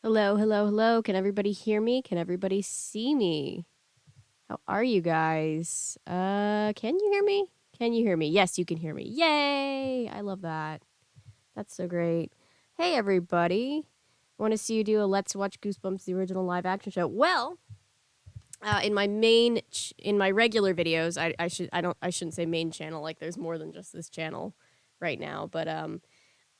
Hello, hello, hello. Can everybody hear me? Can everybody see me? How are you guys? Can you hear me? Can you hear me? Yes, you can hear me. Yay! I love that. That's so great. Hey, everybody. I want to see you do a Let's Watch Goosebumps, the original live action show. Well, in my regular videos, I shouldn't say main channel. Like, there's more than just this channel right now. But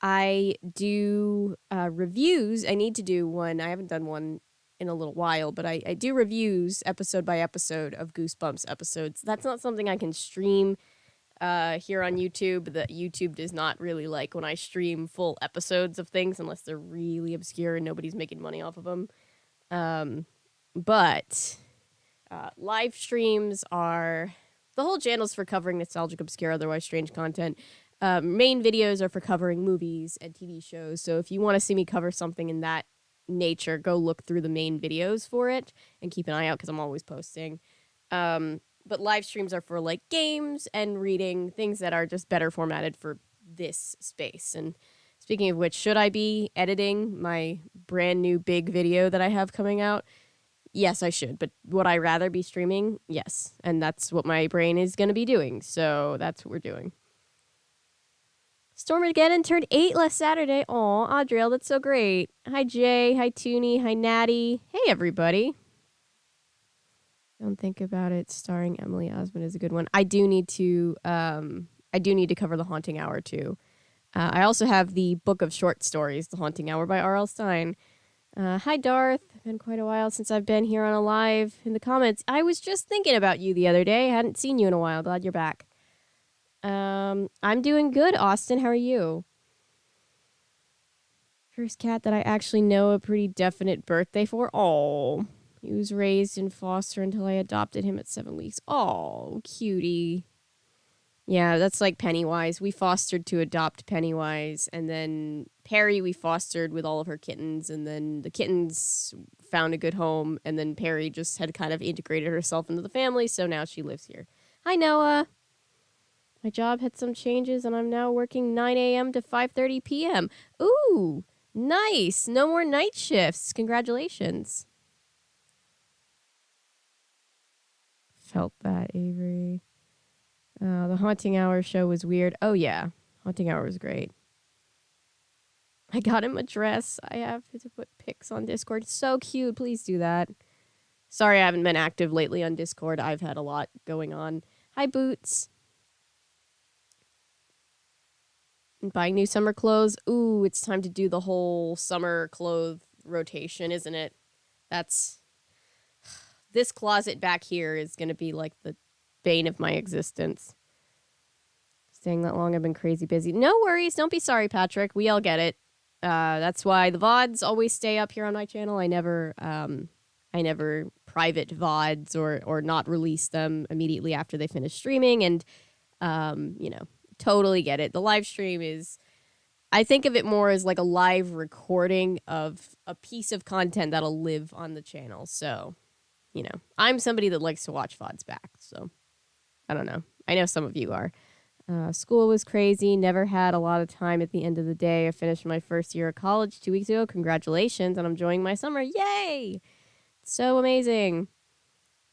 I do reviews. I need to do one. I haven't done one in a little while, but I do reviews episode by episode of Goosebumps episodes. That's not something I can stream here on YouTube. That YouTube does not really like when I stream full episodes of things unless they're really obscure and nobody's making money off of them. But live streams are the whole channel's for covering nostalgic, obscure, otherwise strange content. Main videos are for covering movies and TV shows. So if you want to see me cover something in that nature, go look through the main videos for it and keep an eye out because I'm always posting. But live streams are for like games and reading, things that are just better formatted for this space. And speaking of which, should I be editing my brand new big video that I have coming out? Yes, I should. But would I rather be streaming? Yes. And that's what my brain is going to be doing. So that's what we're doing. Stormageddon turned 8 last Saturday. Aw, Audriel, that's so great. Hi, Jay. Hi, Toonie. Hi, Natty. Hey, everybody. Don't think about it. Starring Emily Osmond is a good one. I do need to cover The Haunting Hour too. I also have the book of short stories, The Haunting Hour by R.L. Stine. Hi, Darth. Been quite a while since I've been here on a live. In the comments, I was just thinking about you the other day. I hadn't seen you in a while. Glad you're back. I'm doing good, Austin. How are you? First cat that I actually know a pretty definite birthday for. Oh, he was raised in foster until I adopted him at 7 weeks. Oh, cutie. Yeah, that's like Pennywise. We fostered to adopt Pennywise, and then Perry we fostered with all of her kittens, and then the kittens found a good home, and then Perry just had kind of integrated herself into the family, so now she lives here. Hi, Noah. My job had some changes, and I'm now working 9 a.m. to 5:30 p.m. Ooh, nice. No more night shifts. Congratulations. Felt that, Avery. The Haunting Hour show was weird. Oh, yeah. Haunting Hour was great. I got him a dress. I have to put pics on Discord. So cute. Please do that. Sorry I haven't been active lately on Discord. I've had a lot going on. Hi, Boots. Buying new summer clothes. Ooh, it's time to do the whole summer clothes rotation, isn't it? That's... This closet back here is going to be like the bane of my existence. Staying that long, I've been crazy busy. No worries. Don't be sorry, Patrick. We all get it. That's why the VODs always stay up here on my channel. I never private VODs or not release them immediately after they finish streaming. And, totally get it. The live stream is, I think of it more as like a live recording of a piece of content that'll live on the channel. So, I'm somebody that likes to watch VODs back. So, I don't know. I know some of you are. School was crazy. Never had a lot of time at the end of the day. I finished my first year of college 2 weeks ago. Congratulations. And I'm enjoying my summer. Yay! So amazing.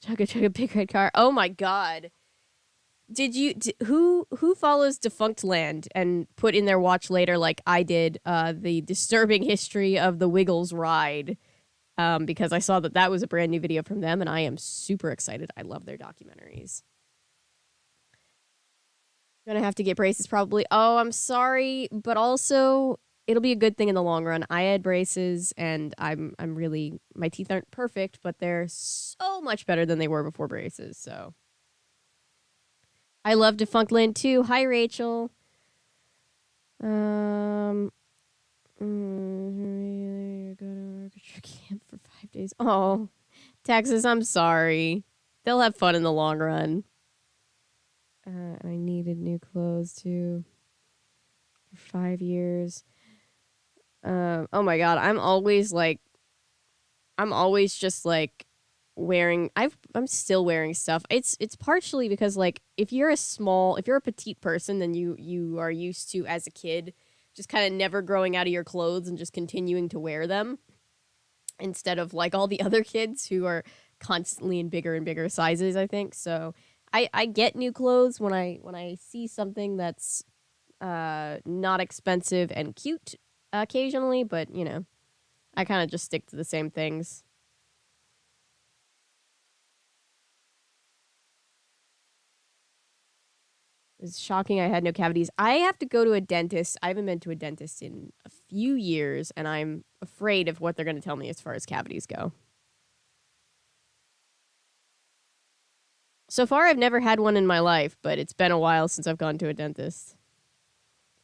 Chugga big red car. Oh my god. Who follows Defunct Land and put in their watch later like I did the disturbing history of the Wiggles ride? Because I saw that was a brand new video from them and I am super excited. I love their documentaries. Gonna have to get braces probably. Oh, I'm sorry, but also it'll be a good thing in the long run. I had braces and I'm really, my teeth aren't perfect, but they're so much better than they were before braces. So I love Defunct Land too. Hi, Rachel. Go to camp for 5 days. Oh, Texas, I'm sorry. They'll have fun in the long run. I needed new clothes too. For 5 years. Oh my god, I'm always just like wearing. I'm still wearing stuff. It's partially because like if you're a petite person, then you are used to as a kid just kind of never growing out of your clothes and just continuing to wear them. instead of like all the other kids who are constantly in bigger and bigger sizes, I think. So I get new clothes when I see something that's not expensive and cute occasionally, but you know, I kind of just stick to the same things. It's shocking I had no cavities. I have to go to a dentist. I haven't been to a dentist in a few years, and I'm afraid of what they're going to tell me as far as cavities go. So far, I've never had one in my life, but it's been a while since I've gone to a dentist.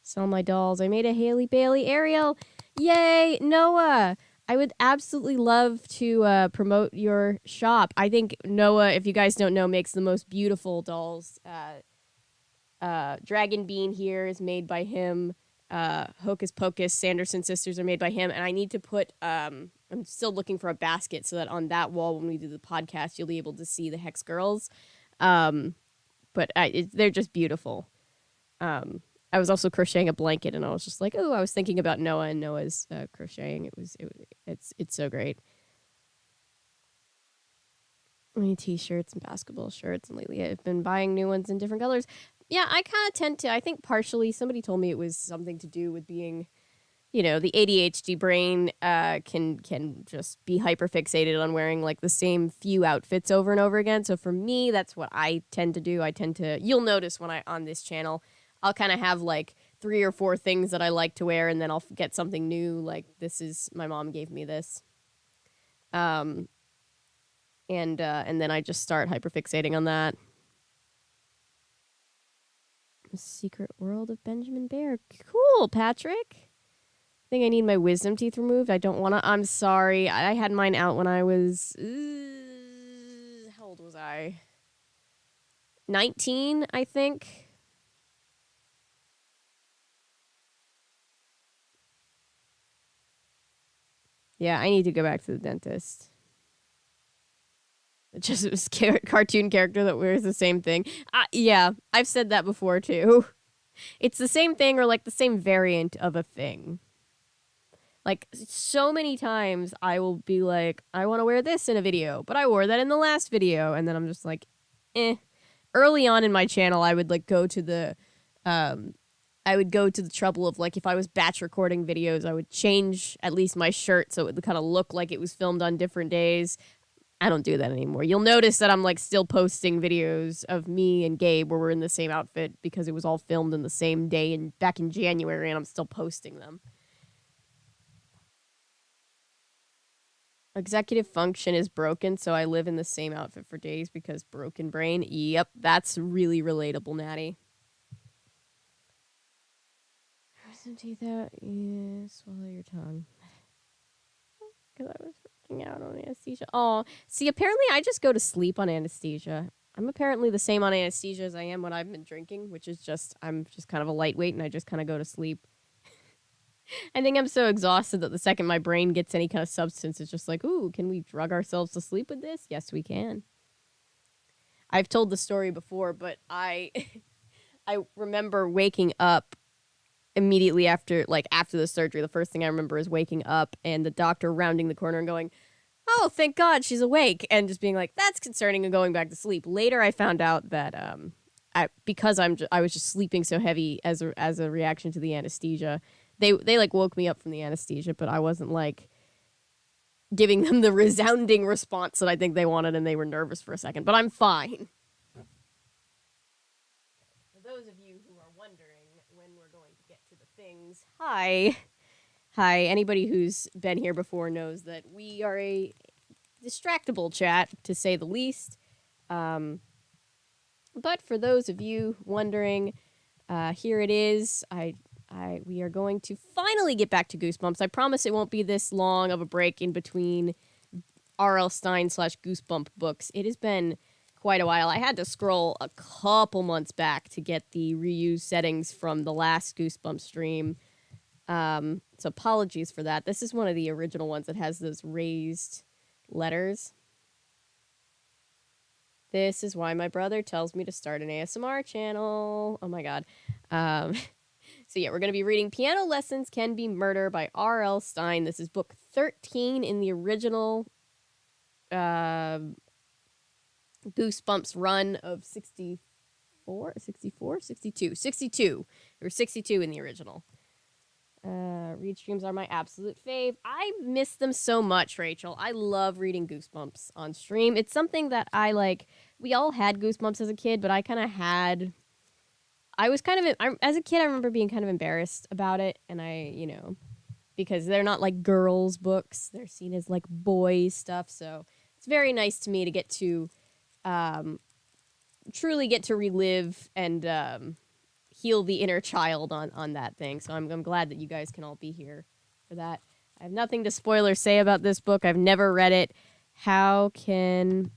Sell my dolls. I made a Haley Bailey Ariel. Yay, Noah! I would absolutely love to promote your shop. I think Noah, if you guys don't know, makes the most beautiful dolls. Dragon Bean here is made by him. Hocus Pocus, Sanderson sisters are made by him. And I need to put, I'm still looking for a basket so that on that wall when we do the podcast, you'll be able to see the Hex Girls. But they're just beautiful. I was also crocheting a blanket, and I was just like, oh, I was thinking about Noah and Noah's crocheting. It's so great. Many t-shirts and basketball shirts, and lately I've been buying new ones in different colors. Yeah, I kind of tend to. I think partially somebody told me it was something to do with being, you know, the ADHD brain can just be hyperfixated on wearing like the same few outfits over and over again. So for me, that's what I tend to do. You'll notice when I on this channel, I'll kind of have like 3 or 4 things that I like to wear, and then I'll get something new. Like this is my mom gave me this, and then I just start hyperfixating on that. The Secret World of Benjamin Bear. Cool, Patrick. I think I need my wisdom teeth removed. I don't want to. I'm sorry. I had mine out when I was. How old was I? 19, I think. Yeah, I need to go back to the dentist. It just was cartoon character that wears the same thing. Yeah, I've said that before too. It's the same thing or like the same variant of a thing. Like so many times I will be like, I want to wear this in a video, but I wore that in the last video, and then I'm just like, eh. Early on in my channel, I would like go to the trouble of like if I was batch recording videos, I would change at least my shirt so it would kind of look like it was filmed on different days. I don't do that anymore. You'll notice that I'm like still posting videos of me and Gabe where we're in the same outfit because it was all filmed in the same day and back in January, and I'm still posting them. Executive function is broken, so I live in the same outfit for days because broken brain. Yep, that's really relatable, Natty. Some teeth out. Yeah, swallow your tongue. Because I was freaking out on anesthesia. Oh, see, apparently I just go to sleep on anesthesia. I'm apparently the same on anesthesia as I am when I've been drinking, which is just, I'm just kind of a lightweight and I just kind of go to sleep. I think I'm so exhausted that the second my brain gets any kind of substance, it's just like, ooh, can we drug ourselves to sleep with this? Yes, we can. I've told the story before, but I remember waking up immediately after the surgery. The first thing I remember is waking up and the doctor rounding the corner and going, oh, thank God she's awake, and just being like, that's concerning, and going back to sleep. Later, I found out that because I was just sleeping so heavy as a reaction to the anesthesia, they like woke me up from the anesthesia, but I wasn't like giving them the resounding response that I think they wanted, and they were nervous for a second. But I'm fine. For those of you who are wondering when we're going to get to the things, hi. Anybody who's been here before knows that we are a distractible chat, to say the least. But for those of you wondering, here it is. We are going to finally get back to Goosebumps. I promise it won't be this long of a break in between R.L. Stine / Goosebump books. It has been quite a while. I had to scroll a couple months back to get the reused settings from the last Goosebump stream. So apologies for that. This is one of the original ones that has those raised letters. This is why my brother tells me to start an ASMR channel. Oh my God. So yeah, we're going to be reading Piano Lessons Can Be Murder by R.L. Stine. This is book 13 in the original uh, Goosebumps run of 62. There were 62 in the original. Read streams are my absolute fave. I miss them so much, Rachel. I love reading Goosebumps on stream. It's something that I like. We all had Goosebumps as a kid, but I kind of had. I was kind of as a kid. I remember being kind of embarrassed about it, and because they're not like girls' books. They're seen as like boys' stuff. So it's very nice to me to get to, truly get to relive and heal the inner child on that thing. So I'm glad that you guys can all be here for that. I have nothing to spoil or say about this book. I've never read it. How can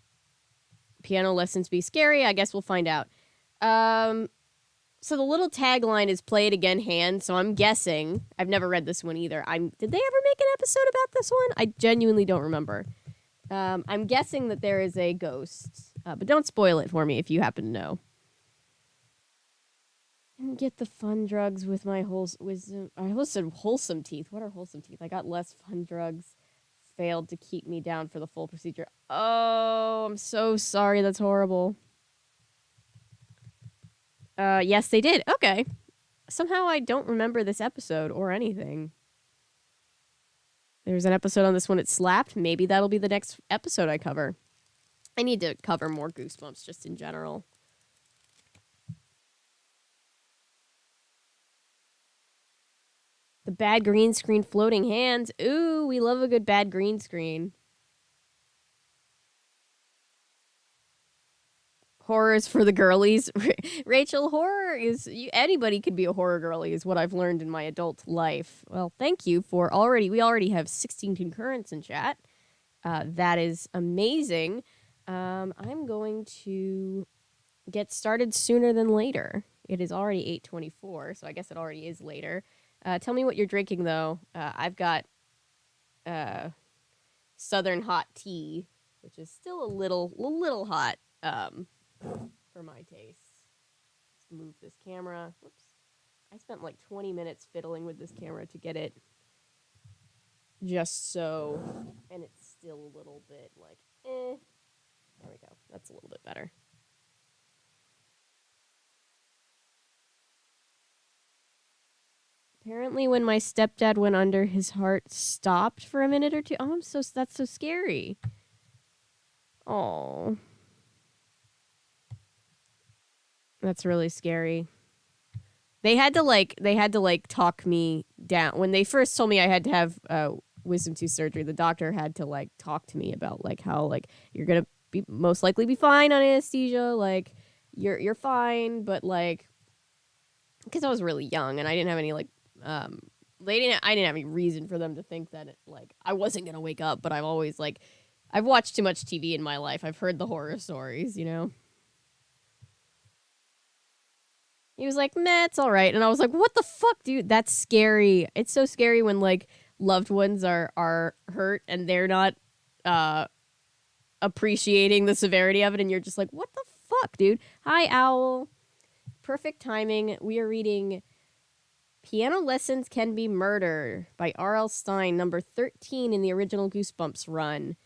piano lessons be scary? I guess we'll find out. So the little tagline is "Play it again, hand." So I'm guessing I've never read this one either. Did they ever make an episode about this one? I genuinely don't remember. I'm guessing that there is a ghost, but don't spoil it for me if you happen to know. And get the fun drugs with my wisdom. I almost said wholesome teeth. What are wholesome teeth? I got less fun drugs. Failed to keep me down for the full procedure. Oh, I'm so sorry. That's horrible. Yes, they did. Okay. Somehow I don't remember this episode or anything. There's an episode on this one. It slapped. Maybe that'll be the next episode I cover. I need to cover more Goosebumps just in general. The bad green screen floating hands. Ooh, we love a good bad green screen. Horrors for the girlies. Rachel, horror is... anybody could be a horror girly is what I've learned in my adult life. Well, thank you for we already have 16 concurrents in chat. That is amazing. I'm going to get started sooner than later. It is already 8:24, so I guess it already is later. Tell me what you're drinking, though. I've got Southern hot tea, which is still a little hot for my taste. Let's move this camera. Whoops. I spent like 20 minutes fiddling with this camera to get it just so, and it's still a little bit like, eh. There we go. That's a little bit better. Apparently, when my stepdad went under, his heart stopped for a minute or two. Oh, that's so scary. Oh, that's really scary. They had to talk me down when they first told me I had to have wisdom tooth surgery. The doctor had to like talk to me about like how like you're gonna be most likely be fine on anesthesia. Like you're fine, but like because I was really young and I didn't have any like I didn't have any reason for them to think that like I wasn't gonna wake up. But I've always like I've watched too much TV in my life. I've heard the horror stories, you know. He was like, "Meh, it's all right," and I was like, "What the fuck, dude? That's scary. It's so scary when like loved ones are hurt and they're not appreciating the severity of it, and you're just like, what the fuck, dude?" Hi, Owl. Perfect timing. We are reading Piano Lessons Can Be Murder by R.L. Stine, number 13 in the original Goosebumps run.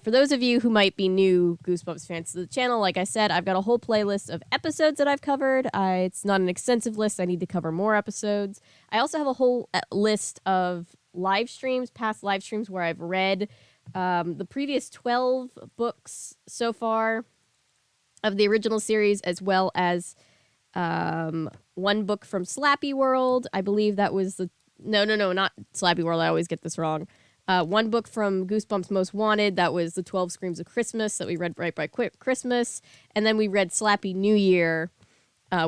For those of you who might be new Goosebumps fans to the channel, like I said, I've got a whole playlist of episodes that I've covered. It's not an extensive list. I need to cover more episodes. I also have a whole list of live streams, past live streams where I've read the previous 12 books so far of the original series, as well as one book from Slappy World. I believe that was the... No, not Slappy World. I always get this wrong. One book from Goosebumps Most Wanted, that was the 12 Screams of Christmas that we read right by Christmas. And then we read Slappy New Year,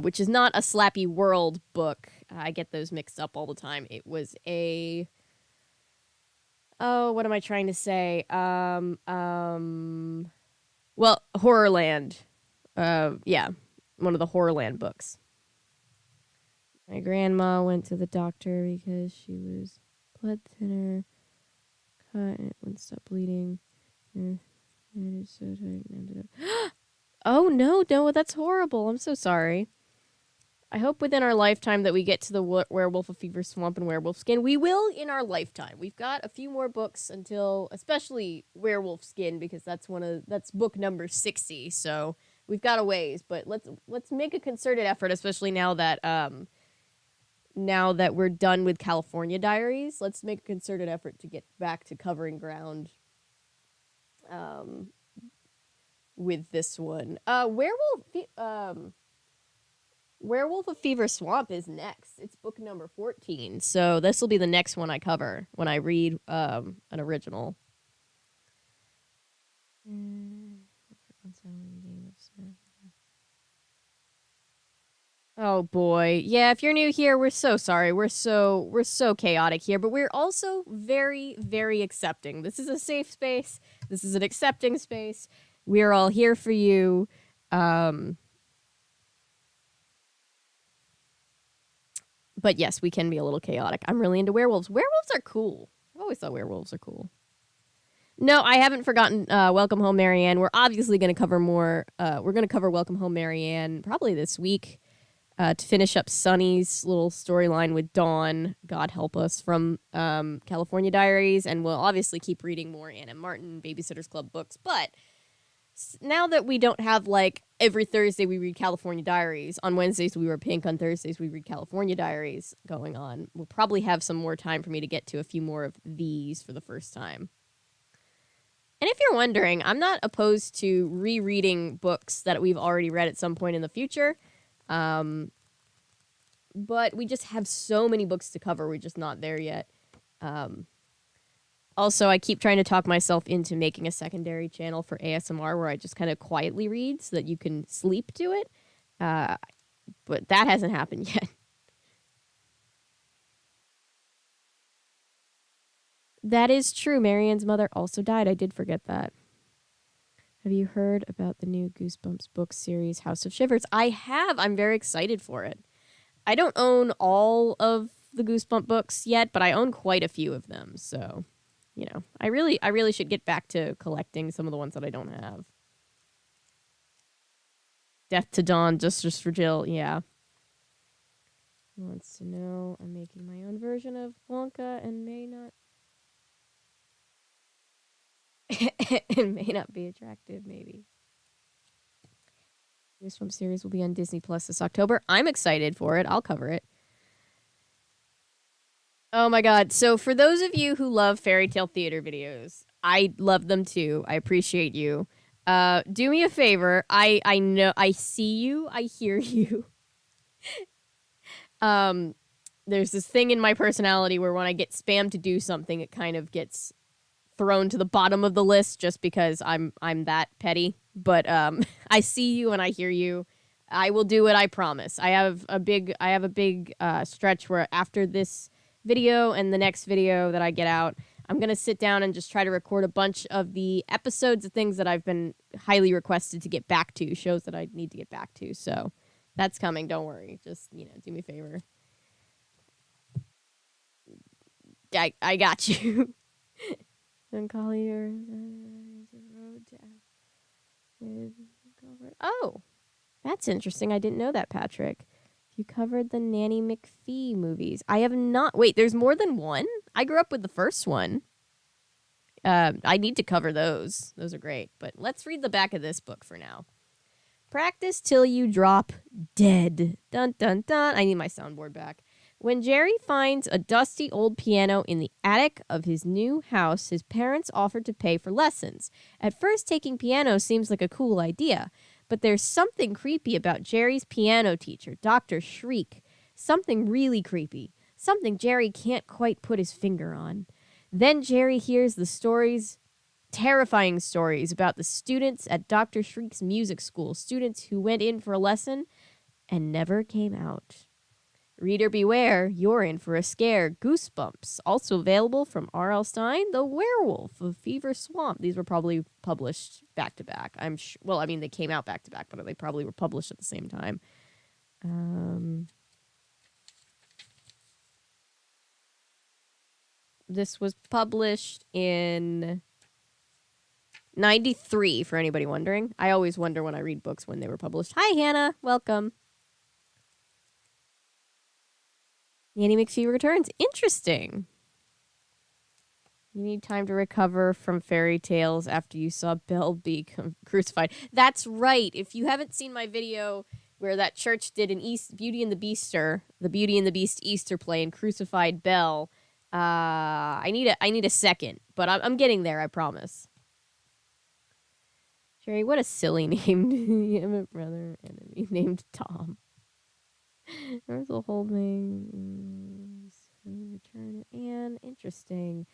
which is not a Slappy World book. I get those mixed up all the time. It was a... Oh, what am I trying to say? Well, Horrorland. Yeah, one of the Horrorland books. My grandma went to the doctor because she was blood thinner. Cut and it wouldn't stop bleeding. And it's so tight and ended up... Oh, no, that's horrible. I'm so sorry. I hope within our lifetime that we get to the Werewolf of Fever Swamp and Werewolf Skin. We will in our lifetime. We've got a few more books until, especially Werewolf Skin, because that's book number 60. So we've got a ways, but let's make a concerted effort, especially now that we're done with California Diaries. Let's make a concerted effort to get back to covering ground with this one. Werewolf of Fever Swamp is next. It's book number 14. So this will be the next one I cover when I read an original. Oh boy. Yeah, if you're new here, we're so sorry. We're so chaotic here, but we're also very, very accepting. This is a safe space. This is an accepting space. We're all here for you. But yes, we can be a little chaotic. I'm really into werewolves. Werewolves are cool. I've always thought werewolves are cool. No, I haven't forgotten Welcome Home, Marianne. We're obviously going to cover more. We're going to cover Welcome Home, Marianne probably this week to finish up Sunny's little storyline with Dawn, God help us, from California Diaries. And we'll obviously keep reading more Anna Martin, Babysitter's Club books. But now that we don't have, like, every Thursday we read California Diaries, on Wednesdays we wear pink, on Thursdays we read California Diaries going on, we'll probably have some more time for me to get to a few more of these for the first time. And if you're wondering, I'm not opposed to rereading books that we've already read at some point in the future, but we just have so many books to cover, we're just not there yet. Also, I keep trying to talk myself into making a secondary channel for ASMR where I just kind of quietly read so that you can sleep to it. But that hasn't happened yet. That is true. Marianne's mother also died. I did forget that. Have you heard about the new Goosebumps book series, House of Shivers? I have. I'm very excited for it. I don't own all of the Goosebump books yet, but I own quite a few of them, so... You know, I really should get back to collecting some of the ones that I don't have. Death to Dawn, Justice for Jill, yeah. He wants to know I'm making my own version of Wonka and may not... and may not be attractive, maybe. Goosebumps series will be on Disney Plus this October. I'm excited for it. I'll cover it. Oh my god. So for those of you who love fairy tale theater videos, I love them too. I appreciate you. Do me a favor. I know I see you, I hear you. There's this thing in my personality where when I get spammed to do something, it kind of gets thrown to the bottom of the list just because I'm that petty. But I see you and I hear you. I will do it, I promise. I have a big stretch where after this video and the next video that I get out, I'm going to sit down and just try to record a bunch of the episodes of things that I've been highly requested to get back to, shows that I need to get back to. So that's coming. Don't worry. Just, do me a favor. I got you. And Collier Oh, that's interesting. I didn't know that, Patrick. You covered the Nanny McPhee movies. I have not. Wait, there's more than one? I grew up with the first one. I need to cover those. Those are great. But let's read the back of this book for now. Practice till you drop dead. Dun, dun, dun. I need my soundboard back. When Jerry finds a dusty old piano in the attic of his new house, his parents offer to pay for lessons. At first, taking piano seems like a cool idea. But there's something creepy about Jerry's piano teacher, Dr. Shreek. Something really creepy. Something Jerry can't quite put his finger on. Then Jerry hears the stories, terrifying stories about the students at Dr. Shriek's music school, students who went in for a lesson and never came out. Reader beware, you're in for a scare. Goosebumps, also available from R.L. Stine, The Werewolf of Fever Swamp. These were probably published back-to-back. Well, I mean, they came out back-to-back, but they probably were published at the same time. This was published in 93, for anybody wondering. I always wonder when I read books when they were published. Hi, Hannah. Welcome. Nanny McPhee returns. Interesting. You need time to recover from fairy tales after you saw Belle be crucified. That's right. If you haven't seen my video where that church did an Beauty and the Beast Easter play and crucified Belle, I need a second, but I'm getting there. I promise. Jerry, what a silly name. You have a brother enemy named Tom. There's a whole thing. Return and interesting.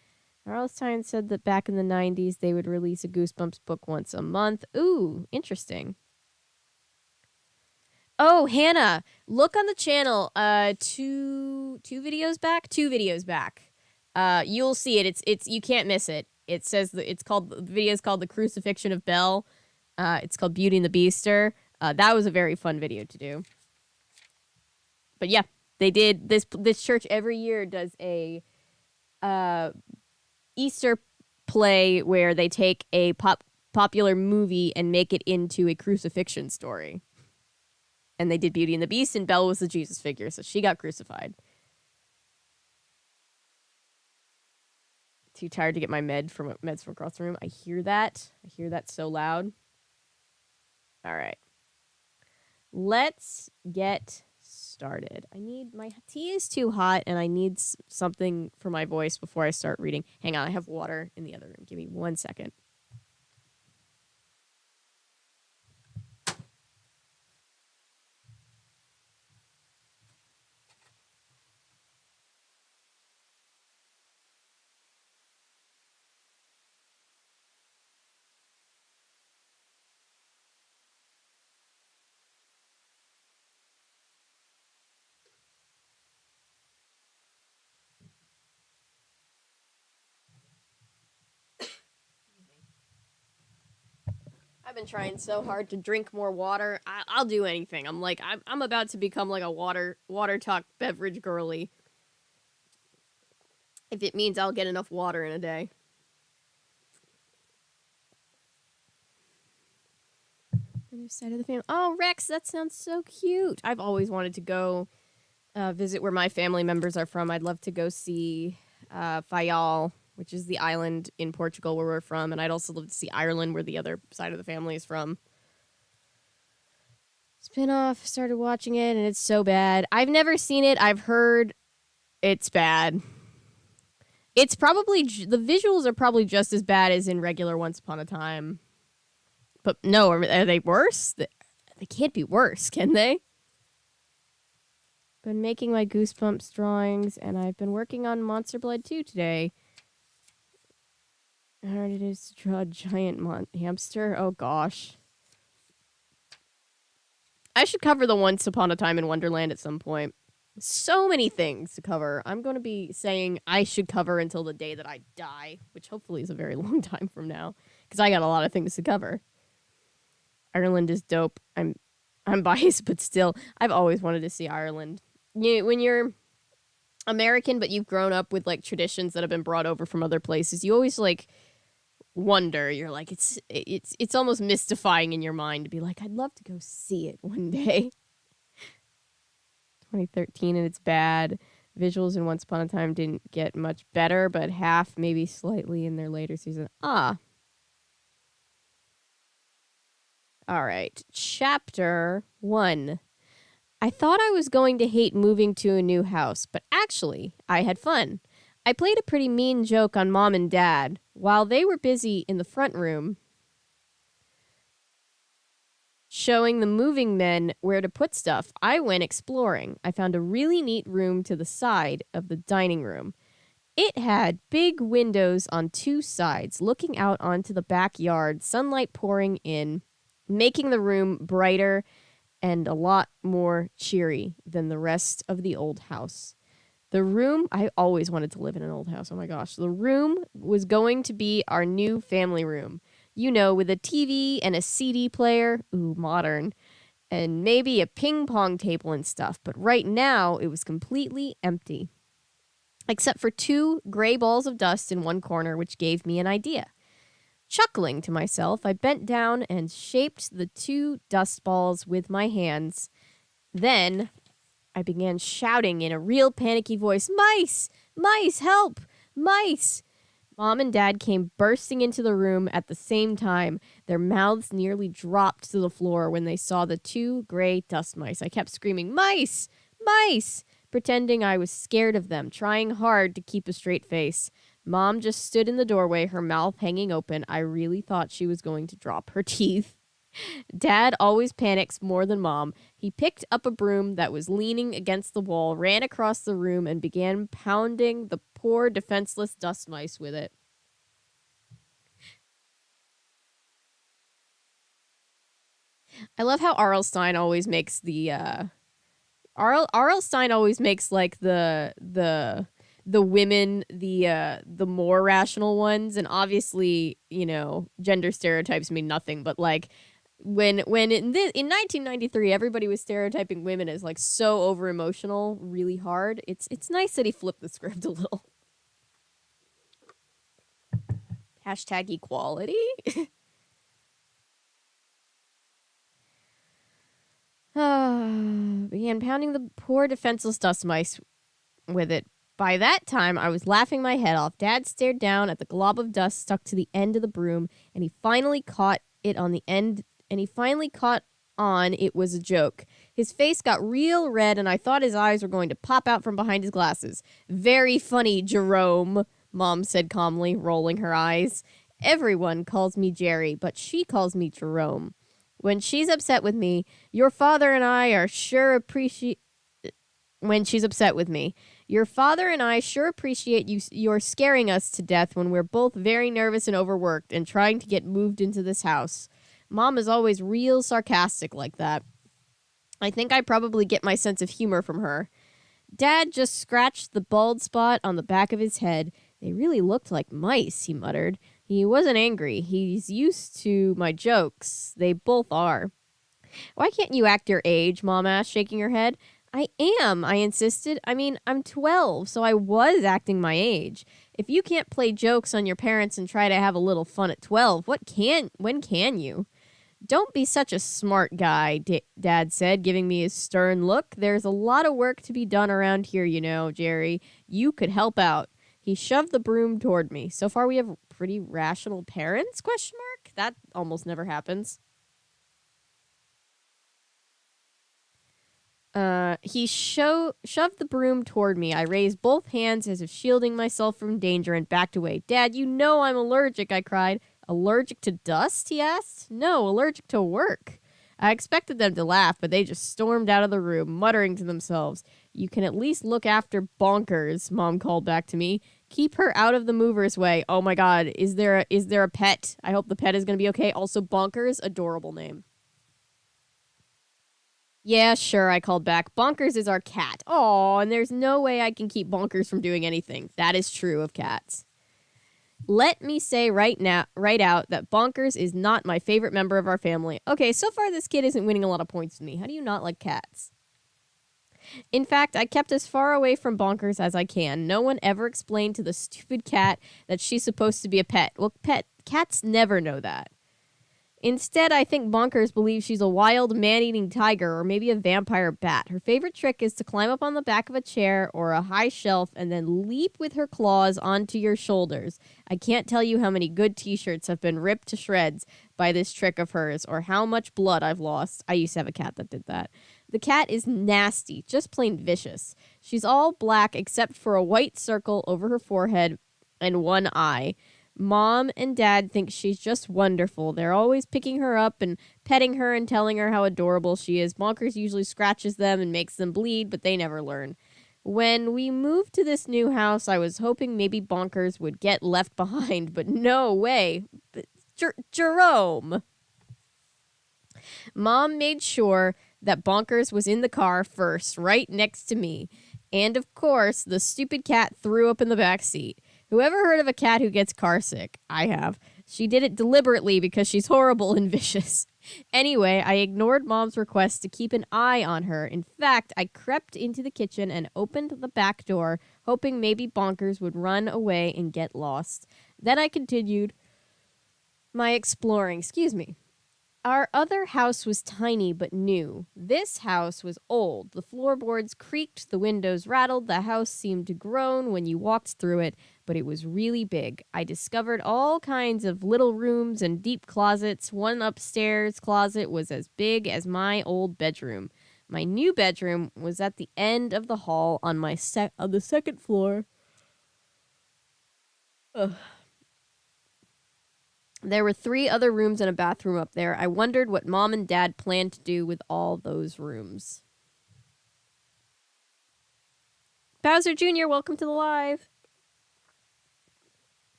Arlstein said that back in the 90s, they would release a Goosebumps book once a month. Ooh, interesting. Oh, Hannah, look on the channel. Two videos back. You'll see it. It's you can't miss it. It says the video is called The Crucifixion of Belle. It's called Beauty and the Beaster. That was a very fun video to do. But yeah, they did this church every year does a Easter play where they take a popular movie and make it into a crucifixion story. And they did Beauty and the Beast, and Belle was the Jesus figure, so she got crucified. Too tired to get my meds from across the room. I hear that so loud. All right. Let's get started. My tea is too hot, and I need something for my voice before I start reading. Hang on, I have water in the other room. Give me 1 second. I've been trying so hard to drink more water. I'll do anything. I'm about to become like a water talk beverage girly. If it means I'll get enough water in a day. Other side of the family. Oh, Rex, that sounds so cute. I've always wanted to go visit where my family members are from. I'd love to go see Fayal, which is the island in Portugal where we're from, and I'd also love to see Ireland, where the other side of the family is from. Spinoff, started watching it, and it's so bad. I've never seen it. I've heard it's bad. It's probably, the visuals are probably just as bad as in regular Once Upon a Time. But no, are they worse? They can't be worse, can they? Been making my Goosebumps drawings, and I've been working on Monster Blood 2 today. How hard it is to draw a giant hamster. Oh, gosh. I should cover the Once Upon a Time in Wonderland at some point. So many things to cover. I'm going to be saying I should cover until the day that I die, which hopefully is a very long time from now, because I got a lot of things to cover. Ireland is dope. I'm biased, but still, I've always wanted to see Ireland. When you're American, but you've grown up with like traditions that have been brought over from other places, you always like wonder. You're like, it's almost mystifying in your mind to be like, I'd love to go see it one day. 2013, and it's bad. Visuals in Once Upon a Time didn't get much better, but half, maybe slightly in their later season. All right. Chapter 1. I thought I was going to hate moving to a new house, but actually, I had fun. I played a pretty mean joke on Mom and Dad. While they were busy in the front room showing the moving men where to put stuff, I went exploring. I found a really neat room to the side of the dining room. It had big windows on 2 sides, looking out onto the backyard, sunlight pouring in, making the room brighter and a lot more cheery than the rest of the old house. The room, I always wanted to live in an old house. Oh my gosh. The room was going to be our new family room. You know, with a TV and a CD player. Ooh, modern. And maybe a ping pong table and stuff. But right now, it was completely empty. Except for 2 gray balls of dust in one corner, which gave me an idea. Chuckling to myself, I bent down and shaped the 2 dust balls with my hands. Then I began shouting in a real panicky voice, "Mice! Mice! Help! Mice!" Mom and Dad came bursting into the room at the same time. Their mouths nearly dropped to the floor when they saw the two gray dust mice. I kept screaming, "Mice! Mice!" pretending I was scared of them, trying hard to keep a straight face. Mom just stood in the doorway, her mouth hanging open. I really thought she was going to drop her teeth. Dad always panics more than Mom. He picked up a broom that was leaning against the wall, ran across the room, and began pounding the poor defenseless dust mice with it. I love how R.L. Stine always makes the R.L. Stine always makes like the women the more rational ones, and obviously, you know, gender stereotypes mean nothing, but like when in 1993 everybody was stereotyping women as like so over emotional really hard. It's nice that he flipped the script a little. Hashtag equality. Began pounding the poor defenseless dust mice with it. By that time, I was laughing my head off. Dad stared down at the glob of dust stuck to the end of the broom, and he finally caught it on the end, and he finally caught on it was a joke. His face got real red, and I thought his eyes were going to pop out from behind his glasses. "Very funny, Jerome," Mom said calmly, rolling her eyes. "Everyone calls me Jerry, but she calls me Jerome. When she's upset with me, your father and I are sure appreciate when she's upset with me. Your father and I sure appreciate you're scaring us to death when we're both very nervous and overworked and trying to get moved into this house." Mom is always real sarcastic like that. I think I probably get my sense of humor from her. Dad just scratched the bald spot on the back of his head. "They really looked like mice," he muttered. He wasn't angry. He's used to my jokes. They both are. "Why can't you act your age?" Mom asked, shaking her head. "I am," I insisted. "I mean, I'm 12, so I was acting my age. If you can't play jokes on your parents and try to have a little fun at 12, when can you?" "Don't be such a smart guy," Dad said, giving me his stern look. "There's a lot of work to be done around here, you know, Jerry. You could help out." He shoved the broom toward me. So far we have pretty rational parents, ? That almost never happens. He shoved the broom toward me. I raised both hands as if shielding myself from danger and backed away. "Dad, you know I'm allergic," I cried. "Allergic to dust?" he asked. "No, allergic to work." I expected them to laugh, but they just stormed out of the room, muttering to themselves. "You can at least look after Bonkers," Mom called back to me. "Keep her out of the mover's way." Oh my god, is there a pet? I hope the pet is going to be okay. Also, Bonkers, adorable name. "Yeah, sure," I called back. "Bonkers is our cat." "Aw, and there's no way I can keep Bonkers from doing anything." That is true of cats. Let me say right out that Bonkers is not my favorite member of our family. Okay, so far this kid isn't winning a lot of points with me. How do you not like cats? In fact, I kept as far away from Bonkers as I can. No one ever explained to the stupid cat that she's supposed to be a pet. Well, cats never know that. Instead, I think Bonkers believes she's a wild man-eating tiger or maybe a vampire bat. Her favorite trick is to climb up on the back of a chair or a high shelf and then leap with her claws onto your shoulders. I can't tell you how many good t-shirts have been ripped to shreds by this trick of hers or how much blood I've lost. I used to have a cat that did that. The cat is nasty, just plain vicious. She's all black except for a white circle over her forehead and one eye. Mom and Dad think she's just wonderful. They're always picking her up and petting her and telling her how adorable she is. Bonkers usually scratches them and makes them bleed, but they never learn. When we moved to this new house, I was hoping maybe Bonkers would get left behind, but no way. Jerome! Mom made sure that Bonkers was in the car first, right next to me. And of course, the stupid cat threw up in the back seat. Whoever heard of a cat who gets car sick? I have. She did it deliberately because she's horrible and vicious. Anyway, I ignored Mom's request to keep an eye on her. In fact, I crept into the kitchen and opened the back door, hoping maybe Bonkers would run away and get lost. Then I continued my exploring. Excuse me. Our other house was tiny but new. This house was old. The floorboards creaked, the windows rattled, the house seemed to groan when you walked through it, but it was really big. I discovered all kinds of little rooms and deep closets. One upstairs closet was as big as my old bedroom. My new bedroom was at the end of the hall on the second floor. Ugh. There were 3 other rooms and a bathroom up there. I wondered what Mom and Dad planned to do with all those rooms. Bowser Jr., welcome to the live.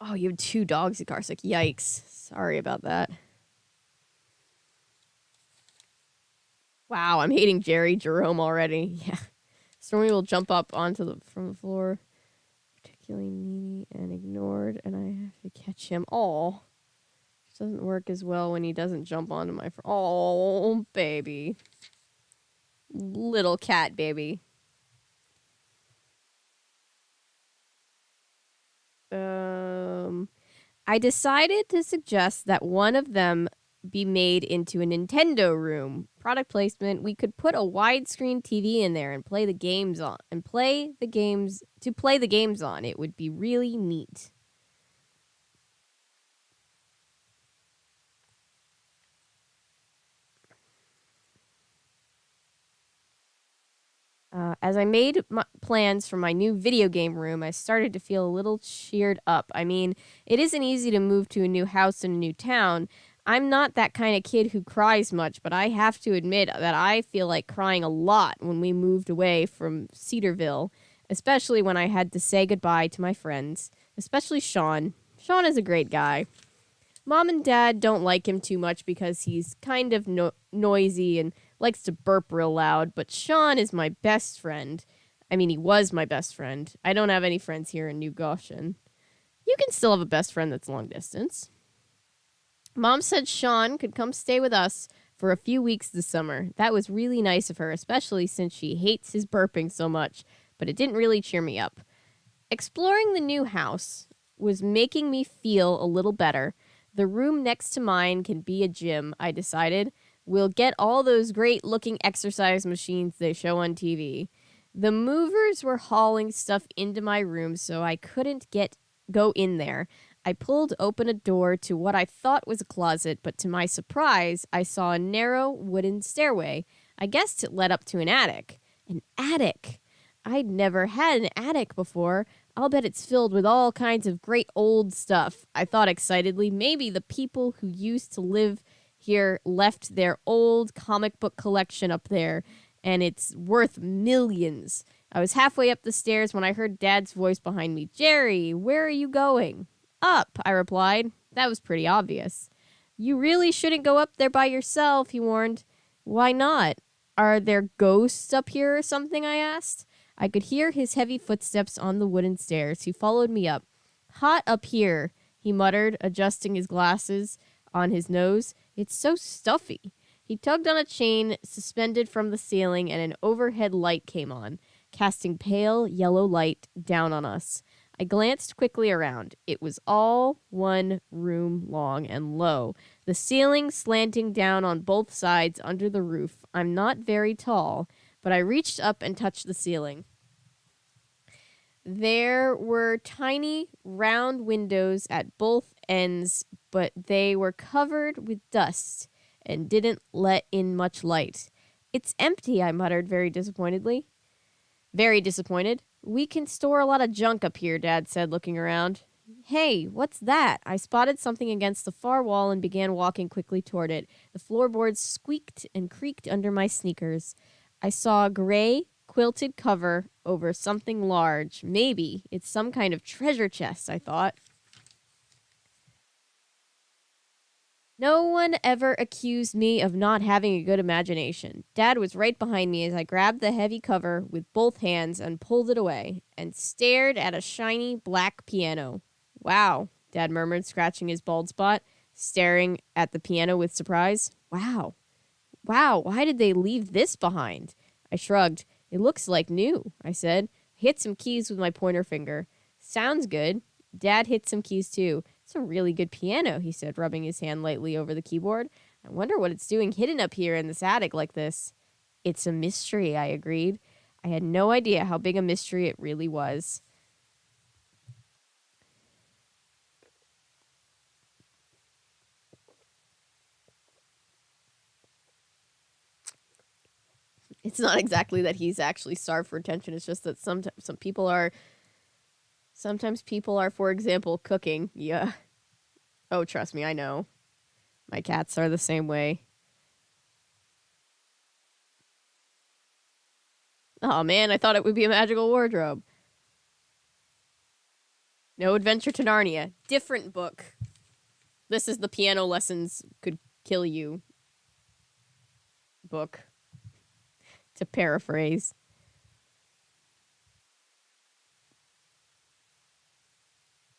Oh, you have 2 dogs at Garsick. Yikes. Sorry about that. Wow, I'm hating Jerry Jerome already. Yeah. Stormy will jump up from the floor, particularly needy and ignored, and I have to catch him. Oh, it doesn't work as well when he doesn't jump onto my Oh, baby. Little cat baby. I decided to suggest that one of them be made into a Nintendo room. Product placement, we could put a widescreen TV in there and play the games on. It would be really neat. As I made plans for my new video game room, I started to feel a little cheered up. I mean, it isn't easy to move to a new house in a new town. I'm not that kind of kid who cries much, but I have to admit that I feel like crying a lot when we moved away from Cedarville, especially when I had to say goodbye to my friends, especially Sean. Sean is a great guy. Mom and Dad don't like him too much because he's kind of noisy and likes to burp real loud, but Sean is my best friend. I mean, he was my best friend. I don't have any friends here in New Goshen. You can still have a best friend that's long distance. Mom said Sean could come stay with us for a few weeks this summer. That was really nice of her, especially since she hates his burping so much, but it didn't really cheer me up. Exploring the new house was making me feel a little better. The room next to mine can be a gym, I decided. We'll get all those great-looking exercise machines they show on TV. The movers were hauling stuff into my room, so I couldn't go in there. I pulled open a door to what I thought was a closet, but to my surprise, I saw a narrow wooden stairway. I guessed it led up to an attic. An attic! I'd never had an attic before. I'll bet it's filled with all kinds of great old stuff. I thought excitedly, maybe the people who used to live here left their old comic book collection up there, and it's worth millions. I was halfway up the stairs when I heard Dad's voice behind me. Jerry, where are you going? Up, I replied. That was pretty obvious. You really shouldn't go up there by yourself, he warned. Why not? Are there ghosts up here or something, I asked. I could hear his heavy footsteps on the wooden stairs. He followed me up. Hot up here, he muttered, adjusting his glasses on his nose. It's so stuffy. He tugged on a chain suspended from the ceiling, and an overhead light came on, casting pale yellow light down on us. I glanced quickly around. It was all one room long and low, the ceiling slanting down on both sides under the roof. I'm not very tall, but I reached up and touched the ceiling. There were tiny, round windows at both ends, but they were covered with dust and didn't let in much light. It's empty, I muttered very disappointedly. Very disappointed. We can store a lot of junk up here, Dad said, looking around. Hey, what's that? I spotted something against the far wall and began walking quickly toward it. The floorboards squeaked and creaked under my sneakers. I saw a gray, quilted cover over something large. Maybe it's some kind of treasure chest, I thought. No one ever accused me of not having a good imagination. Dad was right behind me as I grabbed the heavy cover with both hands and pulled it away and stared at a shiny black piano. Wow, Dad murmured, scratching his bald spot, staring at the piano with surprise. Wow, why did they leave this behind? I I shrugged. It looks like new, I said. I hit some keys with my pointer finger. Sounds good. Dad hit some keys too. It's a really good piano, he said, rubbing his hand lightly over the keyboard. I wonder what it's doing hidden up here in this attic like this. It's a mystery, I agreed. I had no idea how big a mystery it really was. It's not exactly that he's actually starved for attention. It's just that sometimes people are, for example, cooking. Yeah. Oh, trust me, I know. My cats are the same way. Oh man, I thought it would be a magical wardrobe. No Adventure to Narnia. Different book. This is the piano lessons could kill you book, to paraphrase.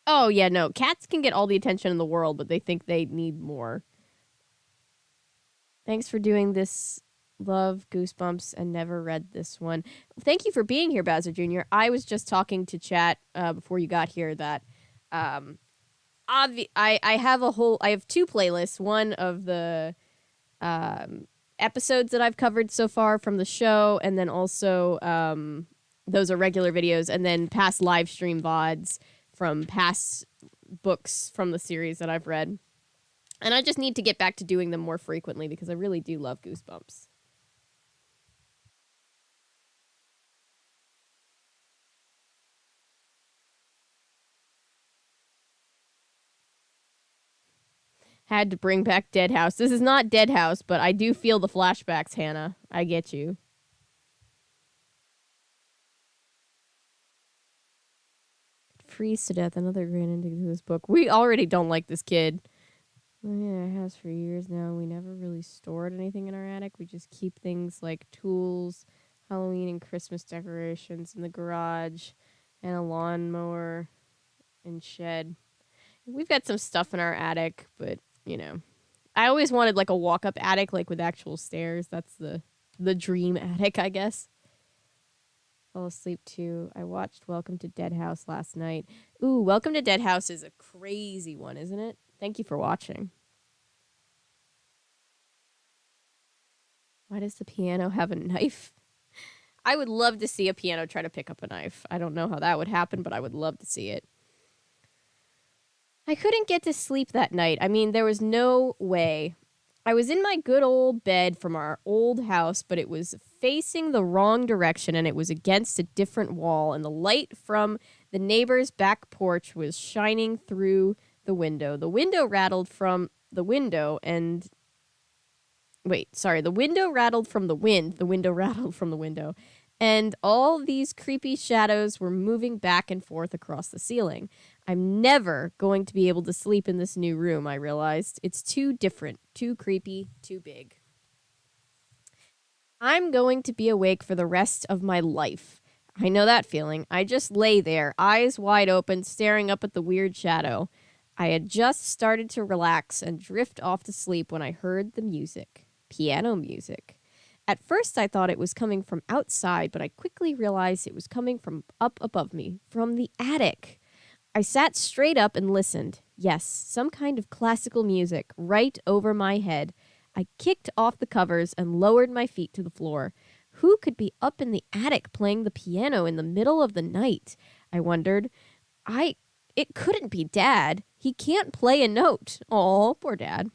Oh, yeah, no. Cats can get all the attention in the world, but they think they need more. Thanks for doing this. Love Goosebumps and never read this one. Thank you for being here, Bowser Jr. I was just talking to chat before you got here that I have two playlists. One of the episodes that I've covered so far from the show, and then also those are regular videos, and then past live stream VODs from past books from the series that I've read. And I just need to get back to doing them more frequently because I really do love Goosebumps. Had to bring back Dead House. This is not Dead House, but I do feel the flashbacks, Hannah. I get you. Freeze to death. Another grand ending to this book. We already don't like this kid. Well, yeah, it has for years now. We never really stored anything in our attic. We just keep things like tools, Halloween and Christmas decorations in the garage, and a lawnmower and shed. We've got some stuff in our attic, but, I always wanted like a walk-up attic, like with actual stairs. That's the dream attic, I guess. Fell asleep too. I watched Welcome to Dead House last night. Ooh, Welcome to Dead House is a crazy one, isn't it? Thank you for watching. Why does the piano have a knife? I would love to see a piano try to pick up a knife. I don't know how that would happen, but I would love to see it. I couldn't get to sleep that night. I mean, there was no way. I was in my good old bed from our old house, but it was facing the wrong direction and it was against a different wall, and the light from the neighbor's back porch was shining through the window. The window rattled from the window and... Wait, sorry. The window rattled from the wind. The window rattled from the window. And all these creepy shadows were moving back and forth across the ceiling. I'm never going to be able to sleep in this new room, I realized. It's too different, too creepy, too big. I'm going to be awake for the rest of my life. I know that feeling. I just lay there, eyes wide open, staring up at the weird shadow. I had just started to relax and drift off to sleep when I heard the music. Piano music. At first, I thought it was coming from outside, but I quickly realized it was coming from up above me, from the attic. I sat straight up and listened. Yes, some kind of classical music right over my head. I kicked off the covers and lowered my feet to the floor. Who could be up in the attic playing the piano in the middle of the night? I wondered. It couldn't be Dad. He can't play a note. Aw, poor Dad.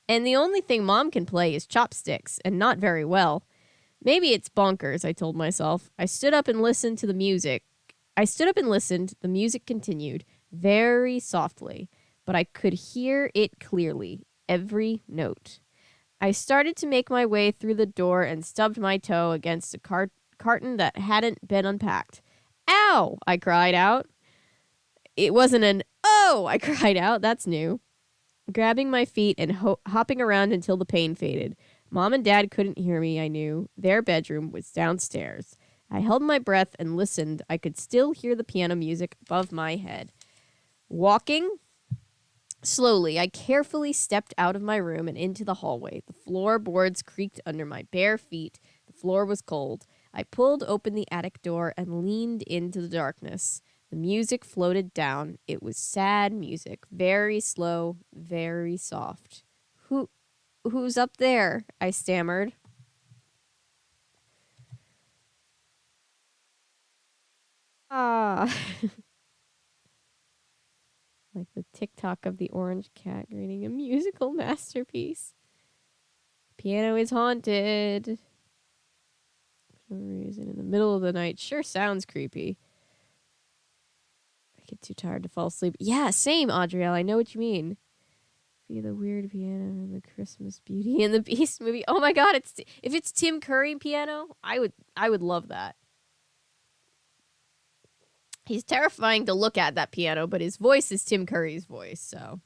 And the only thing Mom can play is chopsticks, and not very well. Maybe it's bonkers, I told myself. I stood up and listened to the music. The music continued, very softly, but I could hear it clearly, every note. I started to make my way through the door and stubbed my toe against a carton that hadn't been unpacked. Ow! I cried out. It wasn't an oh! I cried out. That's new. Grabbing my feet and hopping around until the pain faded. Mom and Dad couldn't hear me, I knew. Their bedroom was downstairs. I held my breath and listened. I could still hear the piano music above my head. Walking slowly, I carefully stepped out of my room and into the hallway. The floorboards creaked under my bare feet. The floor was cold. I pulled open the attic door and leaned into the darkness. The music floated down. It was sad music, very slow, very soft. Who's up there? I stammered. Ah. Like the TikTok of the orange cat creating a musical masterpiece. Piano is haunted. For some reason, in the middle of the night. Sure sounds creepy. I get too tired to fall asleep. Yeah, same, Audrielle. I know what you mean. Be the weird piano and the Christmas Beauty and the Beast movie. Oh my god, if it's Tim Curry piano, I would love that. He's terrifying to look at, that piano, but his voice is Tim Curry's voice, so.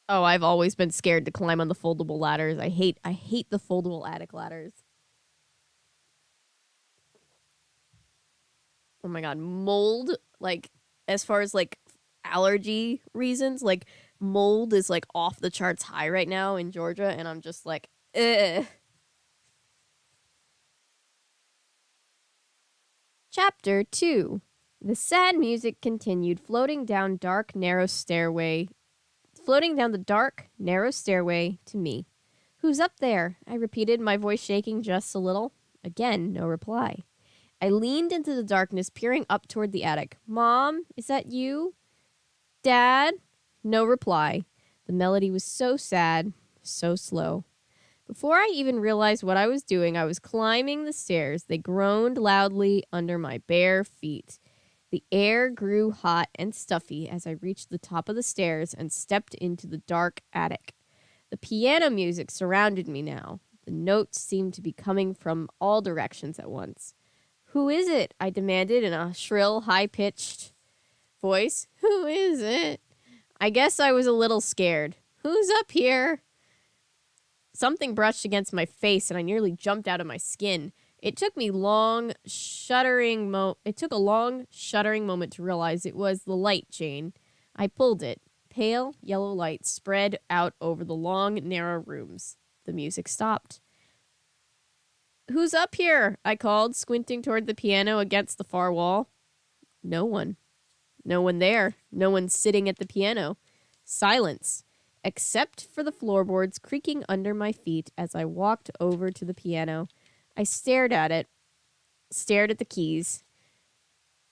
Oh, I've always been scared to climb on the foldable ladders. I hate the foldable attic ladders. Oh my god, mold, like, as far as like allergy reasons, like mold is like off the charts high right now in Georgia, and I'm just like, ugh. Chapter 2. The sad music continued, floating down the dark, narrow stairway to me. Who's up there? I repeated, my voice shaking just a little. Again, no reply. I leaned into the darkness, peering up toward the attic. Mom, is that you? Dad? No reply. The melody was so sad, so slow. Before I even realized what I was doing, I was climbing the stairs. They groaned loudly under my bare feet. The air grew hot and stuffy as I reached the top of the stairs and stepped into the dark attic. The piano music surrounded me now. The notes seemed to be coming from all directions at once. Who is it? I demanded in a shrill, high-pitched voice. Who is it? I guess I was a little scared. Who's up here? Something brushed against my face and I nearly jumped out of my skin. It took a long, shuddering moment to realize it was the light chain. I pulled it. Pale, yellow light spread out over the long, narrow rooms. The music stopped. Who's up here? I called, squinting toward the piano against the far wall. No one. No one there. No one sitting at the piano. Silence, except for the floorboards creaking under my feet as I walked over to the piano. I stared at it, stared at the keys.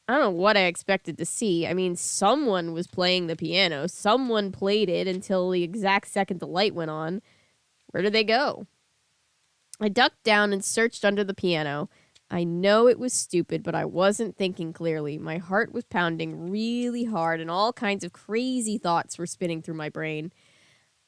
I don't know what I expected to see. I mean, someone was playing the piano. Someone played it until the exact second the light went on. Where did they go? I ducked down and searched under the piano. I know it was stupid, but I wasn't thinking clearly. My heart was pounding really hard, and all kinds of crazy thoughts were spinning through my brain.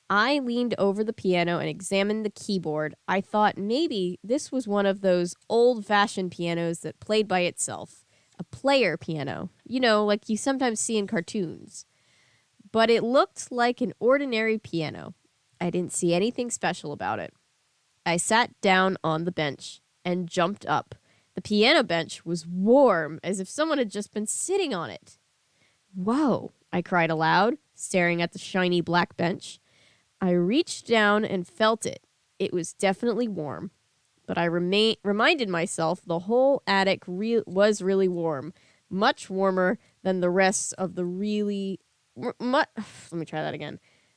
I leaned over the piano and examined the keyboard. I thought maybe this was one of those old-fashioned pianos that played by itself. A player piano. You know, like you sometimes see in cartoons. But it looked like an ordinary piano. I didn't see anything special about it. I sat down on the bench and jumped up. The piano bench was warm, as if someone had just been sitting on it. Whoa, I cried aloud, staring at the shiny black bench. I reached down and felt it. It was definitely warm. But I reminded myself the whole attic was really warm. Much warmer than the rest of the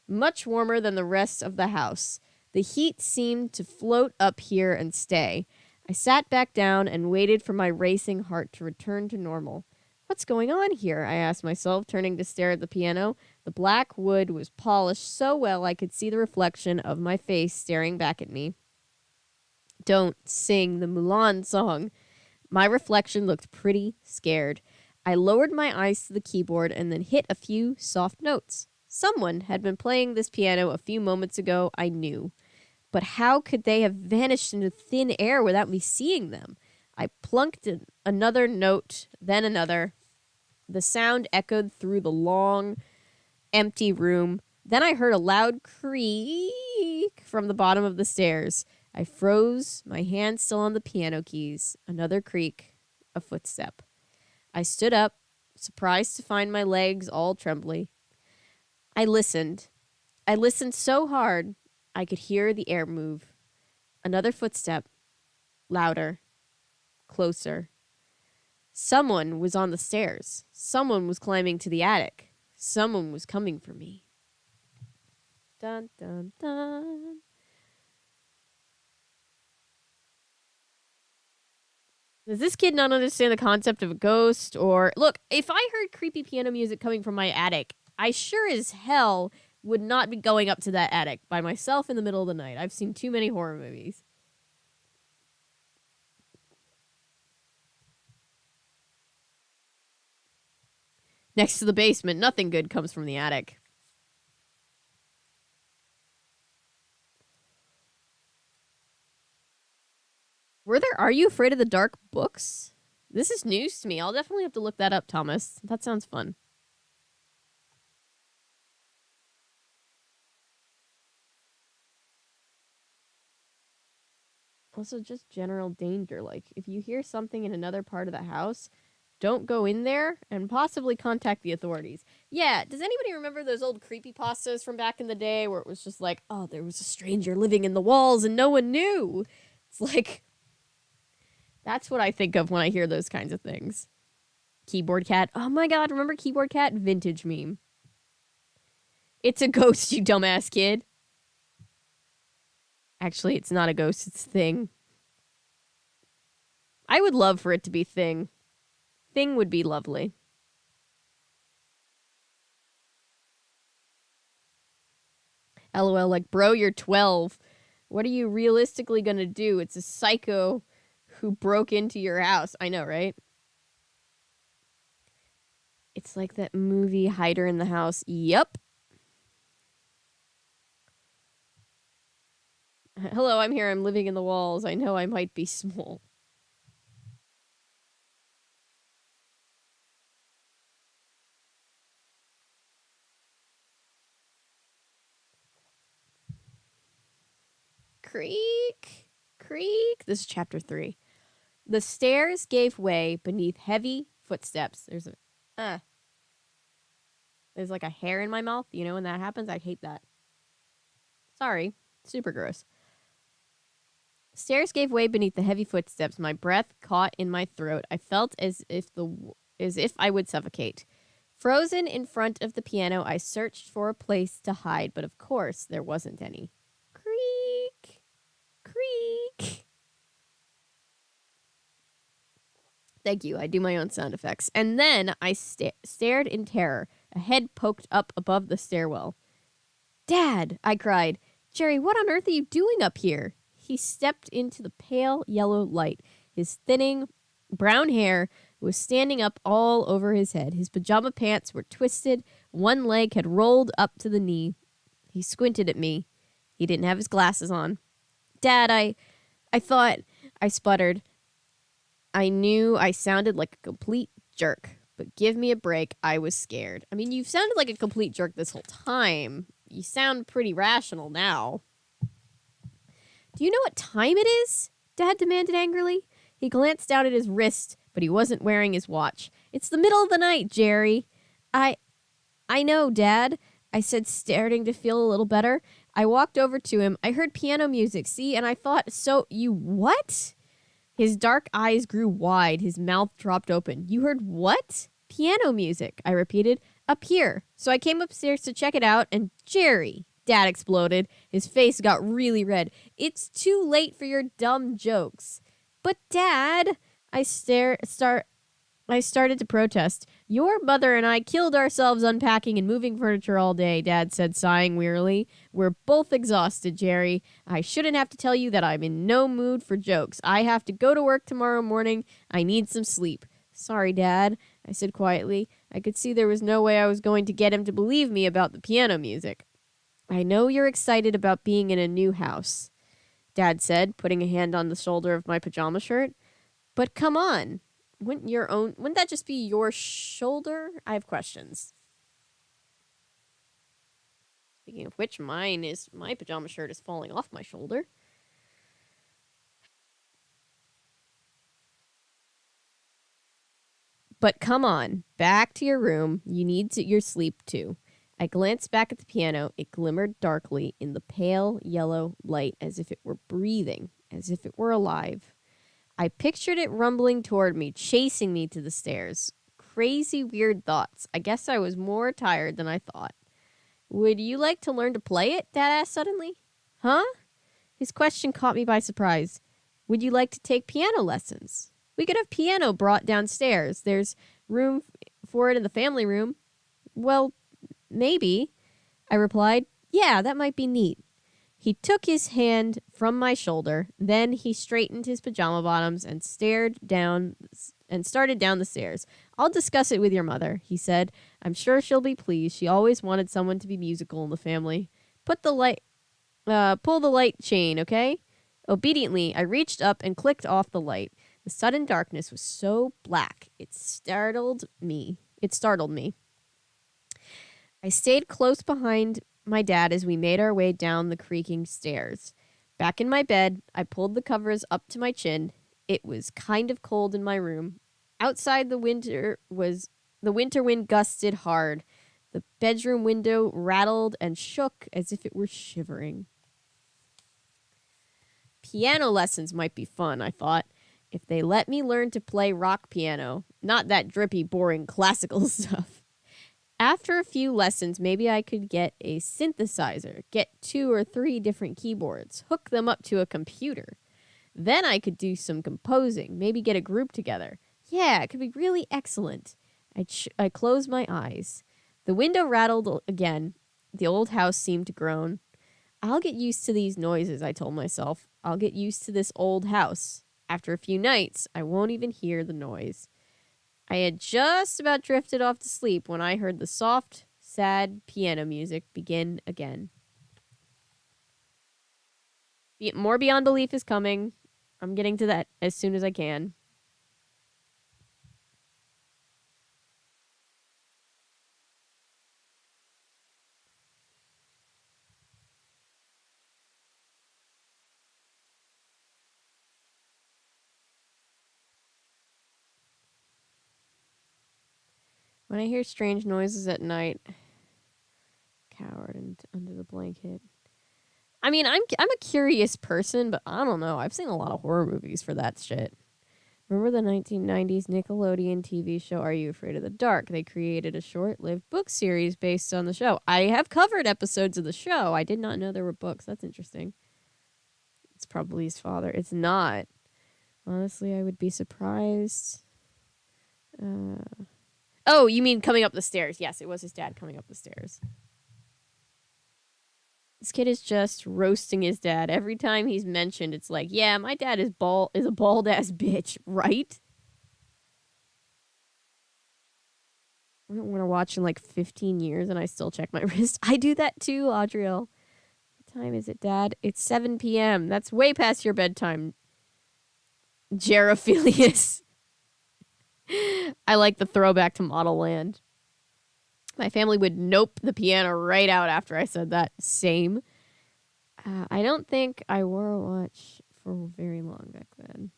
Much warmer than the rest of the house. The heat seemed to float up here and stay. I sat back down and waited for my racing heart to return to normal. What's going on here? I asked myself, turning to stare at the piano. The black wood was polished so well I could see the reflection of my face staring back at me. Don't sing the Mulan song. My reflection looked pretty scared. I lowered my eyes to the keyboard and then hit a few soft notes. Someone had been playing this piano a few moments ago, I knew. But how could they have vanished into thin air without me seeing them? I plunked another note, then another. The sound echoed through the long, empty room. Then I heard a loud creak from the bottom of the stairs. I froze, my hand still on the piano keys. Another creak, a footstep. I stood up, surprised to find my legs all trembly. I listened. I listened so hard I could hear the air move. Another footstep, louder, closer. Someone was on the stairs. Someone was climbing to the attic. Someone was coming for me. Dun, dun, dun. Does this kid not understand the concept of a ghost? Or, look, if I heard creepy piano music coming from my attic, I sure as hell would not be going up to that attic by myself in the middle of the night. I've seen too many horror movies. Next to the basement, nothing good comes from the attic. Are you afraid of the dark books? This is news to me. I'll definitely have to look that up, Thomas. That sounds fun. Also, just general danger. Like, if you hear something in another part of the house, don't go in there and possibly contact the authorities. Yeah, does anybody remember those old creepypastas from back in the day where it was just like, oh, there was a stranger living in the walls and no one knew? It's like, that's what I think of when I hear those kinds of things. Keyboard cat. Oh my god, remember keyboard cat? Vintage meme. It's a ghost, you dumbass kid. Actually, it's not a ghost, it's Thing. I would love for it to be Thing. Thing would be lovely. LOL, like, bro, you're 12. What are you realistically gonna do? It's a psycho who broke into your house. I know, right? It's like that movie Hider in the House. Yup. Hello, I'm here. I'm living in the walls. I know I might be small. Creak. Creak. This is chapter 3. The stairs gave way beneath heavy footsteps. There's like a hair in my mouth. You know when that happens? I hate that. Sorry. Super gross. Stairs gave way beneath the heavy footsteps. My breath caught in my throat. I felt as if I would suffocate. Frozen in front of the piano, I searched for a place to hide, but of course there wasn't any. Creak. Creak. Thank you. I do my own sound effects. And then I stared in terror. A head poked up above the stairwell. Dad, I cried. Jerry, what on earth are you doing up here? He stepped into the pale yellow light. His thinning brown hair was standing up all over his head. His pajama pants were twisted. One leg had rolled up to the knee. He squinted at me. He didn't have his glasses on. Dad, I thought, I sputtered. I knew I sounded like a complete jerk, but give me a break. I was scared. I mean, you've sounded like a complete jerk this whole time. You sound pretty rational now. Do you know what time it is? Dad demanded angrily. He glanced down at his wrist, but he wasn't wearing his watch. It's the middle of the night, Jerry. I know, Dad, I said, starting to feel a little better. I walked over to him. I heard piano music, see, and I thought, so you what? His dark eyes grew wide. His mouth dropped open. You heard what? Piano music, I repeated. Up here. So I came upstairs to check it out, and Jerry, Dad exploded. His face got really red. It's too late for your dumb jokes. But Dad, I started to protest. Your mother and I killed ourselves unpacking and moving furniture all day, Dad said, sighing wearily. We're both exhausted, Jerry. I shouldn't have to tell you that I'm in no mood for jokes. I have to go to work tomorrow morning. I need some sleep. Sorry, Dad, I said quietly. I could see there was no way I was going to get him to believe me about the piano music. I know you're excited about being in a new house, Dad said, putting a hand on the shoulder of my pajama shirt. But come on. Wouldn't that just be your shoulder? I have questions. Speaking of which, my pajama shirt is falling off my shoulder. But come on, back to your room. You need your sleep too. I glanced back at the piano. It glimmered darkly in the pale yellow light as if it were breathing, as if it were alive. I pictured it rumbling toward me, chasing me to the stairs. Crazy, weird thoughts. I guess I was more tired than I thought. Would you like to learn to play it? Dad asked suddenly. Huh? His question caught me by surprise. Would you like to take piano lessons? We could have piano brought downstairs. There's room for it in the family room. Well, maybe, I replied. Yeah, that might be neat. He took his hand from my shoulder. Then he straightened his pajama bottoms and started down the stairs. I'll discuss it with your mother, he said. I'm sure she'll be pleased. She always wanted someone to be musical in the family. Pull the light chain, okay? Obediently, I reached up and clicked off the light. The sudden darkness was so black, it startled me. I stayed close behind my dad as we made our way down the creaking stairs. Back in my bed, I pulled the covers up to my chin. It was kind of cold in my room. Outside, the winter wind gusted hard. The bedroom window rattled and shook as if it were shivering. Piano lessons might be fun, I thought, if they let me learn to play rock piano, not that drippy, boring classical stuff. After a few lessons, maybe I could get a synthesizer, get 2 or 3 different keyboards, hook them up to a computer. Then I could do some composing, maybe get a group together. Yeah, it could be really excellent. I closed my eyes. The window rattled again. The old house seemed to groan. I'll get used to these noises, I told myself. I'll get used to this old house. After a few nights, I won't even hear the noise. I had just about drifted off to sleep when I heard the soft, sad piano music begin again. More Beyond Belief is coming. I'm getting to that as soon as I can. When I hear strange noises at night, coward and under the blanket. I mean, I'm a curious person, but I don't know. I've seen a lot of horror movies for that shit. Remember the 1990s Nickelodeon TV show Are You Afraid of the Dark? They created a short-lived book series based on the show. I have covered episodes of the show. I did not know there were books. That's interesting. It's probably his father. It's not. Honestly, I would be surprised. Oh, you mean coming up the stairs. Yes, it was his dad coming up the stairs. This kid is just roasting his dad. Every time he's mentioned, it's like, yeah, my dad is a bald-ass bitch, right? I don't want to watch in like 15 years and I still check my wrist. I do that too, Audriel. What time is it, Dad? It's 7 p.m. That's way past your bedtime, Gerophilius. I like the throwback to Model Land. My family would nope the piano right out after I said that. Same. I don't think I wore a watch for very long back then.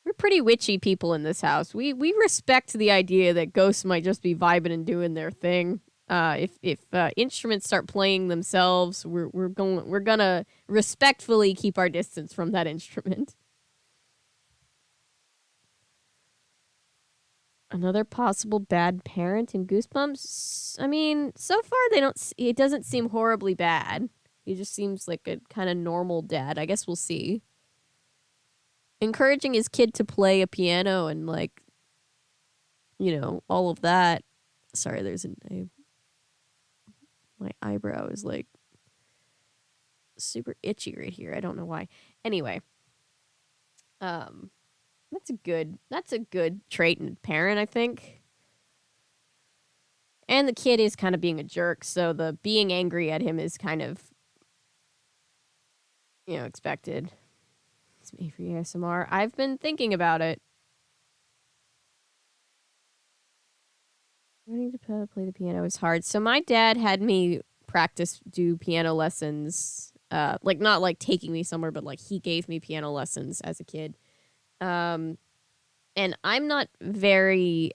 We're pretty witchy people in this house. We respect the idea that ghosts might just be vibing and doing their thing. If instruments start playing themselves, we're gonna respectfully keep our distance from that instrument. Another possible bad parent in Goosebumps? I mean, so far it doesn't seem horribly bad. He just seems like a kind of normal dad. I guess we'll see. Encouraging his kid to play a piano and like, all of that. Sorry, my eyebrow is like super itchy right here. I don't know why. Anyway, that's a good trait in a parent, I think. And the kid is kind of being a jerk, so the being angry at him is kind of, expected. It's me for ASMR. I've been thinking about it. Learning to play the piano is hard. So my dad had me do piano lessons. Not like taking me somewhere, but like he gave me piano lessons as a kid. And I'm not very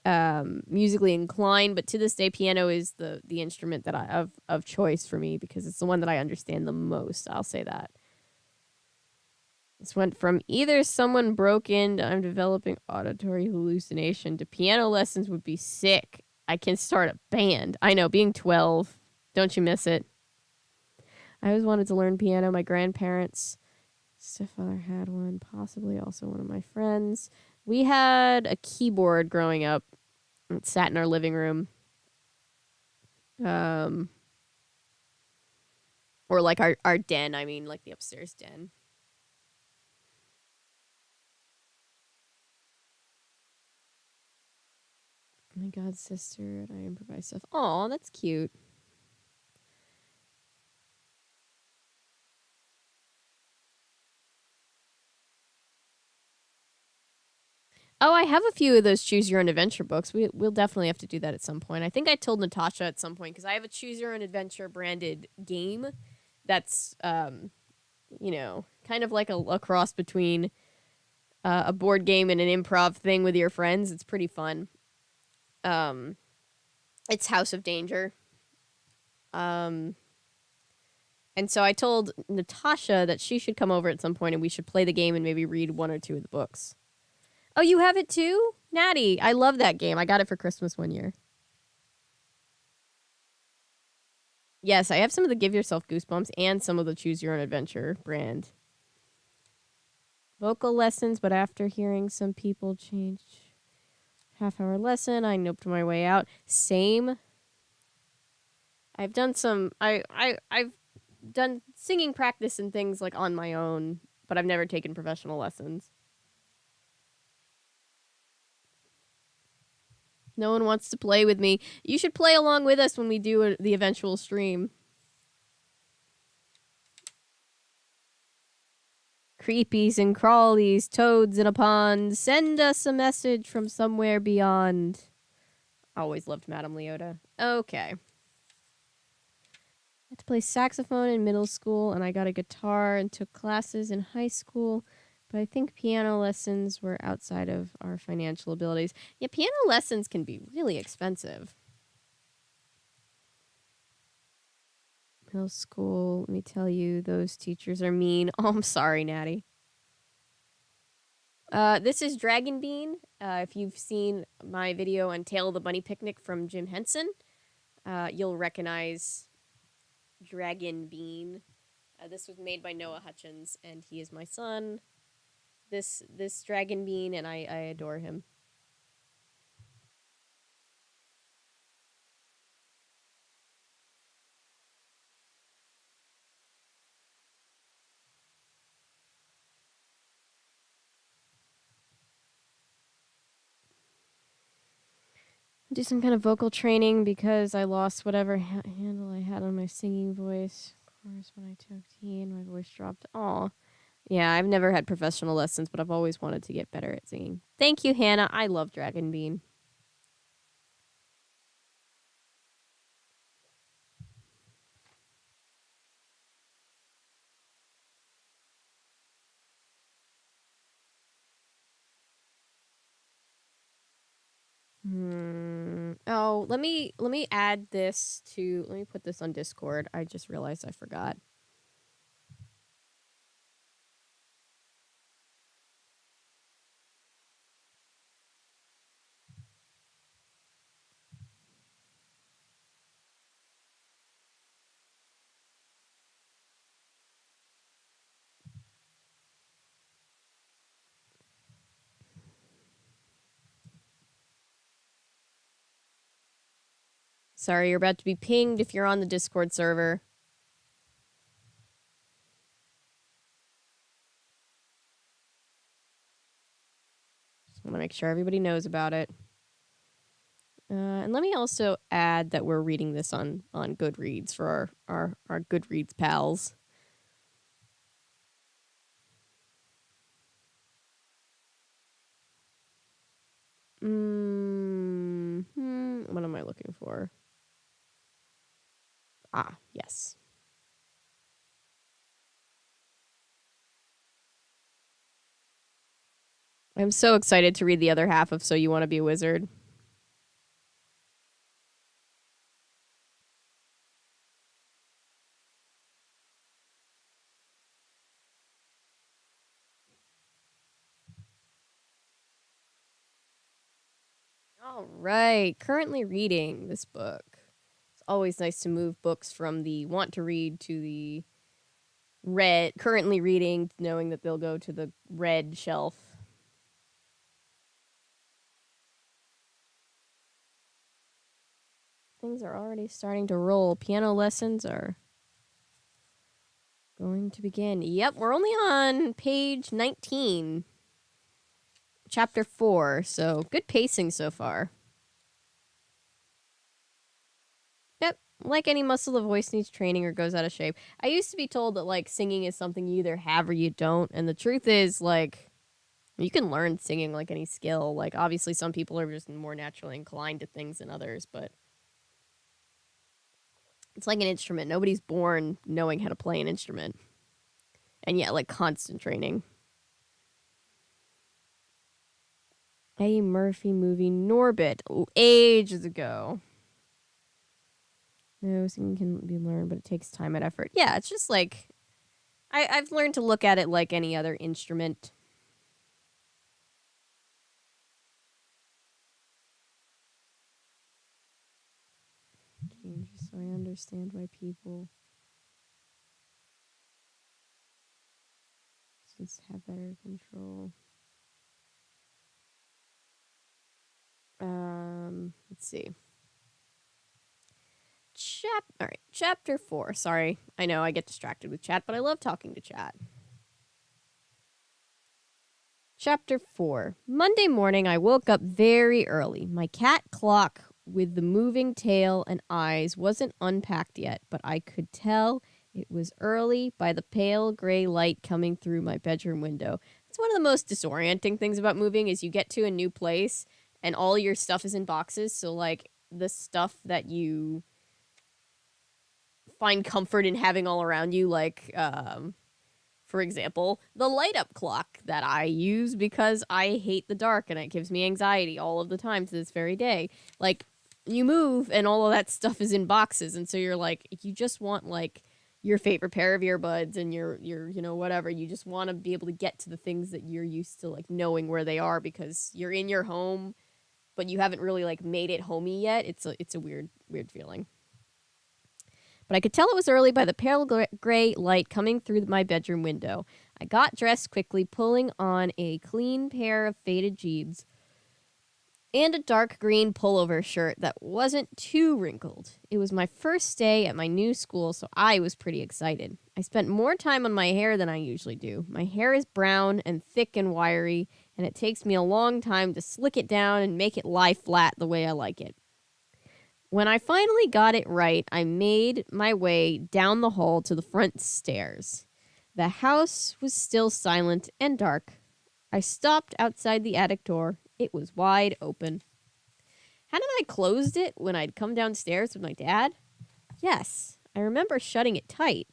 musically inclined, but to this day, piano is the instrument that I of choice for me because it's the one that I understand the most. I'll say that. This went from either someone broke in, I'm developing auditory hallucination, to piano lessons would be sick. I can start a band. I know, being 12, don't you miss it? I always wanted to learn piano. My grandparents, stepfather had one, possibly also one of my friends. We had a keyboard growing up. It sat in our living room. Um, or like our den, I mean, like the upstairs den. My god sister and I improvise stuff. Aw, that's cute. Oh, I have a few of those choose your own adventure books. We'll definitely have to do that at some point. I think I told Natasha at some point because I have a choose your own adventure branded game that's kind of like a cross between a board game and an improv thing with your friends. It's pretty fun. Um, it's House of Danger. Um, and so I told Natasha that she should come over at some point and we should play the game and maybe read one or two of the books. Oh, you have it too? Natty, I love that game. I got it for Christmas one year. Yes, I have some of the Give Yourself Goosebumps and some of the Choose Your Own Adventure brand. Vocal lessons, but after hearing some people change half-hour lesson, I noped my way out. Same. I've done some I've done singing practice and things like on my own, but I've never taken professional lessons. No one wants to play with me. You should play along with us when we do the eventual stream. Creepies and crawlies, toads in a pond, send us a message from somewhere beyond. Always loved Madame Leota. Okay. I had to play saxophone in middle school, and I got a guitar and took classes in high school. But I think piano lessons were outside of our financial abilities. Yeah, piano lessons can be really expensive. Middle school, let me tell you, those teachers are mean. Oh, I'm sorry, Natty. This is Dragon Bean. If you've seen my video on Tale of the Bunny Picnic from Jim Henson, you'll recognize Dragon Bean. This was made by Noah Hutchins, and he is my son. This Dragon Bean, and I adore him. Do some kind of vocal training because I lost whatever handle I had on my singing voice. Of course, when I took teen, my voice dropped. Aw. Yeah, I've never had professional lessons, but I've always wanted to get better at singing. Thank you, Hannah. I love Dragon Bean. Oh, let me add this to let me put this on Discord. I just realized I forgot. Sorry, you're about to be pinged if you're on the Discord server. Just want to make sure everybody knows about it. And let me also add that we're reading this on Goodreads for our Goodreads pals. What am I looking for? Ah, yes. I'm so excited to read the other half of So You Want to Be a Wizard. All right. Currently reading this book. It's always nice to move books from the want to read to the read, currently reading, knowing that they'll go to the read shelf. Things are already starting to roll. Piano lessons are going to begin. Yep, we're only on page 19, chapter 4, so good pacing so far. Yep, like any muscle, the voice needs training or goes out of shape. I used to be told that, like, singing is something you either have or you don't, and the truth is, like, you can learn singing like any skill. Like, obviously, some people are just more naturally inclined to things than others, but it's like an instrument. Nobody's born knowing how to play an instrument. And yet, like, constant training. Eddie Murphy movie Norbit, ages ago. No, singing can be learned, but it takes time and effort. Yeah, it's just like, I've learned to look at it like any other instrument. Just so I understand why people just have better control. Let's see. All right, chapter 4. Sorry, I know I get distracted with chat, but I love talking to chat. Chapter 4. Monday morning, I woke up very early. My cat clock with the moving tail and eyes wasn't unpacked yet, but I could tell it was early by the pale gray light coming through my bedroom window. It's one of the most disorienting things about moving is you get to a new place and all your stuff is in boxes. So, like, the stuff that you find comfort in having all around you, like, for example, the light up clock that I use because I hate the dark and it gives me anxiety all of the time to this very day. Like, you move and all of that stuff is in boxes, and so you're like, you just want, like, your favorite pair of earbuds and your you know, whatever. You just want to be able to get to the things that you're used to, like, knowing where they are because you're in your home, but you haven't really, like, made it homey yet. It's a weird feeling. But I could tell it was early by the pale gray light coming through my bedroom window. I got dressed quickly, pulling on a clean pair of faded jeans and a dark green pullover shirt that wasn't too wrinkled. It was my first day at my new school, so I was pretty excited. I spent more time on my hair than I usually do. My hair is brown and thick and wiry, and it takes me a long time to slick it down and make it lie flat the way I like it. When I finally got it right, I made my way down the hall to the front stairs. The house was still silent and dark. I stopped outside the attic door. It was wide open. Hadn't I closed it when I'd come downstairs with my dad? Yes, I remember shutting it tight,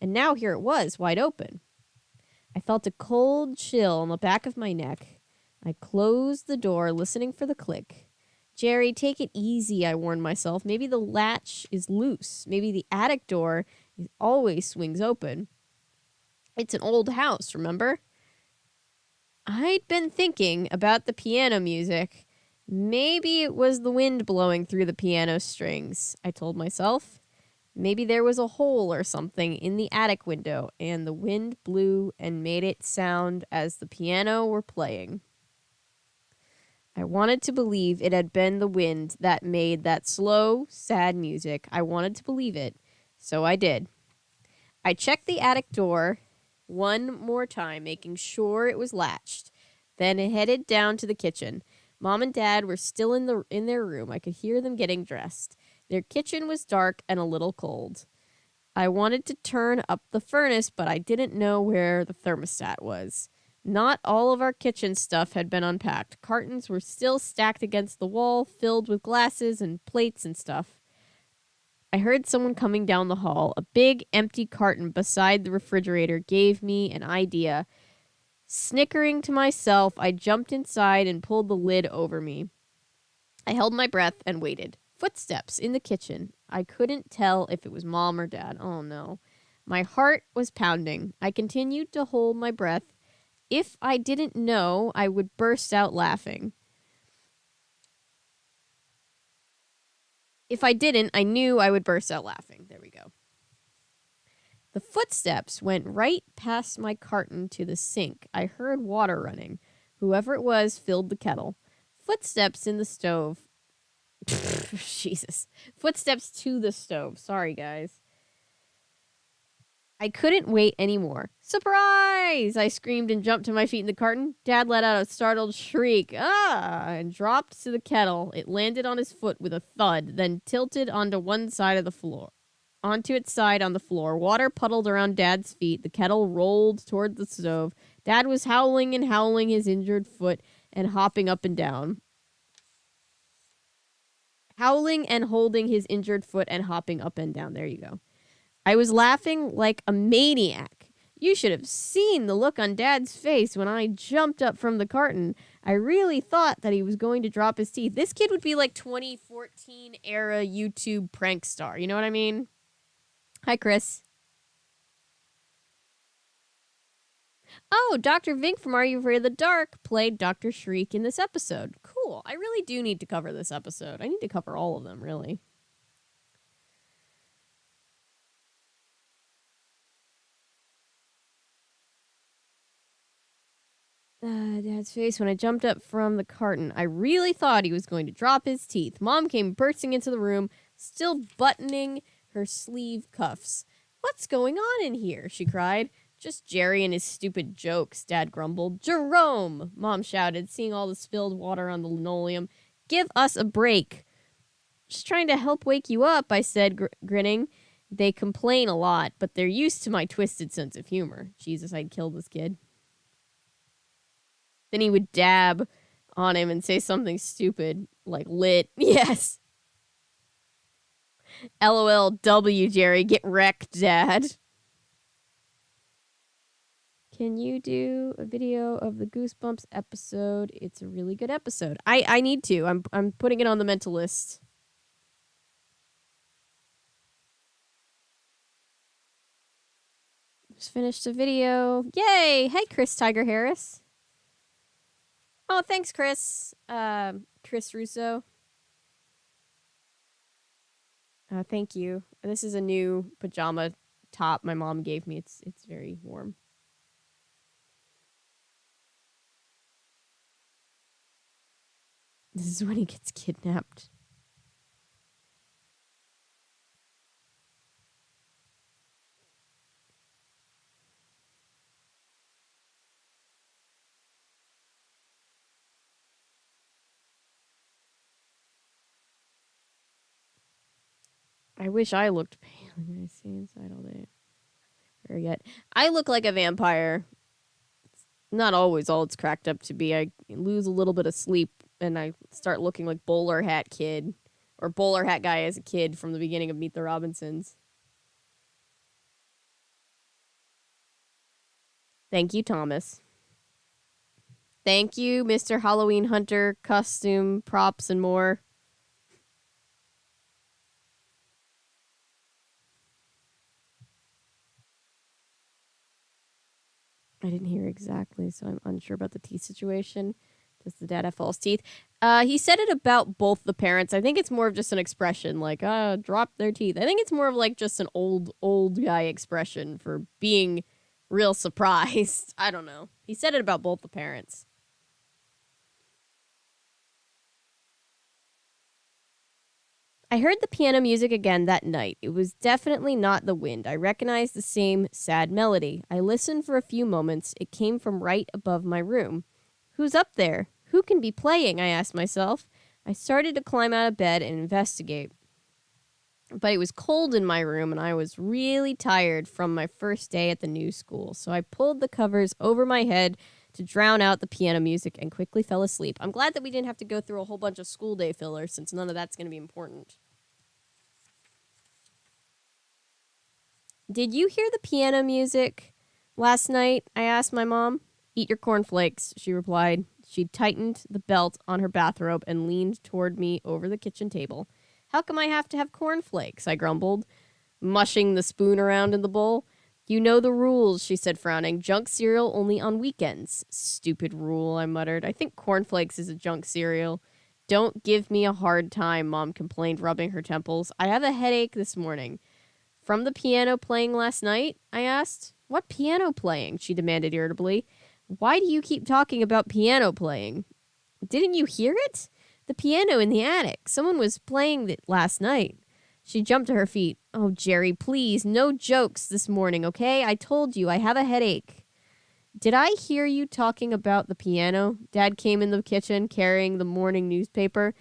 and now here it was, wide open. I felt a cold chill on the back of my neck. I closed the door, listening for the click. Jerry, take it easy, I warned myself. Maybe the latch is loose. Maybe the attic door always swings open. It's an old house, remember? I'd been thinking about the piano music. Maybe it was the wind blowing through the piano strings, I told myself. Maybe there was a hole or something in the attic window, and the wind blew and made it sound as the piano were playing. I wanted to believe it had been the wind that made that slow, sad music. I wanted to believe it, so I did. I checked the attic door one more time, making sure it was latched. Then I headed down to the kitchen. Mom and Dad were still in their room. I could hear them getting dressed. Their kitchen was dark and a little cold. I wanted to turn up the furnace, but I didn't know where the thermostat was. Not all of our kitchen stuff had been unpacked. Cartons were still stacked against the wall, filled with glasses and plates and stuff. I heard someone coming down the hall. A big, empty carton beside the refrigerator gave me an idea. Snickering to myself, I jumped inside and pulled the lid over me. I held my breath and waited. Footsteps in the kitchen. I couldn't tell if it was Mom or Dad. Oh no. My heart was pounding. I continued to hold my breath. If I didn't know, I would burst out laughing. If I didn't, I knew I would burst out laughing. There we go. The footsteps went right past my carton to the sink. I heard water running. Whoever it was filled the kettle. Footsteps in the stove. Jesus. Footsteps to the stove. Sorry, guys. I couldn't wait anymore. Surprise! I screamed and jumped to my feet in the carton. Dad let out a startled shriek. Ah! And dropped to the kettle. It landed on his foot with a thud, then tilted onto one side of the floor. Onto its side on the floor. Water puddled around Dad's feet. The kettle rolled toward the stove. Dad was howling and howling his injured foot and hopping up and down. Howling and holding his injured foot and hopping up and down. There you go. I was laughing like a maniac. You should have seen the look on Dad's face when I jumped up from the carton. I really thought that he was going to drop his teeth. This kid would be like 2014 era YouTube prank star. You know what I mean? Hi, Chris. Oh, Dr. Vink from Are You Afraid of the Dark played Dr. Shreek in this episode. Cool. I really do need to cover this episode. I need to cover all of them, really. Dad's face when I jumped up from the carton. I really thought he was going to drop his teeth. Mom came bursting into the room, still buttoning her sleeve cuffs. What's going on in here? She cried. Just Jerry and his stupid jokes, Dad grumbled. Jerome! Mom shouted, seeing all the spilled water on the linoleum. Give us a break. Just trying to help wake you up, I said, grinning. They complain a lot, but they're used to my twisted sense of humor. Jesus, I'd kill this kid. Then he would dab on him and say something stupid, like lit. Yes. LOLW, Jerry. Get wrecked, Dad. Can you do a video of the Goosebumps episode? It's a really good episode. I need to. I'm putting it on the mental list. Just finished a video. Yay! Hey, Chris Tiger Harris. Oh, thanks, Chris. Chris Russo. Thank you. This is a new pajama top my mom gave me. It's very warm. This is when he gets kidnapped. I wish I looked pale. I stay inside all day. Or yet, I look like a vampire. It's not always all it's cracked up to be. I lose a little bit of sleep and I start looking like bowler hat kid or bowler hat guy as a kid from the beginning of Meet the Robinsons. Thank you, Thomas. Thank you, Mr. Halloween Hunter, costume, props, and more. I didn't hear exactly, so I'm unsure about the teeth situation. Does the dad have false teeth? He said it about both the parents. I think it's more of just an expression, like, drop their teeth. I think it's more of like just an old guy expression for being real surprised. I don't know. He said it about both the parents. I heard the piano music again that night. It was definitely not the wind. I recognized the same sad melody. I listened for a few moments. It came from right above my room. Who's up there? Who can be playing? I asked myself. I started to climb out of bed and investigate. But it was cold in my room and I was really tired from my first day at the new school. So I pulled the covers over my head to drown out the piano music and quickly fell asleep. I'm glad that we didn't have to go through a whole bunch of school day filler since none of that's going to be important. Did you hear the piano music last night? I asked my mom. Eat your cornflakes, she replied. She tightened the belt on her bathrobe and leaned toward me over the kitchen table. How come I have to have cornflakes? I grumbled, mushing the spoon around in the bowl. You know the rules, she said, frowning. Junk cereal only on weekends. Stupid rule, I muttered. I think cornflakes is a junk cereal. Don't give me a hard time, Mom complained, rubbing her temples. I have a headache this morning. From the piano playing last night? I asked. What piano playing? She demanded irritably. Why do you keep talking about piano playing? Didn't you hear it? The piano in the attic. Someone was playing it last night. She jumped to her feet. Oh, Jerry, please, no jokes this morning, okay? I told you, I have a headache. Did I hear you talking about the piano? Dad came in the kitchen carrying the morning newspaper.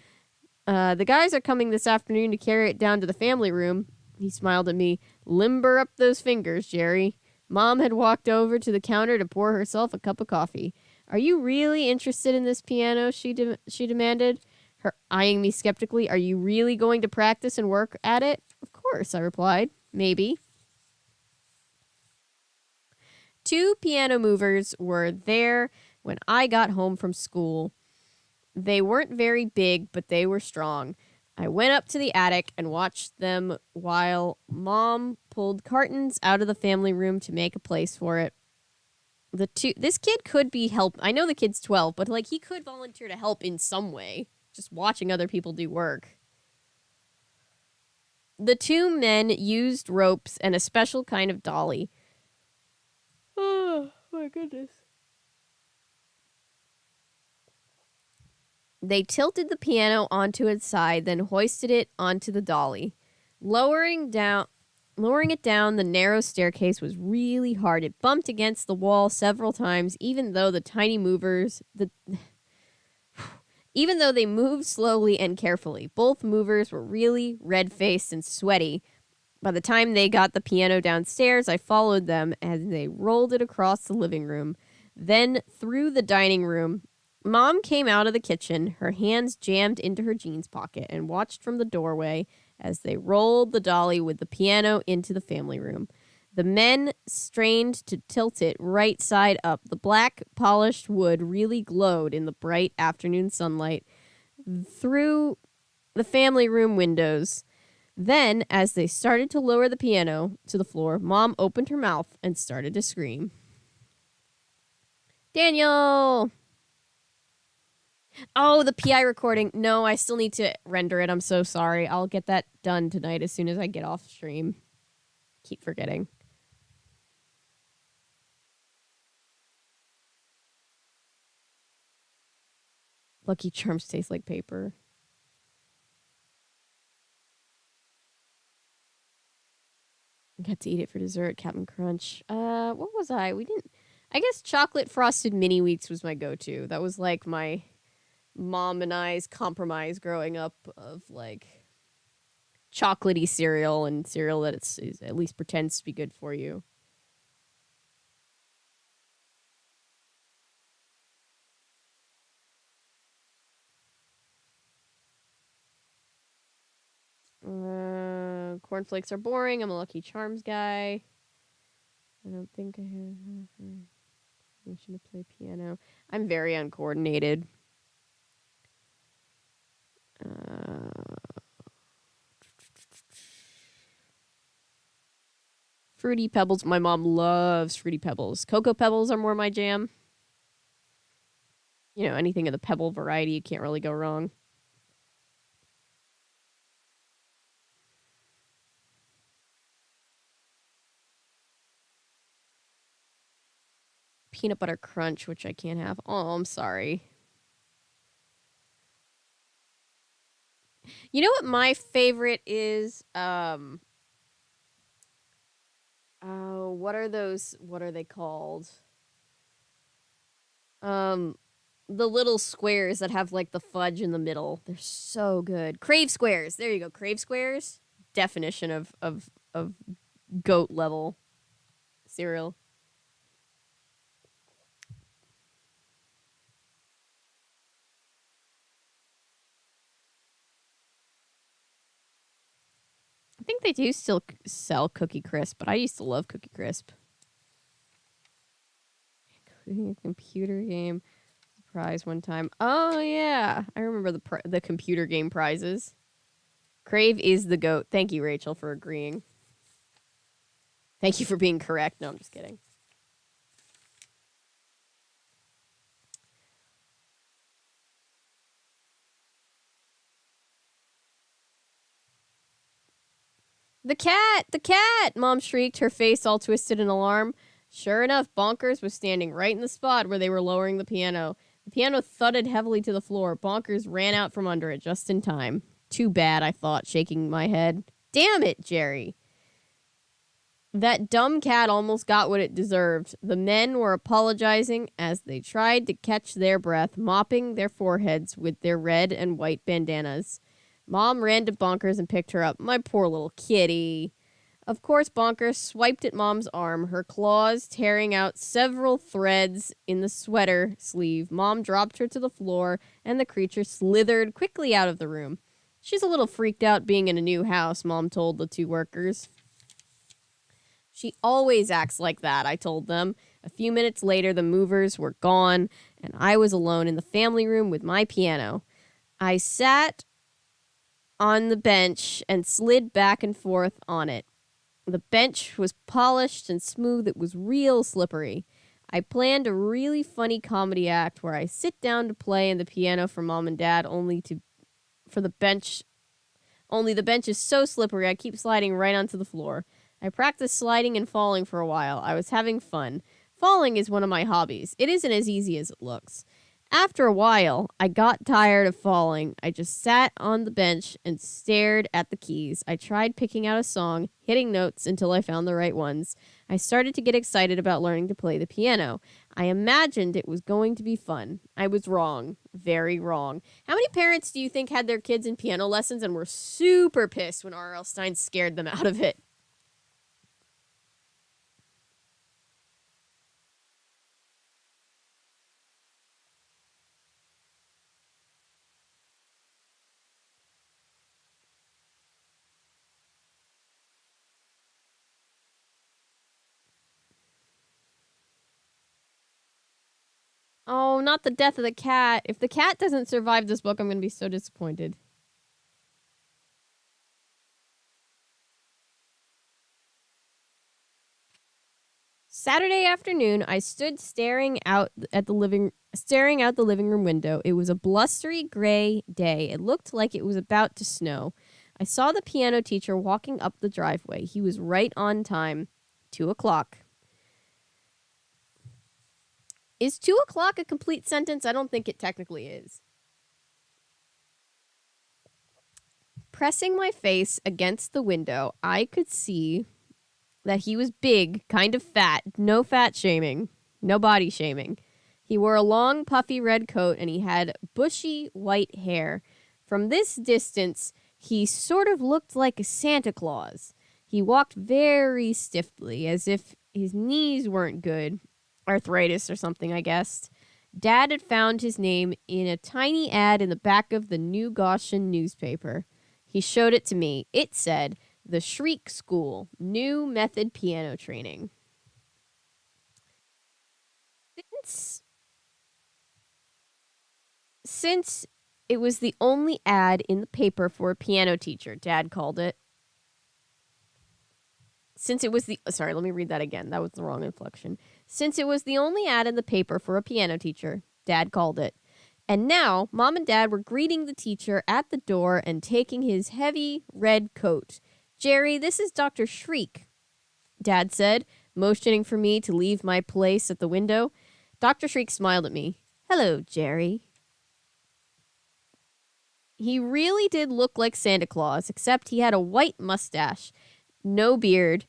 The guys are coming this afternoon to carry it down to the family room. He smiled at me. Limber up those fingers, Jerry. Mom had walked over to the counter to pour herself a cup of coffee. Are you really interested in this piano? She demanded, her eyeing me skeptically. Are you really going to practice and work at it? Of course, I replied. Maybe. 2 piano movers were there when I got home from school. They weren't very big, but they were strong. I went up to the attic and watched them while Mom pulled cartons out of the family room to make a place for it. This kid could be help. I know the kid's 12, but like he could volunteer to help in some way. Just watching other people do work. The 2 men used ropes and a special kind of dolly. Oh, my goodness. They tilted the piano onto its side, then hoisted it onto the dolly. Lowering it down the narrow staircase was really hard. It bumped against the wall several times, even though they moved slowly and carefully. Both movers were really red-faced and sweaty. By the time they got the piano downstairs, I followed them as they rolled it across the living room, then through the dining room. Mom came out of the kitchen, her hands jammed into her jeans pocket, and watched from the doorway as they rolled the dolly with the piano into the family room. The men strained to tilt it right side up. The black, polished wood really glowed in the bright afternoon sunlight through the family room windows. Then, as they started to lower the piano to the floor, Mom opened her mouth and started to scream. Daniel! Oh, the PI recording. No, I still need to render it. I'm so sorry. I'll get that done tonight as soon as I get off stream. Keep forgetting. Lucky Charms taste like paper. I got to eat it for dessert. Captain Crunch. What was I? I guess chocolate frosted mini wheats was my go-to. That was like my mom and I's compromise growing up of like chocolatey cereal and cereal that is at least pretends to be good for you. Cornflakes are boring. I'm a Lucky Charms guy. I don't think I have permission to play piano. I'm very uncoordinated. Fruity Pebbles. My mom loves Fruity Pebbles. Cocoa Pebbles are more my jam. You know, anything of the pebble variety, you can't really go wrong. Peanut Butter Crunch, which I can't have. Oh, I'm sorry. You know what my favorite is? Oh, what are those? What are they called? The little squares that have like the fudge in the middle. They're so good. Crave squares. There you go. Crave squares. Definition of goat level cereal. I think they do still sell Cookie Crisp, but I used to love Cookie Crisp. a computer game prize one time. Oh, yeah. I remember the computer game prizes. Crave is the goat. Thank you, Rachel, for agreeing. Thank you for being correct. No, I'm just kidding. The cat! The cat! Mom shrieked, her face all twisted in alarm. Sure enough, Bonkers was standing right in the spot where they were lowering the piano. The piano thudded heavily to the floor. Bonkers ran out from under it just in time. Too bad, I thought, shaking my head. Damn it, Jerry. That dumb cat almost got what it deserved. The men were apologizing as they tried to catch their breath, mopping their foreheads with their red and white bandanas. Mom ran to Bonkers and picked her up. My poor little kitty. Of course, Bonkers swiped at Mom's arm, her claws tearing out several threads in the sweater sleeve. Mom dropped her to the floor, and the creature slithered quickly out of the room. She's a little freaked out being in a new house, Mom told the two workers. She always acts like that, I told them. A few minutes later, the movers were gone, and I was alone in the family room with my piano. I sat on the bench and slid back and forth on it. The bench was polished and smooth. It was real slippery. I planned a really funny comedy act where I sit down to play in the piano for Mom and Dad only the bench is so slippery I keep sliding right onto the floor. I practiced sliding and falling for a while. I was having fun. Falling is one of my hobbies. It isn't as easy as it looks. After a while, I got tired of falling. I just sat on the bench and stared at the keys. I tried picking out a song, hitting notes until I found the right ones. I started to get excited about learning to play the piano. I imagined it was going to be fun. I was wrong. Very wrong. How many parents do you think had their kids in piano lessons and were super pissed when R.L. Stine scared them out of it? Oh, not the death of the cat. If the cat doesn't survive this book, I'm going to be so disappointed. Saturday afternoon, I stood staring out the living room window. It was a blustery gray day. It looked like it was about to snow. I saw the piano teacher walking up the driveway. He was right on time. 2:00. Is 2:00 a complete sentence? I don't think it technically is. Pressing my face against the window, I could see that he was big, kind of fat, no fat shaming, no body shaming. He wore a long, puffy red coat and he had bushy white hair. From this distance, he sort of looked like a Santa Claus. He walked very stiffly, as if his knees weren't good. Arthritis or something, I guessed. Dad had found his name in a tiny ad in the back of the New Goshen newspaper. He showed it to me. It said, "The Shreek School, New Method Piano Training." Since it was the only ad in the paper for a piano teacher, Dad called it. Sorry, let me read that again. That was the wrong inflection. Since it was the only ad in the paper for a piano teacher, Dad called it. And now, Mom and Dad were greeting the teacher at the door and taking his heavy red coat. "Jerry, this is Dr. Shreek," Dad said, motioning for me to leave my place at the window. Dr. Shreek smiled at me. "Hello, Jerry." He really did look like Santa Claus, except he had a white mustache, no beard.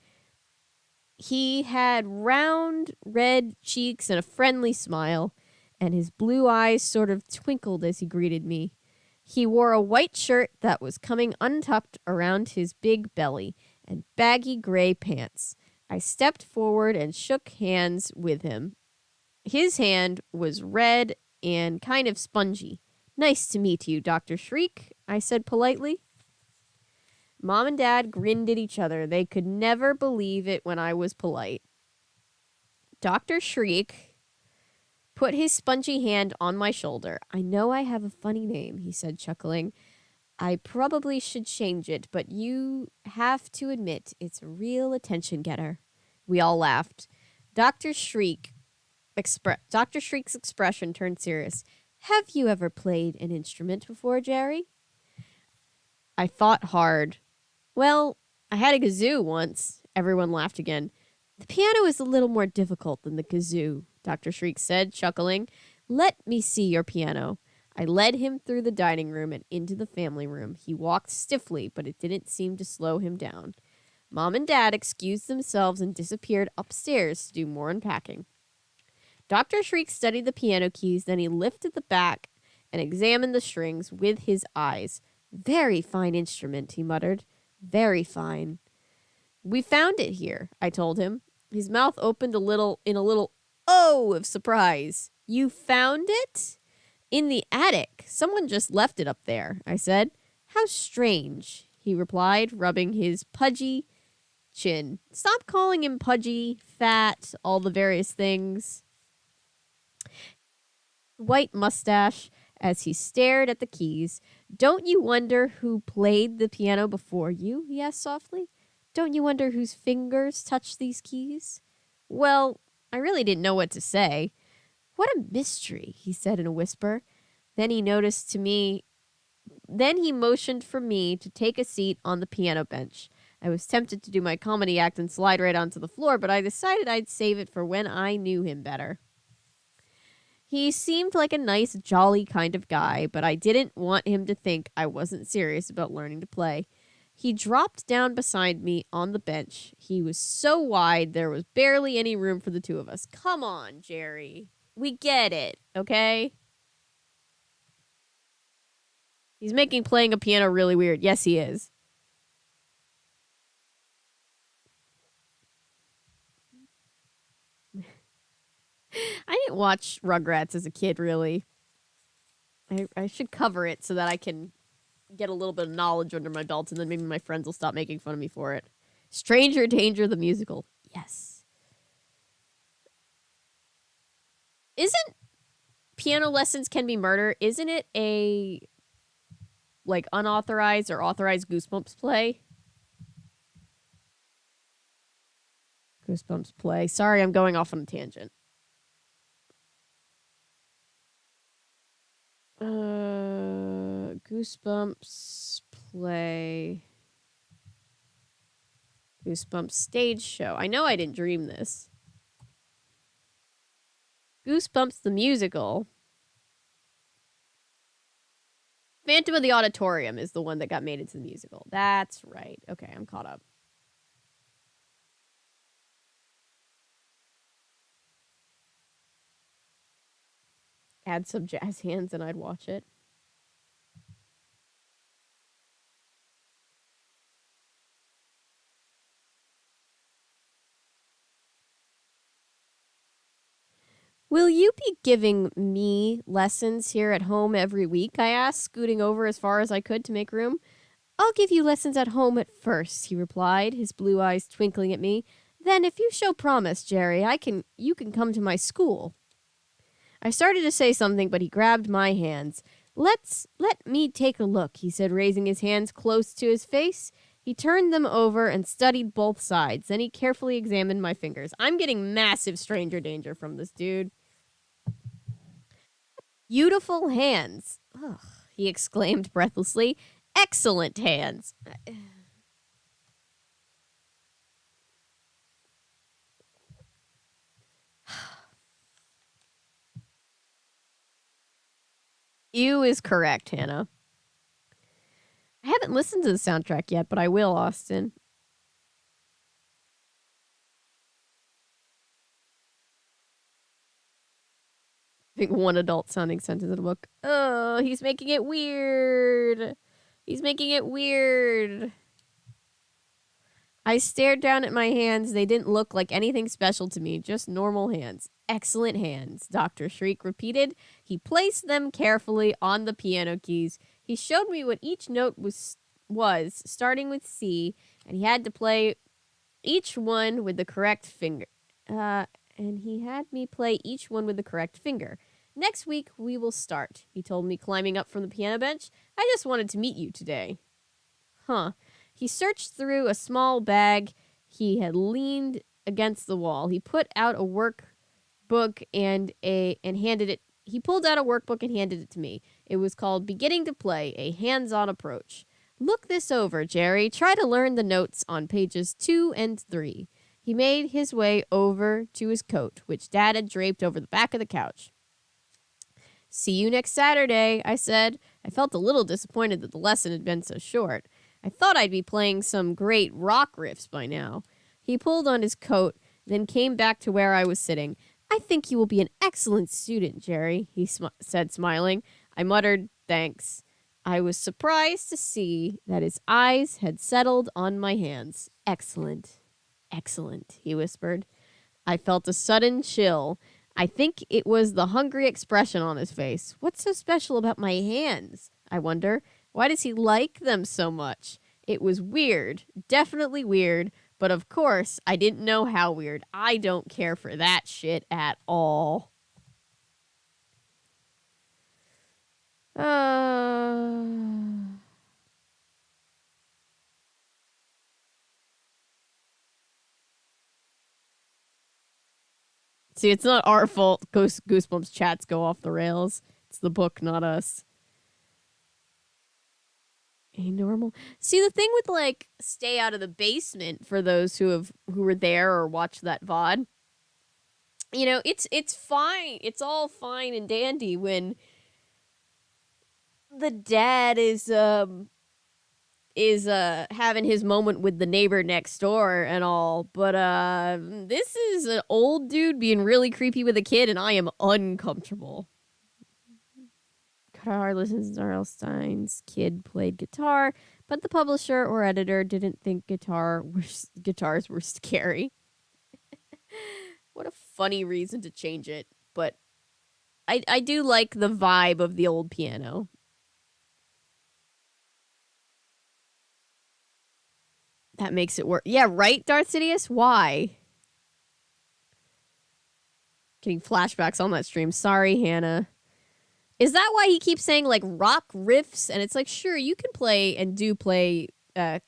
He had round, red cheeks and a friendly smile, and his blue eyes sort of twinkled as he greeted me. He wore a white shirt that was coming untucked around his big belly, and baggy gray pants. I stepped forward and shook hands with him. His hand was red and kind of spongy. "Nice to meet you, Dr. Shreek," I said politely. Mom and Dad grinned at each other. They could never believe it when I was polite. Dr. Shreek put his spongy hand on my shoulder. I know I have a funny name, he said, chuckling. I probably should change it, but you have to admit it's a real attention getter. We all laughed. Dr. Shriek's expression turned serious. Have you ever played an instrument before, Jerry? I thought hard. Well, I had a kazoo once. Everyone laughed again. The piano is a little more difficult than the kazoo, Dr. Shriek said, chuckling. Let me see your piano. I led him through the dining room and into the family room. He walked stiffly, but it didn't seem to slow him down. Mom and Dad excused themselves and disappeared upstairs to do more unpacking. Dr. Shriek studied the piano keys, then he lifted the back and examined the strings with his eyes. Very fine instrument, he muttered. Very fine. We found it here, I told him. His mouth opened in a little oh of surprise. You found it? In the attic. Someone just left it up there, I said. How strange, he replied, rubbing his pudgy chin. Stop calling him pudgy, fat, all the various things. White mustache as he stared at the keys. Don't you wonder who played the piano before you? He asked softly. Don't you wonder whose fingers touched these keys? Well, I really didn't know what to say. What a mystery, he said in a whisper. Then he motioned for me to take a seat on the piano bench. I was tempted to do my comedy act and slide right onto the floor, but I decided I'd save it for when I knew him better. He seemed like a nice, jolly kind of guy, but I didn't want him to think I wasn't serious about learning to play. He dropped down beside me on the bench. He was so wide, there was barely any room for the two of us. Come on, Jerry. We get it, okay? He's making playing a piano really weird. Yes, he is. I didn't watch Rugrats as a kid, really. I should cover it so that I can get a little bit of knowledge under my belt, and then maybe my friends will stop making fun of me for it. Stranger Danger, the musical. Yes. Isn't Piano Lessons Can Be Murder, isn't it a, like, unauthorized or authorized Goosebumps play? Goosebumps play. Sorry, I'm going off on a tangent. Goosebumps play. Goosebumps stage show. I know I didn't dream this. Goosebumps the musical. Phantom of the Auditorium is the one that got made into the musical. That's right. Okay, I'm caught up. Add some jazz hands and I'd watch it. Will you be giving me lessons here at home every week? I asked, scooting over as far as I could to make room. I'll give you lessons at home at first, he replied, his blue eyes twinkling at me. Then, if you show promise, Jerry, you can come to my school. I started to say something, but he grabbed my hands. Let me take a look, he said, raising his hands close to his face. He turned them over and studied both sides. Then he carefully examined my fingers. I'm getting massive stranger danger from this dude. Beautiful hands. Ugh, he exclaimed breathlessly. Excellent hands. You is correct, Hannah. I haven't listened to the soundtrack yet, but I will, Austin. I think one adult sounding sentence in the book. Oh, he's making it weird. He's making it weird. I stared down at my hands. They didn't look like anything special to me, just normal hands. Excellent hands, Dr. Shriek repeated. He placed them carefully on the piano keys. He showed me what each note was, starting with C, and he had to play each one with the correct finger. and he had me play each one with the correct finger. Next week, we will start, he told me, climbing up from the piano bench. I just wanted to meet you today. Huh. He searched through a small bag he had leaned against the wall. He put out a workbook and handed it. He pulled out a workbook and handed it to me. It was called Beginning to Play, a hands-on approach. Look this over, Jerry. Try to learn the notes on pages 2 and 3. He made his way over to his coat, which Dad had draped over the back of the couch. See you next Saturday, I said. I felt a little disappointed that the lesson had been so short. I thought I'd be playing some great rock riffs by now. He pulled on his coat, then came back to where I was sitting. I think you will be an excellent student, Jerry, he said, smiling. I muttered, thanks. I was surprised to see that his eyes had settled on my hands. Excellent. Excellent, he whispered. I felt a sudden chill. I think it was the hungry expression on his face. What's so special about my hands? I wonder. Why does he like them so much? It was weird. Definitely weird. But of course, I didn't know how weird. I don't care for that shit at all. See, it's not our fault Goosebumps chats go off the rails. It's the book, not us. A normal. See, the thing with like stay out of the basement for those who were there or watched that VOD. You know, it's fine. It's all fine and dandy when the dad is having his moment with the neighbor next door and all, but this is an old dude being really creepy with a kid, and I am uncomfortable. Guitar listens to R.L. Stein's kid played guitar, but the publisher or editor didn't think guitars were scary. What a funny reason to change it, but I do like the vibe of the old piano. That makes it work. Yeah, right, Darth Sidious? Why? Getting flashbacks on that stream. Sorry, Hannah. Is that why he keeps saying, like, rock riffs? And it's like, sure, you can play and do play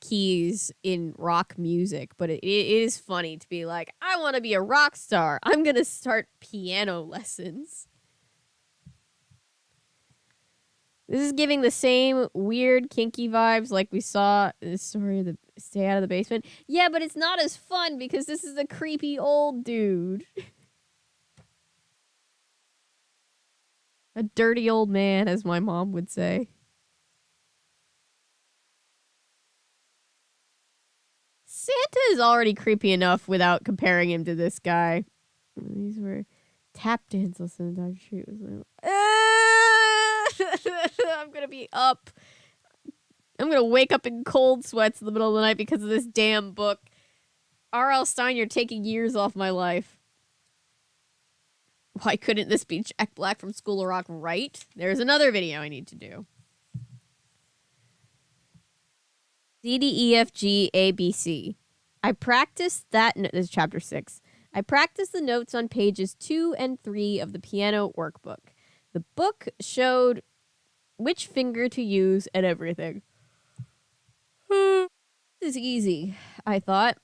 keys in rock music, but it is funny to be like, I want to be a rock star. I'm going to start piano lessons. This is giving the same weird, kinky vibes like we saw in the story of the Stay Out of the Basement. Yeah, but it's not as fun because this is a creepy old dude. A dirty old man, as my mom would say. Santa is already creepy enough without comparing him to this guy. These were tap dance lessons. Dr. Shreek was like, I'm gonna be up. I'm gonna wake up in cold sweats in the middle of the night because of this damn book. R.L. Stine, you're taking years off my life. Why couldn't this be Jack Black from School of Rock, right? There's another video I need to do. D, D, E, F, G, A, B, C. I practiced that. This is chapter 6. I practiced the notes on pages 2 and 3 of the piano workbook. The book showed which finger to use and everything. This is easy, I thought.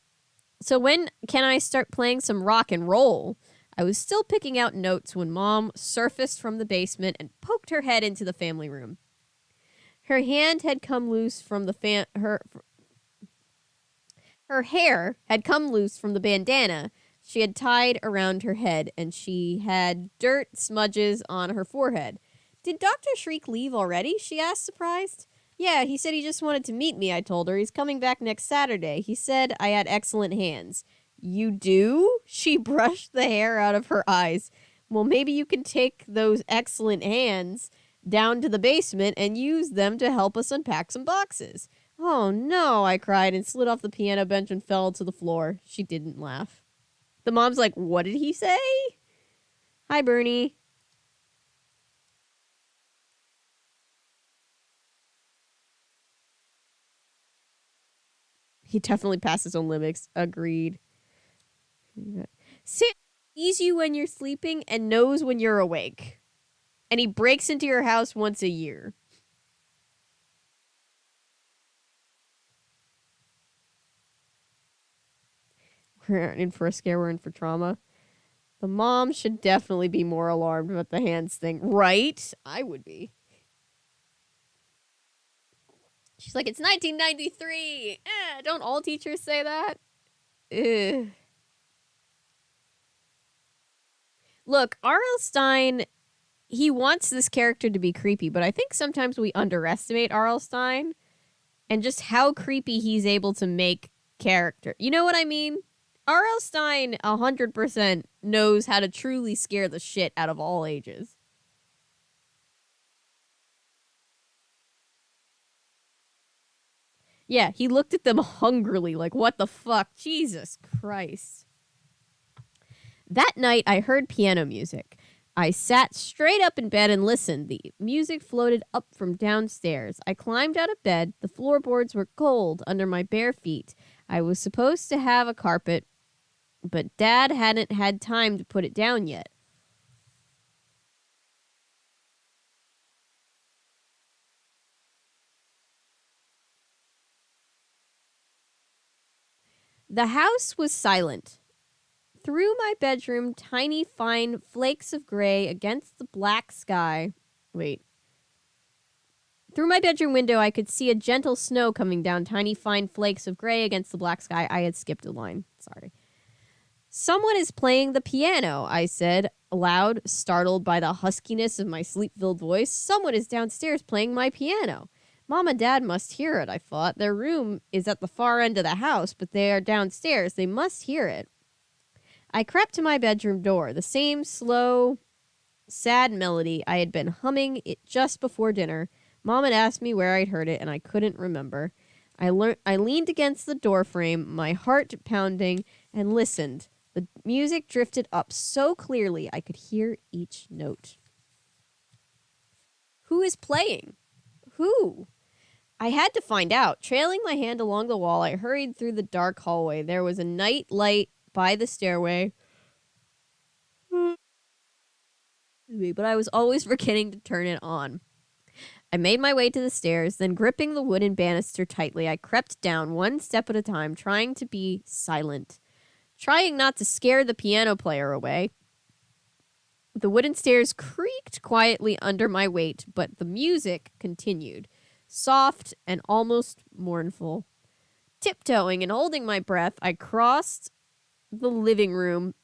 So when can I start playing some rock and roll? I was still picking out notes when Mom surfaced from the basement and poked her head into the family room. Her hand had come loose from the her hair had come loose from the bandana she had tied around her head, and she had dirt smudges on her forehead. Did Dr. Shreek leave already? She asked, surprised. Yeah, he said he just wanted to meet me, I told her. He's coming back next Saturday. He said I had excellent hands. You do? She brushed the hair out of her eyes. Well, maybe you can take those excellent hands down to the basement and use them to help us unpack some boxes. Oh, no, I cried and slid off the piano bench and fell to the floor. She didn't laugh. The mom's like, what did he say? Hi, Bernie. He definitely passed his own limits. Agreed. See, sees you when you're sleeping and knows when you're awake. And he breaks into your house once a year. We're in for a scare, we're in for trauma. The mom should definitely be more alarmed about the hands thing. Right? I would be. She's like, it's 1993. Don't all teachers say that? Ugh. Look, R.L. Stine, he wants this character to be creepy, but I think sometimes we underestimate R.L. Stine and just how creepy he's able to make character. You know what I mean? R.L. Stine 100% knows how to truly scare the shit out of all ages. Yeah, he looked at them hungrily, like, what the fuck? Jesus Christ. That night, I heard piano music. I sat straight up in bed and listened. The music floated up from downstairs. I climbed out of bed. The floorboards were cold under my bare feet. I was supposed to have a carpet, but Dad hadn't had time to put it down yet. The house was silent. Through my bedroom, tiny fine flakes of gray against the black sky. Wait. Through my bedroom window, I could see a gentle snow coming down, tiny fine flakes of gray against the black sky. I had skipped a line. Sorry. Someone is playing the piano, I said, aloud, startled by the huskiness of my sleep-filled voice. Someone is downstairs playing my piano. Mom and Dad must hear it, I thought. Their room is at the far end of the house, but they are downstairs. They must hear it. I crept to my bedroom door, the same slow, sad melody I had been humming it just before dinner. Mom had asked me where I'd heard it, and I couldn't remember. I leaned against the doorframe, my heart pounding, and listened. The music drifted up so clearly I could hear each note. Who is playing? Who? I had to find out. Trailing my hand along the wall, I hurried through the dark hallway. There was a night light by the stairway, but I was always forgetting to turn it on. I made my way to the stairs, then gripping the wooden banister tightly, I crept down one step at a time, trying to be silent, trying not to scare the piano player away. The wooden stairs creaked quietly under my weight, but the music continued, soft and almost mournful. Tiptoeing and holding my breath, I crossed the living room,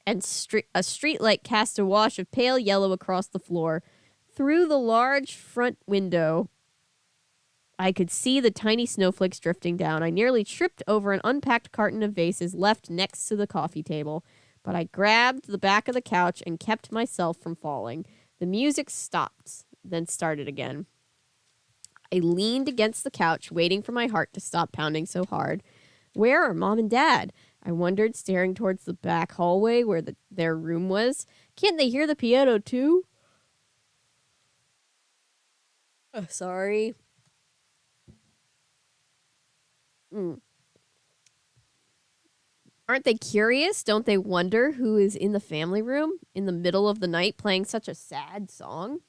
and a streetlight cast a wash of pale yellow across the floor. Through the large front window, I could see the tiny snowflakes drifting down. I nearly tripped over an unpacked carton of vases left next to the coffee table, but I grabbed the back of the couch and kept myself from falling. The music stopped, then started again. I leaned against the couch, waiting for my heart to stop pounding so hard. Where are Mom and Dad? I wondered, staring towards the back hallway where their room was. Can't they hear the piano too? Sorry. Aren't they curious? Don't they wonder who is in the family room in the middle of the night playing such a sad song?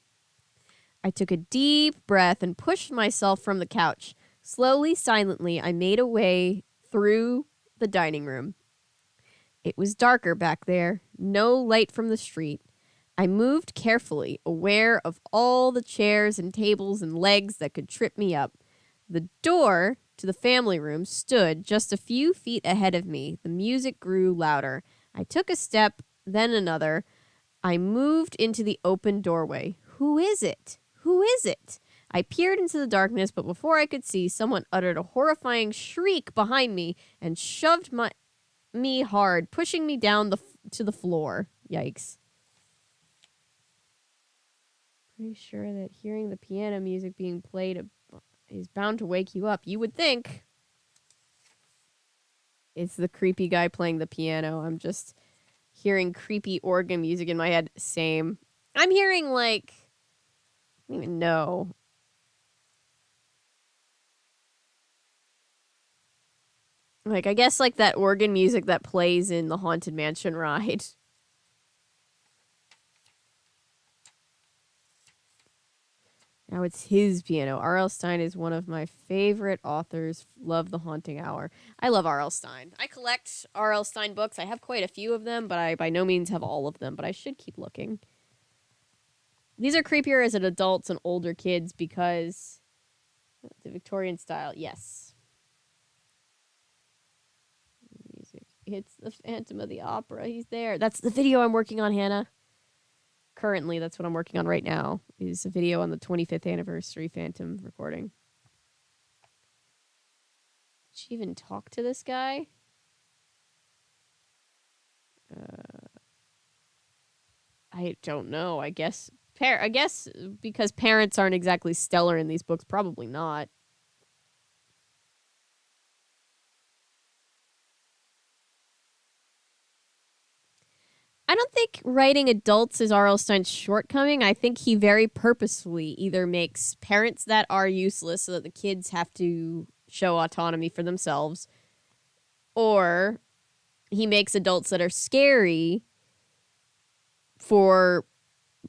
I took a deep breath and pushed myself from the couch. Slowly, silently, I made a way through the dining room. It was darker back there, no light from the street. I moved carefully, aware of all the chairs and tables and legs that could trip me up. The door to the family room stood just a few feet ahead of me. The music grew louder. I took a step, then another. I moved into the open doorway. Who is it? Who is it? I peered into the darkness, but before I could see, someone uttered a horrifying shriek behind me and shoved me hard, pushing me down to the floor. Yikes. Pretty sure that hearing the piano music being played is bound to wake you up. You would think. It's the creepy guy playing the piano. I'm just hearing creepy organ music in my head. Same. I'm hearing like, I don't even know. Like, I guess like that organ music that plays in the Haunted Mansion ride. Now it's his piano. R.L. Stine is one of my favorite authors. Love The Haunting Hour. I love R.L. Stine. I collect R.L. Stine books. I have quite a few of them, but I by no means have all of them, but I should keep looking. These are creepier as an adults and older kids because the Victorian style, yes. Music. It's the Phantom of the Opera. He's there. That's the video I'm working on, Hannah. Currently, that's what I'm working on right now, is a video on the 25th anniversary Phantom recording. Did she even talk to this guy? I don't know. I guess because parents aren't exactly stellar in these books, probably not. I don't think writing adults is R.L. Stine's shortcoming. I think he very purposefully either makes parents that are useless so that the kids have to show autonomy for themselves, or he makes adults that are scary for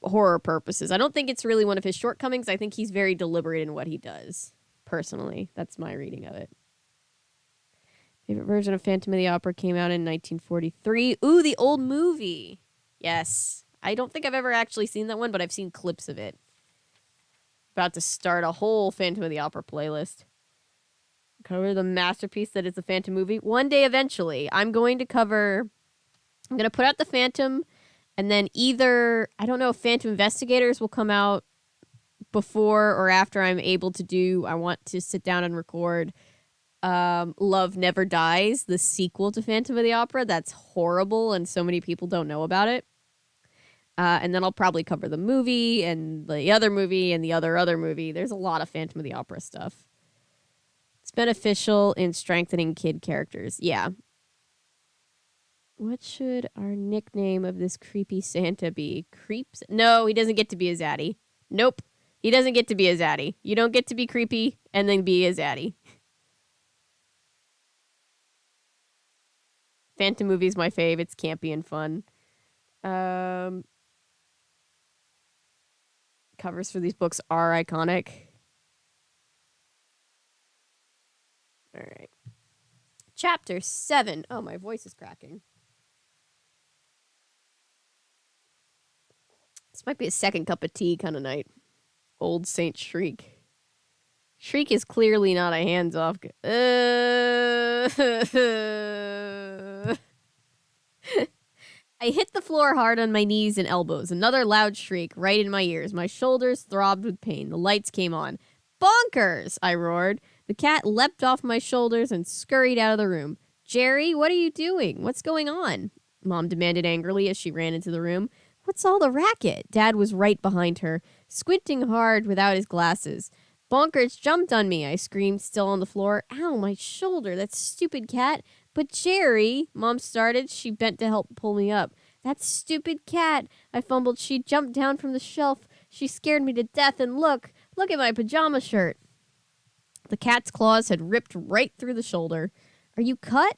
horror purposes. I don't think it's really one of his shortcomings. I think he's very deliberate in what he does, personally. That's my reading of it. Favorite version of Phantom of the Opera came out in 1943. Ooh, the old movie. Yes. I don't think I've ever actually seen that one, but I've seen clips of it. About to start a whole Phantom of the Opera playlist. Cover the masterpiece that is the Phantom movie. One day, eventually, I'm going to put out the Phantom, and then either, I don't know if Phantom Investigators will come out before or after I'm able to do, I want to sit down and record Love Never Dies, the sequel to Phantom of the Opera. That's horrible, and so many people don't know about it. And then I'll probably cover the movie and the other movie and the other movie. There's a lot of Phantom of the Opera stuff. It's beneficial in strengthening kid characters. Yeah. What should our nickname of this creepy Santa be? Creeps? No, he doesn't get to be a zaddy. Nope. He doesn't get to be a zaddy. You don't get to be creepy and then be a zaddy. Phantom movie's my fave. It's campy and fun. Covers for these books are iconic. All right. Chapter 7. Oh, my voice is cracking. This might be a second cup of tea kind of night. Old Saint Shreek. Shreek is clearly not a hands-off. I hit the floor hard on my knees and elbows. Another loud shriek right in my ears. My shoulders throbbed with pain. The lights came on. Bonkers! I roared. The cat leapt off my shoulders and scurried out of the room. Jerry, what are you doing? What's going on? Mom demanded angrily as she ran into the room. What's all the racket? Dad was right behind her, squinting hard without his glasses. Bonkers jumped on me, I screamed, still on the floor. Ow, my shoulder, that stupid cat. But Jerry, Mom started. She bent to help pull me up. That stupid cat, I fumbled. She jumped down from the shelf. She scared me to death, and look at my pajama shirt. The cat's claws had ripped right through the shoulder. Are you cut?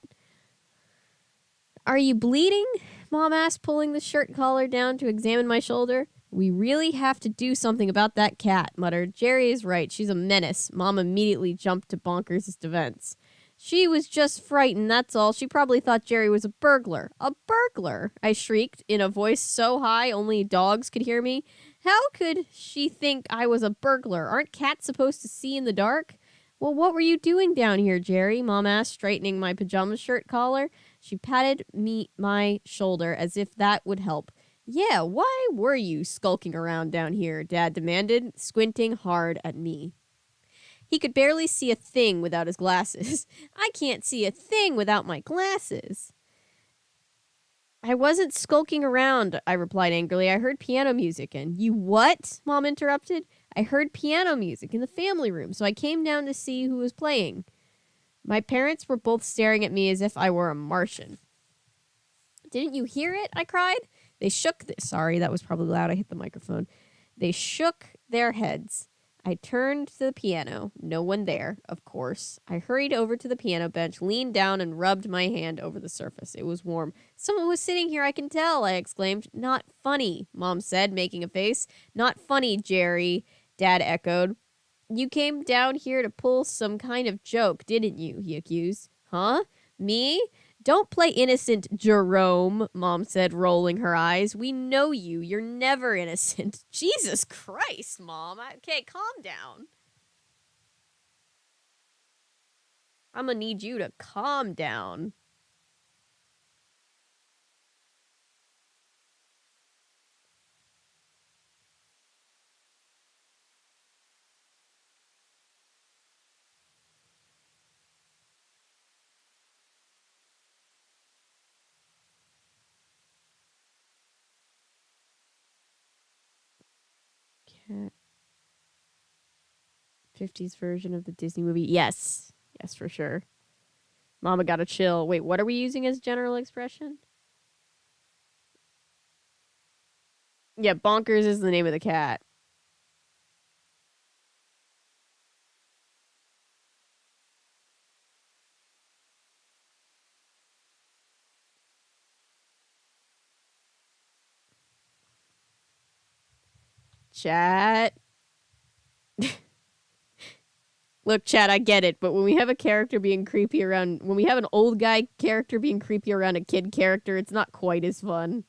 Are you bleeding? Mom asked, pulling the shirt collar down to examine my shoulder. We really have to do something about that cat, muttered. Jerry is right. She's a menace. Mom immediately jumped to Bonkers' defense. She was just frightened, that's all. She probably thought Jerry was a burglar. A burglar? I shrieked in a voice so high only dogs could hear me. How could she think I was a burglar? Aren't cats supposed to see in the dark? Well, what were you doing down here, Jerry? Mom asked, straightening my pajama shirt collar. She patted my shoulder as if that would help. Yeah, why were you skulking around down here? Dad demanded, squinting hard at me. He could barely see a thing without his glasses. I can't see a thing without my glasses. I wasn't skulking around, I replied angrily. I heard piano music and... You what? Mom interrupted. I heard piano music in the family room, so I came down to see who was playing. My parents were both staring at me as if I were a Martian. Didn't you hear it? I cried. They shook... Sorry, that was probably loud. I hit the microphone. They shook their heads. I turned to the piano. No one there, of course. I hurried over to the piano bench, leaned down, and rubbed my hand over the surface. It was warm. Someone was sitting here, I can tell, I exclaimed. Not funny, Mom said, making a face. Not funny, Jerry. Dad echoed. You came down here to pull some kind of joke, didn't you? He accused. Huh? Me? Don't play innocent, Jerome, Mom said, rolling her eyes. We know you. You're never innocent. Jesus Christ, Mom. Okay, calm down. I'm gonna need you to calm down. Cat. 50s version of the Disney movie. Yes. Yes, for sure. Mama gotta chill. Wait, what are we using as general expression? Yeah, Bonkers is the name of the cat. Chat. Look, Chad, I get it, but when we have a character being creepy around, when we have an old guy character being creepy around a kid character, it's not quite as fun.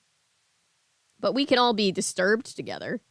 But we can all be disturbed together.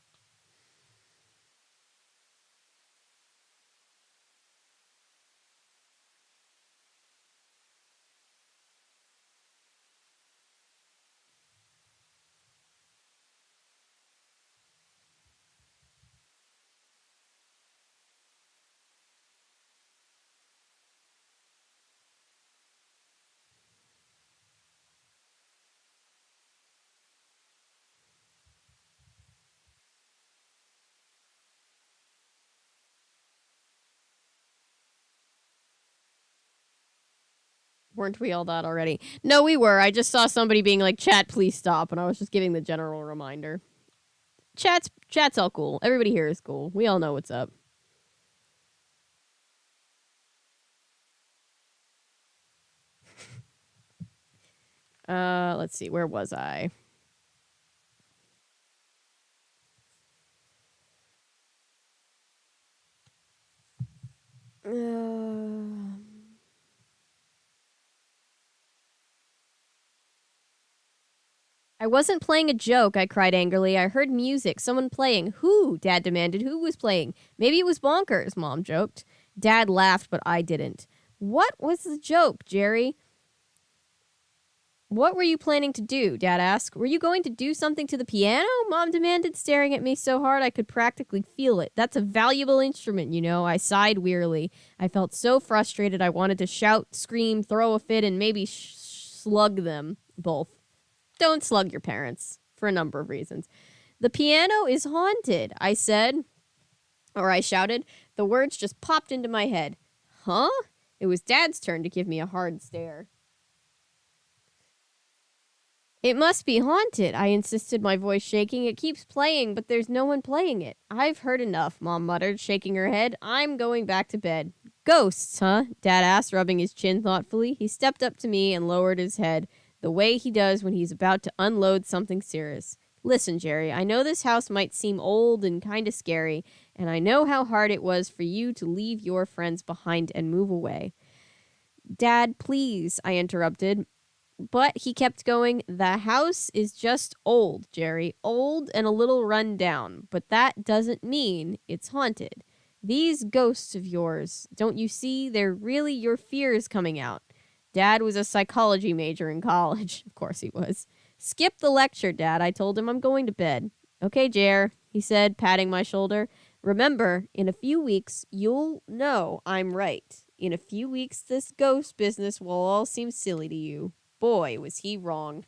Weren't we all that already? No, we were. I just saw somebody being like, chat, please stop. And I was just giving the general reminder. Chat's all cool. Everybody here is cool. We all know what's up. Let's see. Where was I? I wasn't playing a joke, I cried angrily. I heard music, someone playing. Who? Dad demanded. Who was playing? Maybe it was Bonkers, Mom joked. Dad laughed, but I didn't. What was the joke, Jerry? What were you planning to do? Dad asked. Were you going to do something to the piano? Mom demanded, staring at me so hard I could practically feel it. That's a valuable instrument, you know. I sighed wearily. I felt so frustrated I wanted to shout, scream, throw a fit, and maybe slug them both. Don't slug your parents, for a number of reasons. The piano is haunted, I said. Or I shouted. The words just popped into my head. Huh? It was Dad's turn to give me a hard stare. It must be haunted, I insisted, my voice shaking. It keeps playing, but there's no one playing it. I've heard enough, Mom muttered, shaking her head. I'm going back to bed. Ghosts, huh? Dad asked, rubbing his chin thoughtfully. He stepped up to me and lowered his head, the way he does when he's about to unload something serious. Listen, Jerry, I know this house might seem old and kind of scary, and I know how hard it was for you to leave your friends behind and move away. Dad, please, I interrupted. But he kept going, the house is just old, Jerry. Old and a little run down. But that doesn't mean it's haunted. These ghosts of yours, don't you see? They're really your fears coming out. Dad was a psychology major in college. Of course he was. Skip the lecture, Dad, I told him. I'm going to bed. Okay, Jer, he said, patting my shoulder. Remember, in a few weeks, you'll know I'm right. In a few weeks, this ghost business will all seem silly to you. Boy, was he wrong.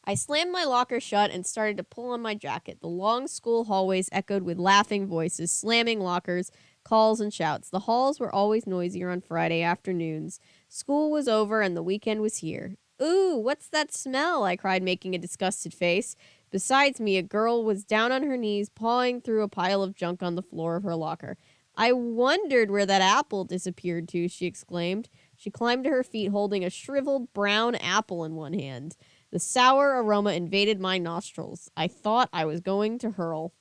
I slammed my locker shut and started to pull on my jacket. The long school hallways echoed with laughing voices, slamming lockers, calls, and shouts. The halls were always noisier on Friday afternoons. School was over and the weekend was here. Ooh, what's that smell? I cried, making a disgusted face. Besides me, a girl was down on her knees, pawing through a pile of junk on the floor of her locker. I wondered where that apple disappeared to, she exclaimed. She climbed to her feet, holding a shriveled brown apple in one hand. The sour aroma invaded my nostrils. I thought I was going to hurl.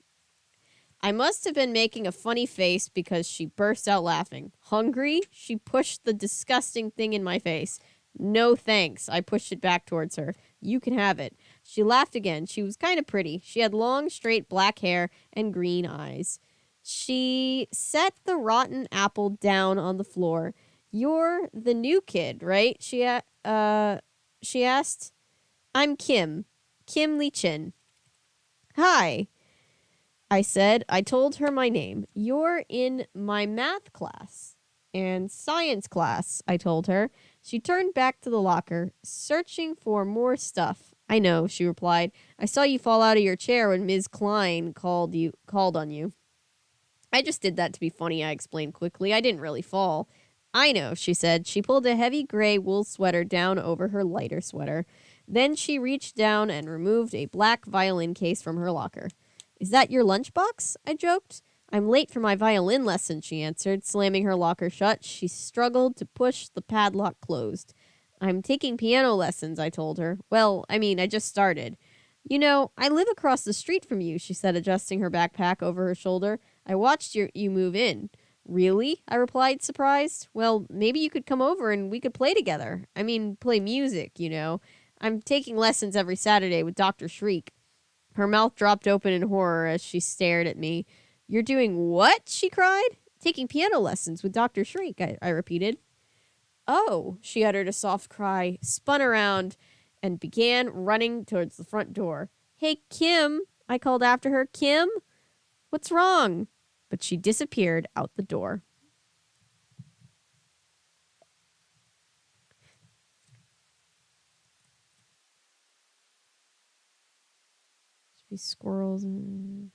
I must have been making a funny face because she burst out laughing. Hungry? She pushed the disgusting thing in my face. No thanks. I pushed it back towards her. You can have it. She laughed again. She was kind of pretty. She had long, straight black hair and green eyes. She set the rotten apple down on the floor. You're the new kid, right? She asked. I'm Kim. Kim Lee Chin. Hi, I said. I told her my name. You're in my math class and science class, I told her. She turned back to the locker, searching for more stuff. I know, she replied. I saw you fall out of your chair when Ms. Klein called on you. I just did that to be funny, I explained quickly. I didn't really fall. I know, she said. She pulled a heavy gray wool sweater down over her lighter sweater. Then she reached down and removed a black violin case from her locker. Is that your lunchbox? I joked. I'm late for my violin lesson, she answered, slamming her locker shut. She struggled to push the padlock closed. I'm taking piano lessons, I told her. Well, I just started. You know, I live across the street from you, she said, adjusting her backpack over her shoulder. I watched you move in. Really? I replied, surprised. Well, maybe you could come over and we could play together. Play music, you know. I'm taking lessons every Saturday with Dr. Shreek. Her mouth dropped open in horror as she stared at me. You're doing what? She cried. Taking piano lessons with Dr. Shreek, I repeated. Oh, she uttered a soft cry, spun around, and began running towards the front door. Hey, Kim, I called after her. Kim? What's wrong? But she disappeared out the door. Should be squirrels and...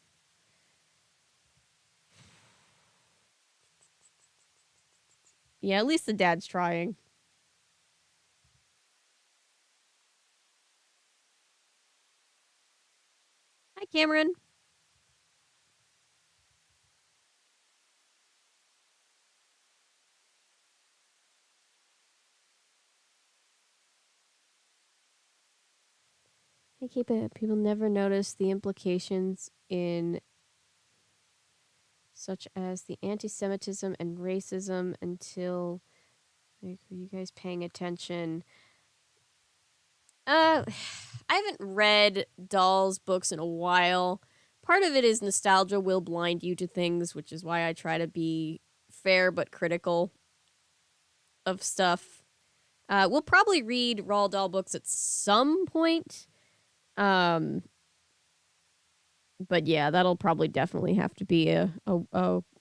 Yeah, at least the dad's trying. Hi, Cameron. I keep it. People never notice the implications in such as the anti-Semitism and racism until, like, are you guys paying attention? I haven't read Dahl's books in a while. Part of it is nostalgia will blind you to things, which is why I try to be fair but critical of stuff. We'll probably read Roald Dahl books at some point. But yeah, that'll probably definitely have to be a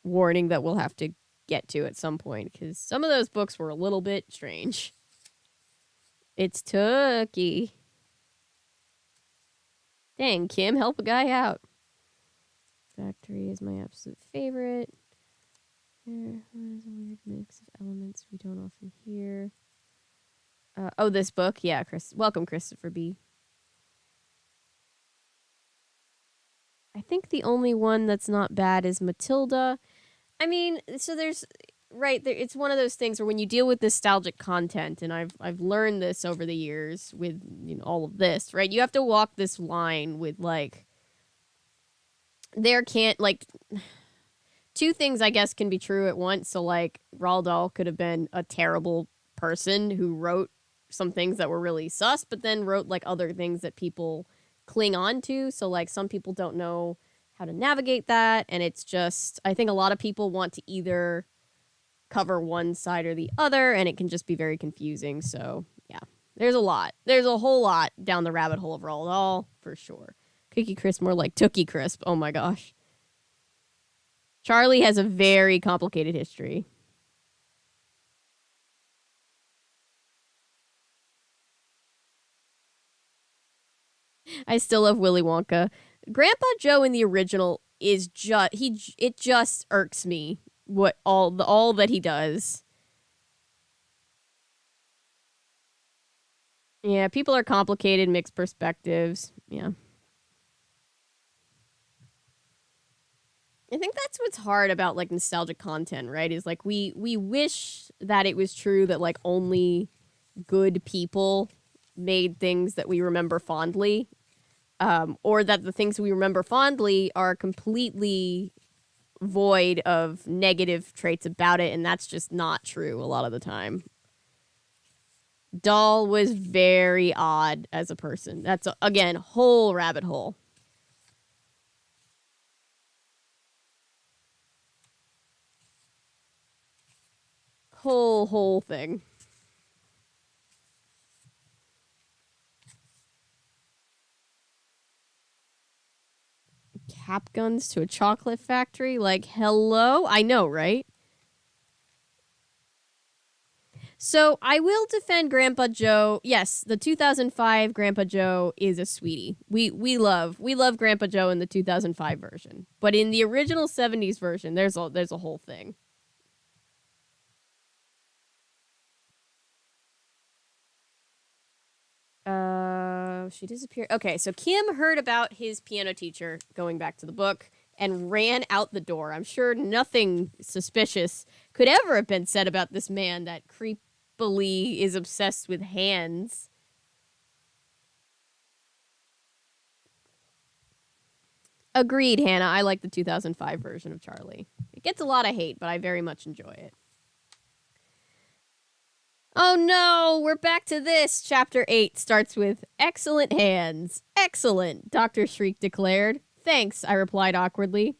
warning that we'll have to get to at some point, because some of those books were a little bit strange. It's Tookie. Dang, Kim, help a guy out. Factory is my absolute favorite. There was a weird mix of elements we don't often hear. This book? Yeah, Chris. Welcome, Christopher B. I think the only one that's not bad is Matilda. So there's right there. It's one of those things where when you deal with nostalgic content, and I've learned this over the years with all of this, right? You have to walk this line with there can't two things I guess can be true at once. So Roald Dahl could have been a terrible person who wrote some things that were really sus, but then wrote other things that people cling on to. So some people don't know how to navigate that, and it's just I think a lot of people want to either cover one side or the other, and it can just be very confusing. So yeah, there's a whole lot down the rabbit hole of Roald Dahl for sure. Cookie Crisp, more like Tookie Crisp. Oh my gosh. Charlie has a very complicated history. I still love Willy Wonka. Grandpa Joe in the original is it just irks me what all that he does. Yeah, people are complicated, mixed perspectives. Yeah. I think that's what's hard about nostalgic content, right? Is we wish that it was true that only good people made things that we remember fondly. or that the things we remember fondly are completely void of negative traits about it, and that's just not true a lot of the time. Doll was very odd as a person. That's, again, whole rabbit hole. Whole thing. Cap guns to a chocolate factory? Like, hello? I know, right? So I will defend Grandpa Joe. Yes, the 2005 Grandpa Joe is a sweetie. We love Grandpa Joe in the 2005 version, but in the original 70s version, there's a whole thing. She disappeared. Okay, so Kim heard about his piano teacher, going back to the book, and ran out the door. I'm sure nothing suspicious could ever have been said about this man that creepily is obsessed with hands. Agreed, Hannah. I like the 2005 version of Charlie. It gets a lot of hate, but I very much enjoy it. Oh no, we're back to this. Chapter 8 starts with excellent hands. Excellent, Dr. Shreek declared. Thanks, I replied awkwardly.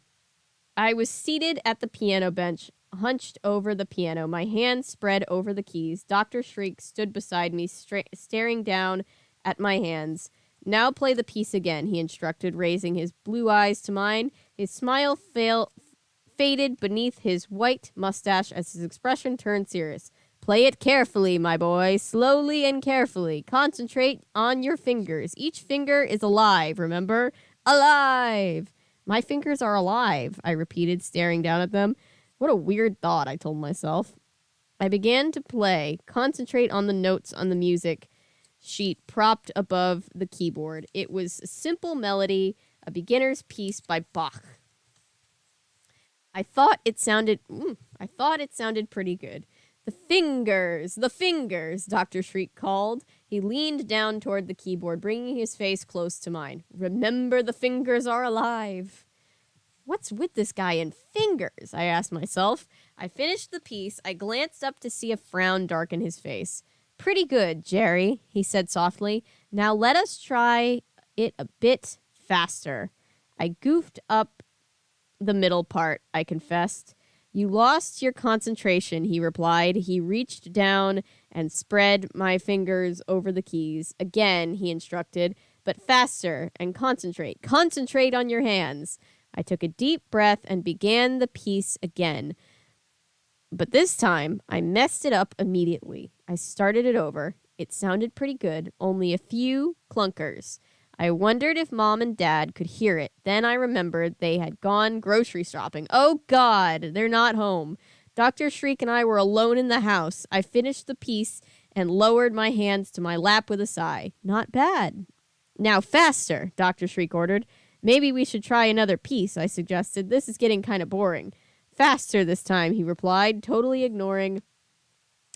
I was seated at the piano bench, hunched over the piano, my hands spread over the keys. Dr. Shreek stood beside me, staring down at my hands. Now play the piece again, he instructed, raising his blue eyes to mine. His smile faded beneath his white mustache as his expression turned serious. Play it carefully, my boy, slowly and carefully. Concentrate on your fingers. Each finger is alive, remember? Alive! My fingers are alive, I repeated, staring down at them. What a weird thought, I told myself. I began to play, concentrate on the notes on the music sheet propped above the keyboard. It was a simple melody, a beginner's piece by Bach. I thought it sounded pretty good. The fingers, Dr. Shriek called. He leaned down toward the keyboard, bringing his face close to mine. Remember, the fingers are alive. What's with this guy and fingers? I asked myself. I finished the piece. I glanced up to see a frown darken his face. Pretty good, Jerry, he said softly. Now let us try it a bit faster. I goofed up the middle part, I confessed. You lost your concentration, he replied. He reached down and spread my fingers over the keys. Again, he instructed, but faster and concentrate. Concentrate on your hands. I took a deep breath and began the piece again. But this time, I messed it up immediately. I started it over. It sounded pretty good, only a few clunkers. I wondered if Mom and Dad could hear it. Then I remembered they had gone grocery shopping. Oh, God, they're not home. Dr. Shriek and I were alone in the house. I finished the piece and lowered my hands to my lap with a sigh. Not bad. Now, faster, Dr. Shriek ordered. Maybe we should try another piece, I suggested. This is getting kind of boring. Faster this time, he replied, totally ignoring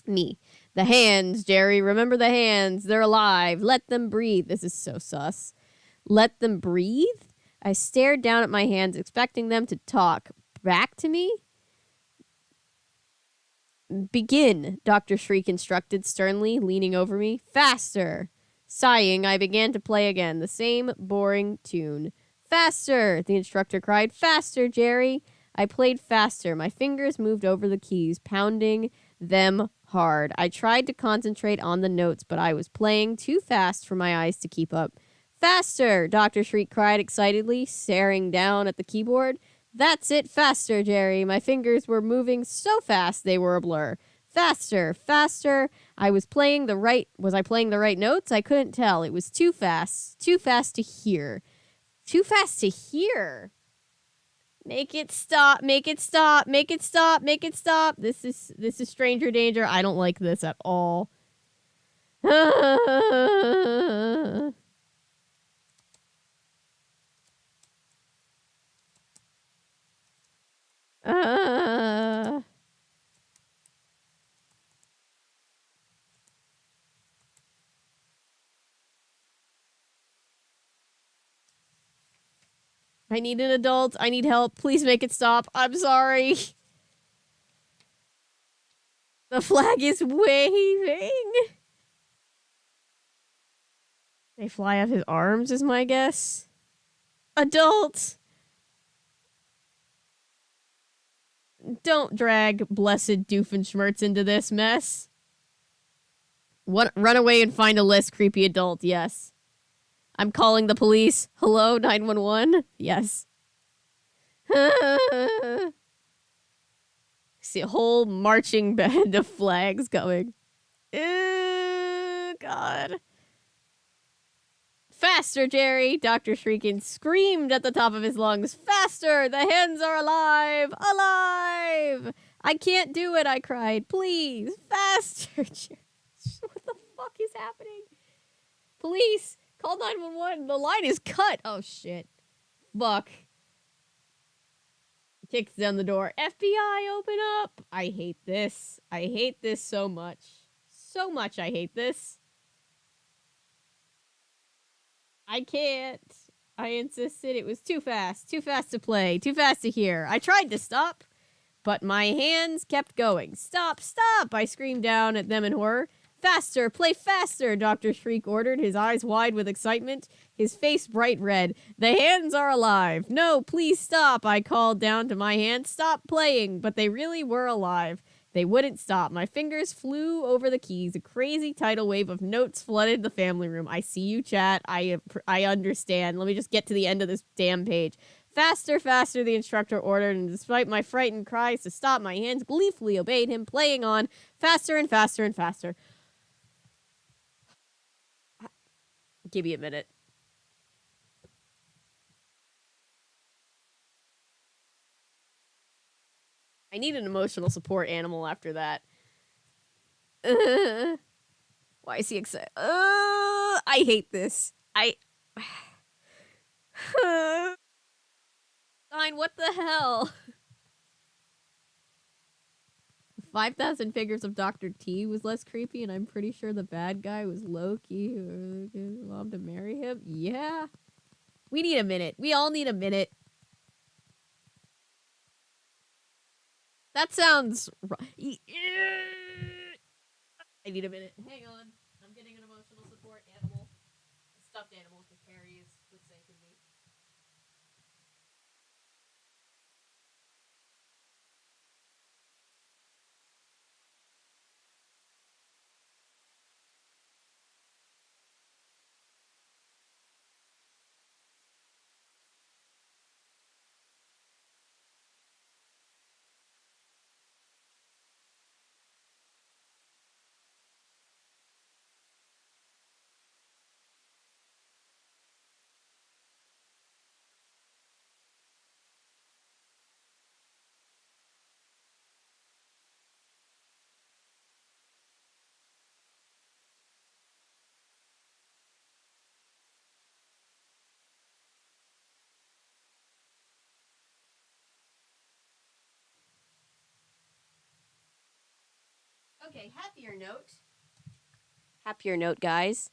me. The hands, Jerry. Remember the hands. They're alive. Let them breathe. This is so sus. Let them breathe? I stared down at my hands, expecting them to talk back to me. Begin, Dr. Shriek instructed sternly, leaning over me. Faster. Sighing, I began to play again, the same boring tune. Faster, the instructor cried. Faster, Jerry. I played faster. My fingers moved over the keys, pounding them hard. I tried to concentrate on the notes, but I was playing too fast for my eyes to keep up. Faster, Dr. Shriek cried excitedly, staring down at the keyboard. That's it, faster, Jerry. My fingers were moving so fast they were a blur. Faster, faster. Was I playing the right notes? I couldn't tell. It was too fast to hear. Too fast to hear. Make it stop, make it stop, make it stop, make it stop. This is stranger danger. I don't like this at all. I need an adult. I need help. Please make it stop. I'm sorry. The flag is waving. They fly off his arms, is my guess. Adult! Don't drag blessed Doofenshmirtz into this mess. What? Run away and find a less creepy adult, yes. I'm calling the police. Hello, 911? Yes. See a whole marching band of flags coming. God. Faster, Jerry! Dr. Shreekin screamed at the top of his lungs. Faster! The hens are alive! Alive! I can't do it, I cried. Please! Faster, Jerry! What the fuck is happening? Police! Call 911! The line is cut! Oh, shit. Fuck. Kicks down the door. FBI, open up! I hate this. I hate this so much. So much I hate this. I can't. I insisted it was too fast to play, too fast to hear. I tried to stop, but my hands kept going. Stop, stop! I screamed down at them in horror. Faster, play faster, Dr. Shreek ordered, his eyes wide with excitement, his face bright red. The hands are alive. No, please stop, I called down to my hands. Stop playing, but they really were alive. They wouldn't stop. My fingers flew over the keys. A crazy tidal wave of notes flooded the family room. I see you, chat. I understand. Let me just get to the end of this damn page. Faster, faster, the instructor ordered, and despite my frightened cries to stop, my hands gleefully obeyed him, playing on faster and faster and faster. Give me a minute. I need an emotional support animal after that. Why is he excited? I hate this. Fine, what the hell? 5,000 Figures of Dr. T was less creepy, and I'm pretty sure the bad guy was Loki, who loved to marry him. Yeah. We need a minute. We all need a minute. That sounds... I need a minute. Hang on. I'm getting an emotional support animal. A stuffed animal, because Carrie is forsaken me. Okay, happier note. Happier note, guys.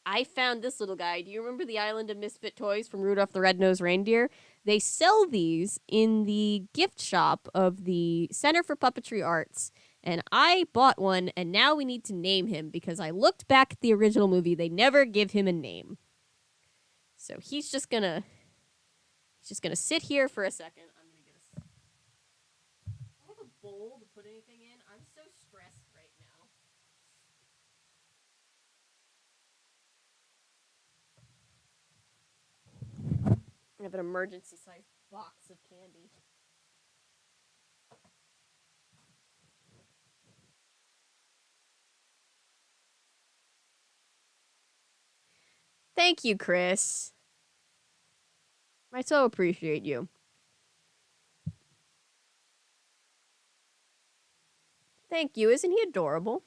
I found this little guy. Do you remember the Island of Misfit Toys from Rudolph the Red-Nosed Reindeer? They sell these in the gift shop of the Center for Puppetry Arts. And I bought one, and now we need to name him because I looked back at the original movie. They never give him a name. So he's just gonna sit here for a second. I'm gonna get a... I have a bowl to put anything in. I'm so stressed right now. I have an emergency-sized box of candy. Thank you, Chris. I so appreciate you. Thank you. Isn't he adorable?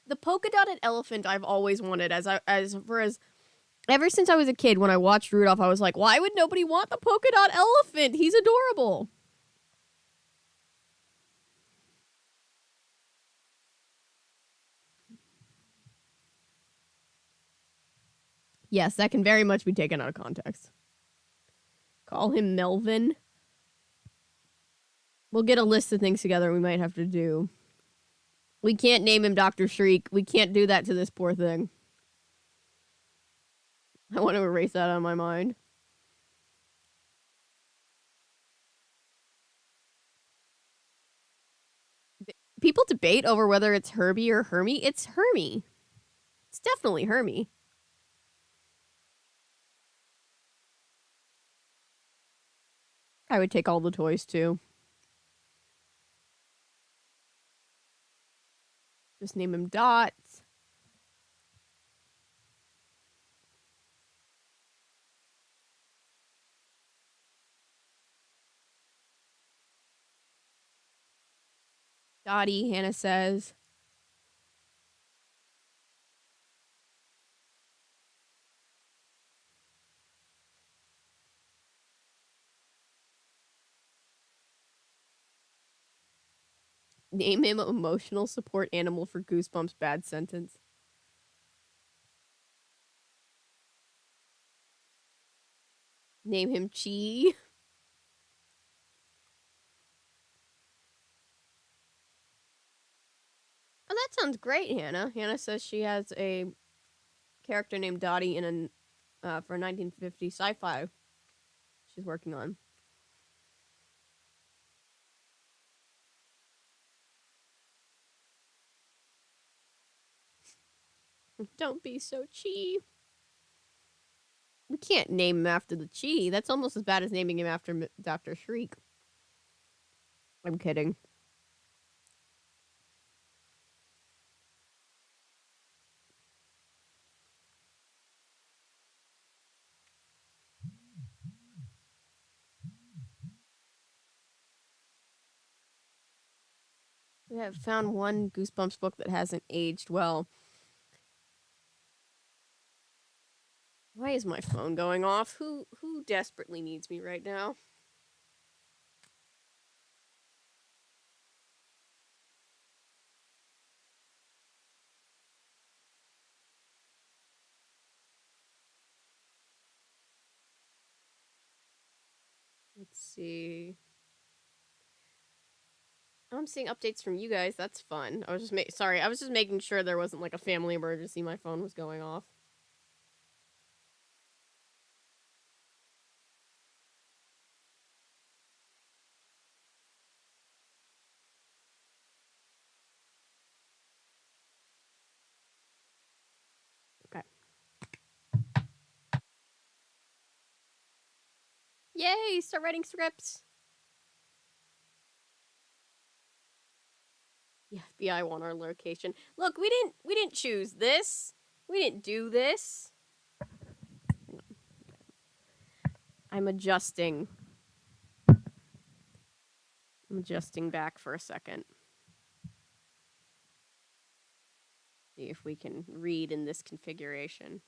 The polka dotted elephant I've always wanted ever since I was a kid. When I watched Rudolph, I was like, why would nobody want the polka dot elephant? He's adorable. Yes, that can very much be taken out of context. Call him Melvin. We'll get a list of things together we might have to do. We can't name him Dr. Shreek. We can't do that to this poor thing. I want to erase that out of my mind. People debate over whether it's Herbie or Hermie. It's Hermie. It's definitely Hermie. I would take all the toys too. Just name him Dots. Dottie, Hannah says. Name him emotional support animal for Goosebumps bad sentence. Name him Chi. Oh, that sounds great, Hannah. Hannah says she has a character named Dottie in for 1950 sci-fi she's working on. Don't be so Chi. We can't name him after the Chi. That's almost as bad as naming him after Dr. Shreek. I'm kidding. We have found one Goosebumps book that hasn't aged well. Why is my phone going off? Who desperately needs me right now? Let's see. I'm seeing updates from you guys. That's fun. I was just making sure there wasn't like a family emergency. My phone was going off. Okay. Yay! Start writing scripts. The FBI want our location. Look, we didn't choose this. We didn't do this. I'm adjusting. I'm adjusting back for a second. See if we can read in this configuration.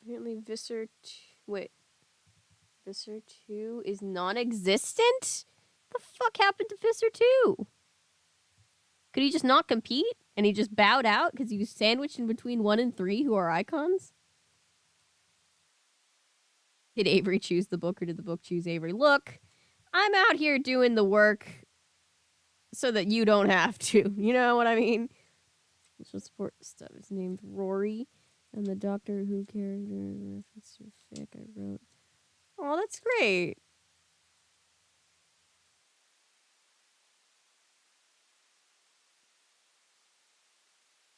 Apparently Visser Visser 2 is non-existent? The fuck happened to Visser 2? Could he just not compete? And he just bowed out because he was sandwiched in between 1 and 3, who are icons? Did Avery choose the book or did the book choose Avery? Look, I'm out here doing the work so that you don't have to. You know what I mean? Social support stuff is named Rory. And the Doctor Who character reference to fic I wrote. Oh, that's great.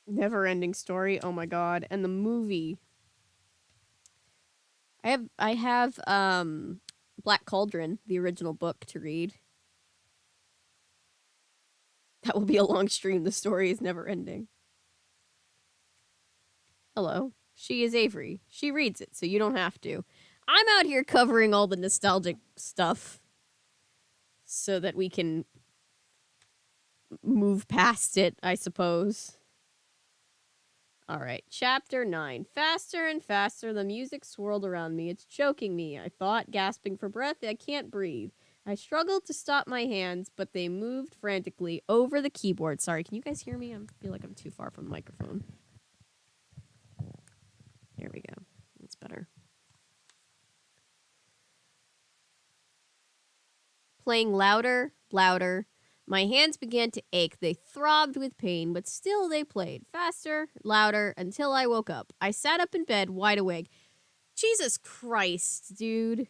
Never ending story. Oh my god. And the movie. I have Black Cauldron, the original book, to read. That will be a long stream. The story is never ending. Hello. She is Avery. She reads it, so you don't have to. I'm out here covering all the nostalgic stuff so that we can move past it, I suppose. All right, chapter 9. Faster and faster, the music swirled around me. It's choking me. I thought, gasping for breath, I can't breathe. I struggled to stop my hands, but they moved frantically over the keyboard. Sorry, can you guys hear me? I feel like I'm too far from the microphone. There we go. That's better. Playing louder, louder. My hands began to ache. They throbbed with pain, but still they played. Faster, louder, until I woke up. I sat up in bed, wide awake. Jesus Christ, dude.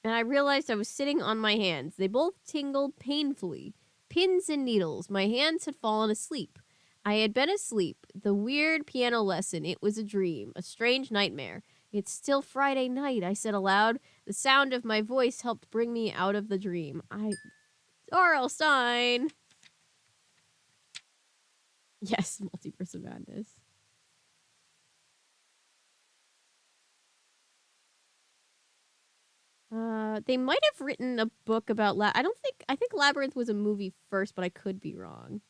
And I realized I was sitting on my hands. They both tingled painfully. Pins and needles. My hands had fallen asleep. I had been asleep. The weird piano lesson. It was a dream. A strange nightmare. It's still Friday night, I said aloud. The sound of my voice helped bring me out of the dream. R.L. Stein. Yes, Multiverse of Madness. They might have written a book about I think Labyrinth was a movie first, but I could be wrong.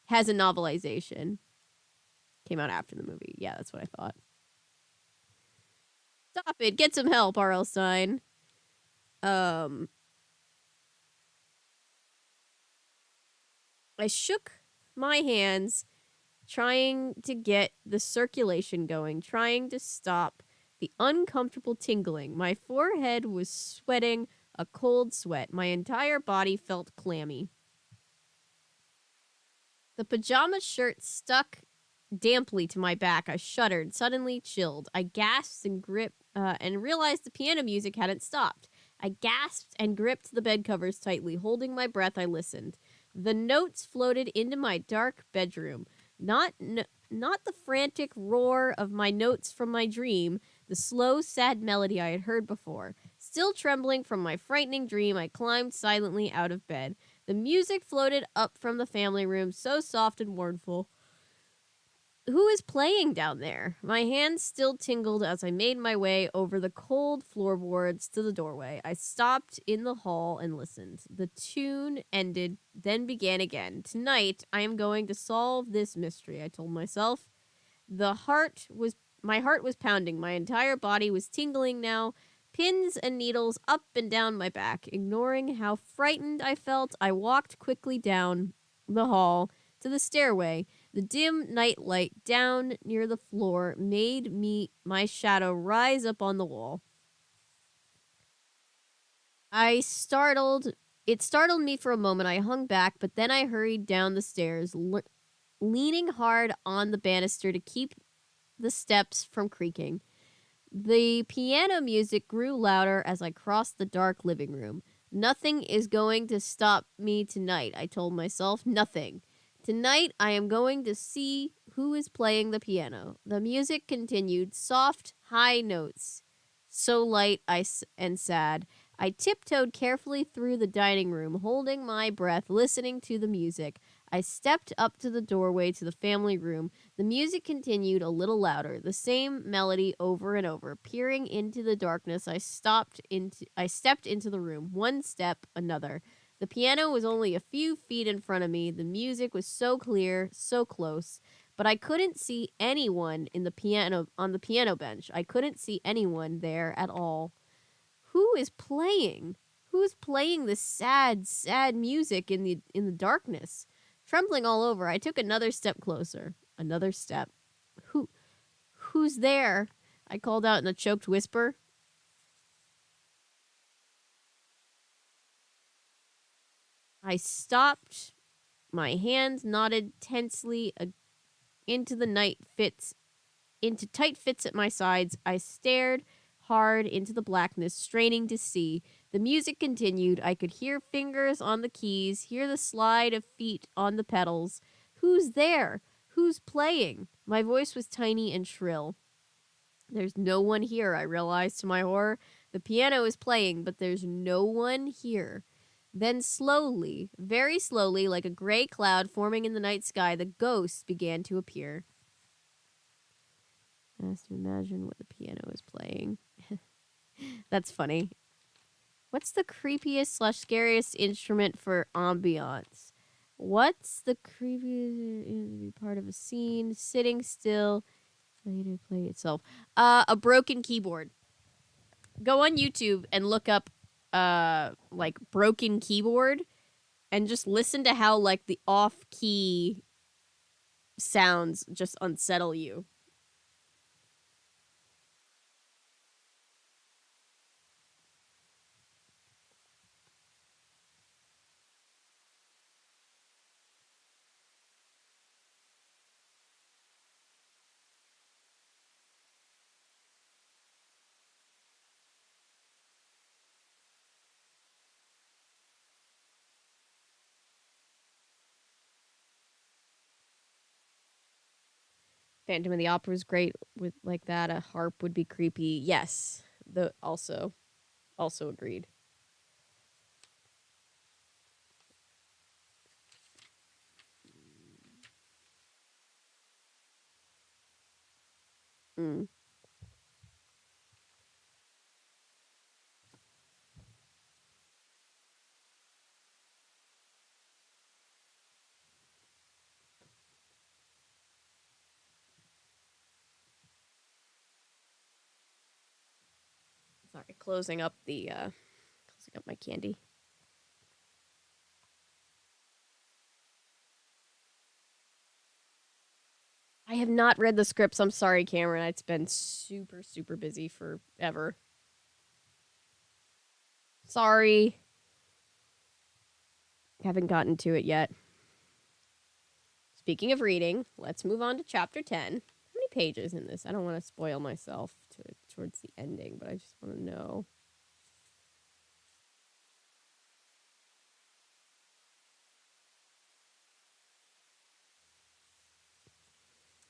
Has a novelization. Came out after the movie. Yeah, that's what I thought. Stop it. Get some help, R.L. Stein. I shook my hands, trying to get the circulation going, trying to stop the uncomfortable tingling. My forehead was sweating a cold sweat. My entire body felt clammy. The pajama shirt stuck damply to my back. I shuddered, suddenly chilled. I gasped and gripped and realized the piano music hadn't stopped. I gasped and gripped the bed covers tightly. Holding my breath, I listened. The notes floated into my dark bedroom. Not the frantic roar of my notes from my dream, the slow, sad melody I had heard before. Still trembling from my frightening dream, I climbed silently out of bed. The music floated up from the family room, so soft and mournful. Who is playing down there? My hands still tingled as I made my way over the cold floorboards to the doorway. I stopped in the hall and listened. The tune ended, then began again. Tonight, I am going to solve this mystery, I told myself. My heart was pounding. My entire body was tingling now. Pins and needles up and down my back. Ignoring how frightened I felt, I walked quickly down the hall to the stairway. The dim night light down near the floor made my shadow rise up on the wall. It startled me for a moment. I hung back, but then I hurried down the stairs, leaning hard on the banister to keep the steps from creaking. The piano music grew louder as I crossed the dark living room. Nothing is going to stop me tonight, I told myself. Nothing. Tonight, I am going to see who is playing the piano. The music continued, soft, high notes, so light and sad. I tiptoed carefully through the dining room, holding my breath, listening to the music. I stepped up to the doorway to the family room. The music continued a little louder, the same melody over and over. Peering into the darkness, I stepped into the room. One step, another. The piano was only a few feet in front of me. The music was so clear, so close, but I couldn't see anyone on the piano bench. I couldn't see anyone there at all. Who is playing? Who's playing this sad, sad music in the darkness? Trembling all over, I took another step closer. Another step. Who's there? I called out in a choked whisper. I stopped. My hands knotted tensely into tight fits at my sides. I stared hard into the blackness, straining to see. The music continued. I could hear fingers on the keys, hear the slide of feet on the pedals. Who's there? Who's playing? My voice was tiny and shrill. There's no one here, I realized to my horror. The piano is playing, but there's no one here. Then slowly, very slowly, like a gray cloud forming in the night sky, the ghosts began to appear. I have to imagine what the piano is playing. That's funny. What's the creepiest / scariest instrument for ambiance? What's the creepiest to be part of a scene? Sitting still, to play itself. A broken keyboard. Go on YouTube and look up like broken keyboard and just listen to how like the off key sounds just unsettle you. Phantom of the Opera is great with like that. A harp would be creepy. Yes, the also agreed. Mm. Sorry, closing up my candy. I have not read the scripts. I'm sorry, Cameron. It's been super, super busy forever. Sorry. Haven't gotten to it yet. Speaking of reading, let's move on to chapter 10. How many pages in this? I don't want to spoil myself towards the ending, but I just want to know.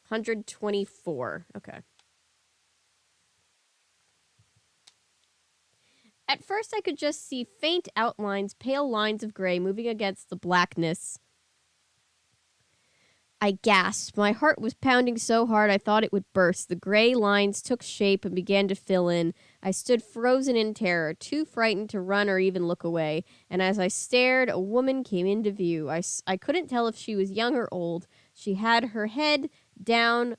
124. Okay. At first, I could just see faint outlines, pale lines of gray moving against the blackness. I gasped. My heart was pounding so hard I thought it would burst. The gray lines took shape and began to fill in. I stood frozen in terror, too frightened to run or even look away. And as I stared, a woman came into view. I couldn't tell if she was young or old. She had her head down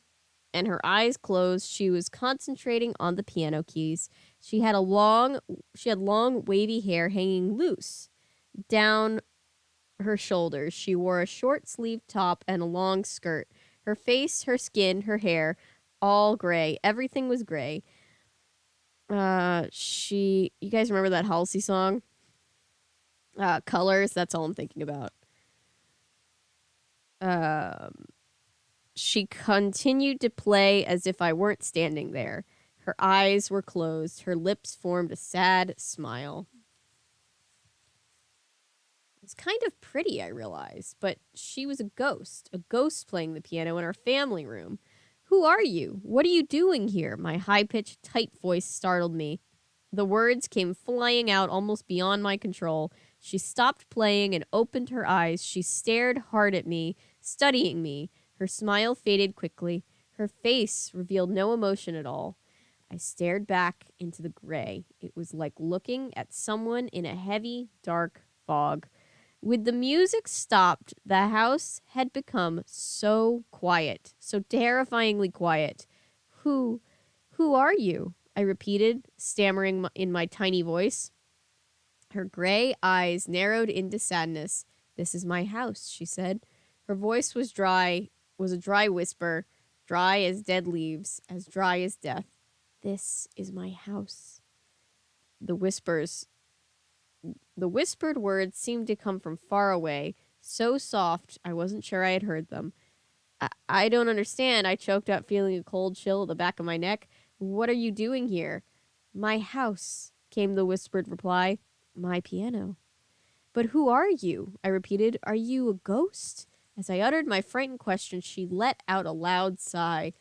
and her eyes closed. She was concentrating on the piano keys. She had long, wavy hair hanging loose down her shoulders. She wore a short-sleeved top and a long skirt. Her face, her skin, her hair, all gray. Everything was gray. You guys remember that Halsey song? Colors, that's all I'm thinking about. She continued to play as if I weren't standing there. Her eyes were closed. Her lips formed a sad smile. It's kind of pretty, I realized, but she was a ghost playing the piano in our family room. Who are you? What are you doing here? My high-pitched, tight voice startled me. The words came flying out almost beyond my control. She stopped playing and opened her eyes. She stared hard at me, studying me. Her smile faded quickly. Her face revealed no emotion at all. I stared back into the gray. It was like looking at someone in a heavy, dark fog. With the music stopped, the house had become so quiet, so terrifyingly quiet. Who are you? I repeated, stammering in my tiny voice. Her gray eyes narrowed into sadness. This is my house, she said. Her voice was a dry whisper, dry as dead leaves, as dry as death. This is my house. The whispered words seemed to come from far away, so soft I wasn't sure I had heard them. I don't understand, I choked out, feeling a cold chill at the back of my neck. What are you doing here? My house, came the whispered reply. My piano. But who are you? I repeated. Are you a ghost? As I uttered my frightened question, she let out a loud sigh.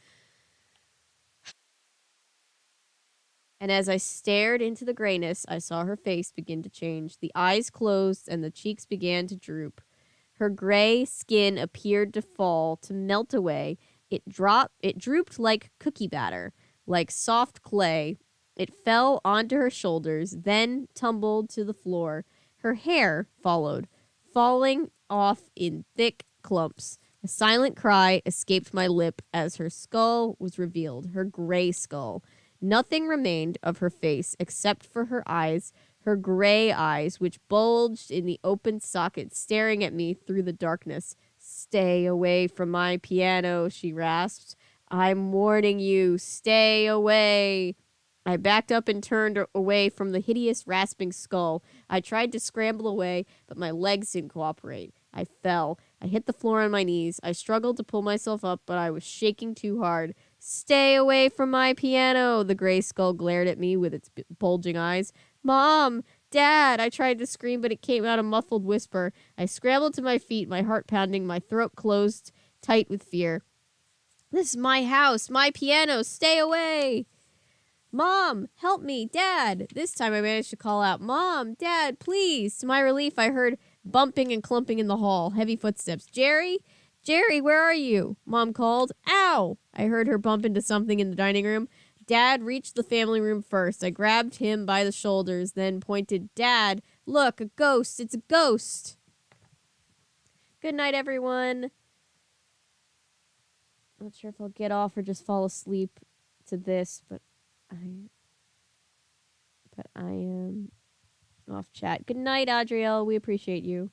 And as I stared into the grayness, I saw her face begin to change. The eyes closed and the cheeks began to droop. Her gray skin appeared to fall, to melt away. It drooped like cookie batter, like soft clay. It fell onto her shoulders, then tumbled to the floor. Her hair followed, falling off in thick clumps. A silent cry escaped my lip as her skull was revealed, her gray skull. Nothing remained of her face except for her eyes, her gray eyes, which bulged in the open socket, staring at me through the darkness. Stay away from my piano, she rasped. I'm warning you, stay away. I backed up and turned away from the hideous rasping skull. I tried to scramble away, but my legs didn't cooperate. I fell. I hit the floor on my knees. I struggled to pull myself up, but I was shaking too hard. Stay away from my piano, the gray skull glared at me with its bulging eyes. Mom! Dad! I tried to scream, but it came out a muffled whisper. I scrambled to my feet, my heart pounding, my throat closed tight with fear. This is my house, my piano, stay away! Mom, help me, Dad! This time I managed to call out, Mom, Dad, please! To my relief, I heard bumping and clumping in the hall, heavy footsteps. Jerry? Jerry, where are you? Mom called. Ow! I heard her bump into something in the dining room. Dad reached the family room first. I grabbed him by the shoulders, then pointed, Dad, look, a ghost, it's a ghost! Good night, everyone. Not sure if I'll get off or just fall asleep to this, but I am off chat. Good night, Adriel. We appreciate you.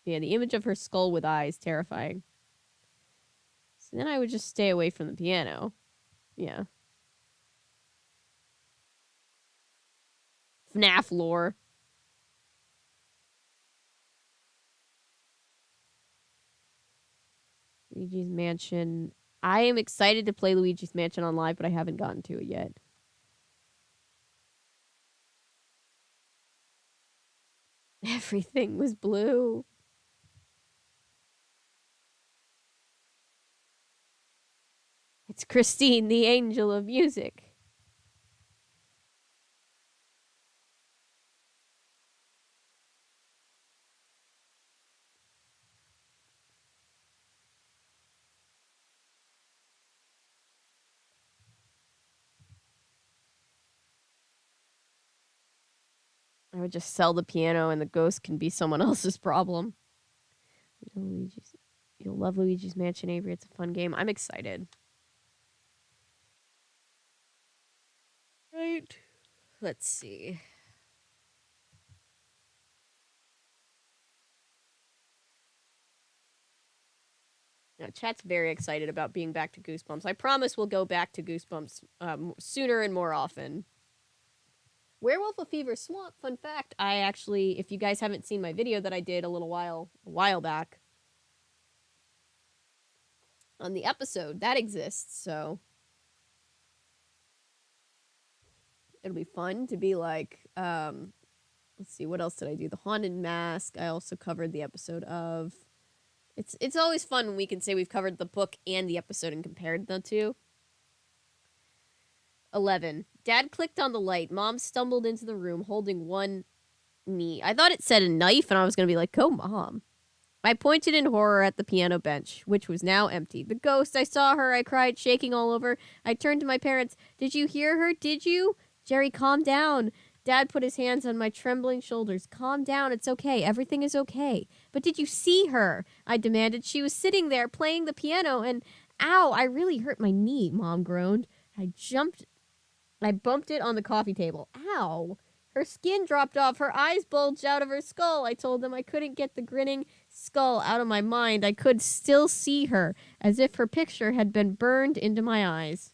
Yeah, the image of her skull with eyes, terrifying. So then I would just stay away from the piano. Yeah. FNAF lore. Luigi's Mansion. I am excited to play Luigi's Mansion on live, but I haven't gotten to it yet. Everything was blue. It's Christine, the angel of music. I would just sell the piano and the ghost can be someone else's problem. You'll love Luigi's Mansion, Avery. It's a fun game. I'm excited. Right. Let's see. Now, chat's very excited about being back to Goosebumps. I promise we'll go back to Goosebumps sooner and more often. Werewolf of Fever Swamp, fun fact, I actually, if you guys haven't seen my video that I did a while back on the episode, that exists, so it'll be fun to be like, let's see, what else did I do? The Haunted Mask, I also covered the episode of. It's always fun when we can say we've covered the book and the episode and compared the two. 11. Dad clicked on the light. Mom stumbled into the room holding one knee. I thought it said a knife, and I was going to be like, go, Mom. I pointed in horror at the piano bench, which was now empty. The ghost, I saw her, I cried, shaking all over. I turned to my parents. Did you hear her? Did you? Jerry, calm down. Dad put his hands on my trembling shoulders. Calm down, it's okay. Everything is okay. But did you see her? I demanded. She was sitting there playing the piano, and ow, I really hurt my knee, Mom groaned. I bumped it on the coffee table. Ow! Her skin dropped off. Her eyes bulged out of her skull. I told them I couldn't get the grinning skull out of my mind. I could still see her, as if her picture had been burned into my eyes.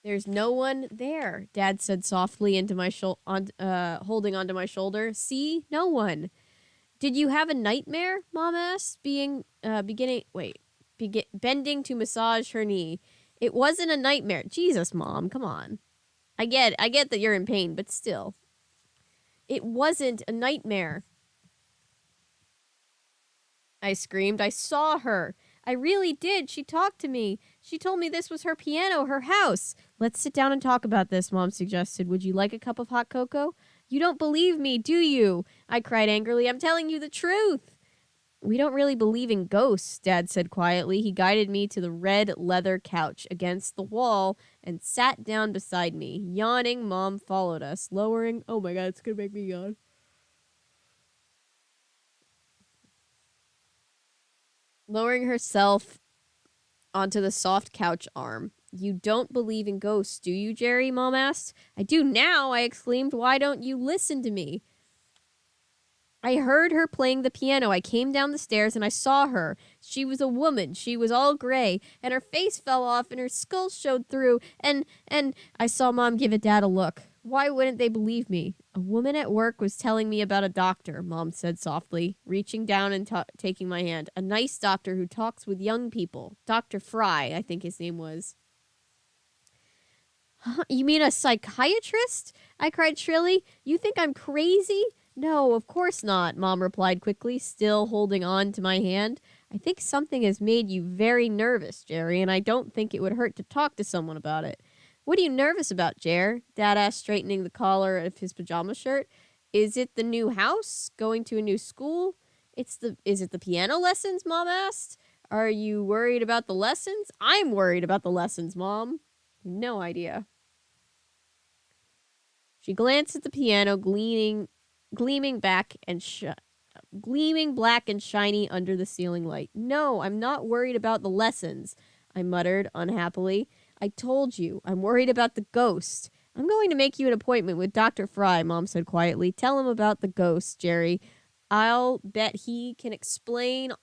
There's no one there, Dad said softly into my holding onto my shoulder. See? No one. Did you have a nightmare? Mom asked, bending to massage her knee. It wasn't a nightmare. Jesus, Mom, come on. I get that you're in pain, but still. It wasn't a nightmare. I screamed. I saw her. I really did. She talked to me. She told me this was her piano, her house. Let's sit down and talk about this, Mom suggested. Would you like a cup of hot cocoa? You don't believe me, do you? I cried angrily. I'm telling you the truth. We don't really believe in ghosts, Dad said quietly. He guided me to the red leather couch against the wall and sat down beside me. Yawning, Mom followed us, lowering... Oh my God, it's gonna make me yawn. Lowering herself onto the soft couch arm. You don't believe in ghosts, do you, Jerry? Mom asked. I do now, I exclaimed. Why don't you listen to me? I heard her playing the piano. I came down the stairs and I saw her. She was a woman. She was all gray, and her face fell off and her skull showed through. And I saw Mom give Dad a look. Why wouldn't they believe me? A woman at work was telling me about a doctor, Mom said softly, reaching down and taking my hand. A nice doctor who talks with young people. Dr. Fry, I think his name was. Huh? You mean a psychiatrist? I cried shrilly. You think I'm crazy? No, of course not, Mom replied quickly, still holding on to my hand. I think something has made you very nervous, Jerry, and I don't think it would hurt to talk to someone about it. What are you nervous about, Jer? Dad asked, straightening the collar of his pajama shirt. Is it the new house? Going to a new school? Is it the piano lessons? Mom asked. Are you worried about the lessons? I'm worried about the lessons, Mom. No idea. She glanced at the piano, gleaming black and shiny under the ceiling light. No, I'm not worried about the lessons, I muttered unhappily. I told you, I'm worried about the ghost. I'm going to make you an appointment with Dr. Fry, Mom said quietly. Tell him about the ghost, Jerry. I'll bet he can explain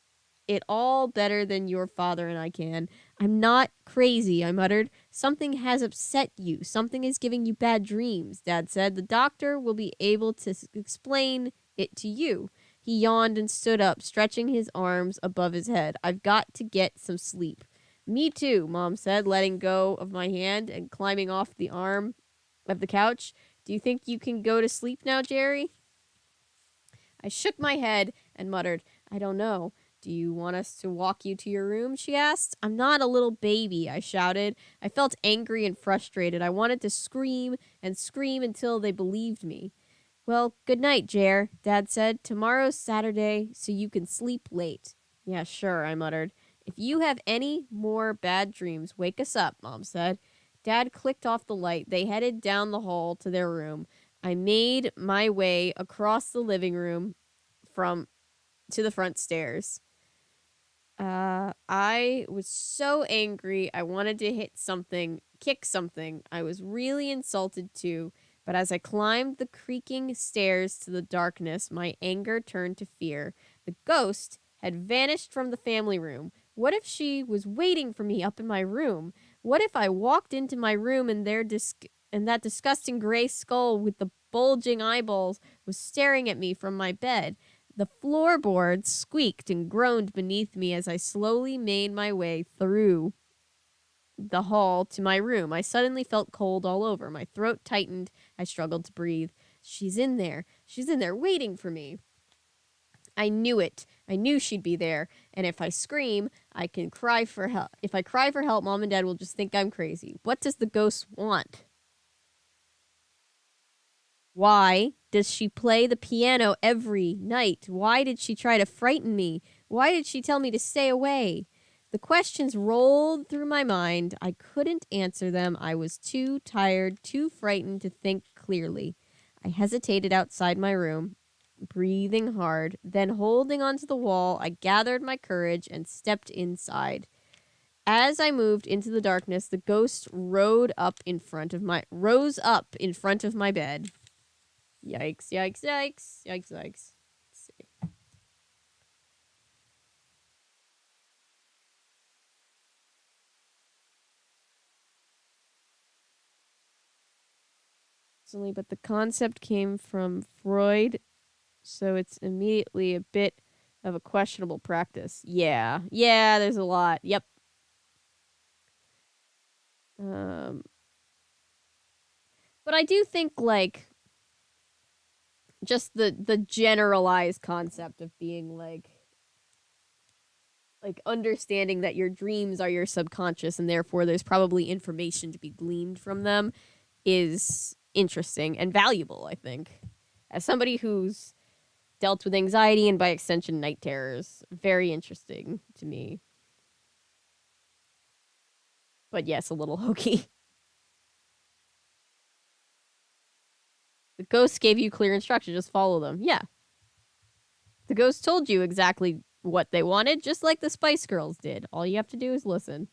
it all better than your father and I can. I'm not crazy, I muttered. Something has upset you. Something is giving you bad dreams, Dad said. The doctor will be able to explain it to you. He yawned and stood up, stretching his arms above his head. I've got to get some sleep. Me too, Mom said, letting go of my hand and climbing off the arm of the couch. Do you think you can go to sleep now, Jerry? I shook my head and muttered, I don't know. Do you want us to walk you to your room? She asked. I'm not a little baby, I shouted. I felt angry and frustrated. I wanted to scream and scream until they believed me. Well, good night, Jer, Dad said. Tomorrow's Saturday, so you can sleep late. Yeah, sure, I muttered. If you have any more bad dreams, wake us up, Mom said. Dad clicked off the light. They headed down the hall to their room. I made my way across the living room to the front stairs. I was so angry. I wanted to kick something. I was really insulted too. But as I climbed the creaking stairs to the darkness, my anger turned to fear. The ghost had vanished from the family room. What if she was waiting for me up in my room? What if I walked into my room and that disgusting gray skull with the bulging eyeballs was staring at me from my bed? The floorboards squeaked and groaned beneath me as I slowly made my way through the hall to my room. I suddenly felt cold all over. My throat tightened. I struggled to breathe. She's in there. She's in there waiting for me. I knew it. I knew she'd be there. And if I scream, I can cry for help. If I cry for help, Mom and Dad will just think I'm crazy. What does the ghost want? Why does she play the piano every night? Why did she try to frighten me? Why did she tell me to stay away? The questions rolled through my mind. I couldn't answer them. I was too tired, too frightened to think clearly. I hesitated outside my room, breathing hard. Then, holding onto the wall, I gathered my courage and stepped inside. As I moved into the darkness, the ghost rose up in front of my bed. Yikes, yikes, yikes, yikes, yikes. Let's see. But the concept came from Freud, so it's immediately a bit of a questionable practice. Yeah, there's a lot. Yep. But I do think, like, just the generalized concept of being like understanding that your dreams are your subconscious and therefore there's probably information to be gleaned from them is interesting and valuable, I think. As somebody who's dealt with anxiety and by extension night terrors, very interesting to me. But yes, a little hokey. The ghost gave you clear instructions, just follow them. Yeah. The ghost told you exactly what they wanted, just like the Spice Girls did. All you have to do is listen.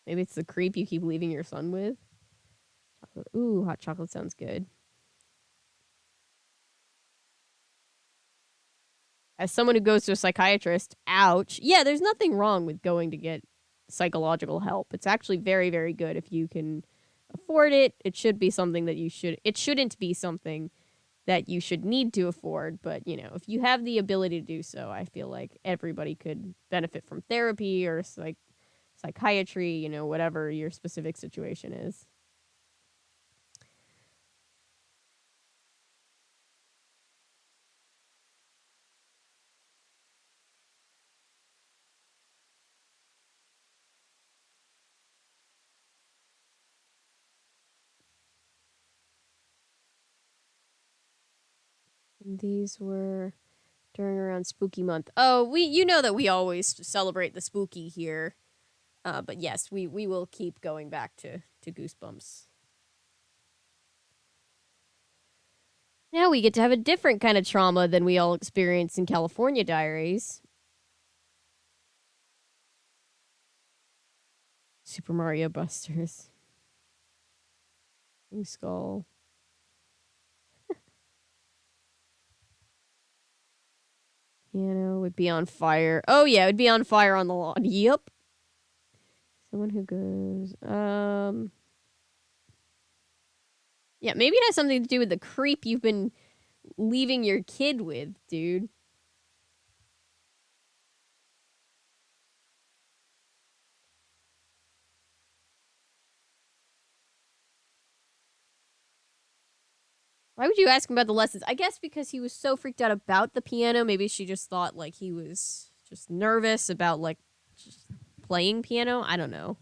Maybe it's the creep you keep leaving your son with. Chocolate. Ooh, hot chocolate sounds good. As someone who goes to a psychiatrist, ouch. Yeah, there's nothing wrong with going to get psychological help. It's actually very, very good if you can afford it. It should be something that it shouldn't be something that you should need to afford, but you know, if you have the ability to do so, I feel like everybody could benefit from therapy or psychiatry, you know, whatever your specific situation is. And these were during around spooky month. Oh, you know that we always celebrate the spooky here. But yes, we will keep going back to Goosebumps. Now we get to have a different kind of trauma than we all experience in California Diaries. Super Mario Busters. King Skull. Piano would be on fire. Oh yeah, it would be on fire on the lawn. Yep. Someone who goes yeah, maybe it has something to do with the creep you've been leaving your kid with, dude. Why would you ask him about the lessons? I guess because he was so freaked out about the piano. Maybe she just thought like he was just nervous about like just playing piano. I don't know.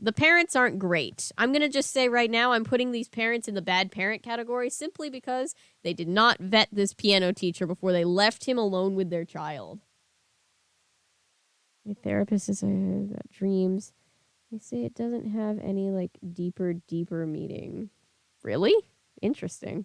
The parents aren't great. I'm going to just say right now, I'm putting these parents in the bad parent category simply because they did not vet this piano teacher before they left him alone with their child. My therapist says I have got dreams. They say it doesn't have any like deeper meaning. Really? Interesting.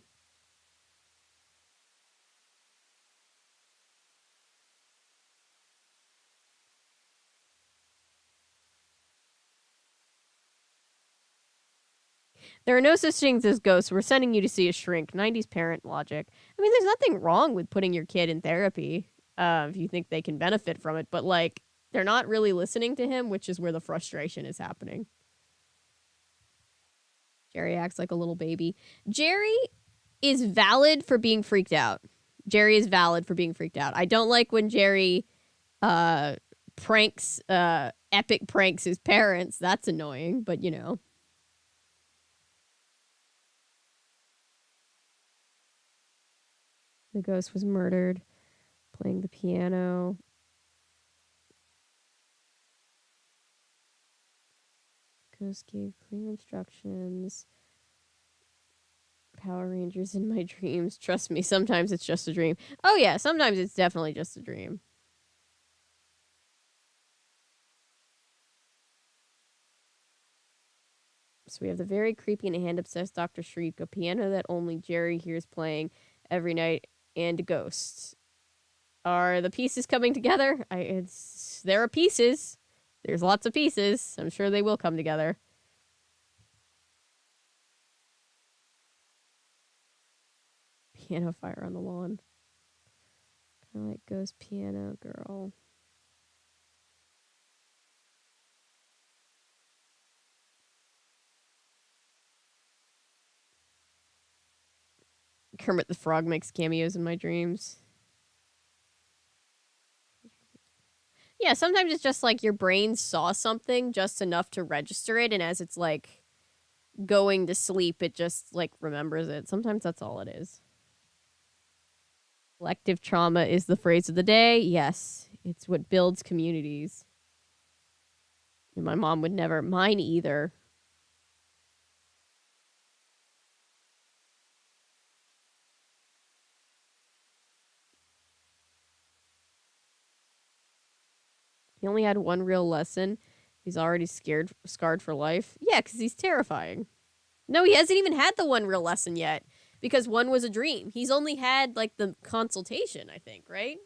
There are no such things as ghosts. We're sending you to see a shrink. 90s parent logic. I mean, there's nothing wrong with putting your kid in therapy if you think they can benefit from it, but like, they're not really listening to him, which is where the frustration is happening. Jerry acts like a little baby. Jerry is valid for being freaked out. Jerry is valid for being freaked out. I don't like when Jerry uh pranks epic pranks his parents. That's annoying, but you know. The ghost was murdered playing the piano. Ghost gave clear instructions. Power Rangers in my dreams. Trust me, sometimes it's just a dream. Oh yeah, sometimes it's definitely just a dream. So we have the very creepy and hand-obsessed Dr. Shreek, a piano that only Jerry hears playing every night, and a ghost. Are the pieces coming together? There are pieces. There's lots of pieces. I'm sure they will come together. Piano fire on the lawn. Kind of like Ghost Piano Girl. Kermit the Frog makes cameos in my dreams. Yeah, sometimes it's just like your brain saw something just enough to register it, and as it's like going to sleep, it just like remembers it. Sometimes that's all it is. Collective trauma is the phrase of the day. Yes, it's what builds communities. And my mom would never, mine either. He only had one real lesson. He's already scarred for life. Yeah, because he's terrifying. No, he hasn't even had the one real lesson yet because one was a dream. He's only had like the consultation, I think, right?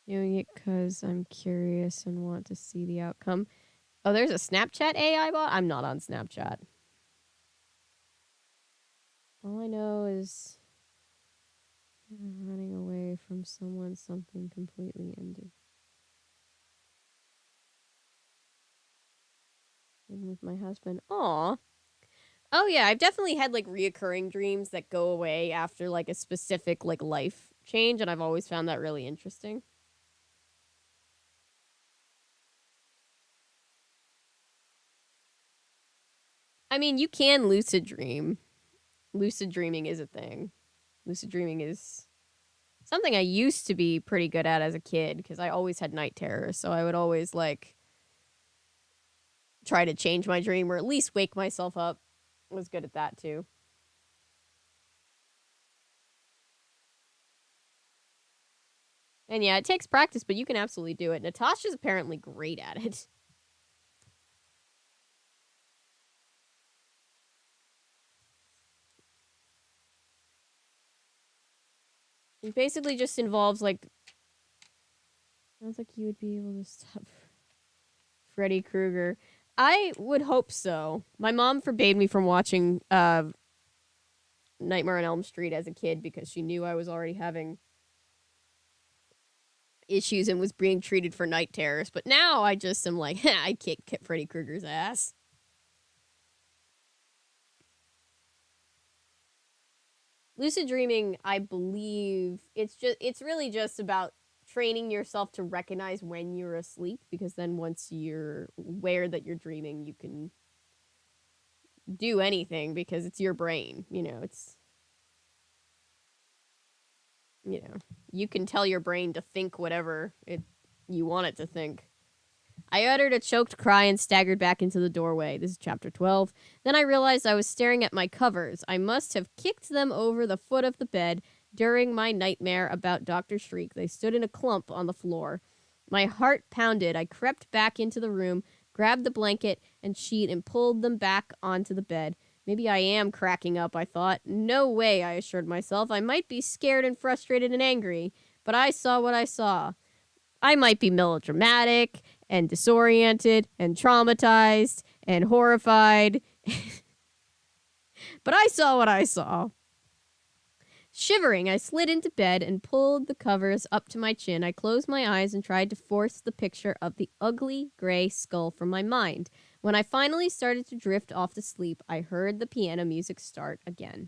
Doing it because I'm curious and want to see the outcome. Oh, there's a Snapchat AI bot? I'm not on Snapchat. All I know is running away from someone, something completely ended. And with my husband. Aw. Oh yeah, I've definitely had like reoccurring dreams that go away after like a specific like life change, and I've always found that really interesting. I mean, you can lucid dream. Lucid dreaming is a thing. Lucid dreaming is something I used to be pretty good at as a kid because I always had night terrors, so I would always like try to change my dream or at least wake myself up. I was good at that too. And yeah, it takes practice, but you can absolutely do it. Natasha's apparently great at it. It basically just involves like sounds like you would be able to stop Freddy Krueger. I would hope so. My mom forbade me from watching Nightmare on Elm Street as a kid because she knew I was already having issues and was being treated for night terrors. But now I just am like, I kick Freddy Krueger's ass. Lucid dreaming, I believe, it's really just about training yourself to recognize when you're asleep because then once you're aware that you're dreaming, you can do anything because it's your brain, you can tell your brain to think whatever it you want it to think. I uttered a choked cry and staggered back into the doorway. This is chapter 12. Then I realized I was staring at my covers. I must have kicked them over the foot of the bed during my nightmare about Dr. Shreek. They stood in a clump on the floor. My heart pounded. I crept back into the room, grabbed the blanket and sheet, and pulled them back onto the bed. Maybe I am cracking up, I thought. No way, I assured myself. I might be scared and frustrated and angry, but I saw what I saw. I might be melodramatic and disoriented and traumatized and horrified, but I saw what I saw. Shivering, I slid into bed and pulled the covers up to my chin. I closed my eyes and tried to force the picture of the ugly gray skull from my mind. When I finally started to drift off to sleep, I heard the piano music start again.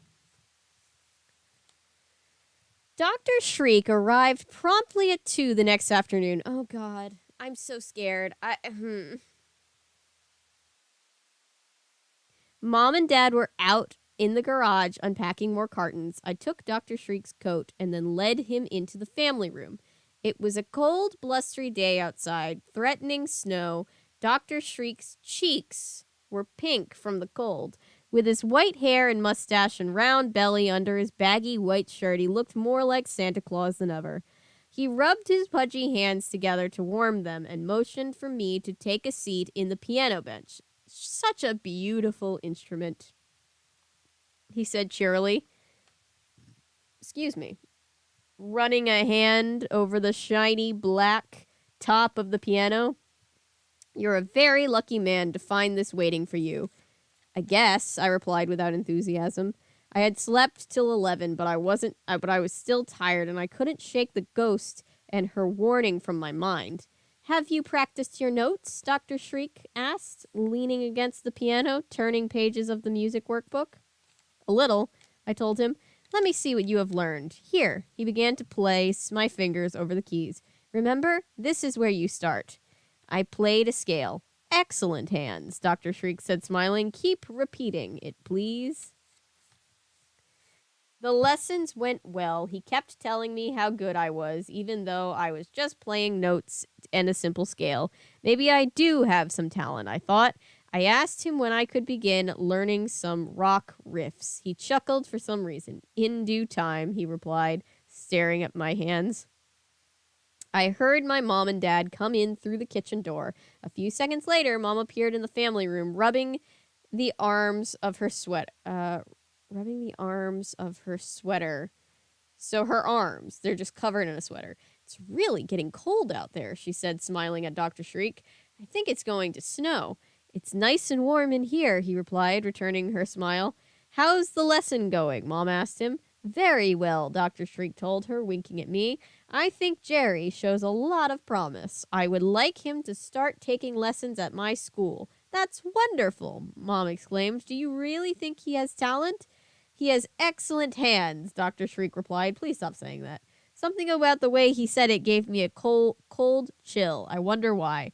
Dr. Shreek arrived promptly at 2 the next afternoon. Oh, God. I'm so scared. Mom and Dad were out in the garage unpacking more cartons. I took Dr. Shriek's coat and then led him into the family room. It was a cold, blustery day outside, threatening snow. Dr. Shriek's cheeks were pink from the cold. With his white hair and mustache and round belly under his baggy white shirt, he looked more like Santa Claus than ever. He rubbed his pudgy hands together to warm them and motioned for me to take a seat in the piano bench. Such a beautiful instrument, he said cheerily. Excuse me. Running a hand over the shiny black top of the piano. You're a very lucky man to find this waiting for you. I guess, I replied without enthusiasm. I had slept till 11, but I was still tired and I couldn't shake the ghost and her warning from my mind. Have you practiced your notes? Dr. Shriek asked, leaning against the piano, turning pages of the music workbook. A little, I told him. Let me see what you have learned. Here, he began to place my fingers over the keys. Remember, this is where you start. I played a scale. Excellent hands, Dr. Shriek said, smiling. Keep repeating it, please. The lessons went well. He kept telling me how good I was, even though I was just playing notes and a simple scale. Maybe I do have some talent, I thought. I asked him when I could begin learning some rock riffs. He chuckled for some reason. In due time, he replied, staring at my hands. I heard my mom and dad come in through the kitchen door. A few seconds later, Mom appeared in the family room, rubbing the arms of her sweater. So her arms, they're just covered in a sweater. It's really getting cold out there, she said, smiling at Dr. Shriek. I think it's going to snow. It's nice and warm in here, he replied, returning her smile. How's the lesson going? Mom asked him. Very well, Dr. Shriek told her, winking at me. I think Jerry shows a lot of promise. I would like him to start taking lessons at my school. That's wonderful, Mom exclaimed. Do you really think he has talent? He has excellent hands, Dr. Shriek replied. Please stop saying that. Something about the way he said it gave me a cold chill. I wonder why.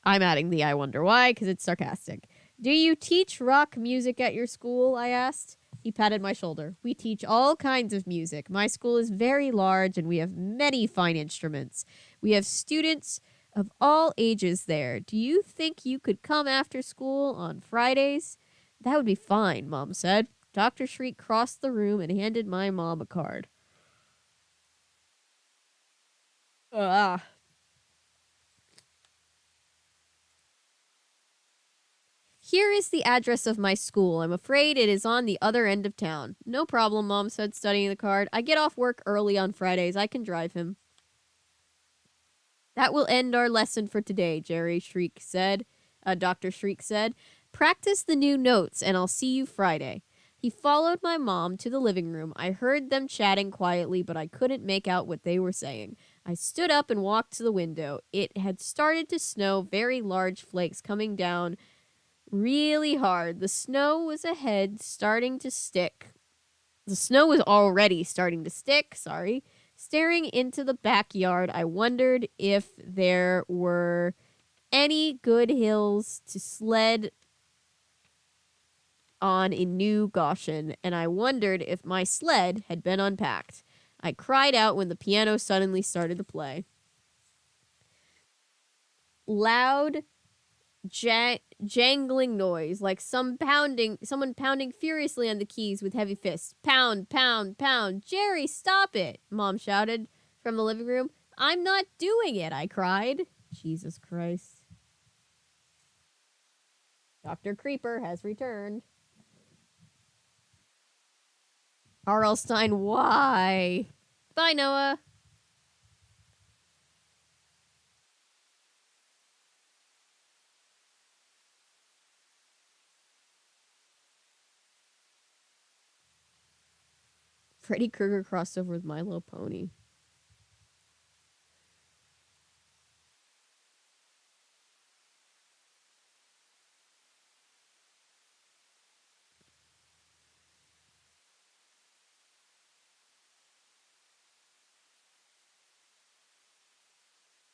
I'm adding the I wonder why because it's sarcastic. Do you teach rock music at your school? I asked. He patted my shoulder. We teach all kinds of music. My school is very large and we have many fine instruments. We have students of all ages there. Do you think you could come after school on Fridays? That would be fine, Mom said. Dr. Shriek crossed the room and handed my mom a card. Ah. Here is the address of my school. I'm afraid it is on the other end of town. No problem, Mom said, studying the card. I get off work early on Fridays. I can drive him. That will end our lesson for today, Dr. Shriek said. Practice the new notes, and I'll see you Friday. He followed my mom to the living room. I heard them chatting quietly, but I couldn't make out what they were saying. I stood up and walked to the window. It had started to snow, very large flakes coming down really hard. The snow was starting to stick. The snow was already starting to stick, sorry. Staring into the backyard, I wondered if there were any good hills to sled on in New Goshen, and I wondered if my sled had been unpacked. I cried out when the piano suddenly started to play. Loud, jangling noise, like someone pounding furiously on the keys with heavy fists. Pound, pound, pound. Jerry, stop it, Mom shouted from the living room. I'm not doing it, I cried. Jesus Christ. Dr. Creeper has returned. R.L. Stein, why? Bye, Noah. Freddy Krueger crossed over with My Little Pony.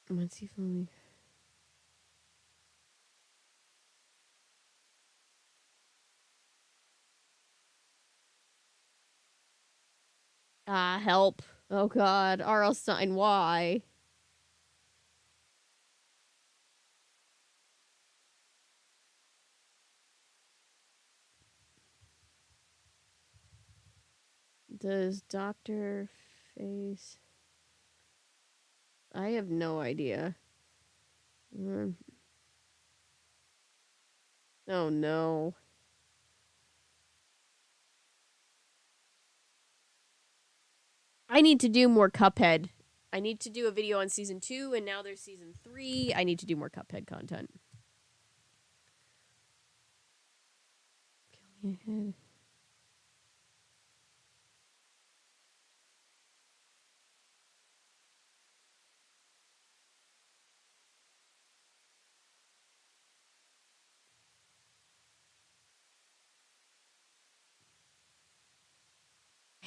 Let's see if only... help. Oh god, R.L. Stein, why? Does Dr. Face... I have no idea. Oh no. I need to do more Cuphead. I need to do a video on season 2, and now there's season 3. I need to do more Cuphead content. Kill me ahead.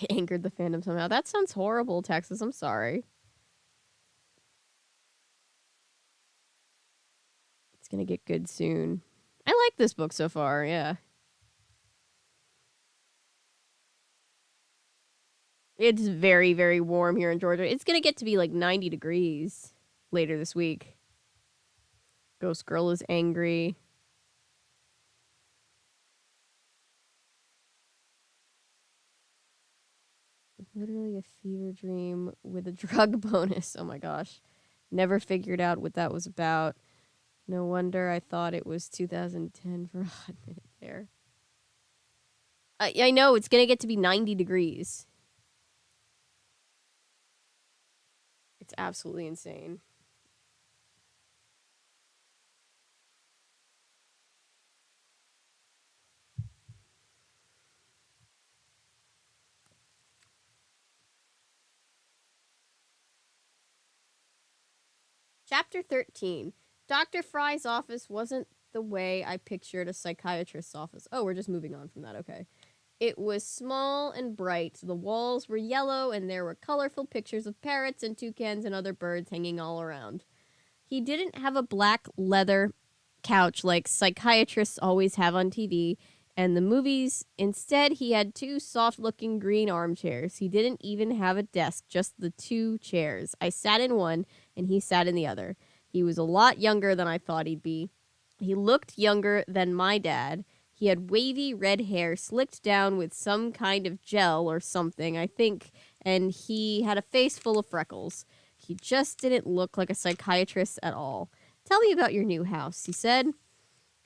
I angered the fandom somehow. That sounds horrible, Texas. I'm sorry. It's gonna get good soon. I like this book so far, yeah. It's very, very warm here in Georgia. It's gonna get to be like 90 degrees later this week. Ghost Girl is angry. Literally a fever dream with a drug bonus. Oh my gosh. Never figured out what that was about. No wonder I thought it was 2010 for a hot minute there. I know, it's going to get to be 90 degrees. It's absolutely insane. Chapter 13. Dr. Fry's office wasn't the way I pictured a psychiatrist's office. Oh, we're just moving on from that. Okay. It was small and bright. The walls were yellow, and there were colorful pictures of parrots and toucans and other birds hanging all around. He didn't have a black leather couch like psychiatrists always have on TV and the movies. Instead, he had two soft looking green armchairs. He didn't even have a desk, just the two chairs. I sat in one and he sat in the other. He was a lot younger than I thought he'd be. He looked younger than my dad. He had wavy red hair slicked down with some kind of gel or something, I think, and he had a face full of freckles. He just didn't look like a psychiatrist at all. Tell me about your new house, he said.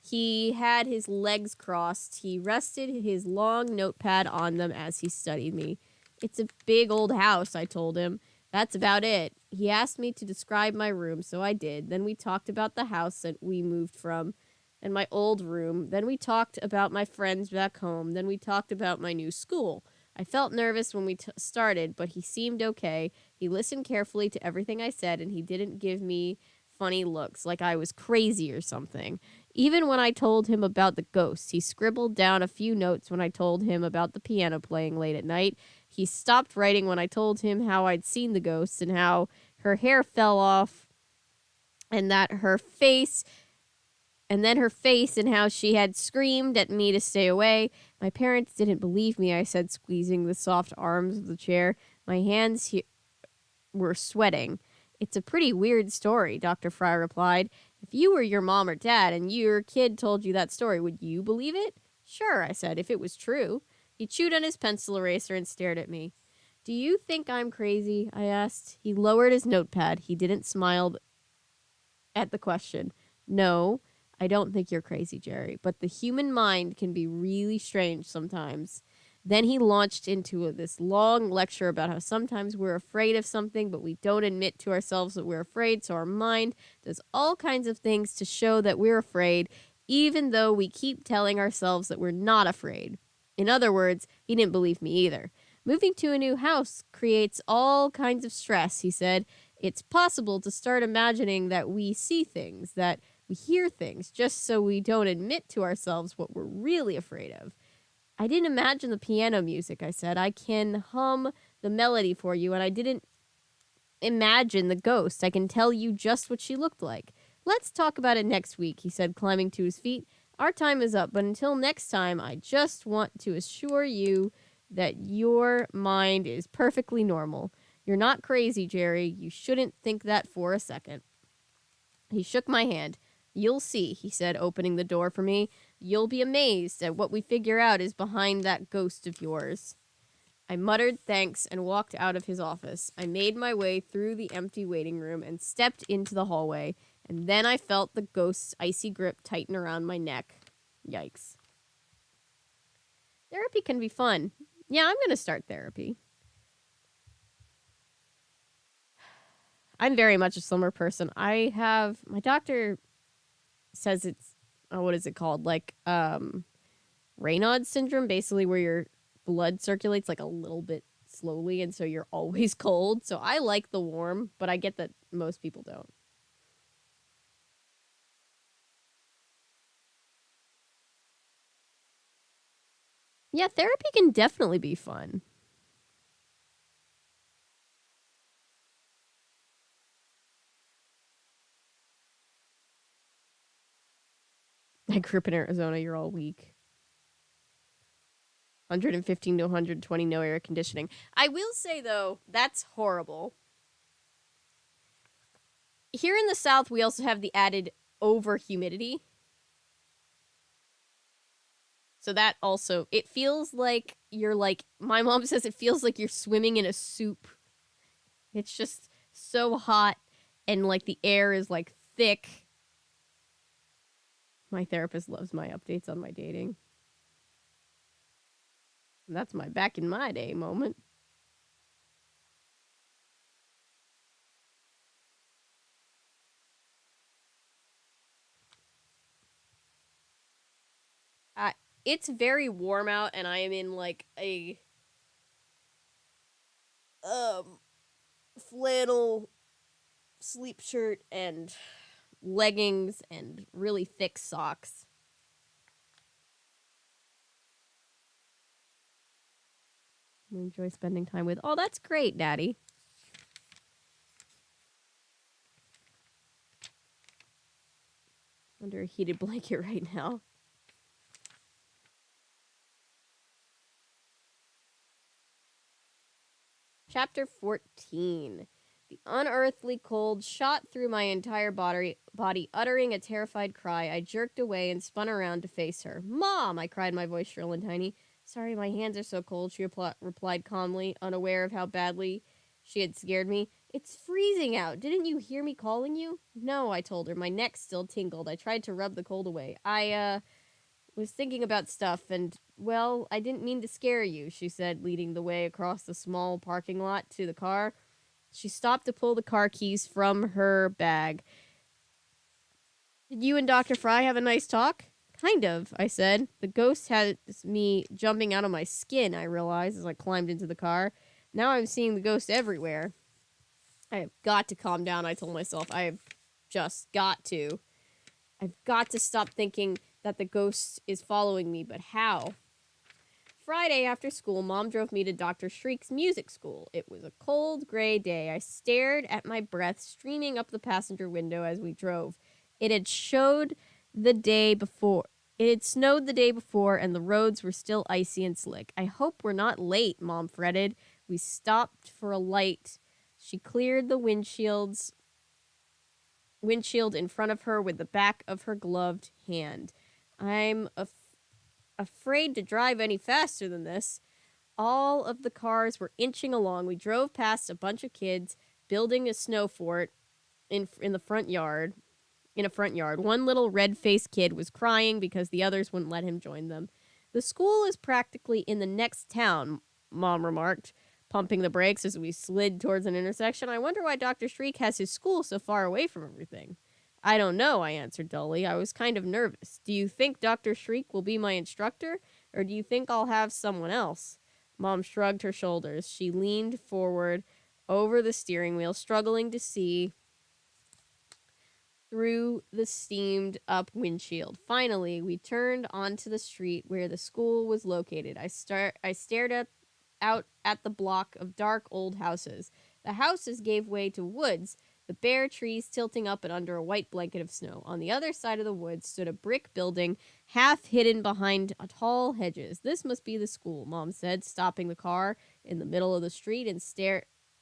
He had his legs crossed. He rested his long notepad on them as he studied me. It's a big old house, I told him. That's about it. He asked me to describe my room, so I did. Then we talked about the house that we moved from and my old room. Then we talked about my friends back home. Then we talked about my new school. I felt nervous when we started, but he seemed okay. He listened carefully to everything I said, and he didn't give me funny looks like I was crazy or something. Even when I told him about the ghosts, he scribbled down a few notes when I told him about the piano playing late at night. He stopped writing when I told him how I'd seen the ghosts and how her hair fell off and that her face and then her face and how she had screamed at me to stay away. My parents didn't believe me, I said, squeezing the soft arms of the chair. My hands were sweating. It's a pretty weird story, Dr. Fry replied. If you were your mom or dad and your kid told you that story, would you believe it? Sure, I said, if it was true. He chewed on his pencil eraser and stared at me. Do you think I'm crazy? I asked. He lowered his notepad. He didn't smile at the question. No, I don't think you're crazy, Jerry, but the human mind can be really strange sometimes. Then he launched into this long lecture about how sometimes we're afraid of something, but we don't admit to ourselves that we're afraid, so our mind does all kinds of things to show that we're afraid, even though we keep telling ourselves that we're not afraid. In other words, he didn't believe me either. Moving to a new house creates all kinds of stress, he said. It's possible to start imagining that we see things, that we hear things, just so we don't admit to ourselves what we're really afraid of. I didn't imagine the piano music, I said. I can hum the melody for you, and I didn't imagine the ghost. I can tell you just what she looked like. Let's talk about it next week, he said, climbing to his feet. Our time is up, but until next time, I just want to assure you that your mind is perfectly normal. You're not crazy, Jerry. You shouldn't think that for a second. He shook my hand. You'll see, he said, opening the door for me. You'll be amazed at what we figure out is behind that ghost of yours. I muttered thanks and walked out of his office. I made my way through the empty waiting room and stepped into the hallway, and then I felt the ghost's icy grip tighten around my neck. Yikes. Therapy can be fun. Yeah, I'm going to start therapy. I'm very much a slumber person. My doctor says it's, what is it called? Like, Raynaud's syndrome, basically where your blood circulates like a little bit slowly, and so you're always cold. So I like the warm, but I get that most people don't. Yeah, therapy can definitely be fun. I grew up in Arizona. You're all weak. 115 to 120, no air conditioning. I will say, though, that's horrible. Here in the South, we also have the added over humidity. So that also, it feels like you're like, my mom says it feels like you're swimming in a soup. It's just so hot and like the air is like thick. My therapist loves my updates on my dating. And that's my back in my day moment. It's very warm out, and I am in like a um flannel sleep shirt and leggings and really thick socks. I enjoy spending time with. Oh, that's great, Daddy. Under a heated blanket right now. Chapter 14. The unearthly cold shot through my entire body, uttering a terrified cry. I jerked away and spun around to face her. Mom! I cried, my voice shrill and tiny. Sorry, my hands are so cold, she replied calmly, unaware of how badly she had scared me. It's freezing out. Didn't you hear me calling you? No, I told her. My neck still tingled. I tried to rub the cold away. I was thinking about stuff and, well, I didn't mean to scare you, she said, leading the way across the small parking lot to the car. She stopped to pull the car keys from her bag. Did you and Dr. Fry have a nice talk? Kind of, I said. The ghost had me jumping out of my skin, I realized as I climbed into the car. Now I'm seeing the ghost everywhere. I have got to calm down, I told myself. I have just got to. I've got to stop thinking that the ghost is following me, but how? Friday after school, Mom drove me to Dr. Shreek's music school. It was a cold, gray day. I stared at my breath streaming up the passenger window as we drove. It had snowed the day before, and the roads were still icy and slick. I hope we're not late, Mom fretted. We stopped for a light. She cleared the windshield in front of her with the back of her gloved hand. I'm afraid to drive any faster than this. All of the cars were inching along. We drove past a bunch of kids building a snow fort in the front yard. In a front yard, one little red-faced kid was crying because the others wouldn't let him join them. The school is practically in the next town, Mom remarked, pumping the brakes as we slid towards an intersection. I wonder why Dr. Shreek has his school so far away from everything. I don't know, I answered dully. I was kind of nervous. Do you think Dr. Shreek will be my instructor, or do you think I'll have someone else? Mom shrugged her shoulders. She leaned forward over the steering wheel, struggling to see through the steamed up windshield. Finally, we turned onto the street where the school was located. I stared out at the block of dark old houses. The houses gave way to woods, the bare trees tilting up and under a white blanket of snow. On the other side of the woods stood a brick building, half hidden behind tall hedges. This must be the school, Mom said, stopping the car in the middle of the street and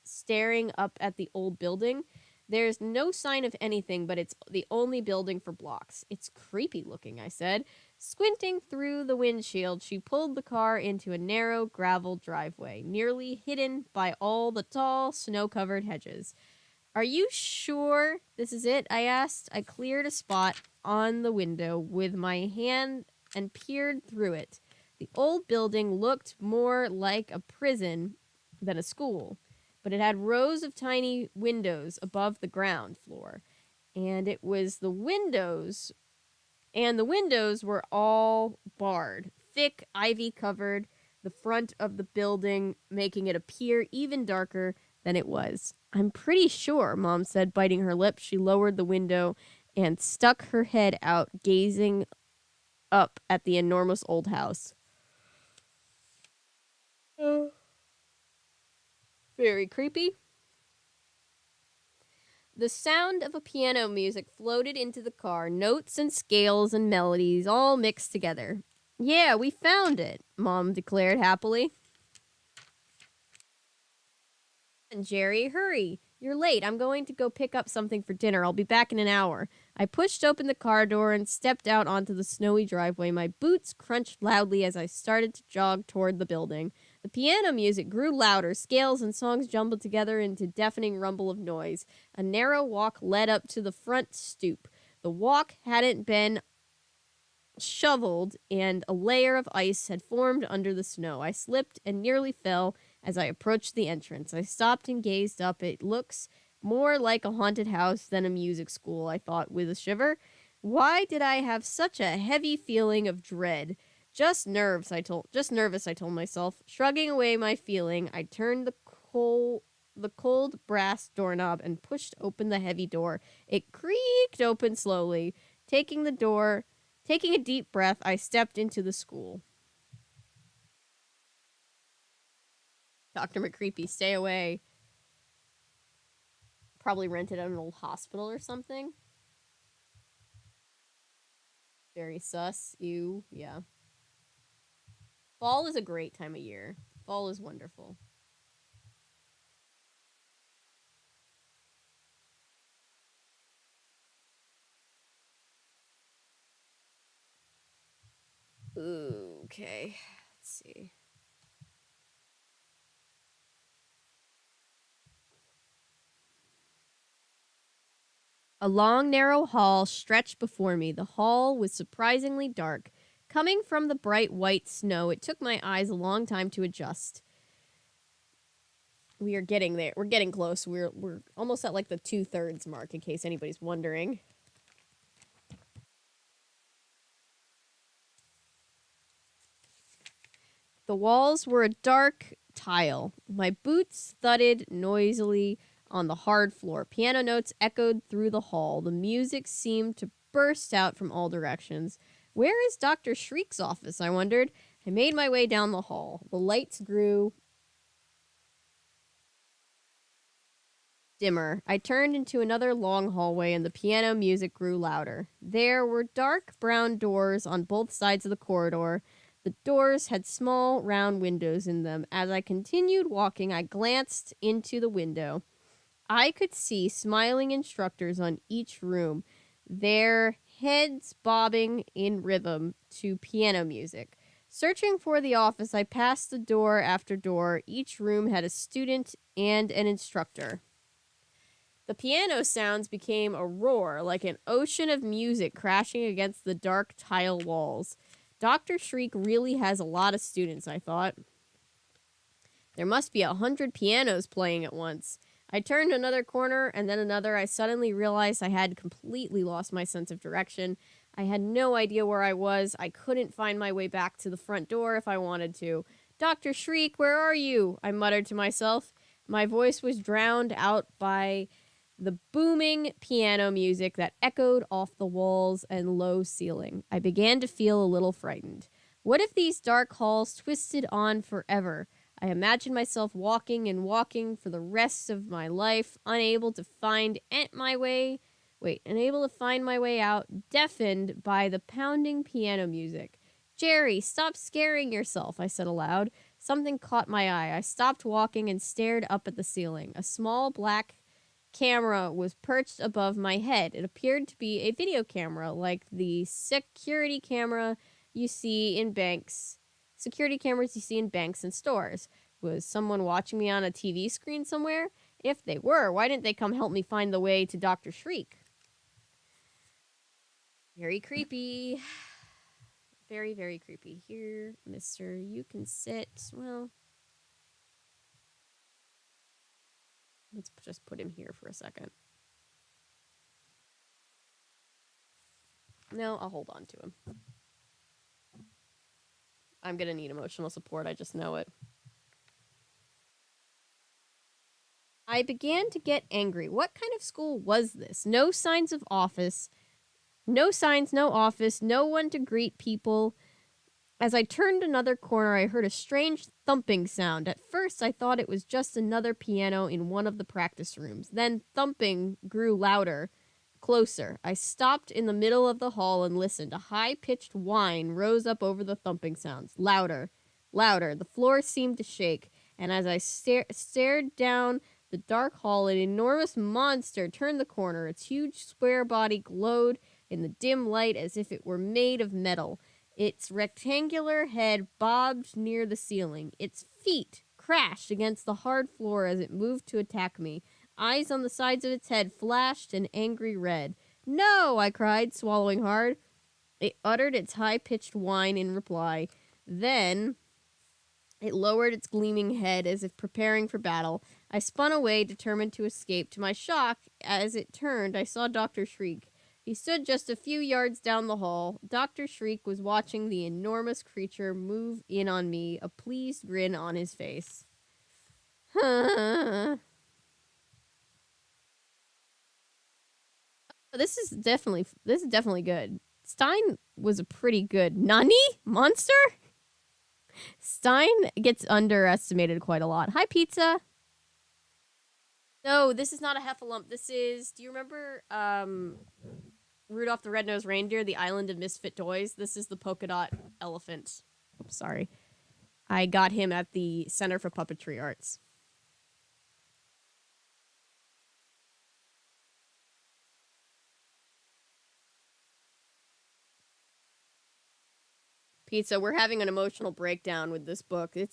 staring up at the old building. There's no sign of anything, but it's the only building for blocks. It's creepy looking, I said. Squinting through the windshield, she pulled the car into a narrow gravel driveway, nearly hidden by all the tall, snow-covered hedges. Are you sure this is it? I asked. I cleared a spot on the window with my hand and peered through it. The old building looked more like a prison than a school, but it had rows of tiny windows above the ground floor. And the windows were all barred, thick, ivy-covered, the front of the building making it appear even darker than it was. I'm pretty sure, Mom said, biting her lip. She lowered the window and stuck her head out, gazing up at the enormous old house. Very creepy. The sound of a piano music floated into the car, notes and scales and melodies all mixed together. Yeah, we found it, Mom declared happily. And Jerry, hurry. You're late. I'm going to go pick up something for dinner. I'll be back in an hour. I pushed open the car door and stepped out onto the snowy driveway. My boots crunched loudly as I started to jog toward the building. The piano music grew louder. Scales and songs jumbled together into deafening rumble of noise. A narrow walk led up to the front stoop. The walk hadn't been shoveled, and a layer of ice had formed under the snow. I slipped and nearly fell as I approached the entrance. I stopped and gazed up. It looks more like a haunted house than a music school, I thought with a shiver. Why did I have such a heavy feeling of dread? Just nervous, I told myself. Shrugging away my feeling, I turned the cold brass doorknob and pushed open the heavy door. It creaked open slowly. Taking a deep breath, I stepped into the school. Dr. McCreepy, stay away. Probably rented out an old hospital or something. Very sus. You, yeah. Fall is a great time of year. Fall is wonderful. Ooh, okay. Let's see. A long, narrow hall stretched before me. The hall was surprisingly dark. Coming from the bright white snow, it took my eyes a long time to adjust. We are getting there. We're getting close. We're almost at like the 2/3 mark, in case anybody's wondering. The walls were a dark tile. My boots thudded noisily on the hard floor. Piano notes echoed through the hall. The music seemed to burst out from all directions. Where is Dr. Shriek's office? I wondered. I made my way down the hall. The lights grew dimmer. I turned into another long hallway and the piano music grew louder. There were dark brown doors on both sides of the corridor. The doors had small, round windows in them. As I continued walking, I glanced into the window. I could see smiling instructors on each room, their heads bobbing in rhythm to piano music. Searching for the office, I passed the door after door. Each room had a student and an instructor. The piano sounds became a roar, like an ocean of music crashing against the dark tile walls. Dr. Shriek really has a lot of students, I thought. There must be 100 pianos playing at once. I turned another corner and then another. I suddenly realized I had completely lost my sense of direction. I had no idea where I was. I couldn't find my way back to the front door if I wanted to. Dr. Shriek, where are you? I muttered to myself. My voice was drowned out by the booming piano music that echoed off the walls and low ceiling. I began to feel a little frightened. What if these dark halls twisted on forever? I imagined myself walking and walking for the rest of my life, unable to find my way out, deafened by the pounding piano music. Jerry, stop scaring yourself, I said aloud. Something caught my eye. I stopped walking and stared up at the ceiling. A small black camera was perched above my head. It appeared to be a video camera, like the security cameras you see in banks and stores. Was someone watching me on a TV screen somewhere? If they were, why didn't they come help me find the way to Dr. Shriek? Very creepy. Very, very creepy. Here, mister, you can sit. Well, let's just put him here for a second. No, I'll hold on to him. I'm gonna need emotional support, I just know it. I began to get angry. What kind of school was this? No signs of office. No signs, no office, no one to greet people. As I turned another corner, I heard a strange thumping sound. At first, I thought it was just another piano in one of the practice rooms. Then thumping grew louder, closer. I stopped in the middle of the hall and listened. A high-pitched whine rose up over the thumping sounds. Louder, louder. The floor seemed to shake, and as I stared down the dark hall, an enormous monster turned the corner. Its huge square body glowed in the dim light as if it were made of metal. Its rectangular head bobbed near the ceiling. Its feet crashed against the hard floor as it moved to attack me. Eyes on the sides of its head flashed an angry red. No, I cried, swallowing hard. It uttered its high-pitched whine in reply. Then it lowered its gleaming head as if preparing for battle. I spun away, determined to escape. To my shock, as it turned, I saw Dr. Shriek. He stood just a few yards down the hall. Dr. Shreek was watching the enormous creature move in on me, a pleased grin on his face. This is definitely good. Stein was a pretty good Nani monster. Stein gets underestimated quite a lot. Hi, pizza. No, this is not a heffalump. This is. Do you remember Rudolph the Red-Nosed Reindeer, the Island of Misfit Toys? This is the polka dot elephant. Oops, sorry. I got him at the Center for Puppetry Arts. Pizza, we're having an emotional breakdown with this book. R.L.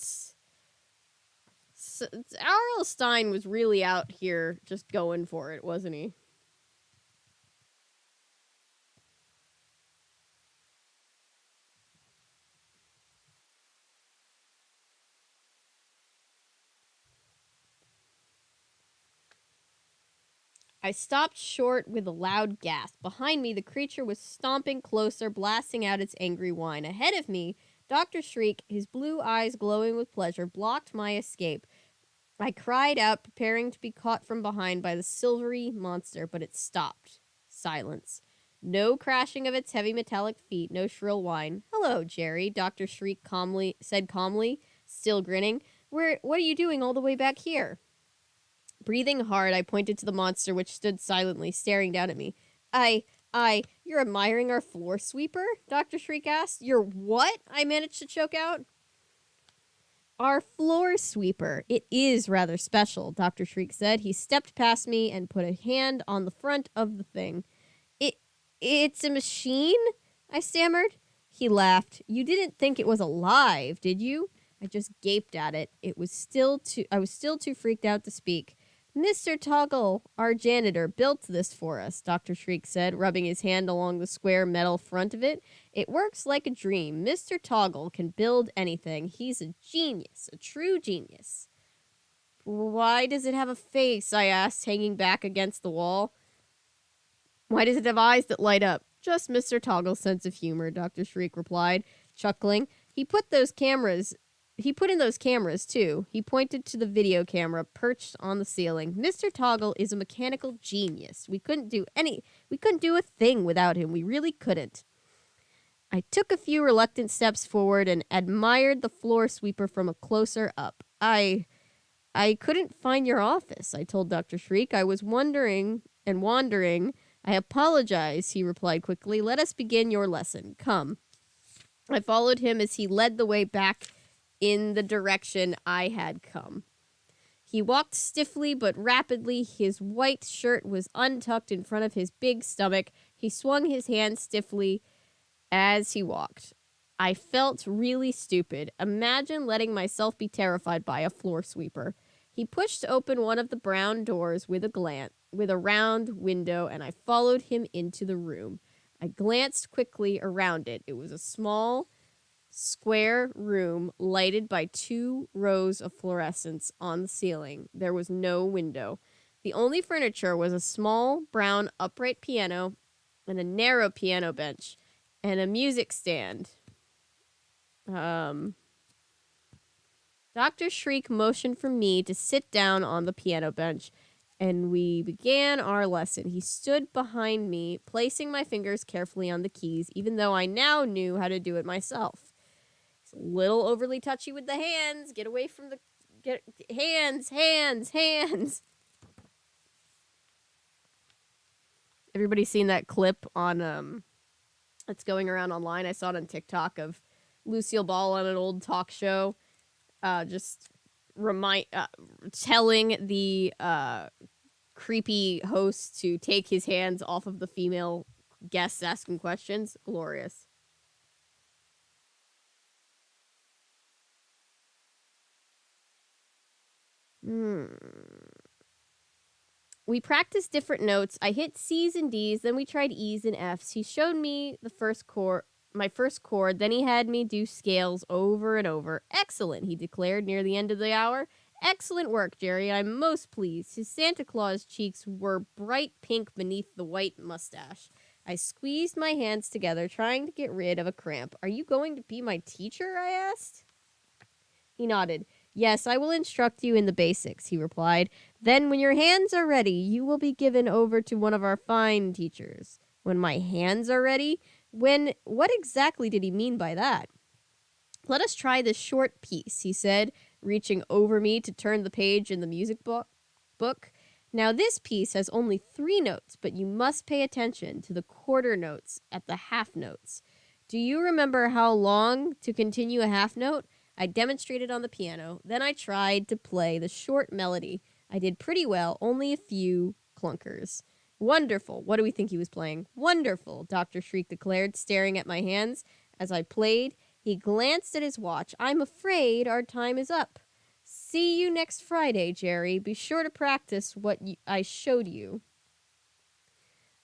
Stein was really out here just going for it, wasn't he? I stopped short with a loud gasp. Behind me, the creature was stomping closer, blasting out its angry whine. Ahead of me, Dr. Shreek, his blue eyes glowing with pleasure, blocked my escape. I cried out, preparing to be caught from behind by the silvery monster, but it stopped. Silence. No crashing of its heavy metallic feet, no shrill whine. "Hello, Jerry," Dr. Shreek said calmly, still grinning. What are you doing all the way back here?" Breathing hard, I pointed to the monster, which stood silently, staring down at me. You're admiring our floor sweeper?" Dr. Shreek asked. "Your what?" I managed to choke out. "Our floor sweeper. It is rather special," Dr. Shreek said. He stepped past me and put a hand on the front of the thing. It's a machine?" I stammered. He laughed. "You didn't think it was alive, did you?" I just gaped at it. I was still too freaked out to speak. "Mr. Toggle, our janitor, built this for us," Dr. Shreek said, rubbing his hand along the square metal front of it. "It works like a dream. Mr. Toggle can build anything. He's a genius, a true genius." "Why does it have a face?" I asked, hanging back against the wall. "Why does it have eyes that light up?" "Just Mr. Toggle's sense of humor," Dr. Shreek replied, chuckling. He put in those cameras, too. He pointed to the video camera perched on the ceiling. "Mr. Toggle is a mechanical genius. We couldn't do a thing without him. We really couldn't." I took a few reluctant steps forward and admired the floor sweeper from a closer up. I couldn't find your office," I told Dr. Shreek. "I was wandering. "I apologize," he replied quickly. "Let us begin your lesson. Come." I followed him as he led the way back in the direction I had come. He walked stiffly but rapidly. His white shirt was untucked in front of his big stomach. He swung his hand stiffly as he walked. I felt really stupid. Imagine letting myself be terrified by a floor sweeper. He pushed open one of the brown doors with a round window, and I followed him into the room. I glanced quickly around it. It was a small, square room lighted by 2 rows of fluorescents on the ceiling. There was no window. The only furniture was a small, brown, upright piano and a narrow piano bench and a music stand. Dr. Shreek motioned for me to sit down on the piano bench, and we began our lesson. He stood behind me, placing my fingers carefully on the keys, even though I now knew how to do it myself. He's a little overly touchy with the hands. Get away from the... Hands! Everybody's seen that clip on, that's going around online. I saw it on TikTok of Lucille Ball on an old talk show, telling the creepy host to take his hands off of the female guests asking questions. Glorious. We practiced different notes. I hit C's and D's, then we tried E's and F's. He showed me my first chord, then he had me do scales over and over. "Excellent," he declared near the end of the hour. "Excellent work, Jerry. I'm most pleased." His Santa Claus cheeks were bright pink beneath the white mustache. I squeezed my hands together, trying to get rid of a cramp. Are you going to be my teacher? I asked. He nodded. Yes, I will instruct you in the basics, he replied. Then, when your hands are ready, you will be given over to one of our fine teachers. When my hands are ready? What exactly did he mean by that? Let us try this short piece, he said, reaching over me to turn the page in the music book. Now, this piece has only 3 notes, but you must pay attention to the quarter notes at the half notes. Do you remember how long to continue a half note? I demonstrated on the piano. Then I tried to play the short melody. I did pretty well, only a few clunkers. Wonderful. What do we think he was playing? Wonderful, Dr. Shreek declared, staring at my hands as I played. He glanced at his watch. I'm afraid our time is up. See you next Friday, Jerry. Be sure to practice what I showed you.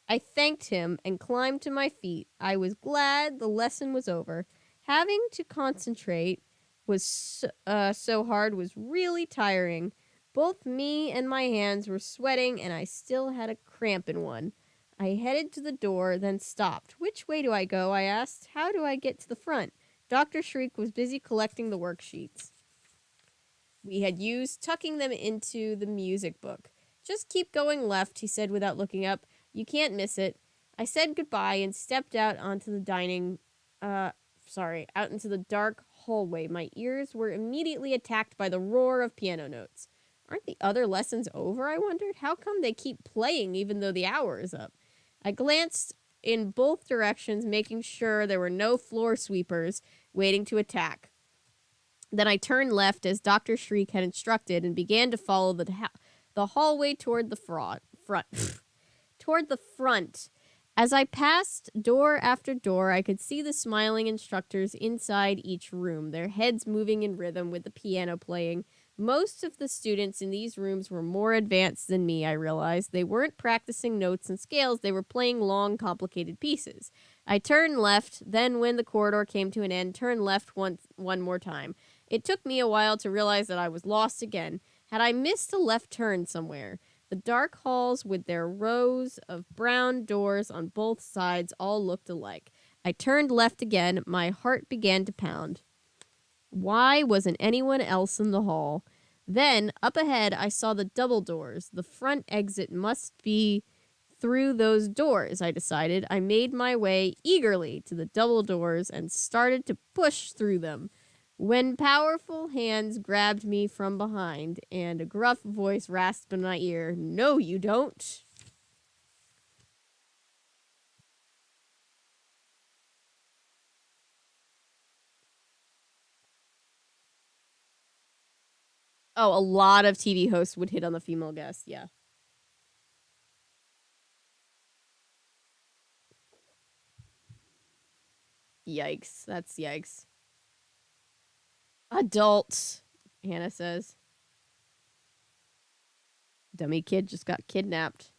I thanked him and climbed to my feet. I was glad the lesson was over. Having to concentrate was so hard was really tiring. Both me and my hands were sweating, and I still had a cramp in one. I headed to the door, then stopped. Which way do I go? I asked. How do I get to the front? Dr. Shreek was busy collecting the worksheets we had used, tucking them into the music book. Just keep going left, he said without looking up. You can't miss it. I said goodbye and stepped out onto the out into the dark hallway. My ears were immediately attacked by the roar of piano notes. Aren't the other lessons over, I wondered? How come they keep playing even though the hour is up? I glanced in both directions, making sure there were no floor sweepers waiting to attack. Then I turned left as Dr. Shreek had instructed and began to follow the hallway toward the front. Toward the front. As I passed door after door, I could see the smiling instructors inside each room, their heads moving in rhythm with the piano playing. Most of the students in these rooms were more advanced than me, I realized. They weren't practicing notes and scales, they were playing long, complicated pieces. I turned left, then when the corridor came to an end, turned left one more time. It took me a while to realize that I was lost again. Had I missed a left turn somewhere? The dark halls with their rows of brown doors on both sides all looked alike. I turned left again. My heart began to pound. Why wasn't anyone else in the hall? Then, up ahead, I saw the double doors. The front exit must be through those doors, I decided. I made my way eagerly to the double doors and started to push through them, when powerful hands grabbed me from behind and a gruff voice rasped in my ear, "No, you don't." Oh, a lot of TV hosts would hit on the female guest, yeah. Yikes, that's yikes. Adult, Hannah says. Dummy kid just got kidnapped.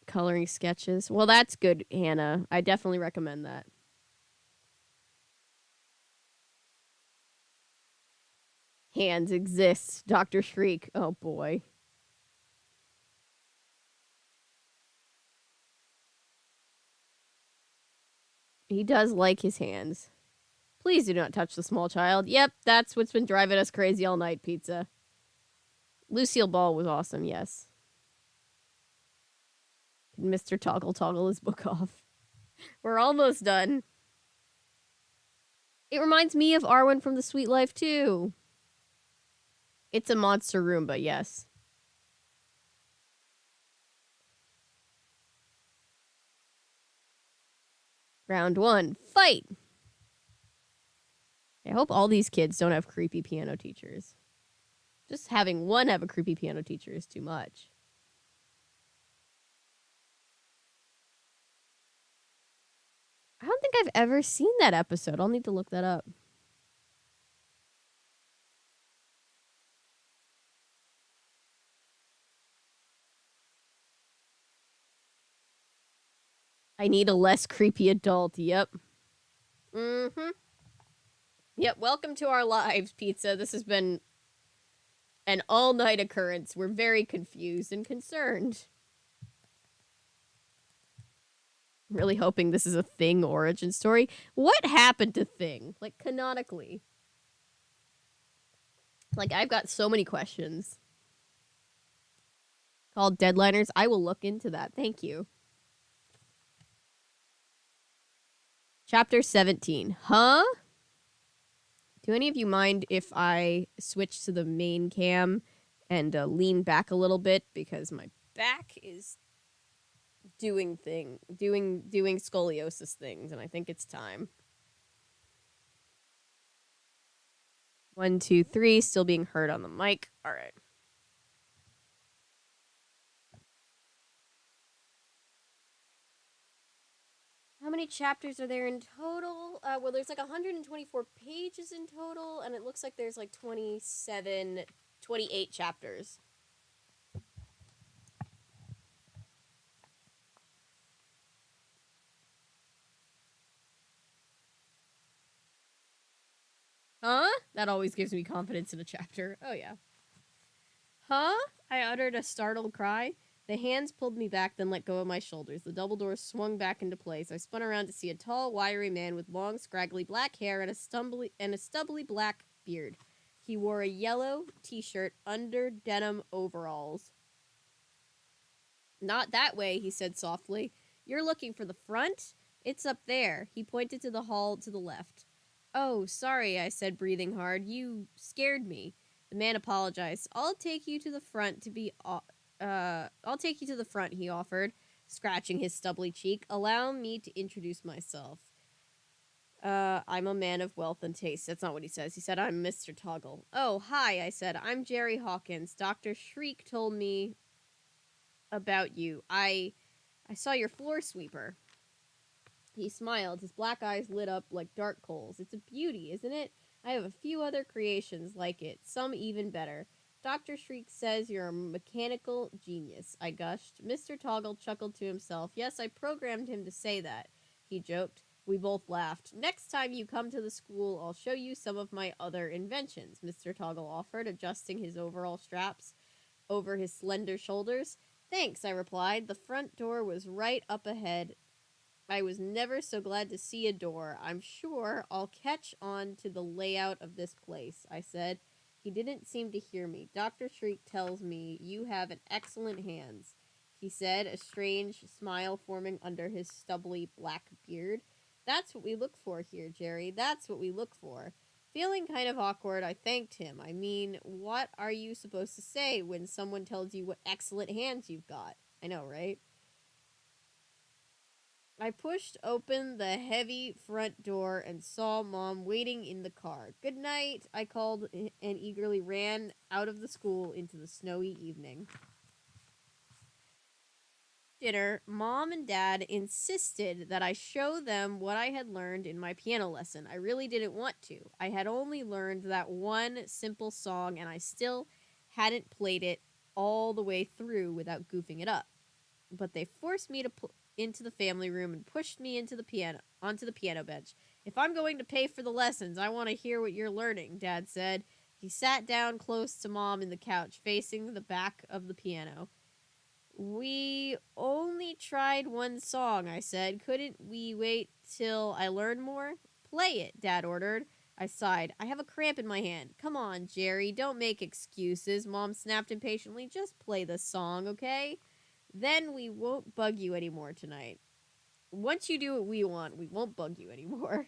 Coloring sketches. Well, that's good, Hannah. I definitely recommend that. Hands exist, Dr. Shreek. Oh boy. He does like his hands. Please do not touch the small child. Yep, that's what's been driving us crazy all night, Pizza. Lucille Ball was awesome, yes. Mr. Toggle his book off. We're almost done. It reminds me of Arwen from The Sweet Life, too. It's a monster Roomba, yes. Round 1, fight! I hope all these kids don't have creepy piano teachers. Just having one have a creepy piano teacher is too much. I don't think I've ever seen that episode. I'll need to look that up. I need a less creepy adult. Yep. Mm-hmm. Yep, welcome to our lives, Pizza. This has been an all-night occurrence. We're very confused and concerned. I'm really hoping this is a Thing origin story. What happened to Thing? Like, canonically. Like, I've got so many questions. Called Deadliners. I will look into that. Thank you. Chapter 17. Huh? Do any of you mind if I switch to the main cam and lean back a little bit because my back is doing scoliosis things, and I think it's time. 1, 2, 3, still being heard on the mic. All right. How many chapters are there in total? Well, there's like 124 pages in total, and it looks like there's like 28 chapters. Huh? That always gives me confidence in a chapter. Oh, yeah. Huh? I uttered a startled cry. The hands pulled me back, then let go of my shoulders. The double doors swung back into place. I spun around to see a tall, wiry man with long, scraggly black hair and a stubbly black beard. He wore a yellow t-shirt under denim overalls. Not that way, he said softly. You're looking for the front? It's up there. He pointed to the hall to the left. Oh, sorry, I said, breathing hard. You scared me. The man apologized. I'll take you to the front, he offered, scratching his stubbly cheek. Allow me to introduce myself. I'm a man of wealth and taste. That's not what he says. He said, I'm Mr. Toggle. Oh, hi, I said. I'm Jerry Hawkins. Dr. Shreek told me about you. I saw your floor sweeper. He smiled. His black eyes lit up like dark coals. It's a beauty, isn't it? I have a few other creations like it, some even better. Dr. Shriek says you're a mechanical genius, I gushed. Mr. Toggle chuckled to himself. Yes, I programmed him to say that, he joked. We both laughed. Next time you come to the school, I'll show you some of my other inventions, Mr. Toggle offered, adjusting his overall straps over his slender shoulders. Thanks, I replied. The front door was right up ahead. I was never so glad to see a door. I'm sure I'll catch on to the layout of this place, I said. He didn't seem to hear me. Dr. Shriek tells me you have an excellent hands, he said, a strange smile forming under his stubbly black beard. That's what we look for here, Jerry. That's what we look for. Feeling kind of awkward, I thanked him. I mean, what are you supposed to say when someone tells you what excellent hands you've got? I know, right? I pushed open the heavy front door and saw Mom waiting in the car. Good night, I called and eagerly ran out of the school into the snowy evening. Dinner, Mom and Dad insisted that I show them what I had learned in my piano lesson. I really didn't want to. I had only learned that one simple song, and I still hadn't played it all the way through without goofing it up. But they forced me to into the family room and pushed me onto the piano bench. If I'm going to pay for the lessons, I want to hear what you're learning, Dad said. He sat down close to Mom in the couch, facing the back of the piano. We only tried one song, I said. Couldn't we wait till I learn more? Play it, Dad ordered. I sighed. I have a cramp in my hand. Come on, Jerry, don't make excuses, Mom snapped impatiently. Just play the song, okay? Then we won't bug you anymore tonight. Once you do what we want, we won't bug you anymore.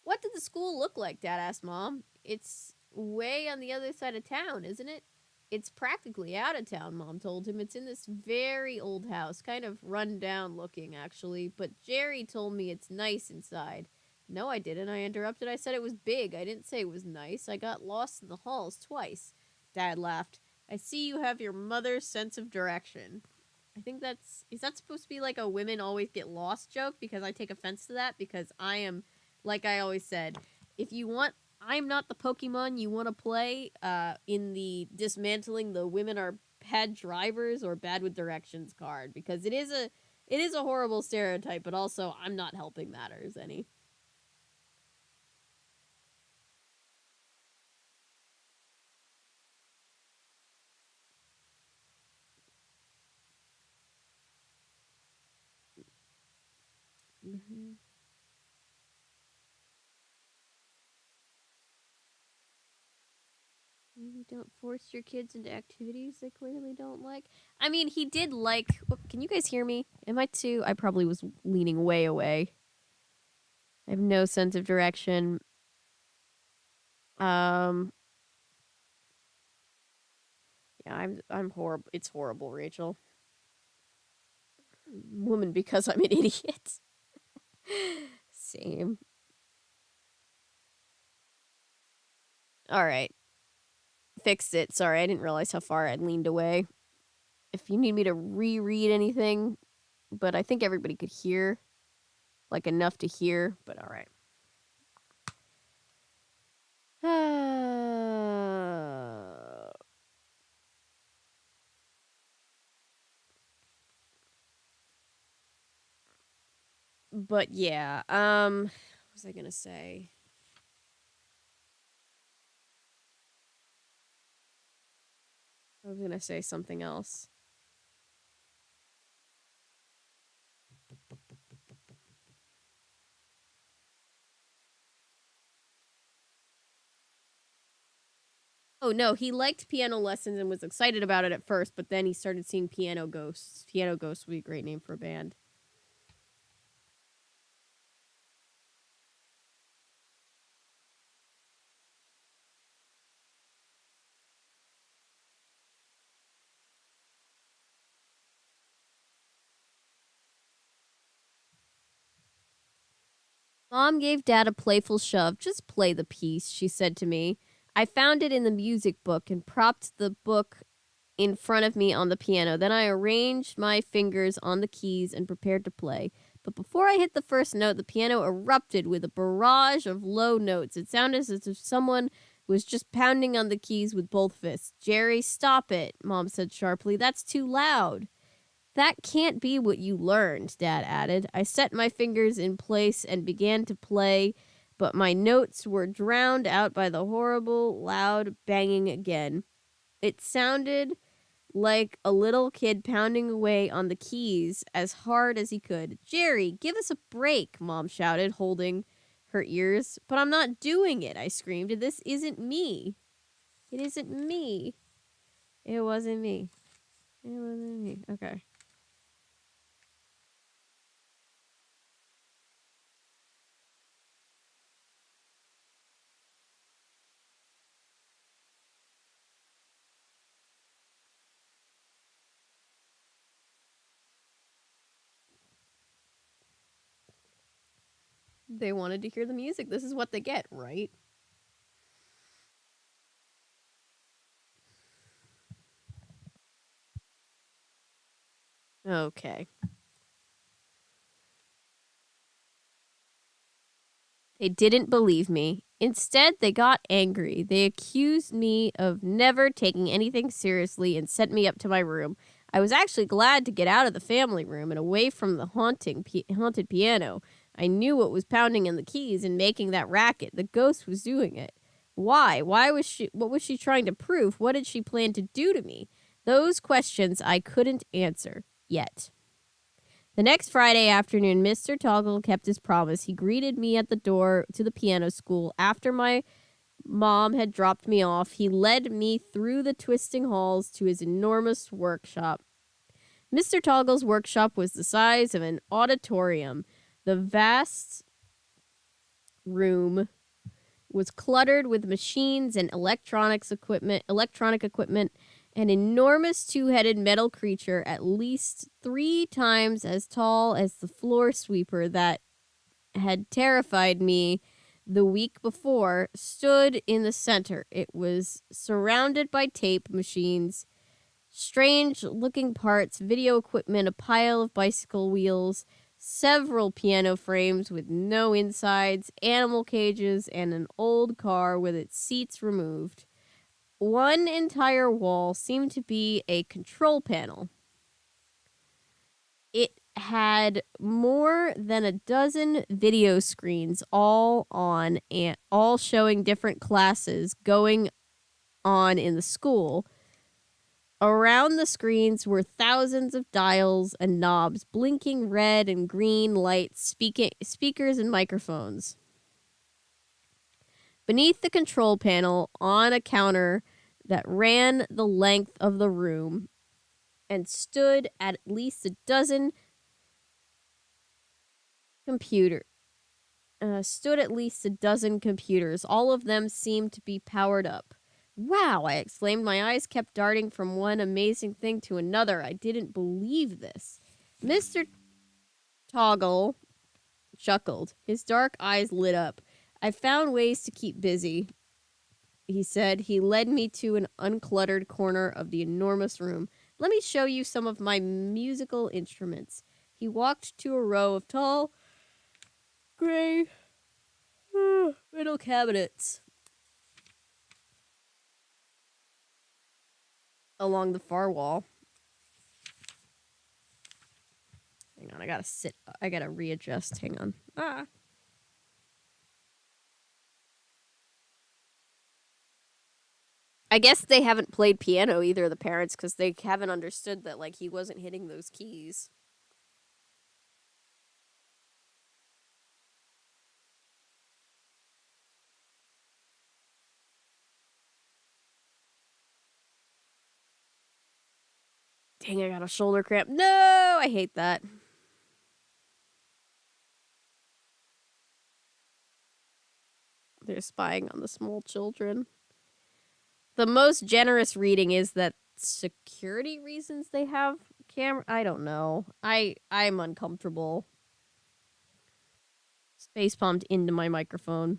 What did the school look like, Dad asked Mom. It's way on the other side of town, isn't it? It's practically out of town, Mom told him. It's in this very old house, kind of run down looking, actually, but Jerry told me it's nice inside. No, I didn't, I interrupted. I said it was big. I didn't say it was nice. I got lost in the halls twice. Dad laughed. I see you have your mother's sense of direction. I think is that supposed to be like a women always get lost joke? Because I take offense to that, because I am, like I always said, if you want, I'm not the Pokemon you want to play in the dismantling the women are bad drivers or bad with directions card, because it is a horrible stereotype, but also I'm not helping matters any. Maybe don't force your kids into activities they clearly don't like. I mean, he did like. Oh, can you guys hear me? Am I too? I probably was leaning way away. I have no sense of direction. Um. Yeah, I'm horrible. It's horrible, Rachel. Woman, because I'm an idiot. Same. All right. Fixed it. Sorry, I didn't realize how far I'd leaned away. If you need me to reread anything, but I think everybody could hear, like enough to hear, but all right. But yeah, what was I gonna say? I was gonna say something else. Oh no, he liked piano lessons and was excited about it at first, but then he started seeing Piano Ghosts. Piano Ghosts would be a great name for a band. Mom gave Dad a playful shove. Just play the piece, she said to me. I found it in the music book and propped the book in front of me on the piano. Then I arranged my fingers on the keys and prepared to play. But before I hit the first note, the piano erupted with a barrage of low notes. It sounded as if someone was just pounding on the keys with both fists. Jerry, stop it, Mom said sharply. That's too loud. That can't be what you learned, Dad added. I set my fingers in place and began to play, but my notes were drowned out by the horrible, loud banging again. It sounded like a little kid pounding away on the keys as hard as he could. Jerry, give us a break, Mom shouted, holding her ears. But I'm not doing it, I screamed. This isn't me. It isn't me. It wasn't me. It wasn't me. Okay. They wanted to hear the music. This is what they get, right? Okay. They didn't believe me. Instead, they got angry. They accused me of never taking anything seriously and sent me up to my room. I was actually glad to get out of the family room and away from the haunted piano. I knew what was pounding in the keys and making that racket. The ghost was doing it. Why? What was she trying to prove? What did she plan to do to me? Those questions I couldn't answer yet. The next Friday afternoon, Mr. Toggle kept his promise. He greeted me at the door to the piano school. After my mom had dropped me off, he led me through the twisting halls to his enormous workshop. Mr. Toggle's workshop was the size of an auditorium. The vast room was cluttered with machines and electronic equipment, an enormous two-headed metal creature at least 3 times as tall as the floor sweeper that had terrified me the week before stood in the center. It was surrounded by tape machines, strange-looking parts, video equipment, a pile of bicycle wheels, several piano frames with no insides, animal cages, and an old car with its seats removed. One entire wall seemed to be a control panel. It had more than a dozen video screens all on and all showing different classes going on in the school. Around the screens were thousands of dials and knobs, blinking red and green lights, speakers and microphones. Beneath the control panel, on a counter that ran the length of the room and stood at least a dozen computers. All of them seemed to be powered up. Wow, I exclaimed. My eyes kept darting from one amazing thing to another. I didn't believe this. Mr. Toggle chuckled. His dark eyes lit up. I found ways to keep busy, he said. He led me to an uncluttered corner of the enormous room. Let me show you some of my musical instruments. He walked to a row of tall, gray metal cabinets along the far wall. Hang on, I gotta readjust. Hang on. I guess they haven't played piano either, the parents, because they haven't understood that, like, he wasn't hitting those keys. Dang, I got a shoulder cramp. No, I hate that. They're spying on the small children. The most generous reading is that security reasons they have camera. I don't know. I'm uncomfortable. Space palmed into my microphone.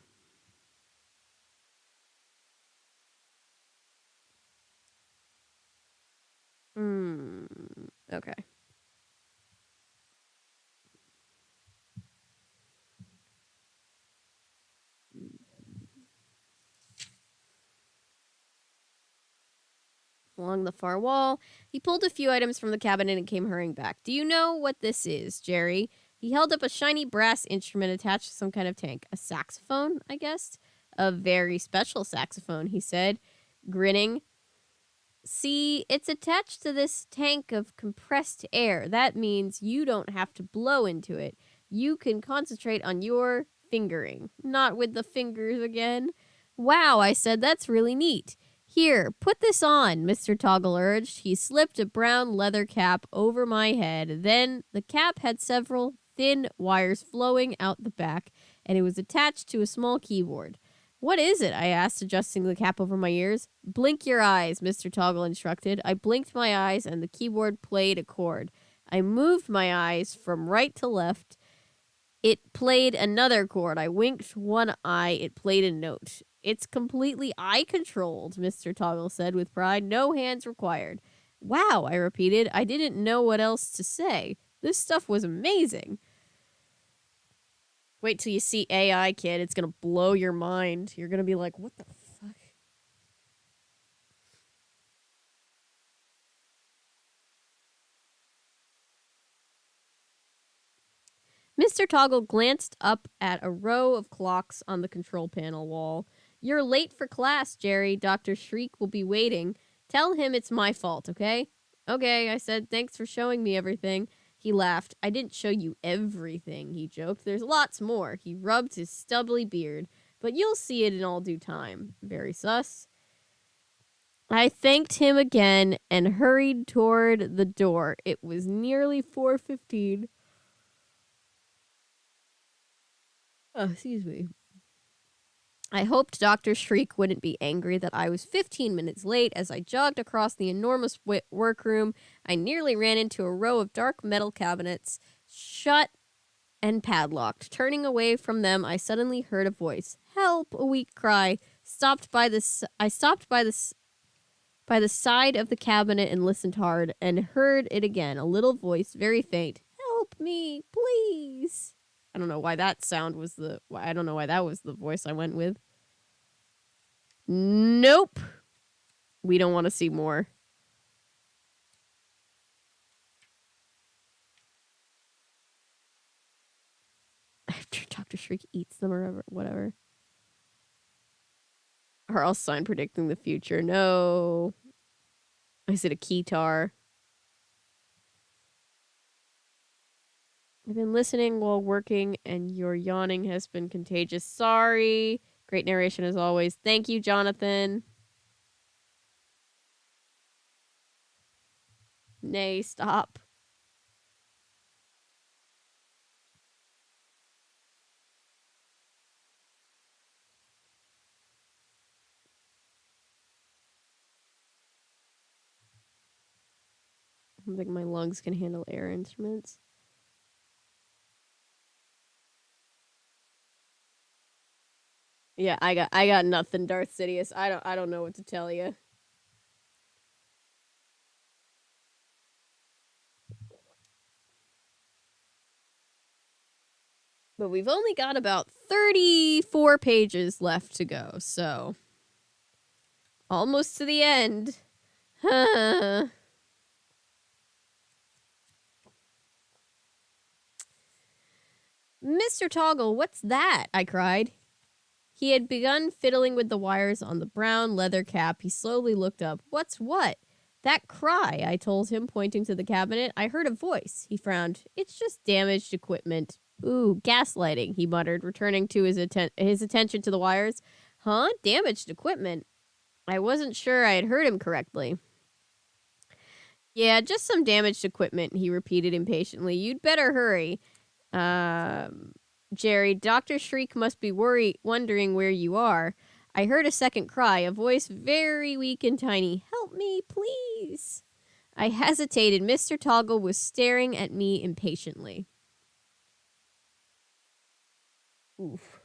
Okay. Along the far wall, he pulled a few items from the cabinet and came hurrying back. Do you know what this is, Jerry? He held up a shiny brass instrument attached to some kind of tank. A saxophone, I guessed? A very special saxophone, he said, grinning. See, it's attached to this tank of compressed air. That means you don't have to blow into it. You can concentrate on your fingering. Not with the fingers again. Wow, I said, that's really neat. Here, put this on, Mr. Toggle urged. He slipped a brown leather cap over my head. Then the cap had several thin wires flowing out the back, and it was attached to a small keyboard. What is it? I asked, adjusting the cap over my ears. Blink your eyes, Mr. Toggle instructed. I blinked my eyes, and the keyboard played a chord. I moved my eyes from right to left. It played another chord. I winked one eye. It played a note. It's completely eye-controlled, Mr. Toggle said with pride. No hands required. Wow, I repeated. I didn't know what else to say. This stuff was amazing. Wait till you see AI, kid. It's gonna blow your mind. You're gonna be like, what the fuck? Mr. Toggle glanced up at a row of clocks on the control panel wall. You're late for class, Jerry. Dr. Shreek will be waiting. Tell him it's my fault, okay? Okay, I said. Thanks for showing me everything. He laughed. I didn't show you everything, he joked. There's lots more. He rubbed his stubbly beard. But you'll see it in all due time. Very sus. I thanked him again and hurried toward the door. It was nearly 4:15. Oh, excuse me. I hoped Dr. Shreek wouldn't be angry that I was 15 minutes late. As I jogged across the enormous workroom, I nearly ran into a row of dark metal cabinets, shut and padlocked. Turning away from them, I suddenly heard a voice. Help! A weak cry. I stopped by the side of the cabinet and listened hard, and heard it again. A little voice, very faint. Help me, please. I don't know why that was the voice I went with. Nope. We don't want to see more. After Dr. Shriek eats them or whatever. Or else sign predicting the future. No. Is it a keytar? I've been listening while working, and your yawning has been contagious. Sorry. Great narration as always. Thank you, Jonathan. Nay, stop. I don't think my lungs can handle air instruments. Yeah, I got nothing, Darth Sidious. I don't know what to tell you. But we've only got about 34 pages left to go, so almost to the end. Mr. Toggle, what's that? I cried. He had begun fiddling with the wires on the brown leather cap. He slowly looked up. What's what? That cry, I told him, pointing to the cabinet. I heard a voice. He frowned. It's just damaged equipment. Ooh, gaslighting, he muttered, returning to his attention to the wires. Huh? Damaged equipment? I wasn't sure I had heard him correctly. Yeah, just some damaged equipment, he repeated impatiently. You'd better hurry. Jerry, Dr. Shreek must be wondering where you are. I heard a second cry, a voice very weak and tiny. Help me, please. I hesitated. Mr. Toggle was staring at me impatiently. Oof.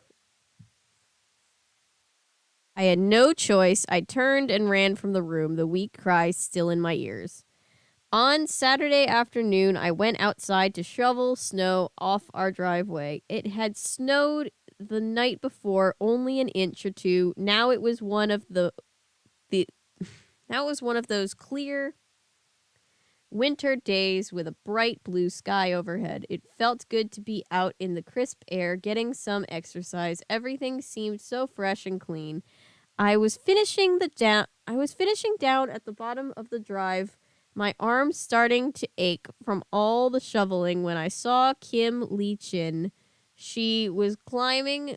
I had no choice. I turned and ran from the room, the weak cry still in my ears. On Saturday afternoon, I went outside to shovel snow off our driveway. It had snowed the night before only an inch or two. Now it was one of those clear winter days with a bright blue sky overhead. It felt good to be out in the crisp air, getting some exercise. Everything seemed so fresh and clean. I was finishing down at the bottom of the drive, my arms starting to ache from all the shoveling, when I saw Kim Lee Chin. She was climbing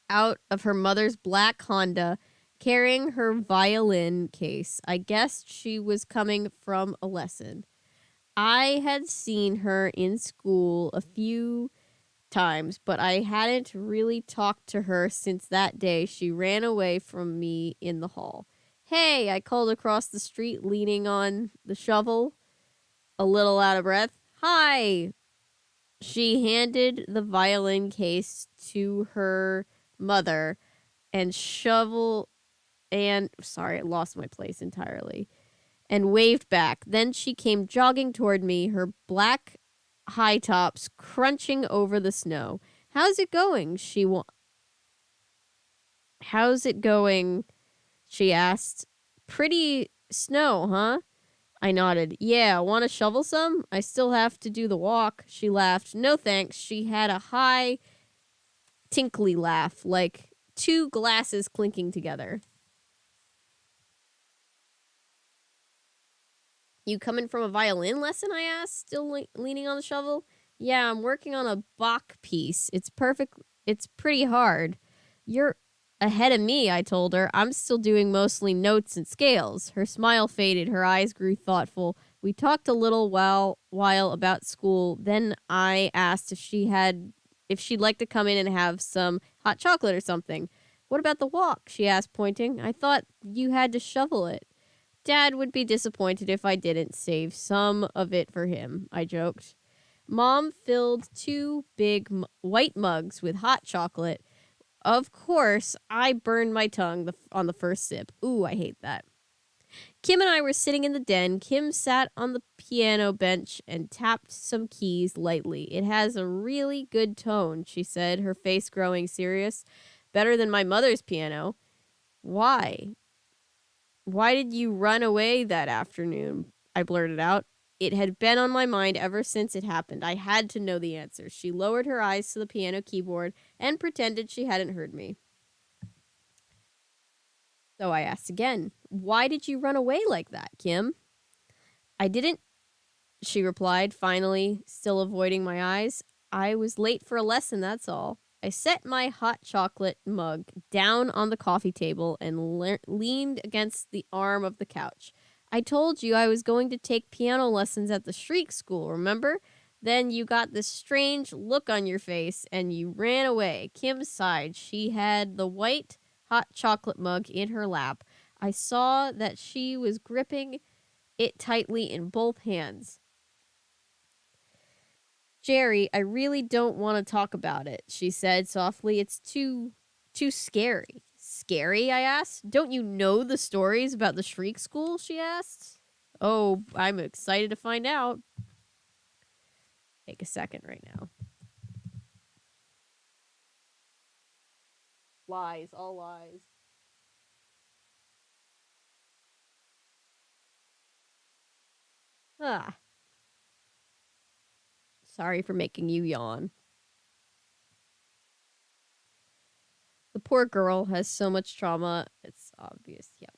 out of her mother's black Honda, carrying her violin case. I guessed she was coming from a lesson. I had seen her in school a few times, but I hadn't really talked to her since that day she ran away from me in the hall. Hey, I called across the street, leaning on the shovel, a little out of breath. Hi. She handed the violin case to her mother and sorry, I lost my place entirely, and waved back. Then she came jogging toward me, her black high tops crunching over the snow. How's it going? How's it going? She asked. Pretty snow, huh? I nodded. Yeah, want to shovel some? I still have to do the walk. She laughed. No thanks. She had a high, tinkly laugh, like two glasses clinking together. You coming from a violin lesson? I asked, still leaning on the shovel. Yeah, I'm working on a Bach piece. It's pretty hard. You're ahead of me, I told her. I'm still doing mostly notes and scales. Her smile faded. Her eyes grew thoughtful. We talked a little while about school. Then I asked if she'd like to come in and have some hot chocolate or something. What about the walk? She asked, pointing. I thought you had to shovel it. Dad would be disappointed if I didn't save some of it for him, I joked. Mom filled two big white mugs with hot chocolate. Of course, I burned my tongue on the first sip. Ooh, I hate that. Kim and I were sitting in the den. Kim sat on the piano bench and tapped some keys lightly. It has a really good tone, she said, her face growing serious. Better than my mother's piano. Why? Why did you run away that afternoon? I blurted out. It had been on my mind ever since it happened. I had to know the answer. She lowered her eyes to the piano keyboard and pretended she hadn't heard me. So I asked again, "Why did you run away like that, Kim?" "I didn't," she replied, finally, still avoiding my eyes. "I was late for a lesson, that's all." I set my hot chocolate mug down on the coffee table and leaned against the arm of the couch. "I told you I was going to take piano lessons at the Shreek school, remember? Then you got this strange look on your face and you ran away." Kim sighed. She had the white hot chocolate mug in her lap. I saw that she was gripping it tightly in both hands. "Jerry, I really don't want to talk about it," she said softly. "It's too scary." "Scary?" I asked. "Don't you know the stories about the Shriek School?" she asked. "Oh, I'm excited to find out." Take a second right now. Lies, all lies. Ah, sorry for making you yawn. The poor girl has so much trauma. It's obvious. Yep.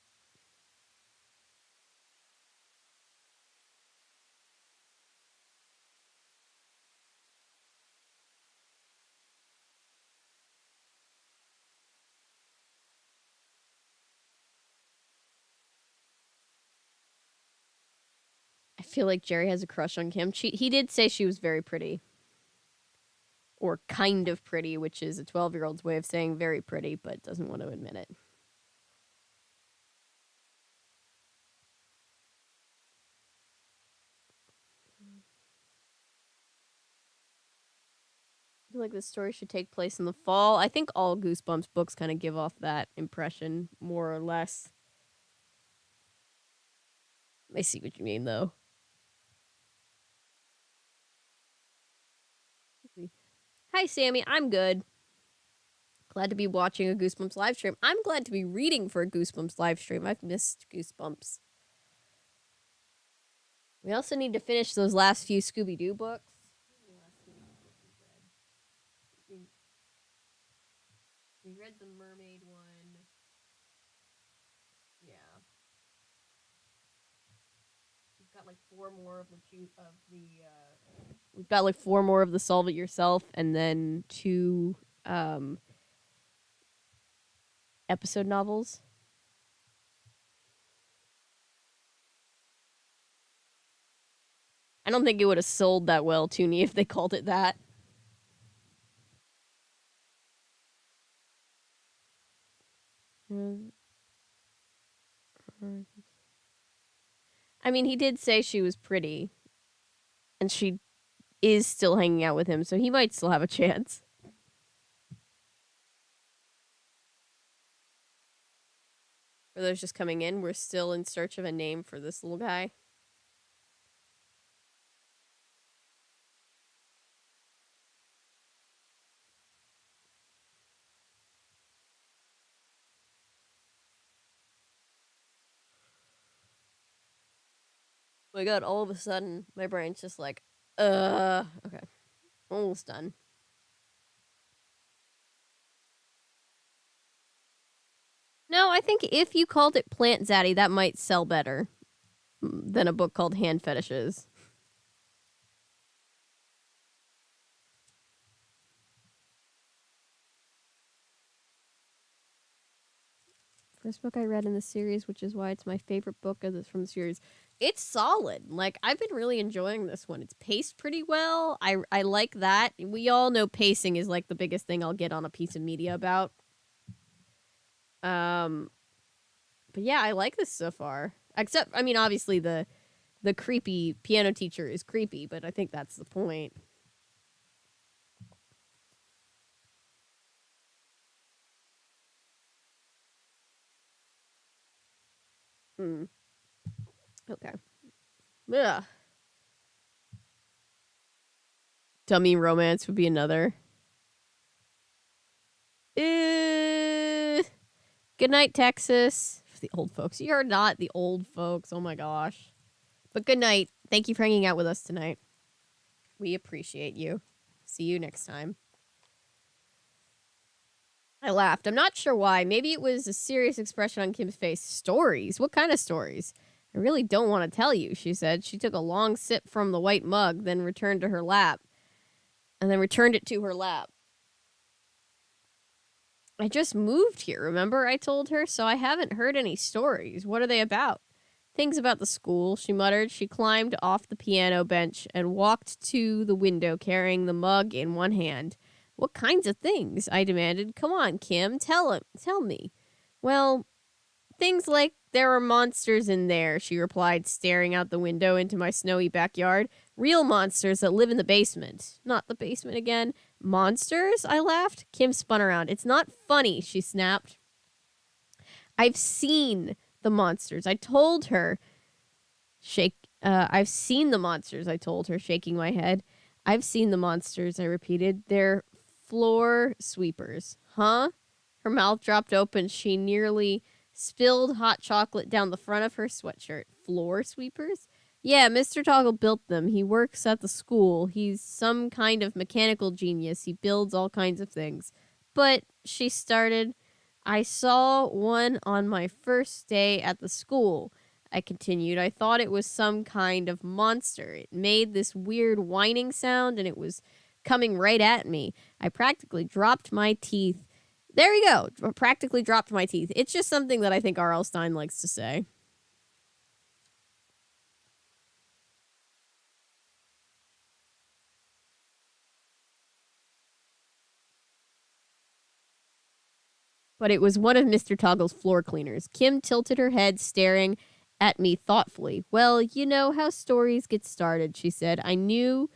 I feel like Jerry has a crush on Kim. He did say she was very pretty. Or kind of pretty, which is a 12-year-old's way of saying very pretty, but doesn't want to admit it. I feel like this story should take place in the fall. I think all Goosebumps books kind of give off that impression, more or less. I see what you mean, though. Hi, Sammy. I'm good. Glad to be watching a Goosebumps live stream. I'm glad to be reading for a Goosebumps live stream. I've missed Goosebumps. We also need to finish those last few Scooby Doo books. We, we read the mermaid one. Yeah. We've got like four more of we've got like four more of the Solve It Yourself and then two um episode novels. I don't think it would have sold that well, Toonie, if they called it that. I mean, he did say she was pretty, and she is still hanging out with him, so he might still have a chance. For those just coming in, we're still in search of a name for this little guy. Oh my god, all of a sudden, my brain's just like, okay, almost done. No, I think if you called it Plant Zaddy, that might sell better than a book called Hand Fetishes. First book I read in the series, which is why it's my favorite book from the series. It's solid. Like, I've been really enjoying this one. It's paced pretty well. I like that. We all know pacing is like the biggest thing I'll get on a piece of media about. Um, but yeah, I like this so far. Except, I mean, obviously the creepy piano teacher is creepy, but I think that's the point. Hmm. Okay. Ugh. Dummy romance would be another. Good night, Texas. For the old folks. You're not the old folks. Oh my gosh. But good night. Thank you for hanging out with us tonight. We appreciate you. See you next time. I laughed. I'm not sure why. Maybe it was a serious expression on Kim's face. Stories? What kind of stories? I really don't want to tell you, she said. She took a long sip from the white mug, then returned to her lap. And then returned it to her lap. I just moved here, remember? I told her, so I haven't heard any stories. What are they about? Things about the school, she muttered. She climbed off the piano bench and walked to the window carrying the mug in one hand. What kinds of things? I demanded. Come on, Kim, tell me. Well, things like there are monsters in there, she replied, staring out the window into my snowy backyard. Real monsters that live in the basement. Not the basement again. Monsters? I laughed. Kim spun around. It's not funny, she snapped. I've seen the monsters. I told her. I've seen the monsters, I told her, shaking my head. I've seen the monsters, I repeated. They're floor sweepers. Huh? Her mouth dropped open. She nearly spilled hot chocolate down the front of her sweatshirt. Floor sweepers? Yeah, Mr. Toggle built them. He works at the school. He's some kind of mechanical genius. He builds all kinds of things. But, she started, I saw one on my first day at the school. I continued. I thought it was some kind of monster. It made this weird whining sound and it was coming right at me. I practically dropped my teeth. There you go. Practically dropped my teeth. It's just something that I think R.L. Stine likes to say. But it was one of Mr. Toggle's floor cleaners. Kim tilted her head, staring at me thoughtfully. Well, you know how stories get started, she said. I knew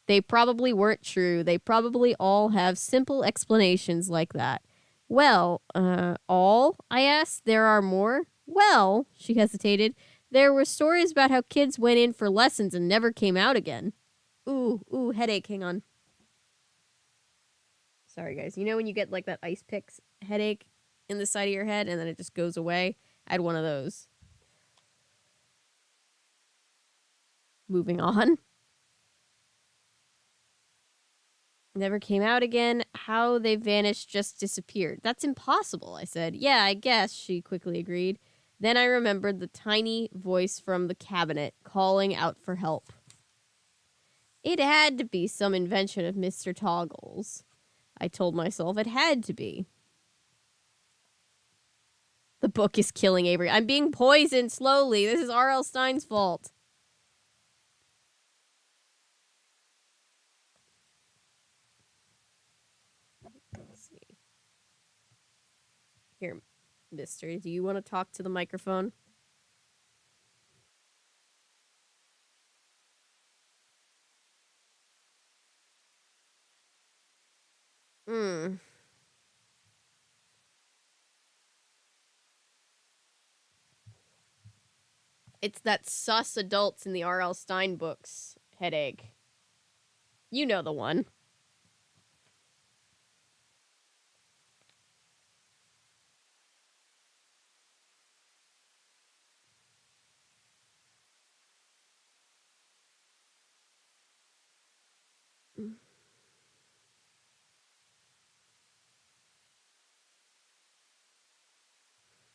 they probably weren't true. They probably all have simple explanations like that. Well, all? I asked. There are more? Well, she hesitated. There were stories about how kids went in for lessons and never came out again. Ooh, headache. Hang on. Sorry, guys. You know when you get like that ice picks headache in the side of your head and then it just goes away? I had one of those. Moving on. Never came out again. How they vanished just disappeared. That's impossible, I said. Yeah, I guess, she quickly agreed. Then I remembered the tiny voice from the cabinet calling out for help. It had to be some invention of Mr. Toggle's. I told myself it had to be. The book is killing Avery. I'm being poisoned slowly. This is R.L. Stine's fault. Let's see. Here, mister, do you want to talk to the microphone? It's that sus adults in the R.L. Stine books headache. You know the one.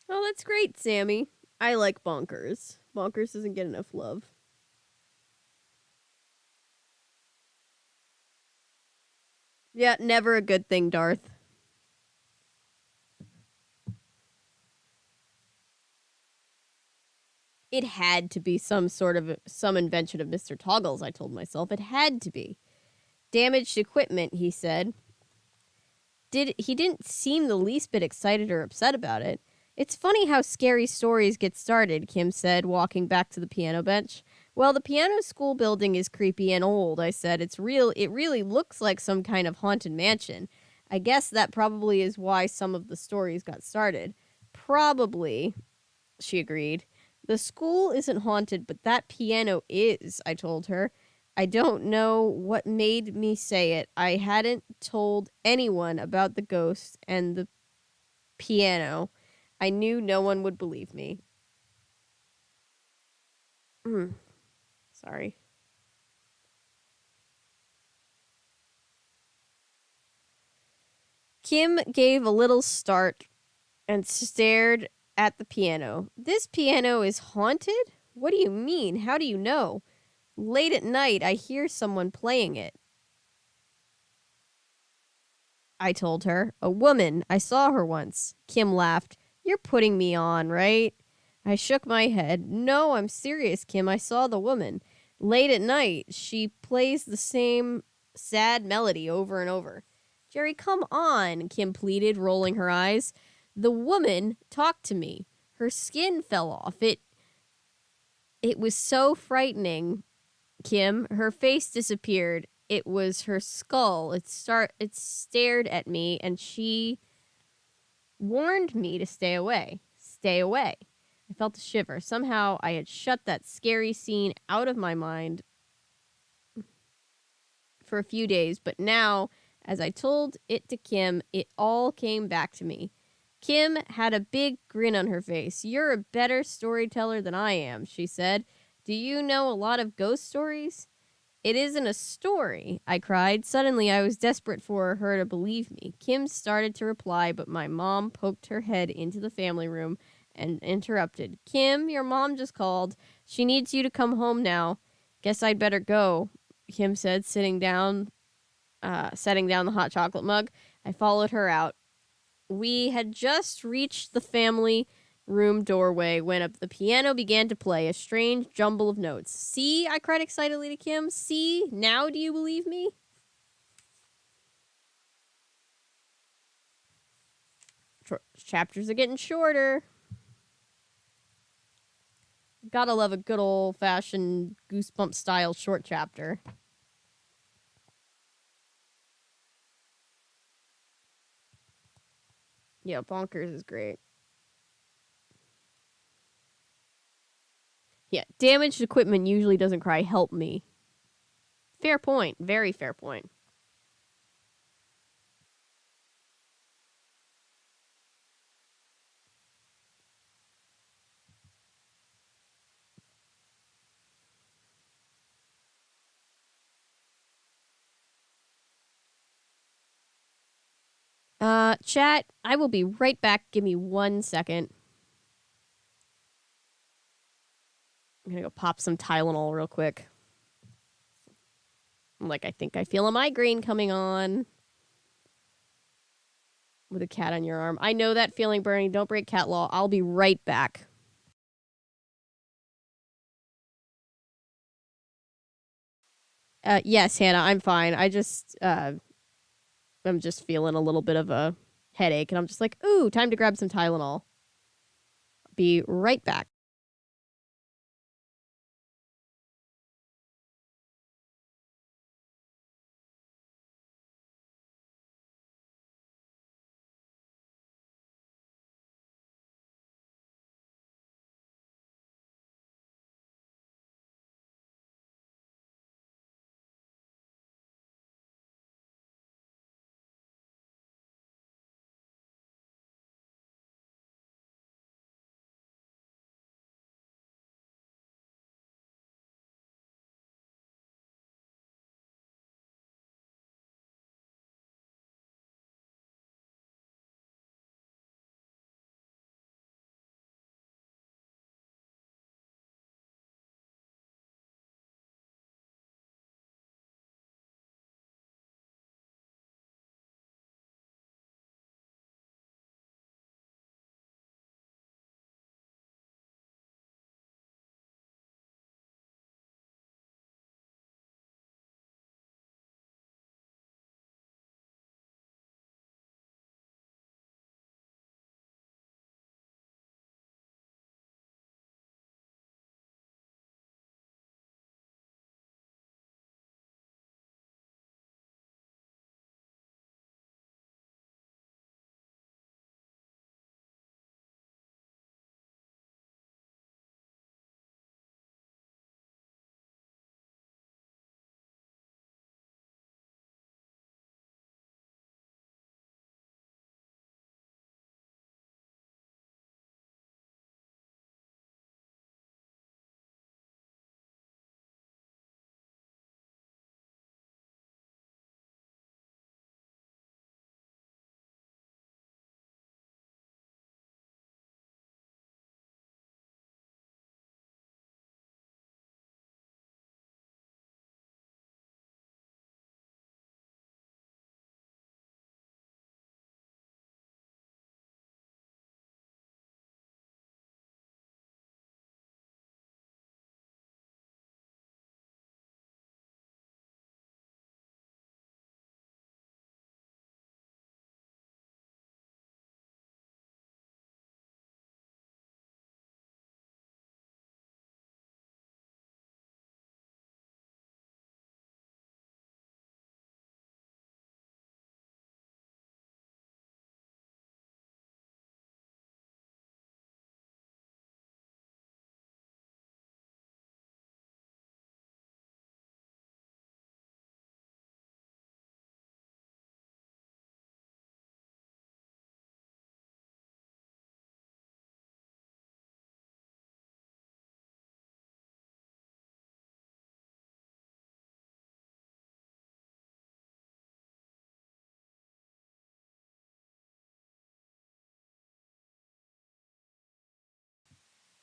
Oh, that's great, Sammy. I like Bonkers. Bonkers doesn't get enough love. Yeah, never a good thing, Darth. It had to be some invention of Mr. Toggle's, I told myself. It had to be. Damaged equipment, he said. He didn't seem the least bit excited or upset about it. It's funny how scary stories get started, Kim said, walking back to the piano bench. Well, the piano school building is creepy and old, I said. It really looks like some kind of haunted mansion. I guess that probably is why some of the stories got started. Probably, she agreed. The school isn't haunted, but that piano is, I told her. I don't know what made me say it. I hadn't told anyone about the ghost and the piano. I knew no one would believe me. Sorry. Kim gave a little start and stared at the piano. This piano is haunted? What do you mean? How do you know? Late at night, I hear someone playing it. I told her. A woman. I saw her once. Kim laughed. You're putting me on, right? I shook my head. No, I'm serious, Kim. I saw the woman. Late at night, she plays the same sad melody over and over. Jerry, come on, Kim pleaded, rolling her eyes. The woman talked to me. Her skin fell off. It was so frightening, Kim. Her face disappeared. It was her skull. It stared at me and she warned me to stay away. Stay away. I felt a shiver. Somehow I had shut that scary scene out of my mind for a few days, but now, as I told it to Kim, it all came back to me. Kim had a big grin on her face. You're a better storyteller than I am, she said. Do you know a lot of ghost stories? It isn't a story, I cried. Suddenly, I was desperate for her to believe me. Kim started to reply, but my mom poked her head into the family room and interrupted. Kim, your mom just called. She needs you to come home now. Guess I'd better go, Kim said, setting down the hot chocolate mug. I followed her out. We had just reached the family room doorway when the piano began to play a strange jumble of notes. See, I cried excitedly to Kim. See, now do you believe me? Chapters are getting shorter. Gotta love a good old-fashioned Goosebumps style short chapter. Yeah, Bonkers is great. Yeah, damaged equipment usually doesn't cry, help me. Fair point. Very fair point. Chat, I will be right back. Give me 1 second. I'm gonna go pop some Tylenol real quick. I think I feel a migraine coming on. With a cat on your arm. I know that feeling, Bernie. Don't break cat law. I'll be right back. Yes, Hannah, I'm fine. I'm just feeling a little bit of a headache, and I'm just like, ooh, time to grab some Tylenol. Be right back.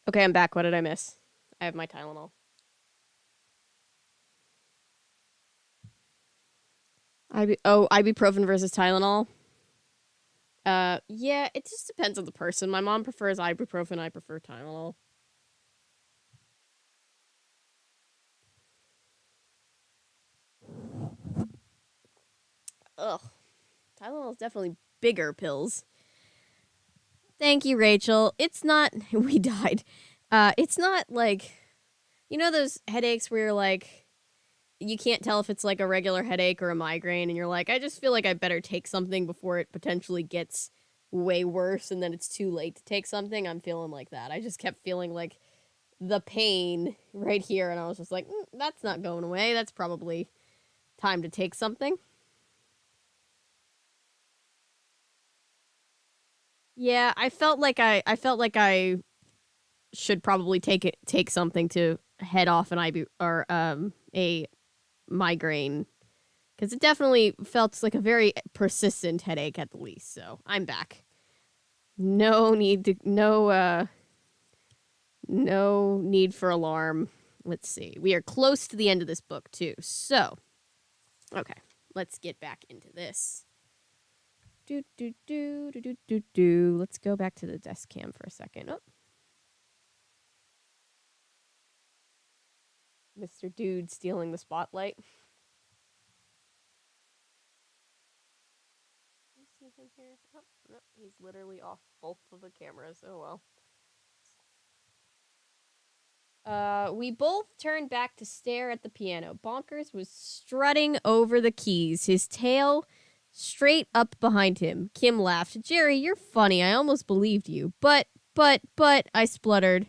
Okay, I'm back. What did I miss? I have my Tylenol. Ibuprofen versus Tylenol. Yeah, it just depends on the person. My mom prefers ibuprofen. I prefer Tylenol. Ugh, Tylenol is definitely bigger pills. Thank you, Rachel. It's not. We died. It's not like those headaches where you're like you can't tell if it's like a regular headache or a migraine, and you're like, I just feel like I better take something before it potentially gets way worse, and then it's too late to take something. I'm feeling like that. I just kept feeling like the pain right here, and I was just like, that's not going away. That's probably time to take something. Yeah, I felt like I should probably take something to head off an ibu or a migraine because it definitely felt like a very persistent headache at the least. So I'm back. No need for alarm. Let's see. We are close to the end of this book too. So okay, let's get back into this. Do do do do do do do. Let's go back to the desk cam for a second. Oh, Mr. Dude stealing the spotlight. You see him here? Oh, no, he's literally off both of the cameras. Oh well. We both turned back to stare at the piano. Bonkers was strutting over the keys, his tail straight up behind him. Kim laughed. Jerry, you're funny. I almost believed you. But, I spluttered.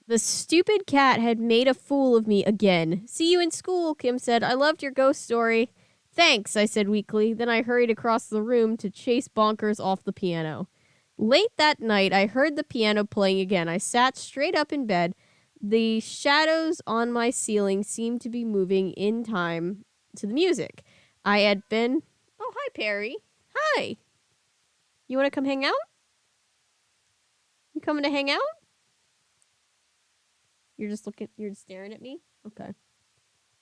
The stupid cat had made a fool of me again. See you in school, Kim said. I loved your ghost story. Thanks, I said weakly. Then I hurried across the room to chase Bonkers off the piano. Late that night, I heard the piano playing again. I sat straight up in bed. The shadows on my ceiling seemed to be moving in time to the music. I had been. Oh, hi, Perry. Hi. You want to come hang out? You coming to hang out? You're just staring at me? Okay.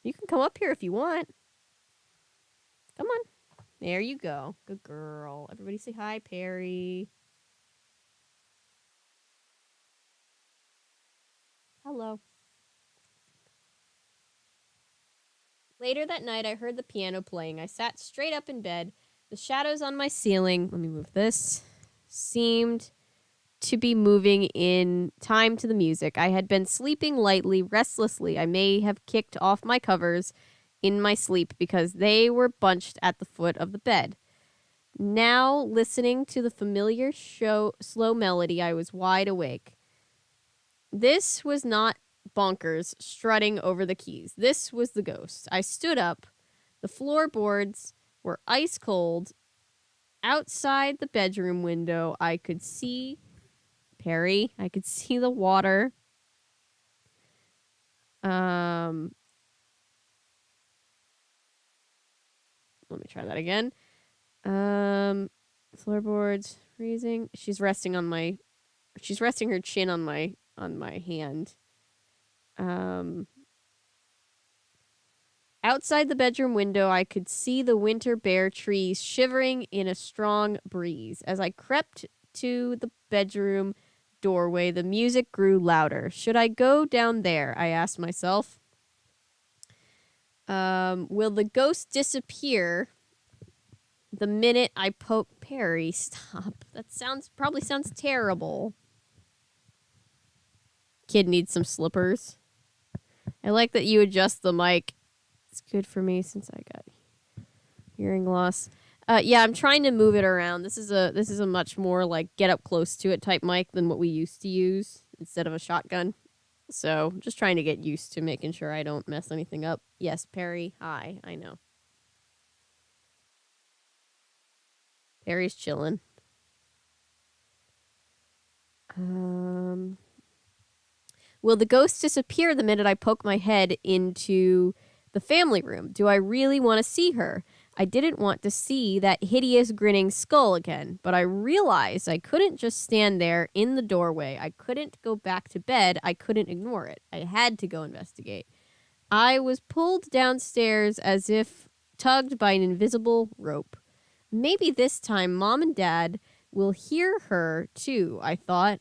You can come up here if you want. Come on. There you go. Good girl. Everybody say hi, Perry. Hello. Later that night, I heard the piano playing. I sat straight up in bed. The shadows on my ceiling, let me move this, seemed to be moving in time to the music. I had been sleeping lightly, restlessly. I may have kicked off my covers in my sleep because they were bunched at the foot of the bed. Now, listening to the familiar slow melody, I was wide awake. This was not Bonkers strutting over the keys. This was the ghost. I stood up. The floorboards were ice cold. Outside the bedroom window, I could see Perry. I could see the water. Let me try that again. Floorboards freezing. She's resting her chin on my hand. Outside the bedroom window, I could see the winter bare trees shivering in a strong breeze. As I crept to the bedroom doorway, the music grew louder. Should I go down there? I asked myself. Will the ghost disappear the minute I poke Perry? Stop. That probably sounds terrible. Kid needs some slippers. I like that you adjust the mic. It's good for me since I got hearing loss. Yeah, I'm trying to move it around. This is a much more like get up close to it type mic than what we used to use instead of a shotgun. So just trying to get used to making sure I don't mess anything up. Yes, Perry. Hi. I know. Perry's chilling. Will the ghost disappear the minute I poke my head into the family room? Do I really want to see her? I didn't want to see that hideous grinning skull again, but I realized I couldn't just stand there in the doorway. I couldn't go back to bed. I couldn't ignore it. I had to go investigate. I was pulled downstairs as if tugged by an invisible rope. Maybe this time Mom and Dad will hear her too, I thought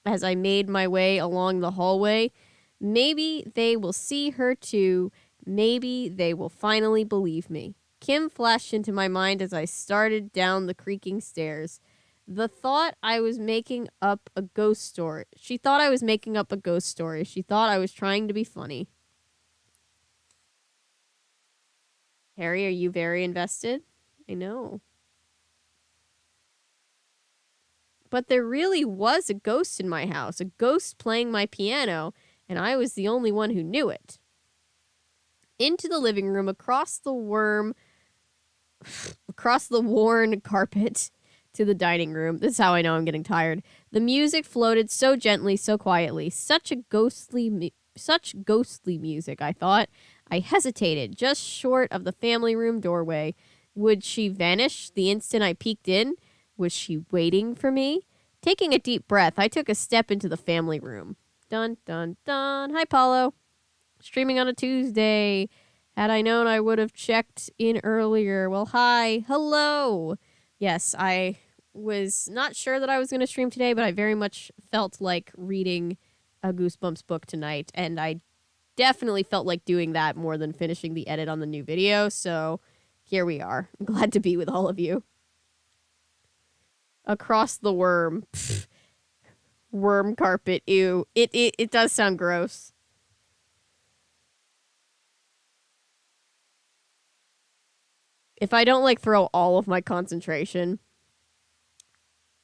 as I made my way along the hallway. Maybe they will see her too. Maybe they will finally believe me. Kim flashed into my mind as I started down the creaking stairs. The thought I was making up a ghost story. She thought I was making up a ghost story. She thought I was trying to be funny. Harry, are you very invested? I know. But there really was a ghost in my house, a ghost playing my piano, and I was the only one who knew it. Into the living room, across the worn carpet to the dining room. This is how I know I'm getting tired. The music floated so gently, so quietly. Such ghostly music, I thought. I hesitated, just short of the family room doorway. Would she vanish the instant I peeked in? Was she waiting for me? Taking a deep breath, I took a step into the family room. Dun, dun, dun. Hi, Paulo. Streaming on a Tuesday. Had I known, I would have checked in earlier. Well, hi. Hello. Yes, I was not sure that I was going to stream today, but I very much felt like reading a Goosebumps book tonight, and I definitely felt like doing that more than finishing the edit on the new video, so here we are. I'm glad to be with all of you. Across the worm. Pfft. Worm carpet. Ew. It does sound gross. If I don't like throw all of my concentration,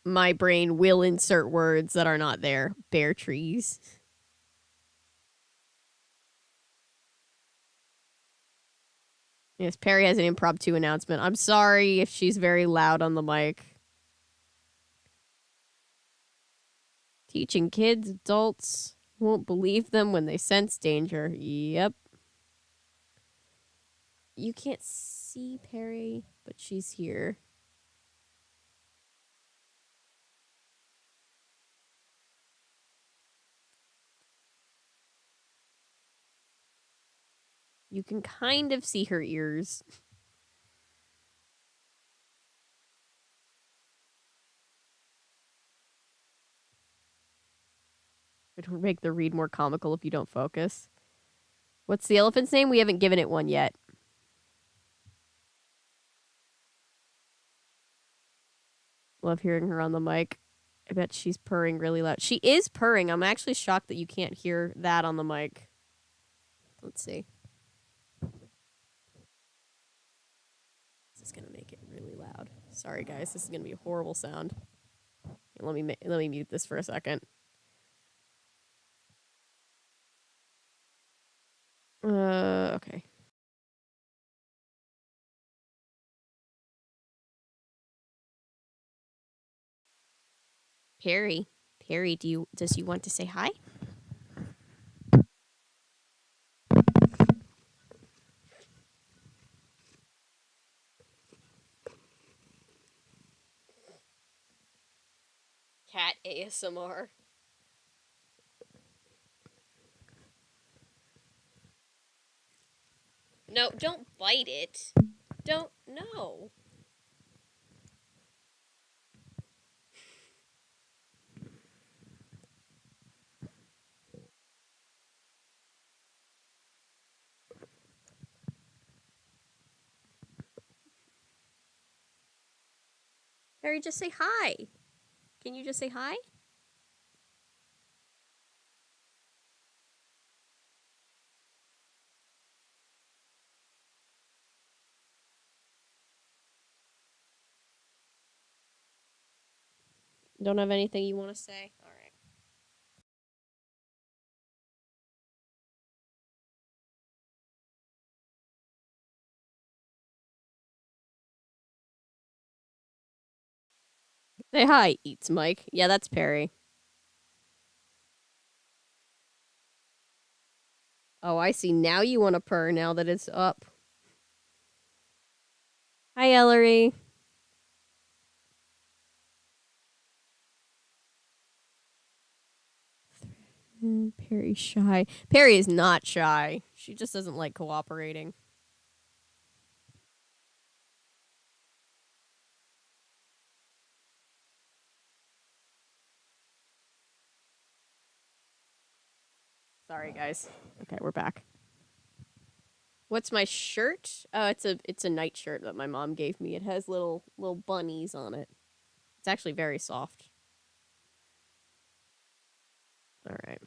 my brain will insert words that are not there. Bare trees. Yes, Perry has an impromptu announcement. I'm sorry if she's very loud on the mic. Teaching kids, adults won't believe them when they sense danger. Yep. You can't see Perry, but she's here. You can kind of see her ears. It would make the read more comical if you don't focus. What's the elephant's name? We haven't given it one yet. Love hearing her on the mic. I bet she's purring really loud. She is purring. I'm actually shocked that you can't hear that on the mic. Let's see. This is gonna make it really loud. Sorry, guys. This is gonna be a horrible sound. Let me mute this for a second. Okay. Perry, does you want to say hi? Cat ASMR. No, don't bite it. Don't, no. Perry, just say hi. Can you just say hi? Don't have anything you want to say? All right. Say hi, Eats Mike. Yeah, that's Perry. Oh, I see. Now you want to purr now that it's up. Hi, Ellery. Perry's shy. Perry is not shy. She just doesn't like cooperating. Sorry, guys. Okay, we're back. What's my shirt? Oh, it's a night shirt that my mom gave me. It has little bunnies on it. It's actually very soft. All right.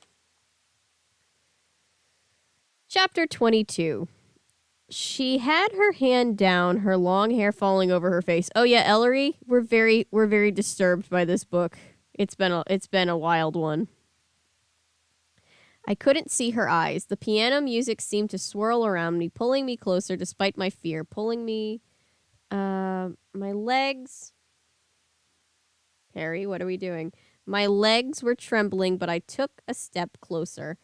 Chapter 22. She had her hand down, her long hair falling over her face. Oh yeah, Ellery, we're very disturbed by this book. It's been a wild one. I couldn't see her eyes. The piano music seemed to swirl around me, pulling me closer despite my fear, pulling me my legs. Perry, what are we doing? My legs were trembling, but I took a step closer,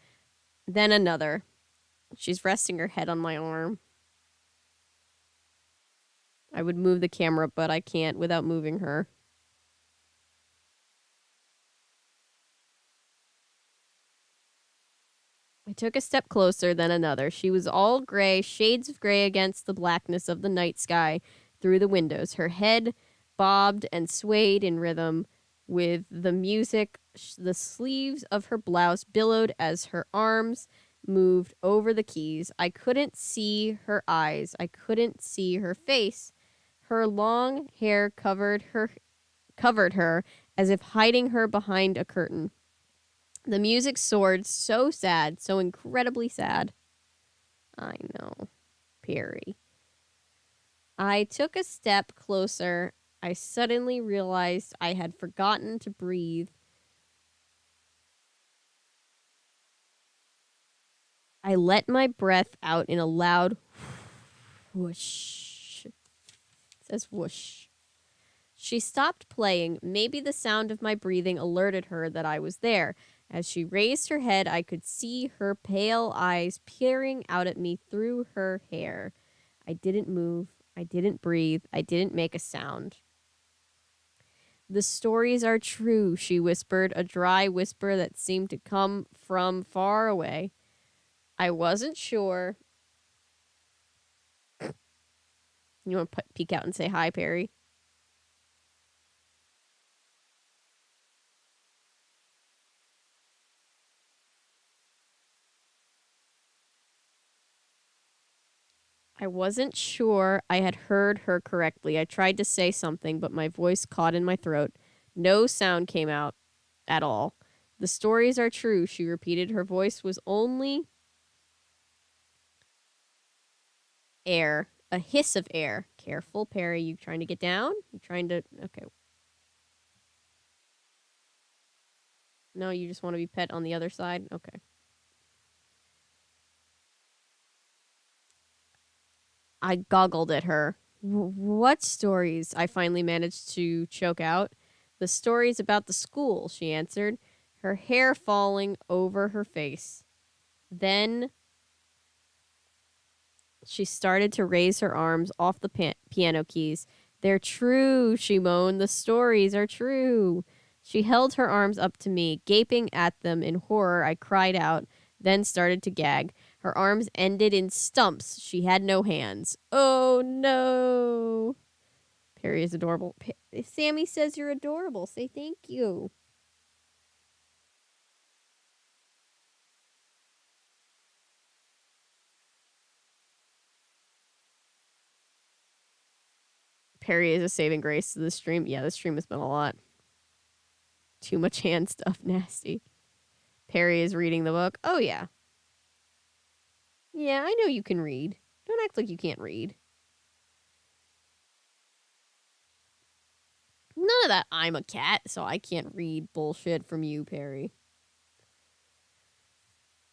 then another. She's resting her head on my arm. I would move the camera, but I can't without moving her. I took a step closer, then another. She was all gray, shades of gray against the blackness of the night sky through the windows. Her head bobbed and swayed in rhythm with the music. The sleeves of her blouse billowed as her arms moved over the keys. I couldn't see her eyes. I couldn't see her face. Her long hair covered her as if hiding her behind a curtain. The music soared, so sad, so incredibly sad. I know. Perry. I took a step closer. I suddenly realized I had forgotten to breathe. I let my breath out in a loud whoosh. It says whoosh. She stopped playing. Maybe the sound of my breathing alerted her that I was there. As she raised her head, I could see her pale eyes peering out at me through her hair. I didn't move. I didn't breathe. I didn't make a sound. The stories are true, she whispered, a dry whisper that seemed to come from far away. I wasn't sure. You want to peek out and say hi, Perry? I wasn't sure I had heard her correctly. I tried to say something, but my voice caught in my throat. No sound came out at all. The stories are true, she repeated. Her voice was only air, a hiss of air. Careful, Perry. You trying to get down? You trying to. Okay. No, you just want to be pet on the other side? Okay. I goggled at her. What stories? I finally managed to choke out. The stories about the school, she answered, her hair falling over her face. Then she started to raise her arms off the piano keys. They're true, she moaned. The stories are true. She held her arms up to me, gaping at them in horror. I cried out, then started to gag. Her arms ended in stumps. She had no hands. Oh no. Perry is adorable. Sammy says you're adorable. Say thank you. Perry is a saving grace to the stream. Yeah, the stream has been a lot. Too much hand stuff. Nasty. Perry is reading the book. Oh, yeah. Yeah, I know you can read. Don't act like you can't read. None of that I'm a cat, so I can't read bullshit from you, Perry.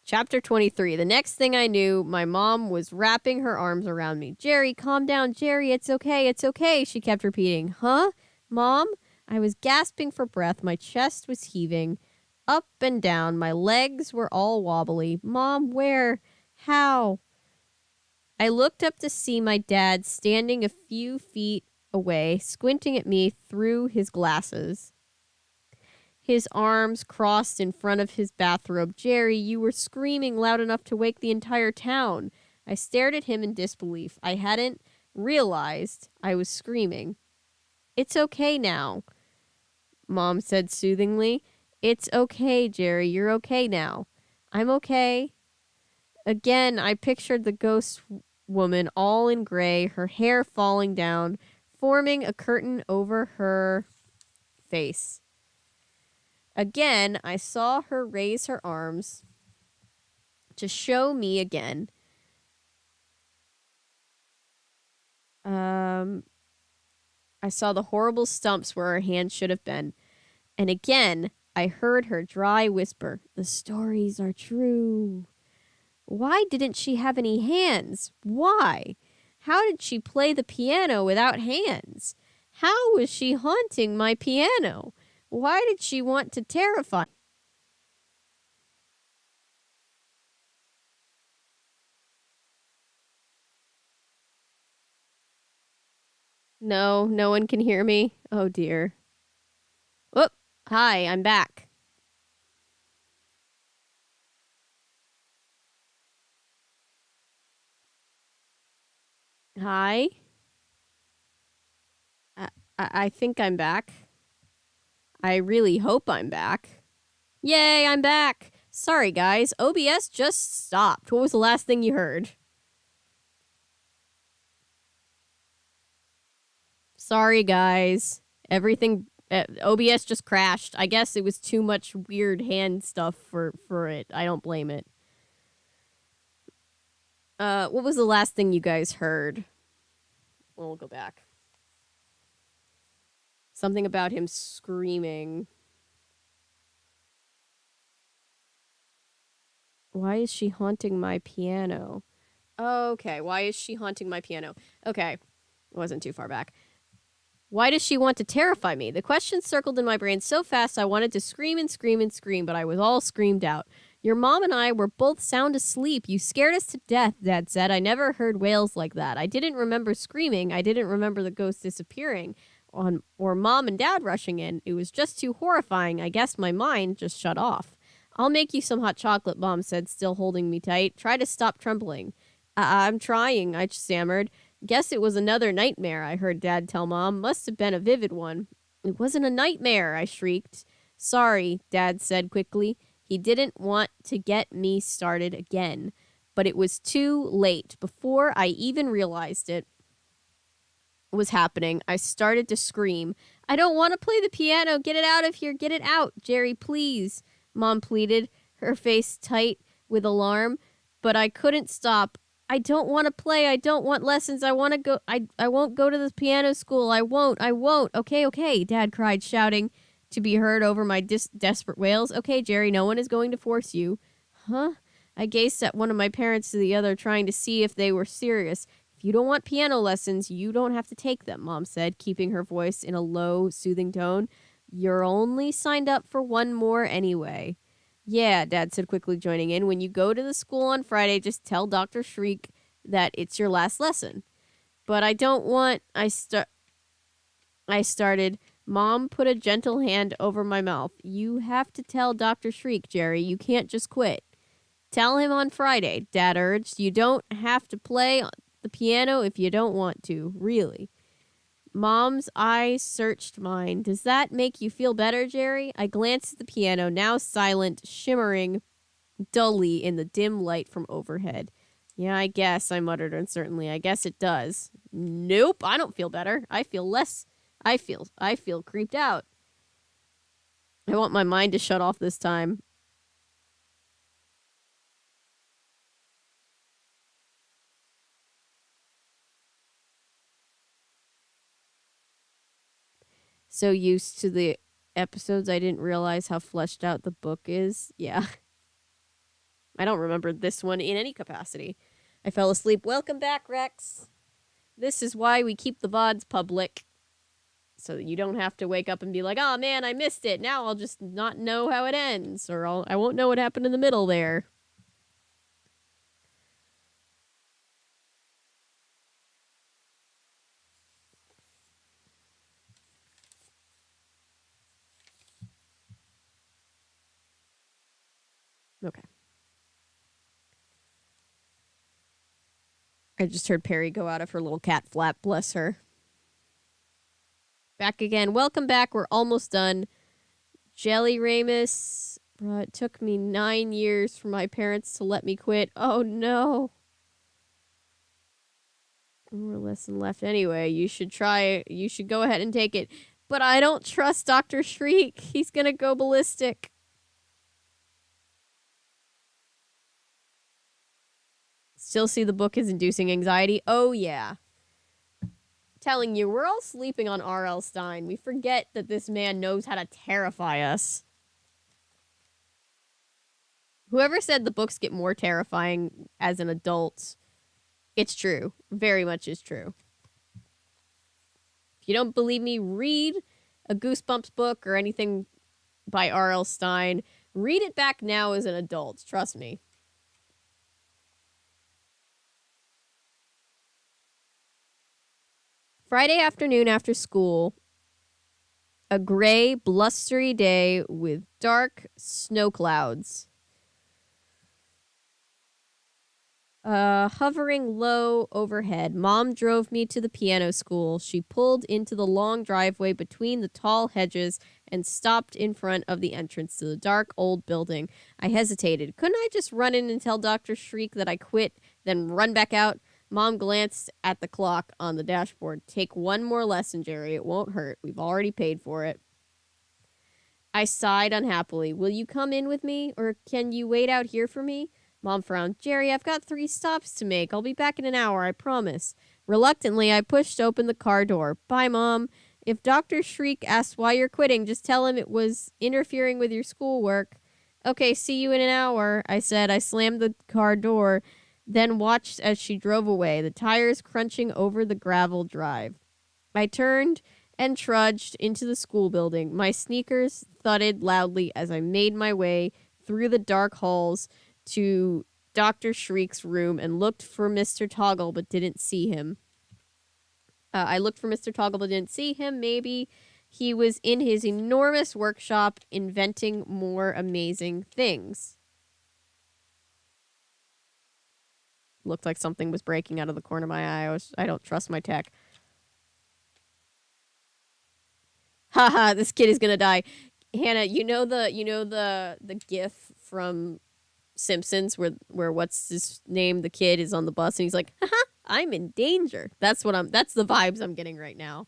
Chapter 23. The next thing I knew, my mom was wrapping her arms around me. Jerry, calm down. Jerry, it's okay. It's okay. She kept repeating. Huh? Mom? I was gasping for breath. My chest was heaving up and down. My legs were all wobbly. Mom, where? How? I looked up to see my dad standing a few feet away, squinting at me through his glasses. His arms crossed in front of his bathrobe. Jerry, you were screaming loud enough to wake the entire town. I stared at him in disbelief. I hadn't realized I was screaming. It's okay now, Mom said soothingly. It's okay, Jerry. You're okay now. I'm okay. Again, I pictured the ghost woman all in gray, her hair falling down, forming a curtain over her face. Again, I saw her raise her arms to show me again. I saw the horrible stumps where her hand should have been. And again, I heard her dry whisper, the stories are true. Why didn't she have any hands? Why? How did she play the piano without hands? How was she haunting my piano? Why did she want to terrify? No, no one can hear me. Oh dear. Whoop. Hi, I'm back. Hi. I think I'm back. I really hope I'm back. Yay, I'm back. Sorry, guys. OBS just stopped. What was the last thing you heard? Sorry, guys. Everything... OBS just crashed. I guess it was too much weird hand stuff for it. I don't blame it. What was the last thing you guys heard? Well, we'll go back. Something about him screaming. Why is she haunting my piano? Okay, why is she haunting my piano? Okay, it wasn't too far back. Why does she want to terrify me? The question circled in my brain so fast I wanted to scream and scream and scream, but I was all screamed out. Your mom and I were both sound asleep. You scared us to death, Dad said. I never heard wails like that. I didn't remember screaming. I didn't remember the ghost disappearing or Mom and Dad rushing in. It was just too horrifying. I guess my mind just shut off. I'll make you some hot chocolate, Mom said, still holding me tight. Try to stop trembling. I'm trying, I stammered. Guess it was another nightmare, I heard Dad tell Mom. Must have been a vivid one. It wasn't a nightmare, I shrieked. Sorry, Dad said quickly. He didn't want to get me started again. But it was too late. Before I even realized it was happening, I started to scream. I don't want to play the piano. Get it out of here. Get it out. Jerry, please, Mom pleaded, her face tight with alarm. But I couldn't stop. I don't want to play. I don't want lessons. I want to go. I won't go to the piano school. I won't. Okay, Dad cried, shouting to be heard over my desperate wails. Okay, Jerry, no one is going to force you. Huh? I gazed at one of my parents to the other, trying to see if they were serious. If you don't want piano lessons, you don't have to take them, Mom said, keeping her voice in a low, soothing tone. You're only signed up for one more anyway. Yeah, Dad said, quickly joining in. When you go to the school on Friday, just tell Dr. Shreek that it's your last lesson. But I don't want... I started. Mom put a gentle hand over my mouth. You have to tell Dr. Shreek, Jerry. You can't just quit. Tell him on Friday, Dad urged. You don't have to play the piano if you don't want to, really. Mom's eyes searched mine. Does that make you feel better, Jerry? I glanced at the piano, now silent, shimmering dully in the dim light from overhead. Yeah, I guess, I muttered uncertainly. I guess it does. Nope, I don't feel better. I feel less. I feel creeped out. I want my mind to shut off this time. So used to the episodes, I didn't realize how fleshed out the book is. Yeah. I don't remember this one in any capacity. I fell asleep. Welcome back, Rex. This is why we keep the VODs public. So that you don't have to wake up and be like, oh man, I missed it. Now I'll just not know how it ends. Or I won't know what happened in the middle there. Okay. I just heard Perry go out of her little cat flap. Bless her. Back again. Welcome back. We're almost done. Jelly Ramus. Bruh, it took me 9 years for my parents to let me quit. Oh no. One more lesson left anyway. You should try. You should go ahead and take it. But I don't trust Dr. Shreek. He's gonna go ballistic. Still see the book as inducing anxiety? Oh yeah. Telling you, we're all sleeping on R.L. Stine. We forget that this man knows how to terrify us. Whoever said the books get more terrifying as an adult, it's true. Very much is true. If you don't believe me, read a Goosebumps book or anything by R.L. Stine. Read it back now as an adult. Trust me. Friday afternoon after school, a gray, blustery day with dark snow clouds. Hovering low overhead, Mom drove me to the piano school. She pulled into the long driveway between the tall hedges and stopped in front of the entrance to the dark old building. I hesitated. Couldn't I just run in and tell Dr. Shreek that I quit, then run back out? Mom glanced at the clock on the dashboard. Take one more lesson, Jerry. It won't hurt. We've already paid for it. I sighed unhappily. Will you come in with me, or can you wait out here for me? Mom frowned. Jerry, I've got 3 stops to make. I'll be back in an hour, I promise. Reluctantly, I pushed open the car door. Bye, Mom. If Dr. Shreek asks why you're quitting, just tell him it was interfering with your schoolwork. Okay, see you in an hour, I said. I slammed the car door, then watched as she drove away, the tires crunching over the gravel drive. I turned and trudged into the school building. My sneakers thudded loudly as I made my way through the dark halls to Dr. Shriek's room and looked for Mr. Toggle but didn't see him. I looked for Mr. Toggle but didn't see him. Maybe he was in his enormous workshop inventing more amazing things. Looked like something was breaking out of the corner of my eye. I don't trust my tech. Haha, this kid is gonna die. Hannah, you know the gif from Simpsons where what's his name, the kid is on the bus and he's like, haha, I'm in danger. That's the vibes I'm getting right now.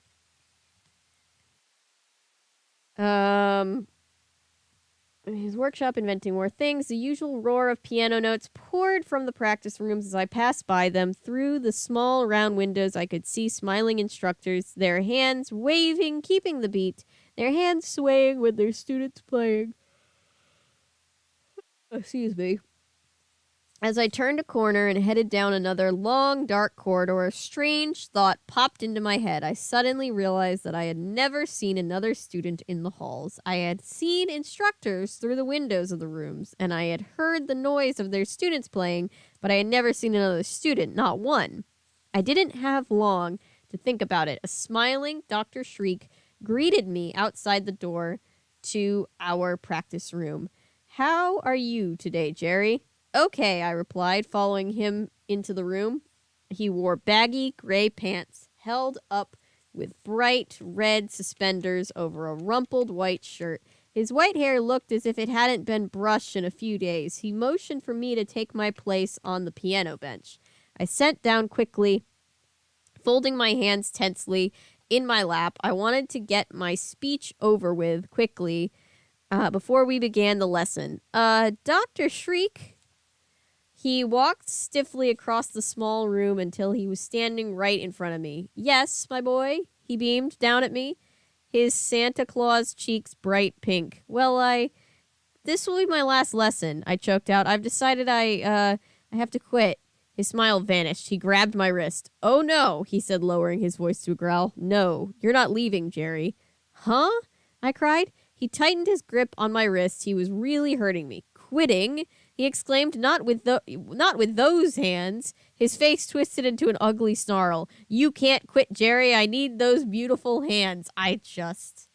His workshop inventing more things. The usual roar of piano notes poured from the practice rooms as I passed by them. Through the small round windows I could see smiling instructors, their hands waving, keeping the beat, their hands swaying with their students playing. Excuse me. As I turned a corner and headed down another long, dark corridor, a strange thought popped into my head. I suddenly realized that I had never seen another student in the halls. I had seen instructors through the windows of the rooms, and I had heard the noise of their students playing, but I had never seen another student, not one. I didn't have long to think about it. A smiling Dr. Shreek greeted me outside the door to our practice room. How are you today, Jerry? Okay, I replied, following him into the room. He wore baggy gray pants, held up with bright red suspenders over a rumpled white shirt. His white hair looked as if it hadn't been brushed in a few days. He motioned for me to take my place on the piano bench. I sat down quickly, folding my hands tensely in my lap. I wanted to get my speech over with quickly before we began the lesson. Dr. Shreek? He walked stiffly across the small room until he was standing right in front of me. Yes, my boy, he beamed down at me, his Santa Claus cheeks bright pink. Well, this will be my last lesson, I choked out. I've decided I have to quit. His smile vanished. He grabbed my wrist. Oh no, he said, lowering his voice to a growl. No, you're not leaving, Jerry. Huh? I cried. He tightened his grip on my wrist. He was really hurting me. Quitting? He exclaimed, not with those hands. His face twisted into an ugly snarl. You can't quit, Jerry. I need those beautiful hands. I just...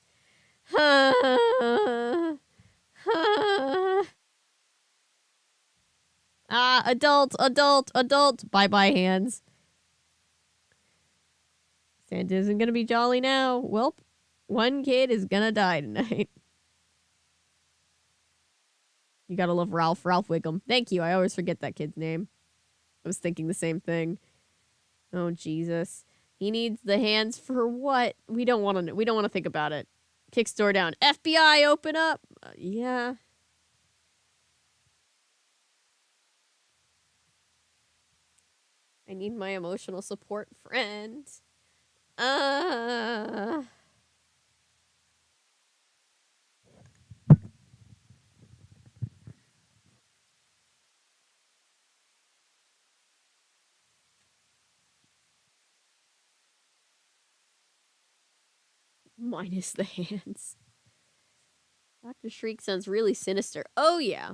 Adult, adult, adult. Bye-bye, hands. Santa isn't gonna be jolly now. Welp, one kid is gonna die tonight. You gotta love Ralph. Ralph Wiggum. Thank you. I always forget that kid's name. I was thinking the same thing. Oh, Jesus. He needs the hands for what? We don't want to. We don't want to think about it. Kicks door down. FBI, open up. Yeah. I need my emotional support friend. Minus the hands. Dr. Shreek sounds really sinister. Oh, yeah.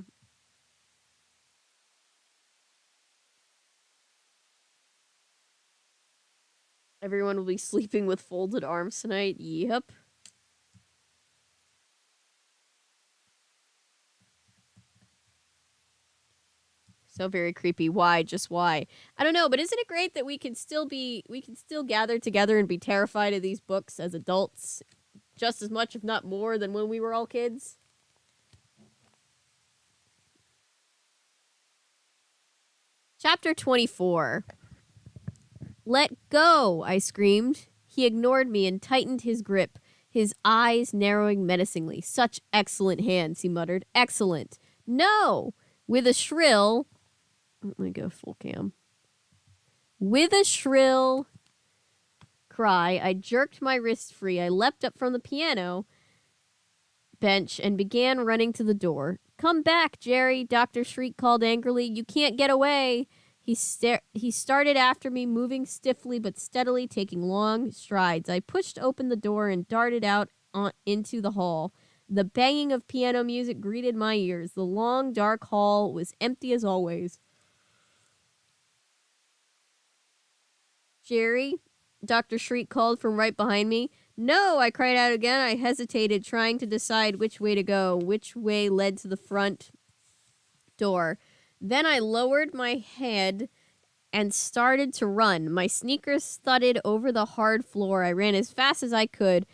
Everyone will be sleeping with folded arms tonight. Yep. So very creepy. Why? Just why? I don't know, but isn't it great that we can still gather together and be terrified of these books as adults just as much, if not more, than when we were all kids? Chapter 24. Let go, I screamed. He ignored me and tightened his grip, his eyes narrowing menacingly. Such excellent hands, he muttered. Excellent. No! With a shrill... Let me go full cam. With a shrill cry, I jerked my wrist free. I leapt up from the piano bench and began running to the door. Come back, Jerry, Dr. Shreek called angrily. You can't get away. He started after me, moving stiffly but steadily, taking long strides. I pushed open the door and darted out into the hall. The banging of piano music greeted my ears. The long, dark hall was empty as always. Jerry, Dr. Shreek called from right behind me. No, I cried out again. I hesitated, trying to decide which way to go, which way led to the front door. Then I lowered my head and started to run. My sneakers thudded over the hard floor. I ran as fast as I could,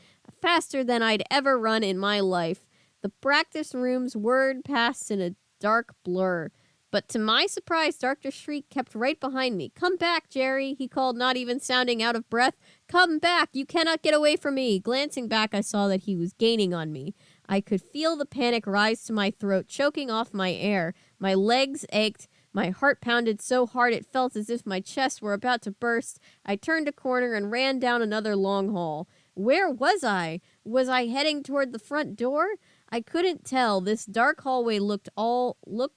faster than I'd ever run in my life. The practice rooms whirred past in a dark blur. But to my surprise, Dr. Shreek kept right behind me. Come back, Jerry, he called, not even sounding out of breath. Come back, you cannot get away from me. Glancing back, I saw that he was gaining on me. I could feel the panic rise to my throat, choking off my air. My legs ached. My heart pounded so hard it felt as if my chest were about to burst. I turned a corner and ran down another long hall. Where was I? Was I heading toward the front door? I couldn't tell. This dark hallway looked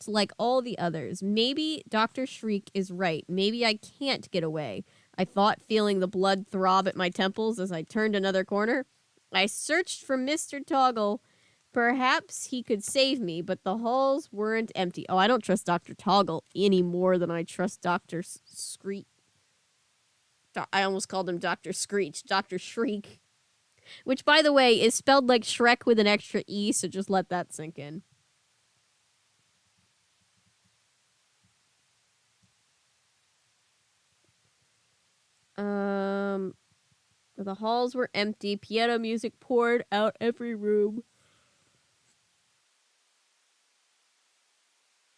like all the others. Maybe Dr. Shreek is right. Maybe I can't get away. I thought, feeling the blood throb at my temples as I turned another corner. I searched for Mr. Toggle. Perhaps he could save me, but the halls weren't empty. Oh, I don't trust Dr. Toggle any more than I trust Dr. Screech. I almost called him Dr. Screech. Dr. Shreek. Which, by the way, is spelled like Shrek with an extra E, so just let that sink in. The halls were empty. Piano music poured out every room.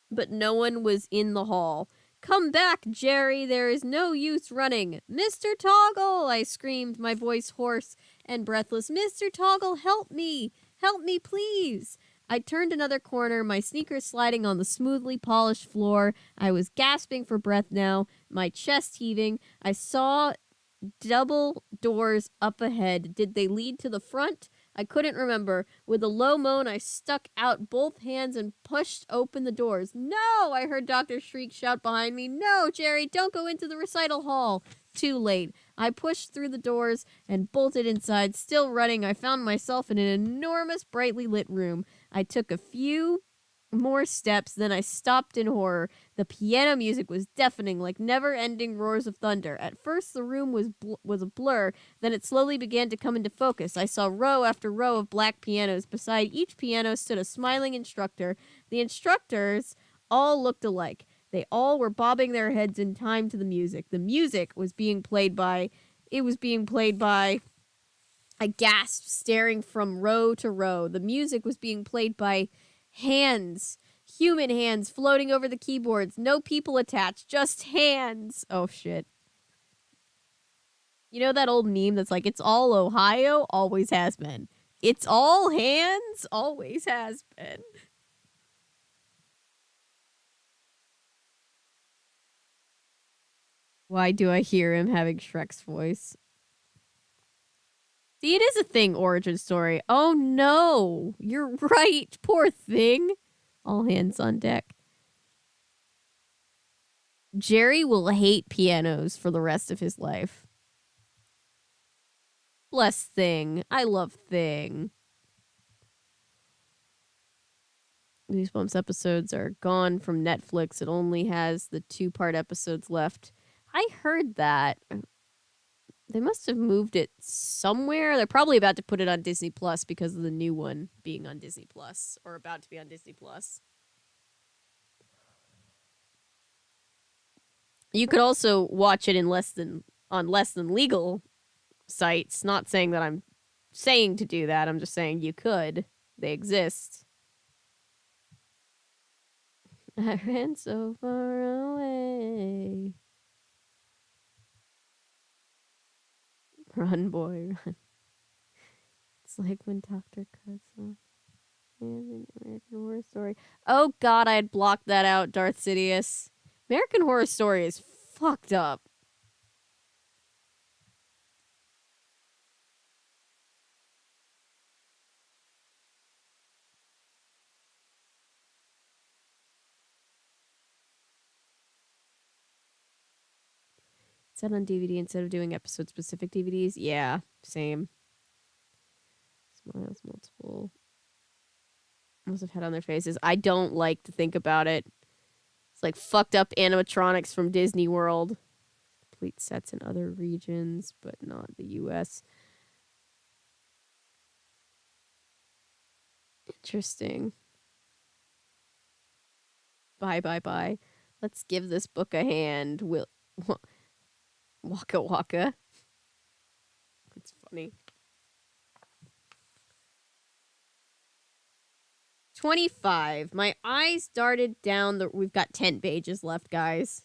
But no one was in the hall. Come back, Jerry. There is no use running. Mr. Toggle, I screamed, my voice hoarse and breathless. Mr. Toggle, help me. Help me, please. I turned another corner, my sneakers sliding on the smoothly polished floor. I was gasping for breath now, my chest heaving. I saw double doors up ahead. Did they lead to the front? I couldn't remember. With a low moan, I stuck out both hands and pushed open the doors. No! I heard Dr. Shreek shout behind me. No, Jerry, don't go into the recital hall. Too late. I pushed through the doors and bolted inside. Still running, I found myself in an enormous, brightly lit room. I took a few more steps, then I stopped in horror. The piano music was deafening, like never-ending roars of thunder. At first, the room was a blur, then it slowly began to come into focus. I saw row after row of black pianos. Beside each piano stood a smiling instructor. The instructors all looked alike. They all were bobbing their heads in time to the music. The music was being played by... It was being played by... I gasped, staring from row to row. The music was being played by hands. Human hands floating over the keyboards. No people attached, just hands. Oh, shit. You know that old meme that's like, it's all Ohio? Always has been. It's all hands? Always has been. Why do I hear him having Shrek's voice? See, it is a thing origin story. Oh no, you're right. Poor thing. All hands on deck. Jerry will hate pianos for the rest of his life. Bless Thing. I love Thing. Goosebumps episodes are gone from Netflix. It only has the 2-part episodes left. I heard that. They must have moved it somewhere. They're probably about to put it on Disney Plus because of the new one being on Disney Plus, or about to be on Disney Plus. You could also watch it on less than legal sites. Not saying that I'm saying to do that. I'm just saying you could. They exist. I ran so far away. Run, boy, run. It's like when Dr. cuts off in American Horror Story. Oh god, I had blocked that out, Darth Sidious. American Horror Story is fucked up. Set on DVD instead of doing episode-specific DVDs? Yeah, same. Smiles multiple. Must have had on their faces. I don't like to think about it. It's like fucked up animatronics from Disney World. Complete sets in other regions, but not the US. Interesting. Bye. Let's give this book a hand. Waka waka. It's funny. 25. My eyes darted down the... We've got 10 pages left, guys.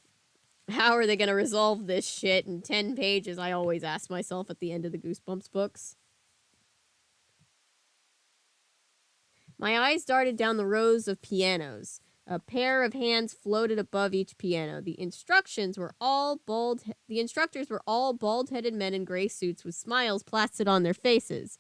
How are they going to resolve this shit in 10 pages? I always ask myself at the end of the Goosebumps books. My eyes darted down the rows of pianos. A pair of hands floated above each piano. The instructors were all bald-headed men in gray suits with smiles plastered on their faces.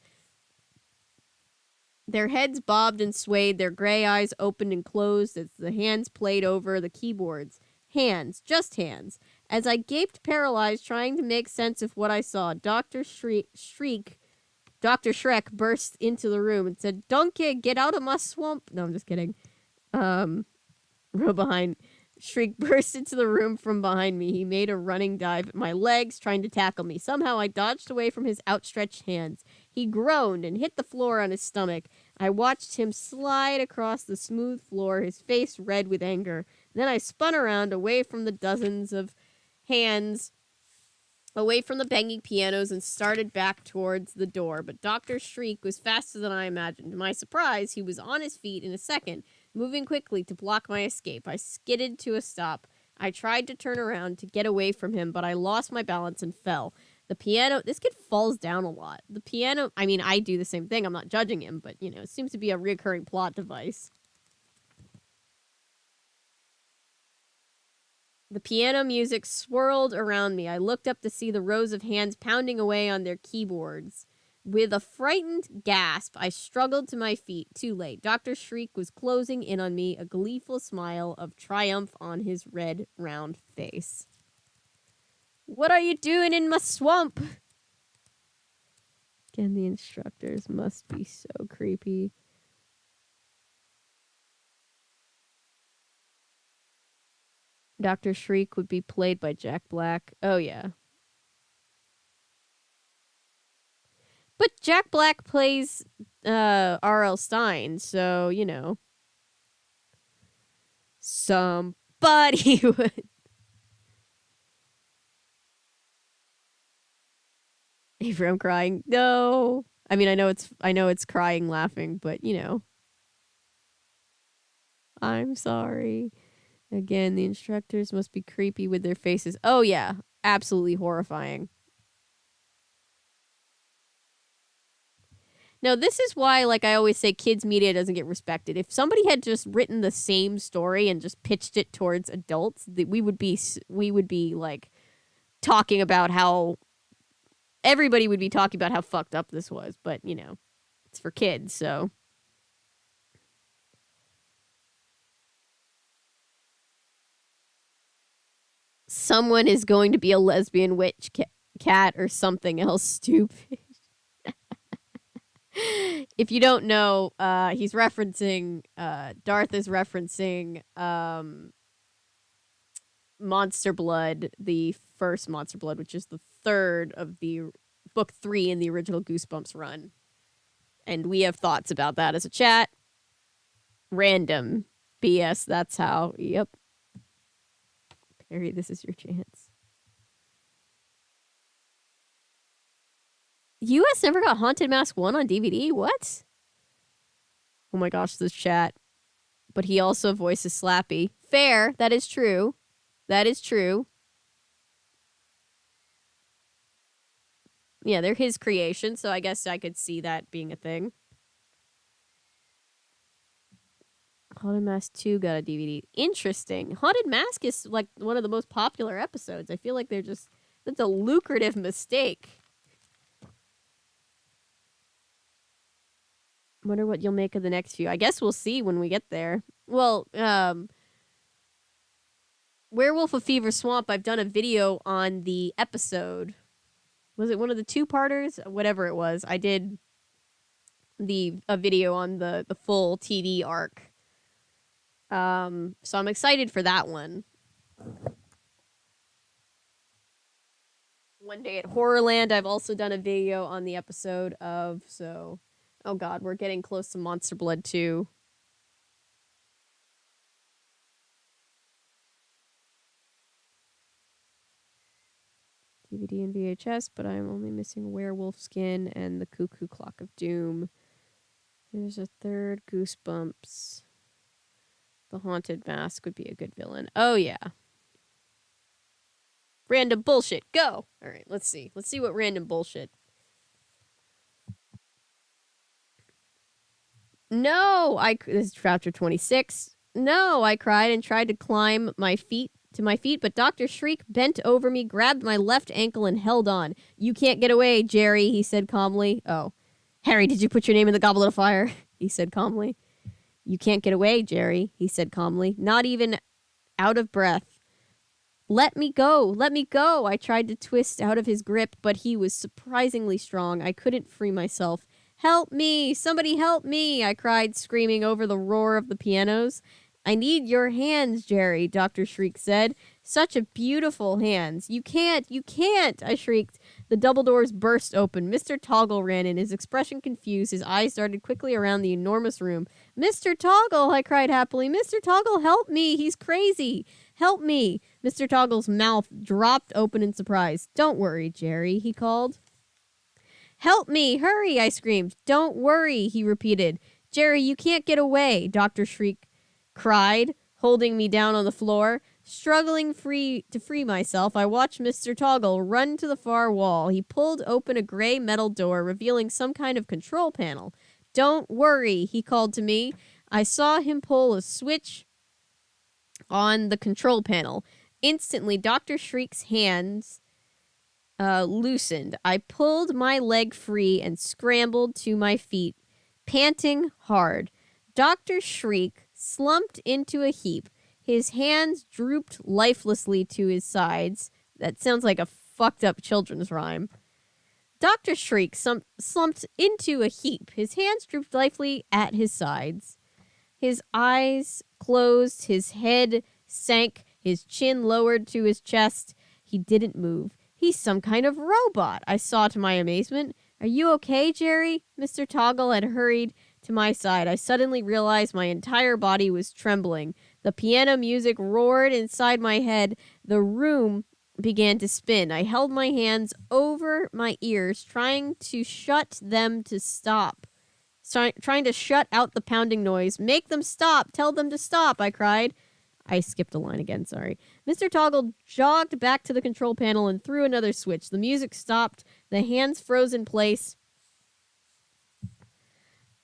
Their heads bobbed and swayed, their gray eyes opened and closed as the hands played over the keyboards. Hands, just hands. As I gaped paralyzed, trying to make sense of what I saw, Dr. Shreek burst into the room and said, "Donkey, get out of my swamp." No, I'm just kidding. Row behind. Shriek burst into the room from behind me. He made a running dive at my legs, trying to tackle me. Somehow I dodged away from his outstretched hands. He groaned and hit the floor on his stomach. I watched him slide across the smooth floor, his face red with anger. Then I spun around, away from the dozens of hands, away from the banging pianos, and started back towards the door. But Dr. Shriek was faster than I imagined. To my surprise, he was on his feet in a second, moving quickly to block my escape. I skidded to a stop. I tried to turn around to get away from him, but I lost my balance and fell. The piano... This kid falls down a lot. The piano... I mean, I do the same thing. I'm not judging him, but, you know, it seems to be a recurring plot device. The piano music swirled around me. I looked up to see the rows of hands pounding away on their keyboards. With a frightened gasp, I struggled to my feet. Too late. Dr. Shriek was closing in on me, a gleeful smile of triumph on his red, round face. "What are you doing in my swamp?" Again, the instructors must be so creepy. Dr. Shriek would be played by Jack Black. Oh, yeah. But Jack Black plays R.L. Stine, so, you know. Some but he would. Avery, I'm crying. No. I mean, I know it's crying, laughing, but you know. I'm sorry. Again, the instructors must be creepy with their faces. Oh yeah, absolutely horrifying. No, this is why, like I always say, kids media doesn't get respected. If somebody had just written the same story and just pitched it towards adults, we would be like talking about how everybody would be talking about how fucked up this was. But you know, it's for kids, so. Someone is going to be a lesbian witch cat or something else stupid. If you don't know, he's referencing, Darth is referencing Monster Blood, the first Monster Blood, which is the third of the book 3 in the original Goosebumps run. And we have thoughts about that as a chat. Random BS, that's how. Yep. Perry, this is your chance. US never got Haunted Mask 1 on DVD? What? Oh my gosh, this chat. But he also voices Slappy. Fair, that is true. That is true. Yeah, they're his creation, so I guess I could see that being a thing. Haunted Mask 2 got a DVD. Interesting. Haunted Mask is like one of the most popular episodes. I feel like that's a lucrative mistake. Wonder what you'll make of the next few. I guess we'll see when we get there. Well, Werewolf of Fever Swamp, I've done a video on the episode. Was it one of the 2-parters? Whatever it was. I did a video on the full TV arc. So I'm excited for that one. One Day at Horrorland, I've also done a video on the episode of, so... Oh god, we're getting close to Monster Blood 2. DVD and VHS, but I'm only missing Werewolf Skin and the Cuckoo Clock of Doom. There's a third Goosebumps. The Haunted Mask would be a good villain. Oh yeah. Random bullshit, go! Alright, let's see. Let's see what random bullshit. No, this is chapter 26. No, I cried and tried to climb to my feet, but Dr. Shreek bent over me, grabbed my left ankle, and held on. You can't get away, Jerry, he said calmly. Oh. Harry, did you put your name in the goblet of fire? He said calmly. You can't get away, Jerry, he said calmly, not even out of breath. Let me go, let me go. I tried to twist out of his grip, but he was surprisingly strong. I couldn't free myself. Help me! Somebody help me! I cried, screaming over the roar of the pianos. I need your hands, Jerry, Dr. Shreek said. Such a beautiful hands. You can't! I shrieked. The double doors burst open. Mr. Toggle ran in, his expression confused. His eyes darted quickly around the enormous room. Mr. Toggle, I cried happily. Mr. Toggle, help me! He's crazy! Help me! Mr. Toggle's mouth dropped open in surprise. Don't worry, Jerry, he called. Help me! Hurry! I screamed. Don't worry, he repeated. Jerry, you can't get away, Dr. Shreek cried, holding me down on the floor. Struggling to free myself, I watched Mr. Toggle run to the far wall. He pulled open a gray metal door, revealing some kind of control panel. Don't worry, he called to me. I saw him pull a switch on the control panel. Instantly, Dr. Shriek's hands loosened. I pulled my leg free and scrambled to my feet, panting hard. Dr. Shriek slumped into a heap. His hands drooped lifelessly to his sides. That sounds like a fucked up children's rhyme. Dr. Shriek slumped into a heap. His hands drooped lifelessly at his sides. His eyes closed. His head sank. His chin lowered to his chest. He didn't move. He's some kind of robot, I saw to my amazement. Are you okay, Jerry? Mr. Toggle had hurried to my side. I suddenly realized my entire body was trembling. The piano music roared inside my head. The room began to spin. I held my hands over my ears, trying to shut them to stop. Trying to shut out the pounding noise. Make them stop. Tell them to stop, I cried. I skipped a line again, sorry. Mr. Toggle jogged back to the control panel and threw another switch. The music stopped. The hands froze in place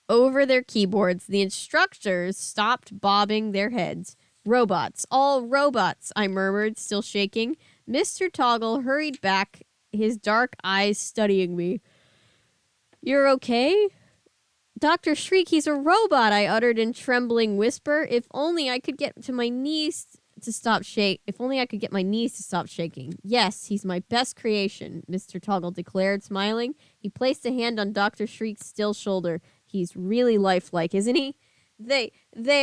over their keyboards. The instructors stopped bobbing their heads. Robots. All robots, I murmured, still shaking. Mr. Toggle hurried back, his dark eyes studying me. You're okay? Dr. Shreek, he's a robot, I uttered in trembling whisper. If only I could get to my knees to stop If only I could get my knees to stop shaking. Yes, he's my best creation, Mr. Toggle declared, smiling. He placed a hand on Dr. Shriek's still shoulder. He's really lifelike, isn't he? They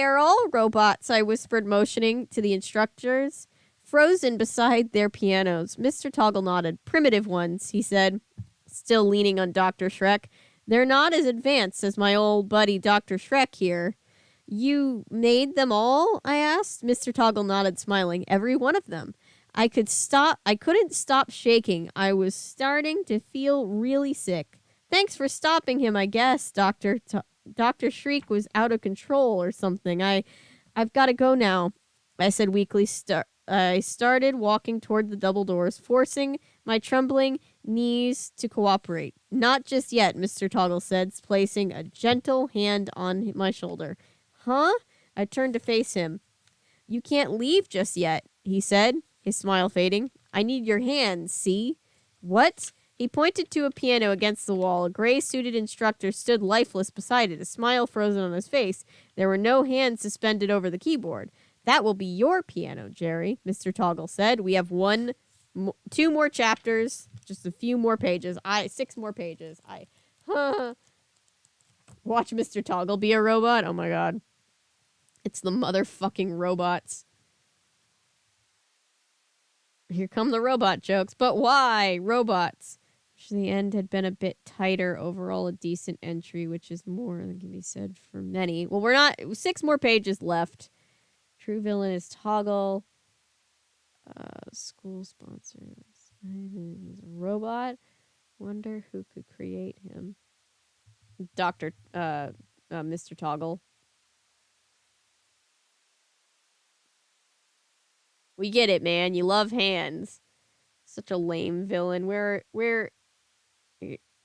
are all robots, I whispered, motioning to the instructors, frozen beside their pianos. Mr. Toggle nodded. Primitive ones, he said, still leaning on Dr. Shrek. They're not as advanced as my old buddy Dr. Shrek here. You made them all? I asked. Mr. Toggle nodded, smiling. Every one of them. I couldn't stop shaking. I was starting to feel really sick. Thanks for stopping him, I guess. Dr. Shriek was out of control or something. I've got to go now, I said weakly. I started walking toward the double doors, forcing my trembling knees to cooperate. Not just yet, Mr. Toggle said, placing a gentle hand on my shoulder. Huh? I turned to face him. You can't leave just yet, he said, his smile fading. I need your hands, see? What? He pointed to a piano against the wall. A gray-suited instructor stood lifeless beside it, a smile frozen on his face. There were no hands suspended over the keyboard. That will be your piano, Jerry, Mr. Toggle said. We have 2 more chapters, just a few more pages. 6 more pages. Watch Mr. Toggle be a robot. Oh my god. It's the motherfucking robots. Here come the robot jokes. But why? Robots. The end had been a bit tighter. Overall, a decent entry, which is more than can be said for many. Well, we're not... 6 more pages left. True villain is Toggle. School sponsors. He's a robot. Wonder who could create him. Mr. Toggle. We get it, man. You love hands. Such a lame villain. Where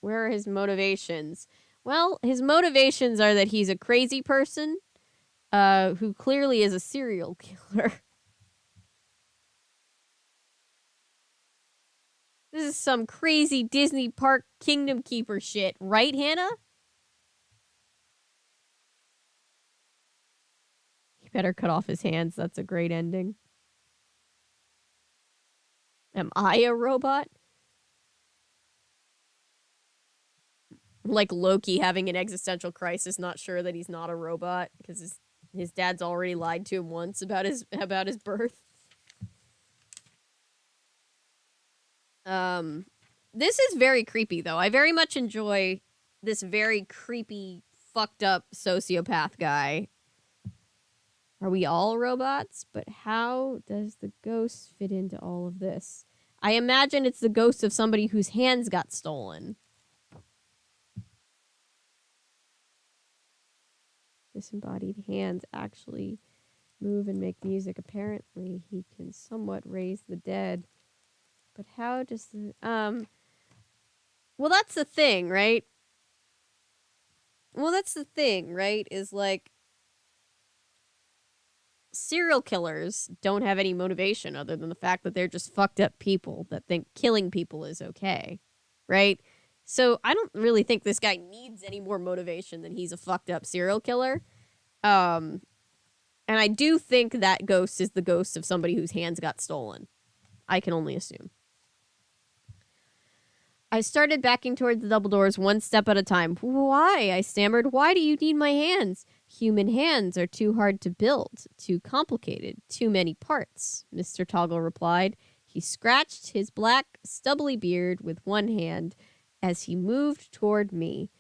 are his motivations? Well, his motivations are that he's a crazy person, who clearly is a serial killer. This is some crazy Disney Park Kingdom Keeper shit, right, Hannah? You better cut off his hands. That's a great ending. Am I a robot? Like Loki having an existential crisis, not sure that he's not a robot because his dad's already lied to him once about his birth. This is very creepy though. I very much enjoy this very creepy, fucked up sociopath guy. Are we all robots? But how does the ghost fit into all of this? I imagine it's the ghost of somebody whose hands got stolen. Disembodied hands actually move and make music. Apparently, he can somewhat raise the dead. But how does the... Well, that's the thing, right? Is like... serial killers don't have any motivation other than the fact that they're just fucked up people that think killing people is okay, right? So I don't really think this guy needs any more motivation than he's a fucked up serial killer. And I do think that ghost is the ghost of somebody whose hands got stolen. I can only assume. I started backing toward the double doors one step at a time. Why? I stammered. Why do you need my hands? Human hands are too hard to build, too complicated, too many parts, Mr. Toggle replied. He scratched his black, stubbly beard with one hand as he moved toward me.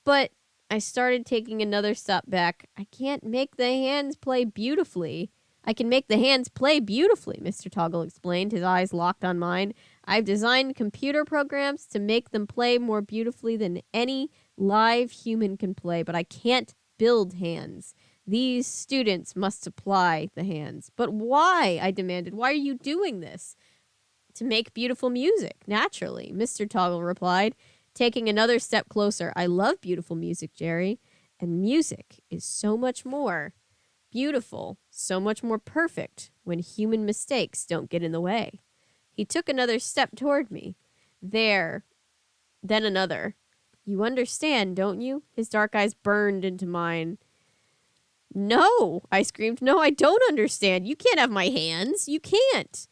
But I started taking another step back. I can't make the hands play beautifully. I can make the hands play beautifully, Mr. Toggle explained, his eyes locked on mine. I've designed computer programs to make them play more beautifully than any live human can play, but I can't build hands. These students must supply the hands. But why? I demanded. Why are you doing this? To make beautiful music, naturally, Mr. Toggle replied, taking another step closer. I love beautiful music, Jerry. And music is so much more beautiful, so much more perfect when human mistakes don't get in the way. He took another step toward me. There, then another. You understand, don't you? His dark eyes burned into mine. No, I screamed. No, I don't understand. You can't have my hands. You can't.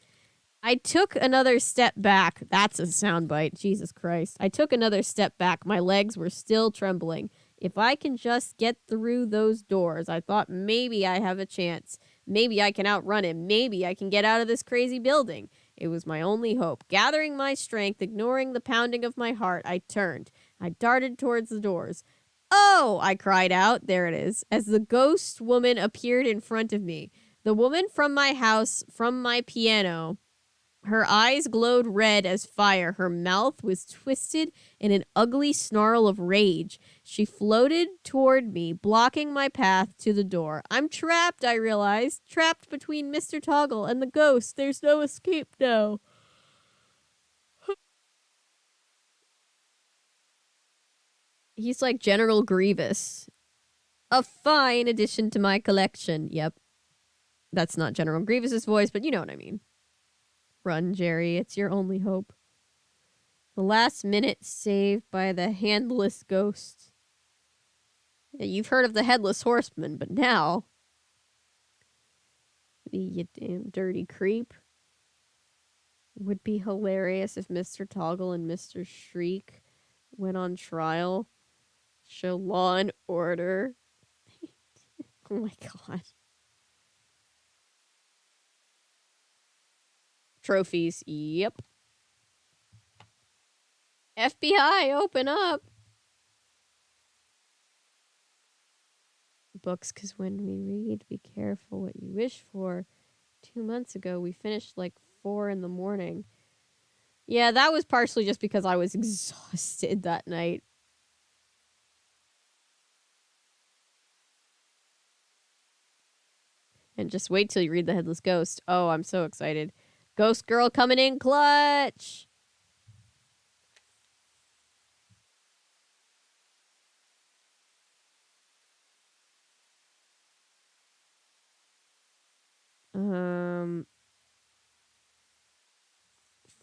I took another step back. That's a soundbite. Jesus Christ. I took another step back. My legs were still trembling. If I can just get through those doors, I thought maybe I have a chance. Maybe I can outrun him. Maybe I can get out of this crazy building. It was my only hope. Gathering my strength, ignoring the pounding of my heart, I turned. I darted towards the doors. Oh, I cried out. There it is. As the ghost woman appeared in front of me. The woman from my house, from my piano. Her eyes glowed red as fire. Her mouth was twisted in an ugly snarl of rage. She floated toward me, blocking my path to the door. I'm trapped, I realized. Trapped between Mr. Toggle and the ghost. There's no escape now. He's like General Grievous. A fine addition to my collection. Yep. That's not General Grievous's voice, but you know what I mean. Run, Jerry. It's your only hope. The last minute saved by the handless ghost. Yeah, you've heard of the headless horseman, but now... You damn dirty creep. Would be hilarious if Mr. Toggle and Mr. Shreek went on trial. Show Law and Order. Oh my god. Trophies. Yep. FBI, open up. Books, because when we read, be careful what you wish for. 2 months ago, we finished like 4 a.m. Yeah, that was partially just because I was exhausted that night. And just wait till you read The Headless Ghost. Oh, I'm so excited. Ghost Girl coming in clutch.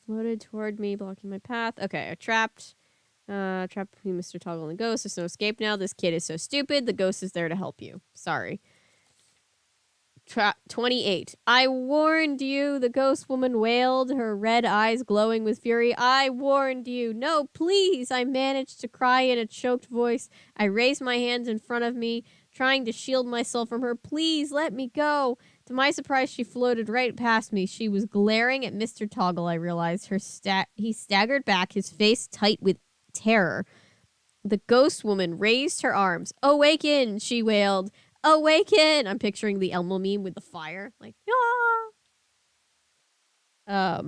Floated toward me, blocking my path. Okay, trapped. Trapped between Mr. Toggle and the ghost. There's no escape now. This kid is so stupid. The ghost is there to help you. Sorry. 28. I warned you, the ghost woman wailed, her red eyes glowing with fury. I warned you. No, please. I managed to cry in a choked voice. I raised my hands in front of me, trying to shield myself from her. Please let me go. To my surprise, she floated right past me. She was glaring at Mr. Toggle, I realized. He staggered back, his face tight with terror. The ghost woman raised her arms. Awaken, she wailed. Awaken! I'm picturing the Elmo meme with the fire. Like, ah!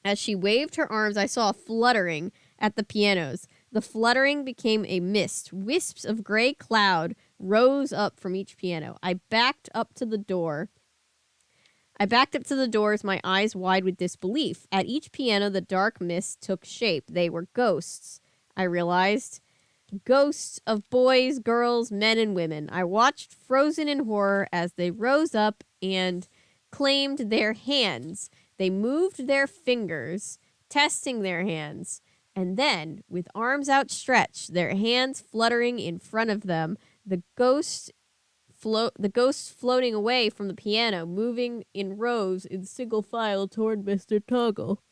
As she waved her arms, I saw a fluttering at the pianos. The fluttering became a mist. Wisps of gray cloud rose up from each piano. I backed up to the doors, my eyes wide with disbelief. At each piano, the dark mist took shape. They were ghosts, I realized. Ghosts of boys, girls, men, and women. I watched, frozen in horror, as they rose up and claimed their hands. They moved their fingers, testing their hands. And then, with arms outstretched, their hands fluttering in front of them, the ghosts floating away from the piano, moving in rows in single file toward Mr. Toggle.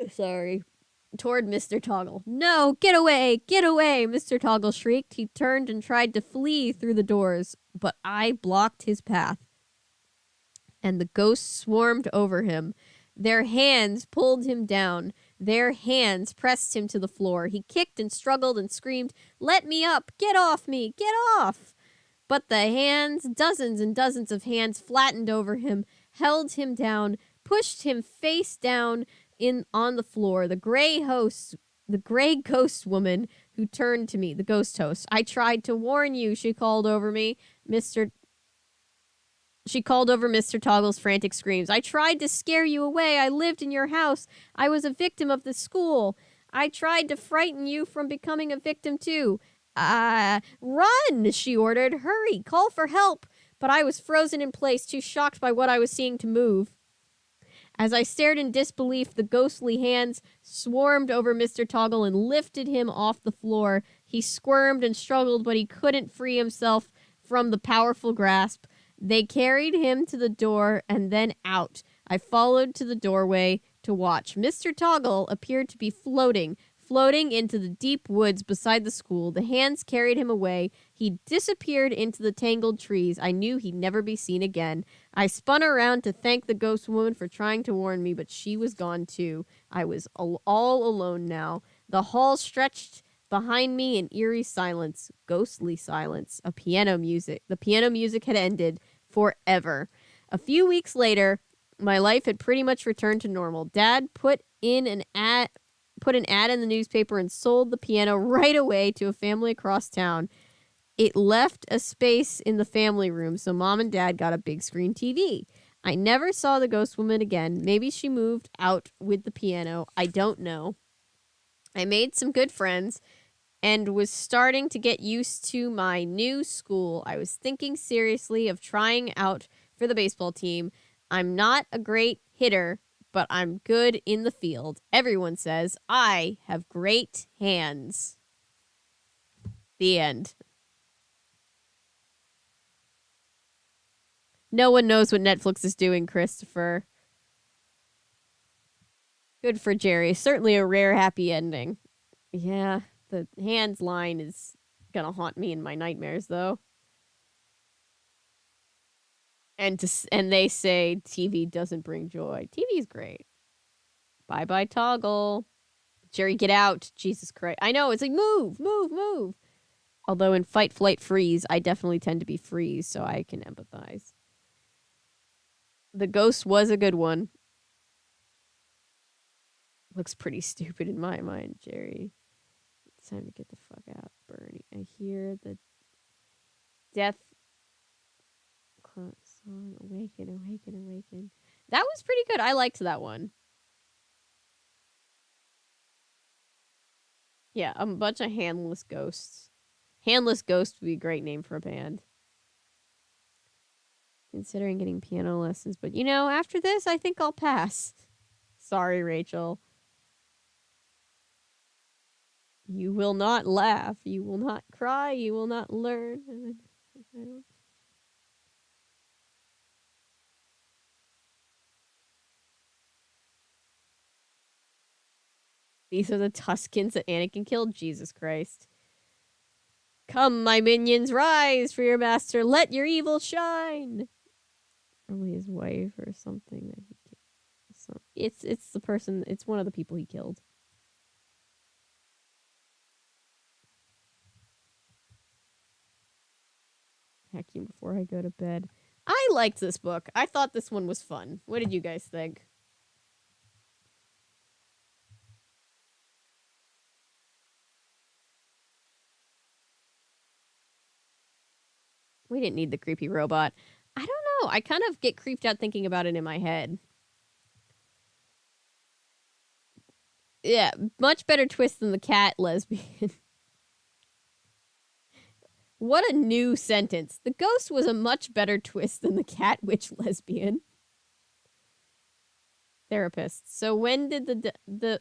Sorry. Toward Mr. Toggle. No, get away, Mr. Toggle shrieked. He turned and tried to flee through the doors, but I blocked his path. And the ghosts swarmed over him. Their hands pulled him down. Their hands pressed him to the floor. He kicked and struggled and screamed, "Let me up! Get off me! Get off!" But the hands, dozens and dozens of hands flattened over him, held him down, pushed him face down on the floor. The gray ghost woman who turned to me, the ghost host. I tried to warn you, she called over me. She called over Mr. Toggle's frantic screams. I tried to scare you away. I lived in your house. I was a victim of the school. I tried to frighten you from becoming a victim too. Run, she ordered. Hurry, call for help. But I was frozen in place, too shocked by what I was seeing to move. As I stared in disbelief, the ghostly hands swarmed over Mr. Toggle and lifted him off the floor. He squirmed and struggled, but he couldn't free himself from the powerful grasp. They carried him to the door and then out. I followed to the doorway to watch. Mr. Toggle appeared to be floating into the deep woods beside the school. The hands carried him away. He disappeared into the tangled trees. I knew he'd never be seen again. I spun around to thank the ghost woman for trying to warn me, but she was gone too. I was all alone now. The hall stretched behind me in eerie silence, ghostly silence. The piano music had ended forever. A few weeks later, my life had pretty much returned to normal. Dad put an ad in the newspaper and sold the piano right away to a family across town. It left a space in the family room, so Mom and Dad got a big screen TV. I never saw the ghost woman again. Maybe she moved out with the piano. I don't know. I made some good friends and was starting to get used to my new school. I was thinking seriously of trying out for the baseball team. I'm not a great hitter, but I'm good in the field. Everyone says I have great hands. The end. No one knows what Netflix is doing, Christopher. Good for Jerry. Certainly a rare happy ending. Yeah, the hands line is gonna haunt me in my nightmares, though. And they say TV doesn't bring joy. TV's great. Bye-bye, Toggle. Jerry, get out. Jesus Christ. I know, it's like, move, move, move. Although in fight, flight, freeze, I definitely tend to be freeze, so I can empathize. The ghost was a good one. Looks pretty stupid in my mind, Jerry. It's time to get the fuck out, Bernie. I hear the death song, awaken, awaken, awaken. That was pretty good. I liked that one. Yeah, a bunch of handless ghosts. Handless Ghost would be a great name for a band. Considering getting piano lessons, but after this, I think I'll pass. Sorry, Rachel. You will not laugh. You will not cry. You will not learn. I don't. These are the Tuskens that Anakin killed? Jesus Christ. Come, my minions, rise for your master. Let your evil shine. Probably his wife or something that he killed. It's the person. It's one of the people he killed. Vacuum before I go to bed. I liked this book. I thought this one was fun. What did you guys think? We didn't need the creepy robot. I don't know. I kind of get creeped out thinking about it in my head. Yeah, much better twist than the cat lesbian. What a new sentence. The ghost was a much better twist than the cat witch lesbian. Therapist. So when did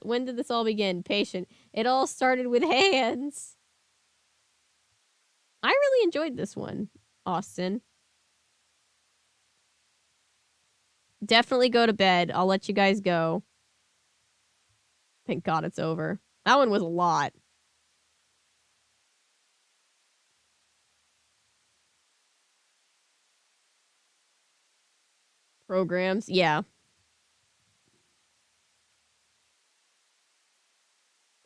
when did this all begin? Patient. It all started with hands. I really enjoyed this one, Austin. Definitely go to bed. I'll let you guys go. Thank God it's over. That one was a lot. Programs, yeah.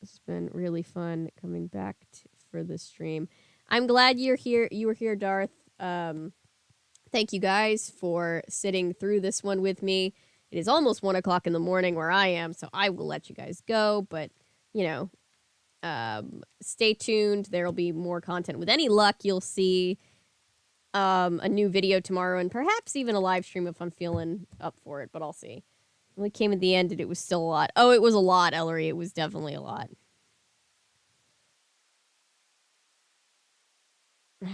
It's been really fun coming back for this stream. I'm glad you're here. You were here, Darth. Thank you guys for sitting through this one with me. It is almost 1 o'clock in the morning where I am, so I will let you guys go. But, stay tuned. There'll be more content. With any luck, you'll see a new video tomorrow and perhaps even a live stream if I'm feeling up for it, but I'll see. When we came at the end and it was still a lot. Oh, it was a lot, Ellery. It was definitely a lot.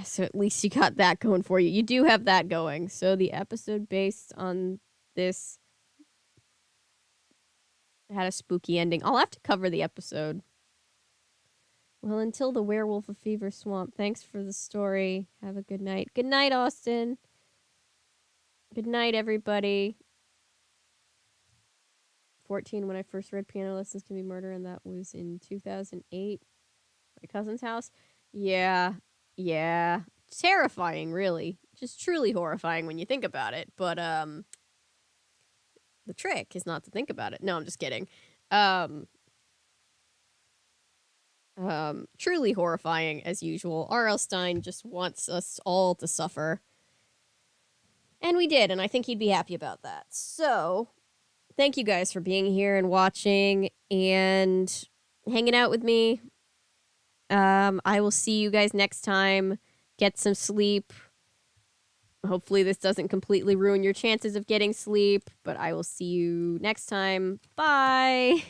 So at least you got that going for you. You do have that going. So the episode based on this had a spooky ending. I'll have to cover the episode. Well, until the werewolf of Fever Swamp, thanks for the story. Have a good night. Good night, Austin. Good night, everybody. 14 when I first read Piano Lessons Can Be Murder, and that was in 2008. My cousin's house. Yeah. Terrifying, really. Just truly horrifying when you think about it. But the trick is not to think about it. No, I'm just kidding. Truly horrifying as usual. R.L. Stine just wants us all to suffer. And we did, and I think he'd be happy about that. So, thank you guys for being here and watching and hanging out with me. I will see you guys next time. Get some sleep. Hopefully this doesn't completely ruin your chances of getting sleep, but I will see you next time. Bye!